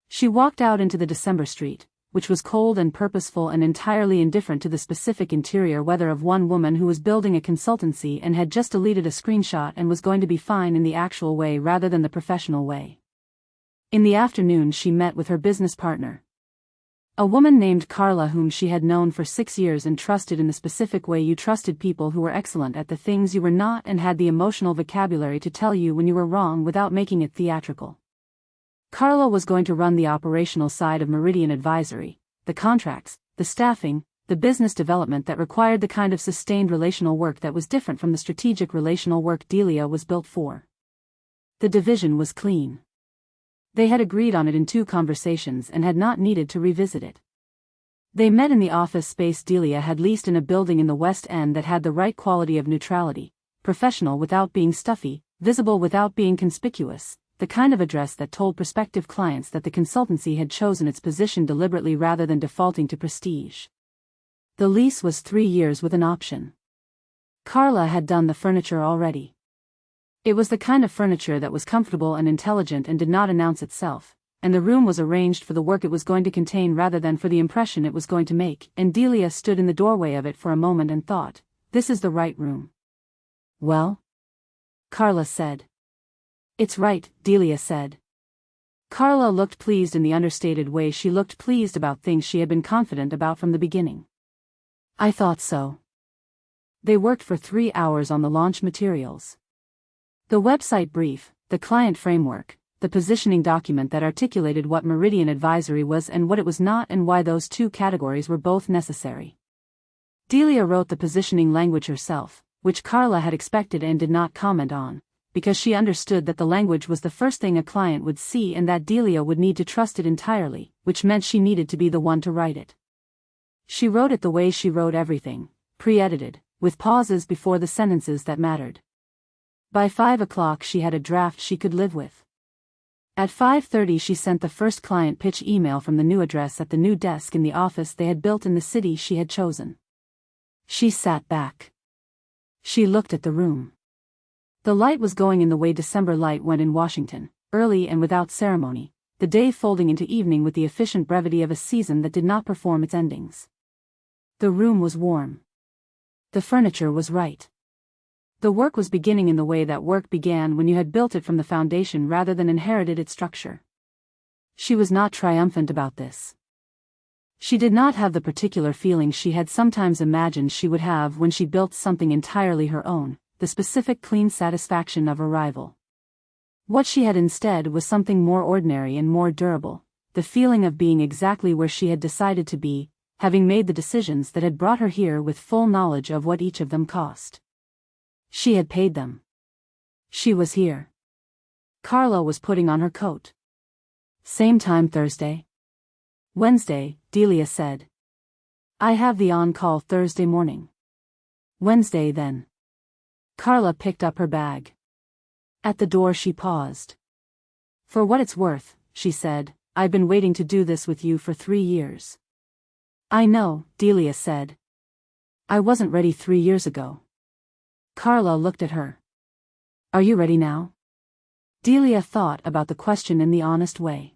She walked out into the December street, which was cold and purposeful and entirely indifferent to the specific interior weather of one woman who was building a consultancy and had just deleted a screenshot and was going to be fine in the actual way rather than the professional way. In the afternoon she met with her business partner. A woman named Carla whom she had known for 6 years and trusted in the specific way you trusted people who were excellent at the things you were not and had the emotional vocabulary to tell you when you were wrong without making it theatrical. Carla was going to run the operational side of Meridian Advisory, the contracts, the staffing, the business development that required the kind of sustained relational work that was different from the strategic relational work Delia was built for. The division was clean. They had agreed on it in 2 conversations and had not needed to revisit it. They met in the office space Delia had leased in a building in the West End that had the right quality of neutrality, professional without being stuffy, visible without being conspicuous, the kind of address that told prospective clients that the consultancy had chosen its position deliberately rather than defaulting to prestige. The lease was 3 years with an option. Carla had done the furniture already. It was the kind of furniture that was comfortable and intelligent and did not announce itself, and the room was arranged for the work it was going to contain rather than for the impression it was going to make, and Delia stood in the doorway of it for a moment and thought, "This is the right room." "Well?" Carla said. "It's right," Delia said. Carla looked pleased in the understated way she looked pleased about things she had been confident about from the beginning. "I thought so." They worked for 3 hours on the launch materials. The website brief, the client framework, the positioning document that articulated what Meridian Advisory was and what it was not and why those 2 categories were both necessary. Delia wrote the positioning language herself, which Carla had expected and did not comment on, because she understood that the language was the first thing a client would see and that Delia would need to trust it entirely, which meant she needed to be the one to write it. She wrote it the way she wrote everything, pre-edited, with pauses before the sentences that mattered. By 5 o'clock she had a draft she could live with. At 5:30 she sent the first client pitch email from the new address at the new desk in the office they had built in the city she had chosen. She sat back. She looked at the room. The light was going in the way December light went in Washington, early and without ceremony, the day folding into evening with the efficient brevity of a season that did not perform its endings. The room was warm. The furniture was right. The work was beginning in the way that work began when you had built it from the foundation rather than inherited its structure. She was not triumphant about this. She did not have the particular feeling she had sometimes imagined she would have when she built something entirely her own, the specific clean satisfaction of arrival. What she had instead was something more ordinary and more durable, the feeling of being exactly where she had decided to be, having made the decisions that had brought her here with full knowledge of what each of them cost. She had paid them. She was here. Carla was putting on her coat. Same time Thursday? Wednesday, Delia said. I have the on-call Thursday morning. Wednesday then. Carla picked up her bag. At the door she paused. For what it's worth, she said, I've been waiting to do this with you for 3 years. I know, Delia said. I wasn't ready 3 years ago. Carla looked at her. Are you ready now? Delia thought about the question in the honest way.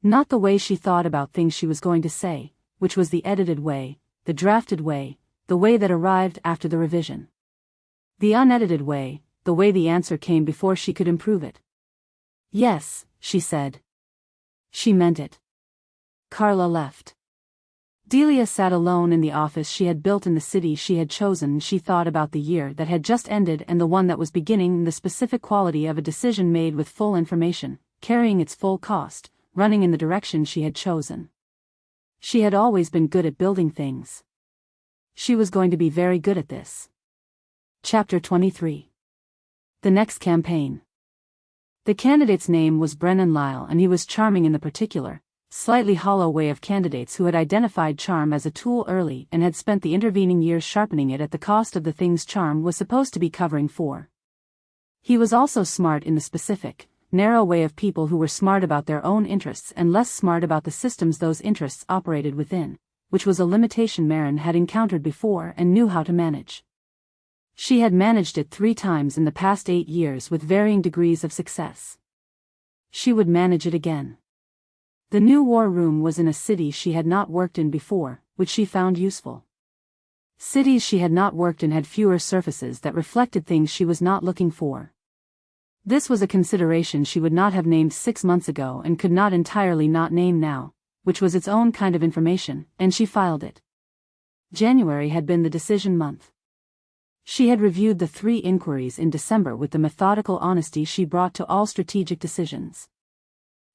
Not the way she thought about things she was going to say, which was the edited way, the drafted way, the way that arrived after the revision. The unedited way, the way the answer came before she could improve it. Yes, she said. She meant it. Carla left. Delia sat alone in the office she had built in the city she had chosen, and she thought about the year that had just ended and the one that was beginning, and the specific quality of a decision made with full information, carrying its full cost, running in the direction she had chosen. She had always been good at building things. She was going to be very good at this. Chapter 23. The next campaign. The candidate's name was Brennan Lyle, and he was charming in the particular, slightly hollow way of candidates who had identified charm as a tool early and had spent the intervening years sharpening it at the cost of the things charm was supposed to be covering for. He was also smart in the specific, narrow way of people who were smart about their own interests and less smart about the systems those interests operated within, which was a limitation Maren had encountered before and knew how to manage. She had managed it 3 times in the past 8 years with varying degrees of success. She would manage it again. The new war room was in a city she had not worked in before, which she found useful. Cities she had not worked in had fewer surfaces that reflected things she was not looking for. This was a consideration she would not have named 6 months ago and could not entirely not name now, which was its own kind of information, and she filed it. January had been the decision month. She had reviewed the 3 inquiries in December with the methodical honesty she brought to all strategic decisions.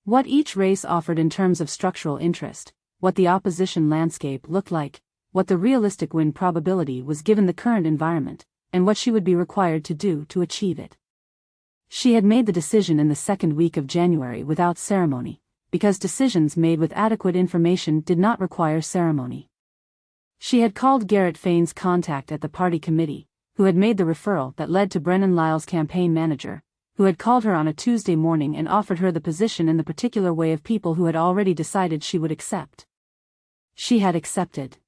What each race offered in terms of structural interest, what the opposition landscape looked like, what the realistic win probability was given the current environment, and what she would be required to do to achieve it. She had made the decision in the 2nd week of January without ceremony, because decisions made with adequate information did not require ceremony. She had called Garrett Fain's contact at the party committee, who had made the referral that led to Brennan Lyle's campaign manager, who had called her on a Tuesday morning and offered her the position in the particular way of people who had already decided she would accept. She had accepted.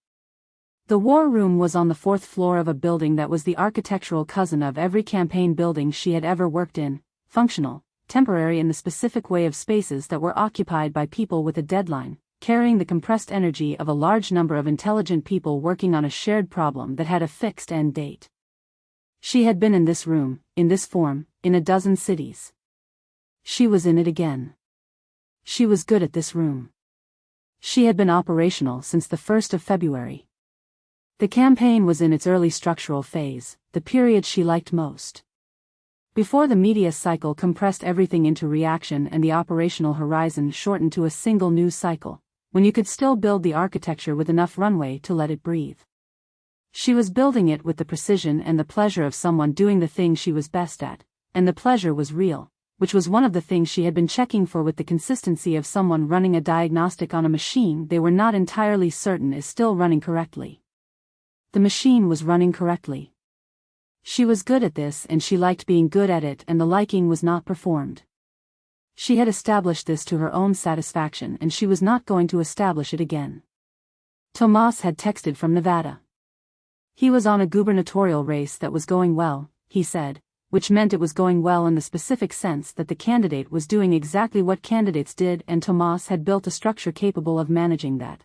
The war room was on the 4th floor of a building that was the architectural cousin of every campaign building she had ever worked in, functional, temporary in the specific way of spaces that were occupied by people with a deadline, carrying the compressed energy of a large number of intelligent people working on a shared problem that had a fixed end date. She had been in this room, in this form, in a dozen cities. She was in it again. She was good at this room. She had been operational since the 1st of February. The campaign was in its early structural phase, the period she liked most. Before the media cycle compressed everything into reaction and the operational horizon shortened to a single news cycle, when you could still build the architecture with enough runway to let it breathe. She was building it with the precision and the pleasure of someone doing the thing she was best at, and the pleasure was real, which was one of the things she had been checking for with the consistency of someone running a diagnostic on a machine they were not entirely certain is still running correctly. The machine was running correctly. She was good at this and she liked being good at it, and the liking was not performed. She had established this to her own satisfaction and she was not going to establish it again. Tomas had texted from Nevada. He was on a gubernatorial race that was going well, he said, which meant it was going well in the specific sense that the candidate was doing exactly what candidates did, and Tomas had built a structure capable of managing that.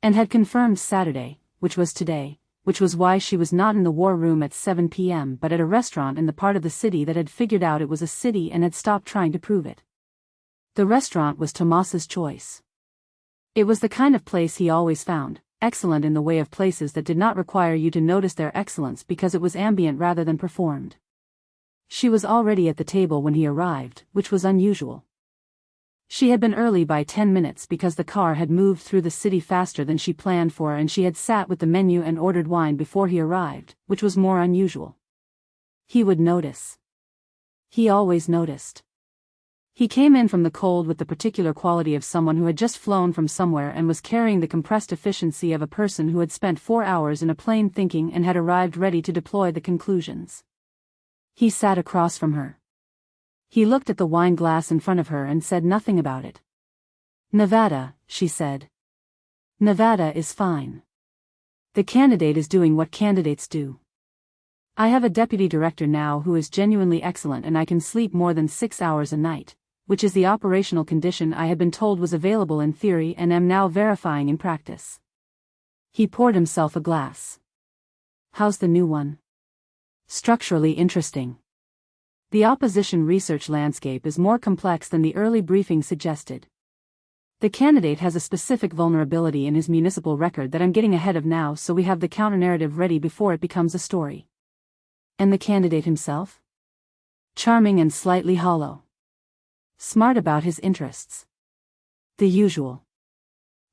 And had confirmed Saturday, which was today, which was why she was not in the war room at 7 p.m. but at a restaurant in the part of the city that had figured out it was a city and had stopped trying to prove it. The restaurant was Tomas's choice. It was the kind of place he always found excellent in the way of places that did not require you to notice their excellence because it was ambient rather than performed. She was already at the table when he arrived, which was unusual. She had been early by 10 minutes because the car had moved through the city faster than she planned for, and she had sat with the menu and ordered wine before he arrived, which was more unusual. He would notice. He always noticed. He came in from the cold with the particular quality of someone who had just flown from somewhere and was carrying the compressed efficiency of a person who had spent 4 hours in a plane thinking and had arrived ready to deploy the conclusions. He sat across from her. He looked at the wine glass in front of her and said nothing about it. "Nevada," she said. "Nevada is fine. The candidate is doing what candidates do. I have a deputy director now who is genuinely excellent, and I can sleep more than 6 hours a night, which is the operational condition I had been told was available in theory and am now verifying in practice." He poured himself a glass. "How's the new one?" "Structurally interesting. The opposition research landscape is more complex than the early briefing suggested. The candidate has a specific vulnerability in his municipal record that I'm getting ahead of now, so we have the counter-narrative ready before it becomes a story." "And the candidate himself?" "Charming and slightly hollow. Smart about his interests. The usual.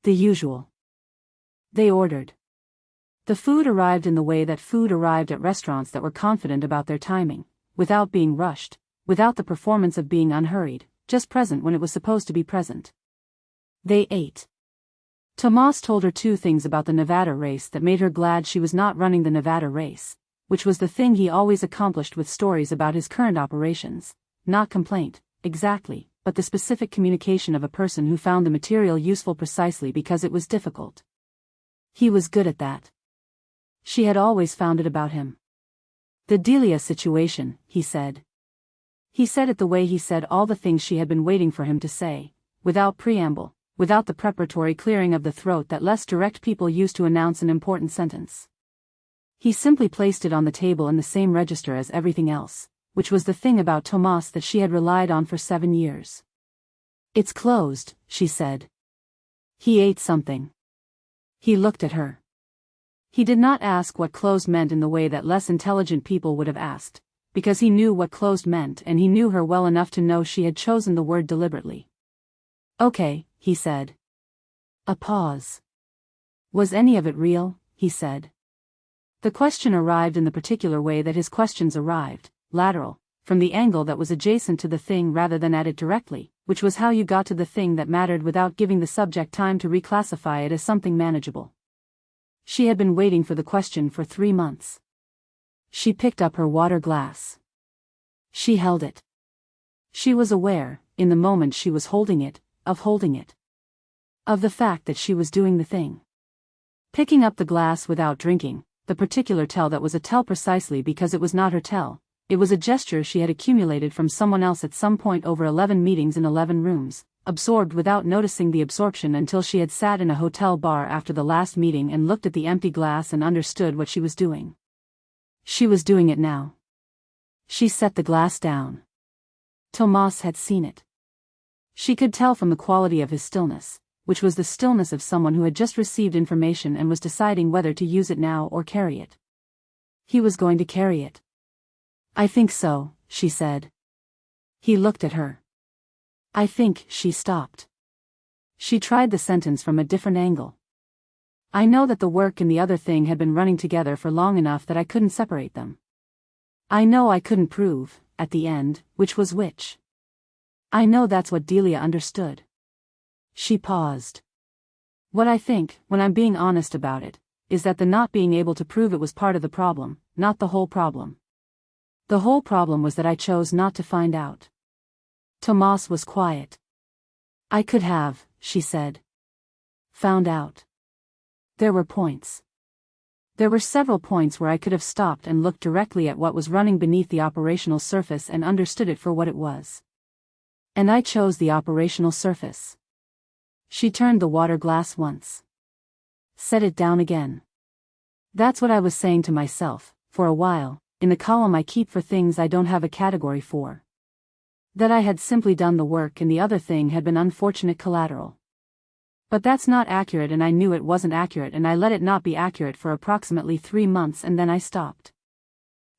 The usual." They ordered. The food arrived in the way that food arrived at restaurants that were confident about their timing, without being rushed, without the performance of being unhurried, just present when it was supposed to be present. They ate. Tomas told her 2 things about the Nevada race that made her glad she was not running the Nevada race, which was the thing he always accomplished with stories about his current operations, not complaint, exactly, but the specific communication of a person who found the material useful precisely because it was difficult. He was good at that. She had always found it about him. "The Delia situation," he said. He said it the way he said all the things she had been waiting for him to say, without preamble, without the preparatory clearing of the throat that less direct people use to announce an important sentence. He simply placed it on the table in the same register as everything else, which was the thing about Tomas that she had relied on for 7 years. "It's closed," she said. He ate something. He looked at her. He did not ask what closed meant in the way that less intelligent people would have asked, because he knew what closed meant, and he knew her well enough to know she had chosen the word deliberately. "Okay," he said. A pause. "Was any of it real?" he said. The question arrived in the particular way that his questions arrived, lateral, from the angle that was adjacent to the thing rather than at it directly, which was how you got to the thing that mattered without giving the subject time to reclassify it as something manageable. She had been waiting for the question for 3 months. She picked up her water glass. She held it. She was aware, in the moment she was holding it, of holding it. Of the fact that she was doing the thing. Picking up the glass without drinking, the particular tell that was a tell precisely because it was not her tell. It was a gesture she had accumulated from someone else at some point over 11 meetings in 11 rooms, absorbed without noticing the absorption until she had sat in a hotel bar after the last meeting and looked at the empty glass and understood what she was doing. She was doing it now. She set the glass down. Tomas had seen it. She could tell from the quality of his stillness, which was the stillness of someone who had just received information and was deciding whether to use it now or carry it. He was going to carry it. "I think so," she said. He looked at her. "I think," she stopped. She tried the sentence from a different angle. "I know that the work and the other thing had been running together for long enough that I couldn't separate them. I know I couldn't prove, at the end, which was which. I know that's what Delia understood." She paused. "What I think, when I'm being honest about it, is that the not being able to prove it was part of the problem, not the whole problem. The whole problem was that I chose not to find out." Tomas was quiet. "I could have," she said. "Found out. There were points. There were several points where I could have stopped and looked directly at what was running beneath the operational surface and understood it for what it was. And I chose the operational surface." She turned the water glass once. Set it down again. "That's what I was saying to myself, for a while, in the column I keep for things I don't have a category for. That I had simply done the work and the other thing had been unfortunate collateral. But that's not accurate, and I knew it wasn't accurate, and I let it not be accurate for approximately 3 months, and then I stopped.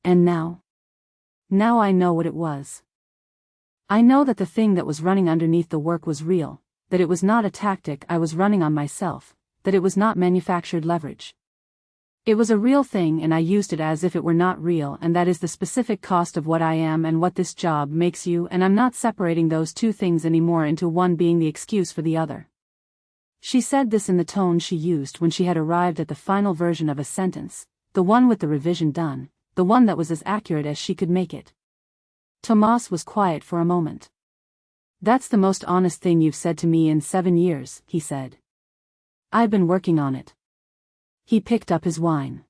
And now? Now I know what it was. I know that the thing that was running underneath the work was real, that it was not a tactic I was running on myself, that it was not manufactured leverage. It was a real thing, and I used it as if it were not real, and that is the specific cost of what I am and what this job makes you, and I'm not separating those two things anymore into one being the excuse for the other. She said this in the tone she used when she had arrived at the final version of a sentence, the one with the revision done, the one that was as accurate as she could make it. Tomas was quiet for a moment. "That's the most honest thing you've said to me in 7 years, he said. "I've been working on it." He picked up his wine.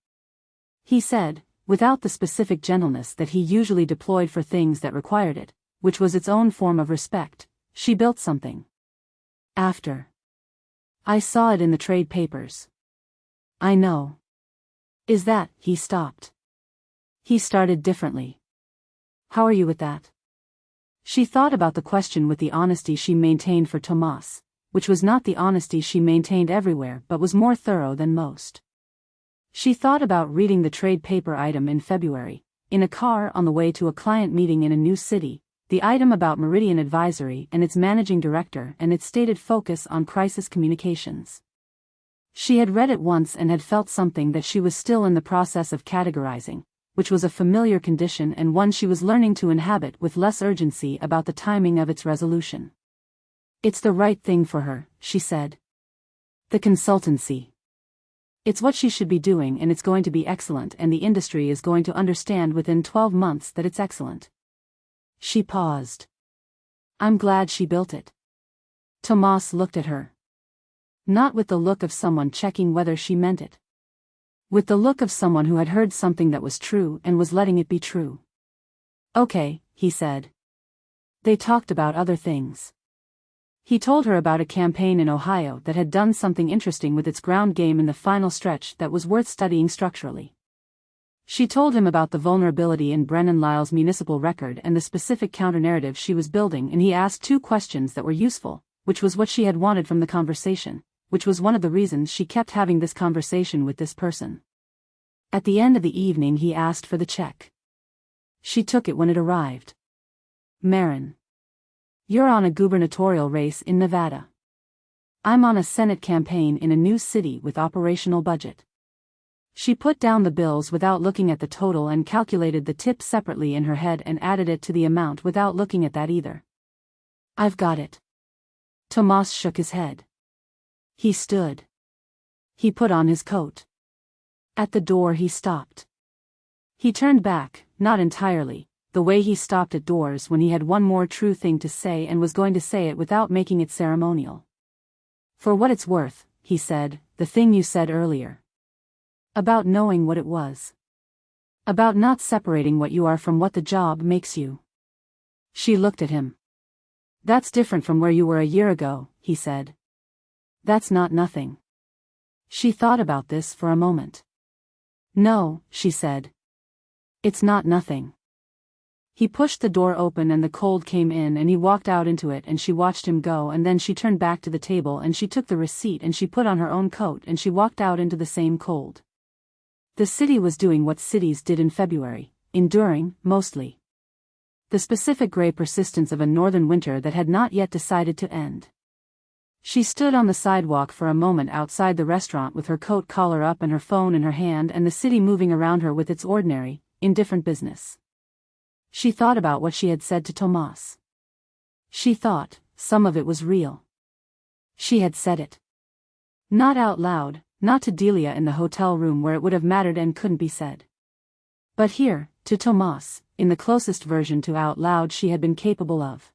He said, without the specific gentleness that he usually deployed for things that required it, which was its own form of respect, "She built something. After. I saw it in the trade papers." "I know." "Is that," he stopped. He started differently. "How are you with that?" She thought about the question with the honesty she maintained for Tomas, which was not the honesty she maintained everywhere but was more thorough than most. She thought about reading the trade paper item in February, in a car on the way to a client meeting in a new city, the item about Meridian Advisory and its managing director and its stated focus on crisis communications. She had read it once and had felt something that she was still in the process of categorizing, which was a familiar condition and one she was learning to inhabit with less urgency about the timing of its resolution. "It's the right thing for her," she said. "The consultancy. It's what she should be doing, and it's going to be excellent, and the industry is going to understand within 12 months that it's excellent." She paused. "I'm glad she built it." Tomas looked at her. Not with the look of someone checking whether she meant it. With the look of someone who had heard something that was true and was letting it be true. "Okay," he said. They talked about other things. He told her about a campaign in Ohio that had done something interesting with its ground game in the final stretch that was worth studying structurally. She told him about the vulnerability in Brennan Lyle's municipal record and the specific counter-narrative she was building, and he asked 2 questions that were useful, which was what she had wanted from the conversation, which was one of the reasons she kept having this conversation with this person. At the end of the evening he asked for the check. She took it when it arrived. "Maren. You're on a gubernatorial race in Nevada. I'm on a Senate campaign in a new city with operational budget." She put down the bills without looking at the total and calculated the tip separately in her head and added it to the amount without looking at that either. "I've got it." Tomas shook his head. He stood. He put on his coat. At the door he stopped. He turned back, not entirely, the way he stopped at doors when he had one more true thing to say and was going to say it without making it ceremonial. "For what it's worth," he said, "the thing you said earlier. About knowing what it was. About not separating what you are from what the job makes you." She looked at him. "That's different from where you were a year ago," he said. "That's not nothing." She thought about this for a moment. "No," she said. "It's not nothing." He pushed the door open and the cold came in and he walked out into it and she watched him go, and then she turned back to the table and she took the receipt and she put on her own coat and she walked out into the same cold. The city was doing what cities did in February, enduring, mostly, the specific gray persistence of a northern winter that had not yet decided to end. She stood on the sidewalk for a moment outside the restaurant with her coat collar up and her phone in her hand and the city moving around her with its ordinary, indifferent business. She thought about what she had said to Tomas. She thought, some of it was real. She had said it. Not out loud, not to Delia in the hotel room where it would have mattered and couldn't be said. But here, to Tomas, in the closest version to out loud she had been capable of.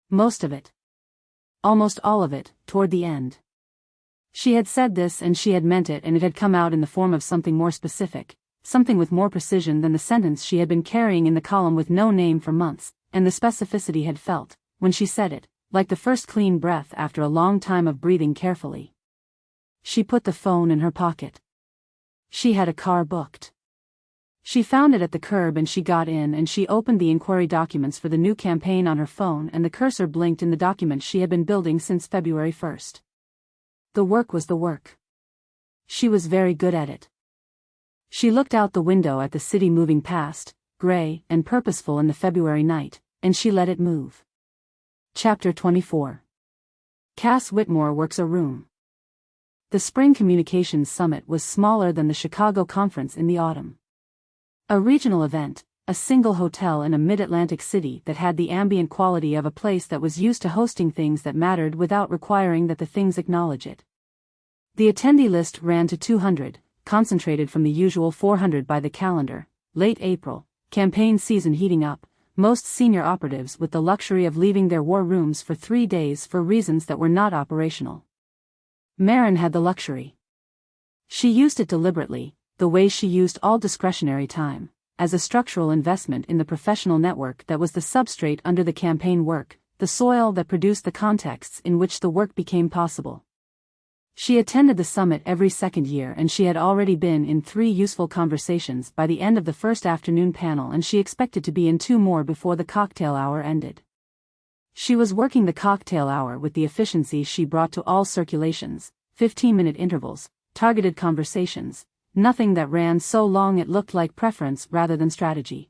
Most of it. Almost all of it, toward the end. She had said this and she had meant it, and it had come out in the form of something more specific, something with more precision than the sentence she had been carrying in the column with no name for months, and the specificity had felt, when she said it, like the first clean breath after a long time of breathing carefully. She put the phone in her pocket. She had a car booked. She found it at the curb and she got in and she opened the inquiry documents for the new campaign on her phone, and the cursor blinked in the document she had been building since February 1st. The work was the work. She was very good at it. She looked out the window at the city moving past, gray and purposeful in the February night, and she let it move. Chapter 24. Cass Whitmore works a room. The Spring Communications Summit was smaller than the Chicago Conference in the autumn. A regional event, a single hotel in a mid-Atlantic city that had the ambient quality of a place that was used to hosting things that mattered without requiring that the things acknowledge it. The attendee list ran to 200, concentrated from the usual 400 by the calendar. Late April, campaign season heating up, most senior operatives with the luxury of leaving their war rooms for 3 days for reasons that were not operational. Maren had the luxury. She used it deliberately, the way she used all discretionary time, as a structural investment in the professional network that was the substrate under the campaign work, the soil that produced the contexts in which the work became possible. She attended the summit every second year, and she had already been in 3 useful conversations by the end of the first afternoon panel, and she expected to be in 2 more before the cocktail hour ended. She was working the cocktail hour with the efficiency she brought to all circulations, 15-minute intervals, targeted conversations, nothing that ran so long it looked like preference rather than strategy.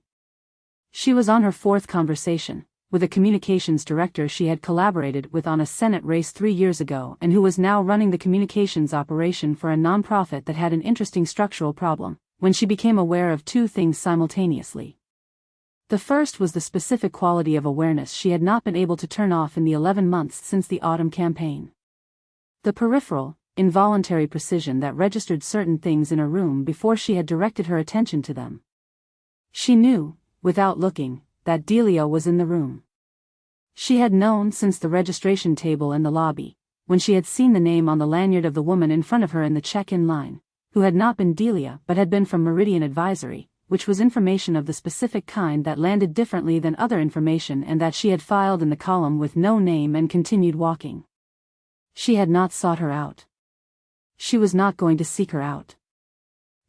She was on her 4th conversation, with a communications director she had collaborated with on a Senate race 3 years ago and who was now running the communications operation for a nonprofit that had an interesting structural problem, when she became aware of 2 things simultaneously. The first was the specific quality of awareness she had not been able to turn off in the 11 months since the autumn campaign. The peripheral, involuntary precision that registered certain things in a room before she had directed her attention to them. She knew, without looking, that Delia was in the room. She had known since the registration table in the lobby, when she had seen the name on the lanyard of the woman in front of her in the check-in line, who had not been Delia but had been from Meridian Advisory, which was information of the specific kind that landed differently than other information and that she had filed in the column with no name and continued walking. She had not sought her out. She was not going to seek her out.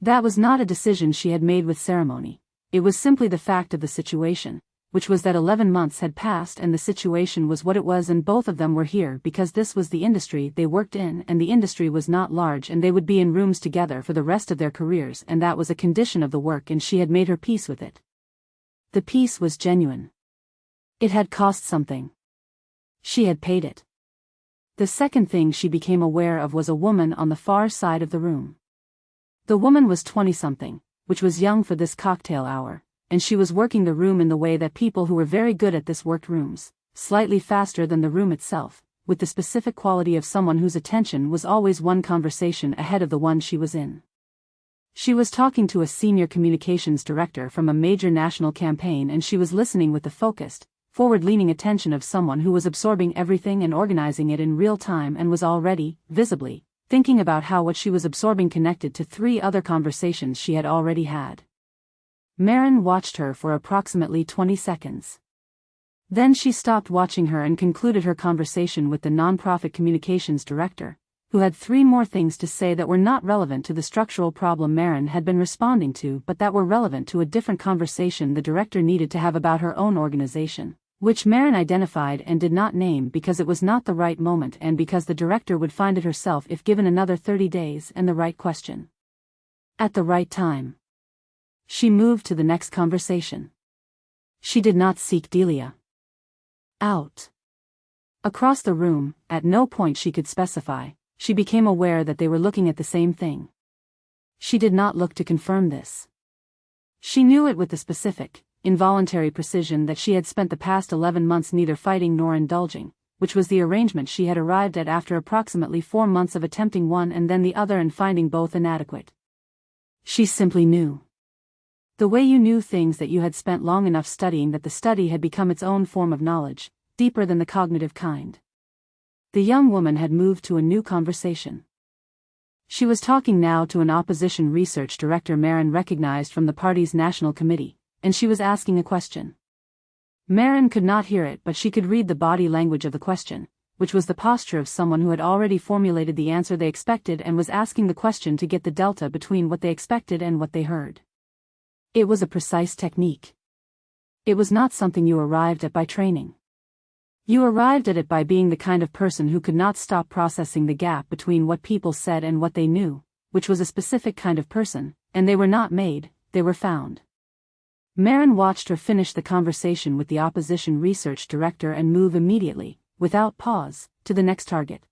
That was not a decision she had made with ceremony. It was simply the fact of the situation, which was that 11 months had passed and the situation was what it was, and both of them were here because this was the industry they worked in, and the industry was not large and they would be in rooms together for the rest of their careers, and that was a condition of the work, and she had made her peace with it. The peace was genuine. It had cost something. She had paid it. The second thing she became aware of was a woman on the far side of the room. The woman was 20-something, which was young for this cocktail hour, and she was working the room in the way that people who were very good at this worked rooms, slightly faster than the room itself, with the specific quality of someone whose attention was always one conversation ahead of the one she was in. She was talking to a senior communications director from a major national campaign, and she was listening with the focused, forward-leaning attention of someone who was absorbing everything and organizing it in real time and was already, visibly, thinking about how what she was absorbing connected to 3 other conversations she had already had. Maren watched her for approximately 20 seconds. Then she stopped watching her and concluded her conversation with the nonprofit communications director, who had 3 more things to say that were not relevant to the structural problem Maren had been responding to, but that were relevant to a different conversation the director needed to have about her own organization, which Maren identified and did not name because it was not the right moment and because the director would find it herself if given another 30 days and the right question. At the right time. She moved to the next conversation. She did not seek Delia out. Across the room, at no point she could specify, she became aware that they were looking at the same thing. She did not look to confirm this. She knew it with the specific, involuntary precision that she had spent the past 11 months neither fighting nor indulging, which was the arrangement she had arrived at after approximately 4 months of attempting one and then the other and finding both inadequate. She simply knew. The way you knew things that you had spent long enough studying that the study had become its own form of knowledge, deeper than the cognitive kind. The young woman had moved to a new conversation. She was talking now to an opposition research director Maren recognized from the party's national committee, and she was asking a question. Maren could not hear it, but she could read the body language of the question, which was the posture of someone who had already formulated the answer they expected and was asking the question to get the delta between what they expected and what they heard. It was a precise technique. It was not something you arrived at by training. You arrived at it by being the kind of person who could not stop processing the gap between what people said and what they knew, which was a specific kind of person, and they were not made, they were found. Maren watched her finish the conversation with the opposition research director and move immediately, without pause, to the next target.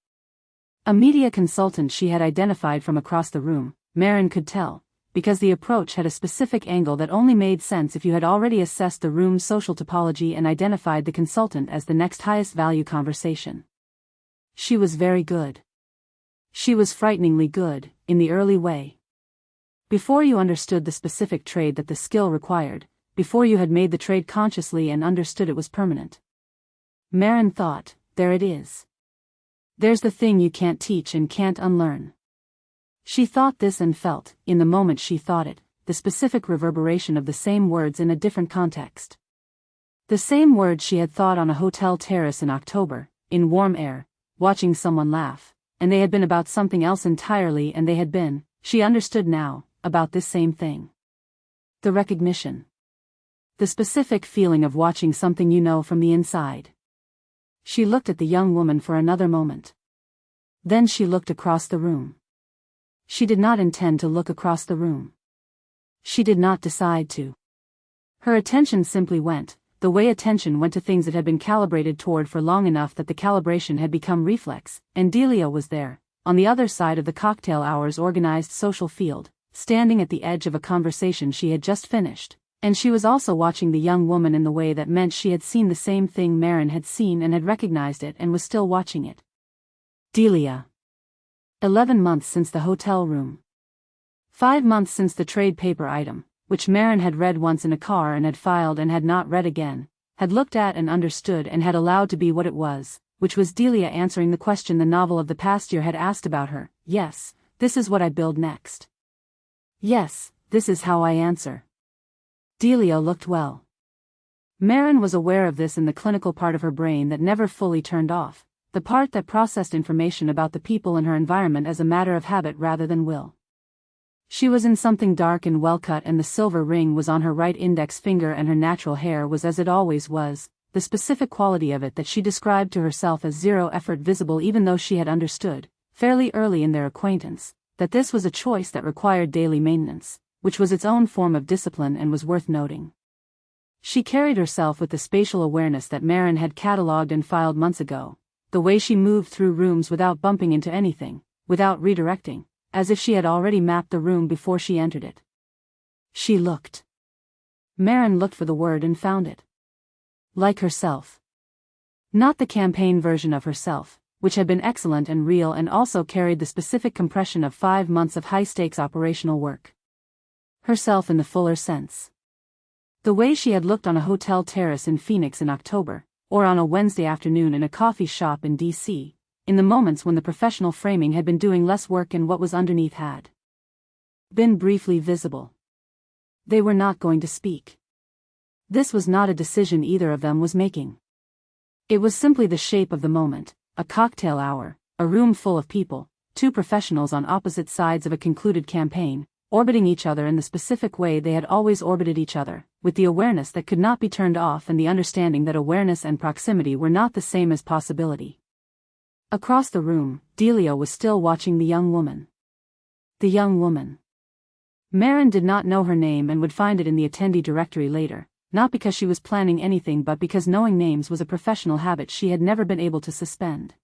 A media consultant she had identified from across the room, Maren could tell, because the approach had a specific angle that only made sense if you had already assessed the room's social topology and identified the consultant as the next highest value conversation. She was very good. She was frighteningly good, in the early way. Before you understood the specific trade that the skill required, before you had made the trade consciously and understood it was permanent. Maren thought, there it is. There's the thing you can't teach and can't unlearn. She thought this and felt, in the moment she thought it, the specific reverberation of the same words in a different context. The same words she had thought on a hotel terrace in October, in warm air, watching someone laugh, and they had been about something else entirely, and they had been, she understood now, about this same thing. The recognition. The specific feeling of watching something you know from the inside. She looked at the young woman for another moment. Then she looked across the room. She did not intend to look across the room. She did not decide to. Her attention simply went, the way attention went to things it had been calibrated toward for long enough that the calibration had become reflex, and Delia was there, on the other side of the cocktail hour's organized social field, standing at the edge of a conversation she had just finished. And she was also watching the young woman in the way that meant she had seen the same thing Maren had seen and had recognized it and was still watching it. Delia. 11 months since the hotel room. 5 months since the trade paper item, which Maren had read once in a car and had filed and had not read again, had looked at and understood and had allowed to be what it was, which was Delia answering the question the novel of the past year had asked about her. Yes, this is what I build next. Yes, this is how I answer. Delia looked well. Maren was aware of this in the clinical part of her brain that never fully turned off, the part that processed information about the people in her environment as a matter of habit rather than will. She was in something dark and well-cut, and the silver ring was on her right index finger, and her natural hair was as it always was, the specific quality of it that she described to herself as zero effort visible, even though she had understood, fairly early in their acquaintance, that this was a choice that required daily maintenance, which was its own form of discipline and was worth noting. She carried herself with the spatial awareness that Maren had catalogued and filed months ago, the way she moved through rooms without bumping into anything, without redirecting, as if she had already mapped the room before she entered it. She looked. Maren looked for the word and found it. Like herself. Not the campaign version of herself, which had been excellent and real and also carried the specific compression of 5 months of high-stakes operational work. Herself in the fuller sense. The way she had looked on a hotel terrace in Phoenix in October, or on a Wednesday afternoon in a coffee shop in D.C., in the moments when the professional framing had been doing less work and what was underneath had been briefly visible. They were not going to speak. This was not a decision either of them was making. It was simply the shape of the moment, a cocktail hour, a room full of people, 2 professionals on opposite sides of a concluded campaign, orbiting each other in the specific way they had always orbited each other, with the awareness that could not be turned off and the understanding that awareness and proximity were not the same as possibility. Across the room, Delia was still watching the young woman. The young woman. Maren did not know her name and would find it in the attendee directory later, not because she was planning anything but because knowing names was a professional habit she had never been able to suspend.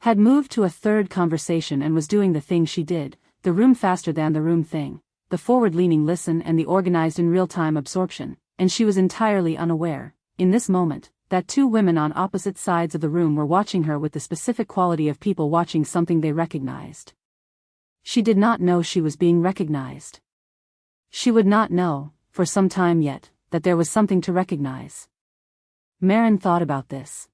Had moved to a third conversation and was doing the thing she did, the room faster than the room thing, the forward-leaning listen and the organized in real-time absorption, and she was entirely unaware, in this moment, that 2 women on opposite sides of the room were watching her with the specific quality of people watching something they recognized. She did not know she was being recognized. She would not know, for some time yet, that there was something to recognize. Maren thought about this.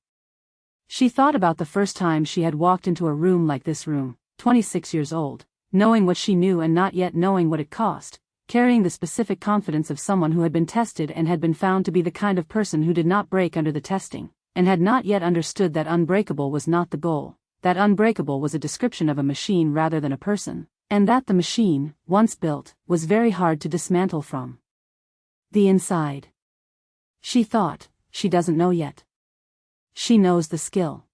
She thought about the first time she had walked into a room like this room, 26 years old, knowing what she knew and not yet knowing what it cost, carrying the specific confidence of someone who had been tested and had been found to be the kind of person who did not break under the testing, and had not yet understood that unbreakable was not the goal, that unbreakable was a description of a machine rather than a person, and that the machine, once built, was very hard to dismantle from the inside. She thought, she doesn't know yet. She knows the skill.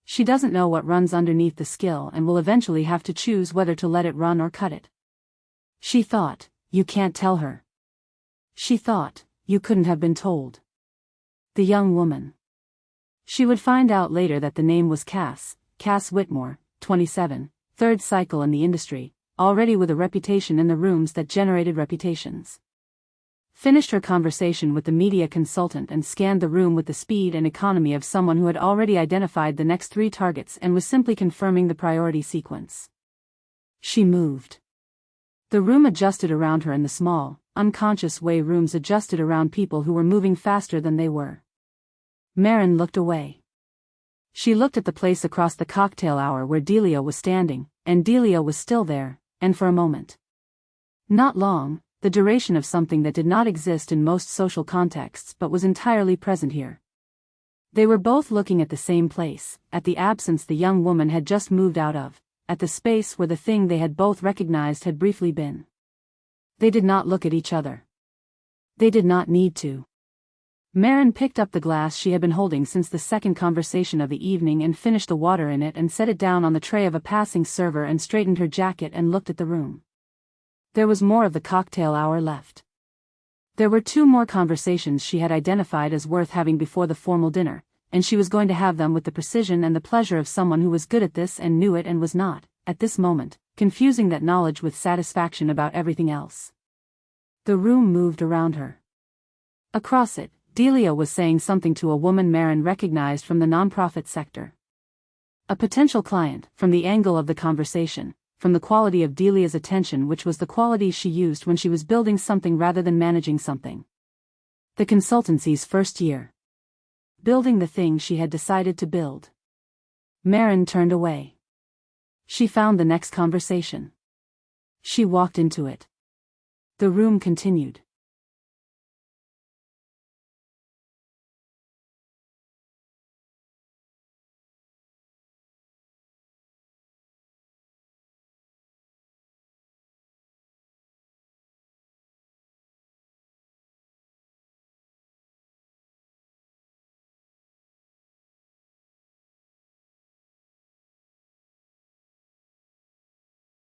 She doesn't know what runs underneath the skill and will eventually have to choose whether to let it run or cut it. She thought, you can't tell her. She thought, you couldn't have been told. The young woman. She would find out later that the name was Cass Whitmore, 27, third cycle in the industry, already with a reputation in the rooms that generated reputations. Finished her conversation with the media consultant and scanned the room with the speed and economy of someone who had already identified the next 3 targets and was simply confirming the priority sequence. She moved. The room adjusted around her in the small, unconscious way rooms adjusted around people who were moving faster than they were. Maren looked away. She looked at the place across the cocktail hour where Delia was standing, and Delia was still there, and for a moment. Not long, the duration of something that did not exist in most social contexts but was entirely present here. They were both looking at the same place, at the absence the young woman had just moved out of, at the space where the thing they had both recognized had briefly been. They did not look at each other. They did not need to. Maren picked up the glass she had been holding since the second conversation of the evening and finished the water in it and set it down on the tray of a passing server and straightened her jacket and looked at the room. There was more of the cocktail hour left. There were 2 more conversations she had identified as worth having before the formal dinner, and she was going to have them with the precision and the pleasure of someone who was good at this and knew it and was not, at this moment, confusing that knowledge with satisfaction about everything else. The room moved around her. Across it, Delia was saying something to a woman Maren recognized from the nonprofit sector. A potential client, from the angle of the conversation, from the quality of Delia's attention, which was the quality she used when she was building something rather than managing something. The consultancy's first year. Building the thing she had decided to build. Maren turned away. She found the next conversation. She walked into it. The room continued.